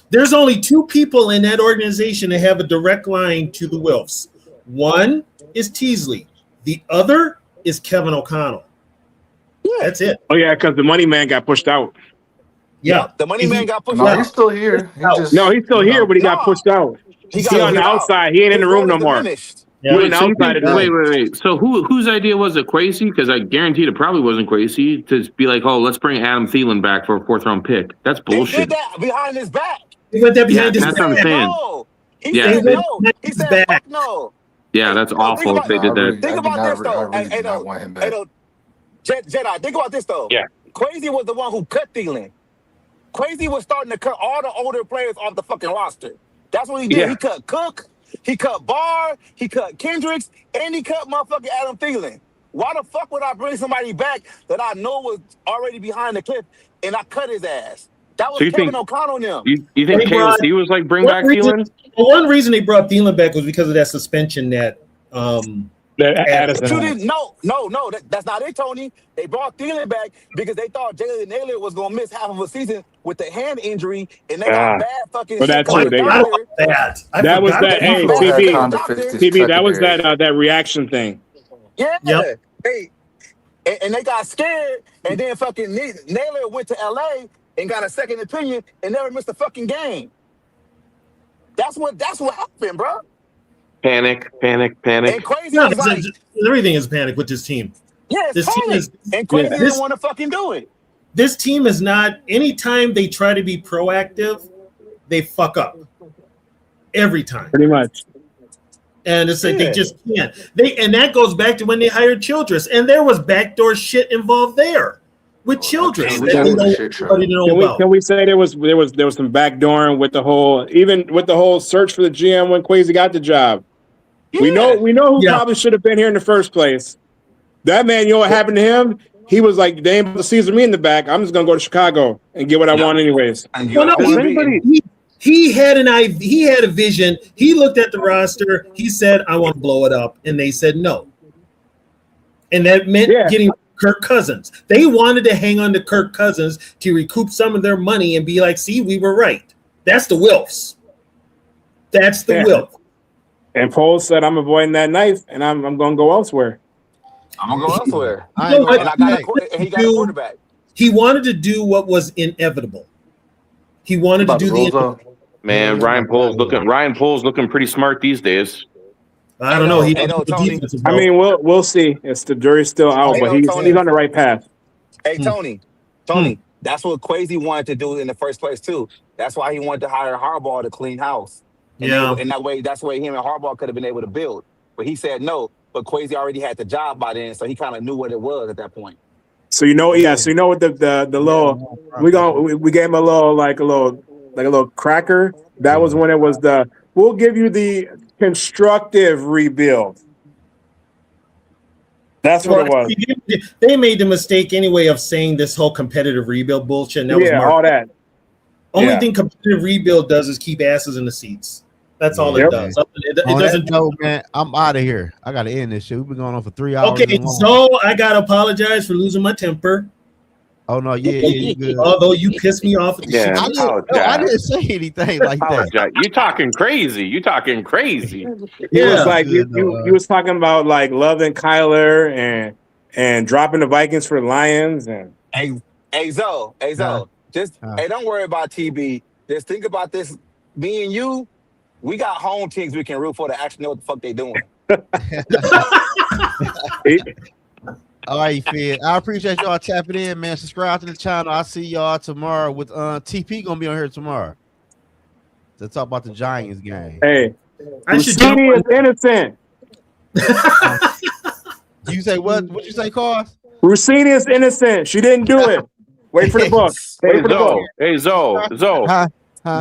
Speaker 3: There's only two people in that organization that have a direct line to the Wilfs. One is Teasley. The other is Kevin O'Connell. Yeah. That's it.
Speaker 10: Oh yeah, because the money man got pushed out.
Speaker 3: Yeah,
Speaker 5: the money man got pushed out.
Speaker 11: He's still here.
Speaker 10: He's still here, but he got pushed out. He's on the outside. He ain't in the room no more.
Speaker 2: Wait. So whose idea was it, Kwesi? Because I guaranteed it probably wasn't Kwesi to be like, "Oh, let's bring Adam Thielen back for a 4th round pick." That's bullshit.
Speaker 5: They did that behind his back.
Speaker 3: They went that behind his back.
Speaker 2: That's what I'm saying.
Speaker 5: No. He said, fuck no.
Speaker 2: Yeah, that's awful if they did that.
Speaker 5: Think about this though.
Speaker 11: I really do not want him back.
Speaker 5: Jedi, think about this though.
Speaker 2: Yeah.
Speaker 5: Crazy was the one who cut Thielen. Crazy was starting to cut all the older players off the fucking roster. That's what he did.
Speaker 2: Yeah.
Speaker 5: He cut Cook, he cut Barr, he cut Kendricks, and he cut motherfucking Adam Thielen. Why the fuck would I bring somebody back that I know was already behind the cliff and I cut his ass? That was
Speaker 2: So you
Speaker 5: Kevin
Speaker 2: think-
Speaker 5: O'Connell and them.
Speaker 2: You think KOC was like bring back Thielen?
Speaker 3: One reason they brought Thielen back was because of that suspension that
Speaker 10: Addison
Speaker 5: But you
Speaker 10: had.
Speaker 5: didn't. No. That's not it, Tony. They brought Thielen back because they thought Jalen Naylor was gonna miss half of a season with the hand injury, and they got bad fucking.
Speaker 10: Well,
Speaker 5: shit
Speaker 10: that's
Speaker 5: from
Speaker 10: true.
Speaker 5: the
Speaker 10: They-
Speaker 5: doctor.
Speaker 10: That was that. Hey, TB, that was
Speaker 11: secondary.
Speaker 10: that reaction thing.
Speaker 5: Yeah.
Speaker 3: Yep.
Speaker 5: And they got scared, and then fucking Naylor went to LA and got a second opinion and never missed a fucking game. That's what happened, bro.
Speaker 2: Panic.
Speaker 5: And Crazy
Speaker 3: No,
Speaker 5: was like,
Speaker 3: everything is panic with this team.
Speaker 5: yeah, it's
Speaker 3: This team
Speaker 5: panic.
Speaker 3: is-
Speaker 5: And Crazy
Speaker 3: yeah.
Speaker 5: didn't want to fucking do it.
Speaker 3: This team is not. Anytime they try to be proactive, they fuck up. Every time.
Speaker 10: Pretty much.
Speaker 3: And it's like
Speaker 5: Yeah.
Speaker 3: they just can't. And that goes back to when they hired Childress, and there was backdoor shit involved there with Childress that they don't everybody know about.
Speaker 10: Can we say there was some backdooring with the whole search for the GM when Quasi got the job? We know who probably should have been here in the first place. That man, you know what happened to him? He was like, they ain't able to Caesar me in the back. I'm just gonna go to Chicago and get what I want anyways.
Speaker 3: Well, no, he had a vision. He looked at the roster. He said, "I want to blow it up," and they said no. And that meant getting Kirk Cousins. They wanted to hang on to Kirk Cousins to recoup some of their money and be like, "See, we were right." That's the Wilfs. That's the Wilfs.
Speaker 10: And Poles said, "I'm avoiding that knife, and I'm going to go elsewhere."
Speaker 5: I'm gonna go elsewhere.
Speaker 3: You know what?
Speaker 5: And he got a quarterback.
Speaker 3: He wanted to do what was inevitable. He wanted to do the.
Speaker 2: Man, Ryan Poles looking pretty smart these days.
Speaker 3: I don't know.
Speaker 10: I mean, we'll see. It's the jury's still out, but he's on the right path.
Speaker 5: Hey, Tony, that's what Quasi wanted to do in the first place too. That's why he wanted to hire Harbaugh to clean house. And that's why him and Harbaugh could have been able to build. But he said no. But Quasi already had the job by then, so he kind of knew what it was at that point.
Speaker 10: So you know what the little we gave him a little cracker. That was when it was we'll give you the constructive rebuild. That's what it was.
Speaker 3: They made the mistake anyway of saying this whole competitive rebuild bullshit. And that was
Speaker 10: all that.
Speaker 3: Only thing competitive rebuild does is keep asses in the seats. That's all it does. It doesn't.
Speaker 1: No, man, I'm out of here. I got to end this shit. We've been going on for 3 hours.
Speaker 3: Okay, so I gotta apologize for losing my temper.
Speaker 1: Oh no, you good.
Speaker 3: Although you pissed me off. At the shit.
Speaker 1: I didn't say anything like that.
Speaker 2: You talking crazy? He
Speaker 10: was like he was talking about like loving Kyler and dropping the Vikings for the Lions and.
Speaker 5: Hey Zoe, don't worry about TB. Just think about this. Me and you. We got home teams we can root for to actually know what the fuck they doing.
Speaker 1: All right, Fed. I appreciate y'all tapping in, man. Subscribe to the channel. I'll see y'all tomorrow with TP gonna be on here tomorrow to talk about the Giants game.
Speaker 10: Hey, Rossini is innocent.
Speaker 1: You say what? What you say, Carl?
Speaker 10: Rossini is innocent. She didn't do it. Wait for the book. Wait for the book.
Speaker 2: Hey, Zoe.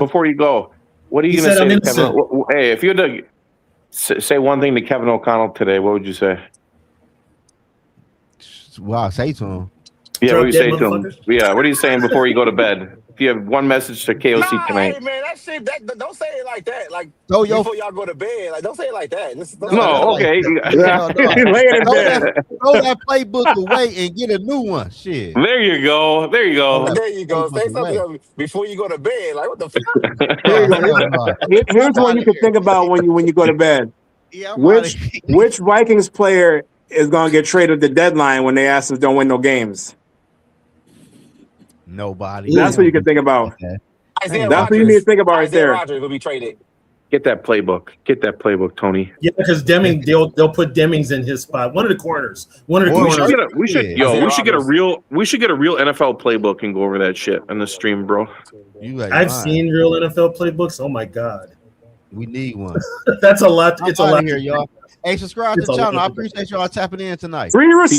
Speaker 2: Before you go. What are you going to say to Kevin? Hey, if you had to say one thing to Kevin O'Connell today, what would you say?
Speaker 1: Well, I'll say to him.
Speaker 2: Yeah, what do you say to him? Yeah, what are you saying before you go to bed? If you have one message to KOC tonight.
Speaker 5: Hey, man, that shit, don't say it like that. Like,
Speaker 1: before
Speaker 5: y'all go to bed. Like, don't say it like that.
Speaker 2: Okay.
Speaker 10: Laying in bed.
Speaker 1: Throw that playbook away and get a new one. Shit.
Speaker 2: There you go.
Speaker 5: There you go. Say something before you go to bed. Like, what the fuck?
Speaker 10: Here's what you can think about when you go to bed.
Speaker 1: Yeah,
Speaker 10: which Vikings player is going to get traded at the deadline when they ask us don't win no games?
Speaker 1: Nobody.
Speaker 10: That's what you can think about.
Speaker 1: Okay.
Speaker 10: That's what you need to think about right there.
Speaker 5: Rodgers will be traded.
Speaker 2: Get that playbook, Tony.
Speaker 3: Yeah, because Deming, they'll put Demings in his spot. One of the corners.
Speaker 2: We should get a real NFL playbook and go over that shit on the stream, bro.
Speaker 3: I've seen real NFL playbooks. Oh my god.
Speaker 1: We need one.
Speaker 3: That's a lot.
Speaker 1: I'm
Speaker 3: It's a
Speaker 1: out
Speaker 3: lot
Speaker 1: of here, y'all. Hey, subscribe to
Speaker 3: It's
Speaker 1: the
Speaker 3: a
Speaker 1: channel.
Speaker 3: lot
Speaker 1: I
Speaker 3: to
Speaker 1: appreciate y'all tapping in tonight.
Speaker 10: Free receipt.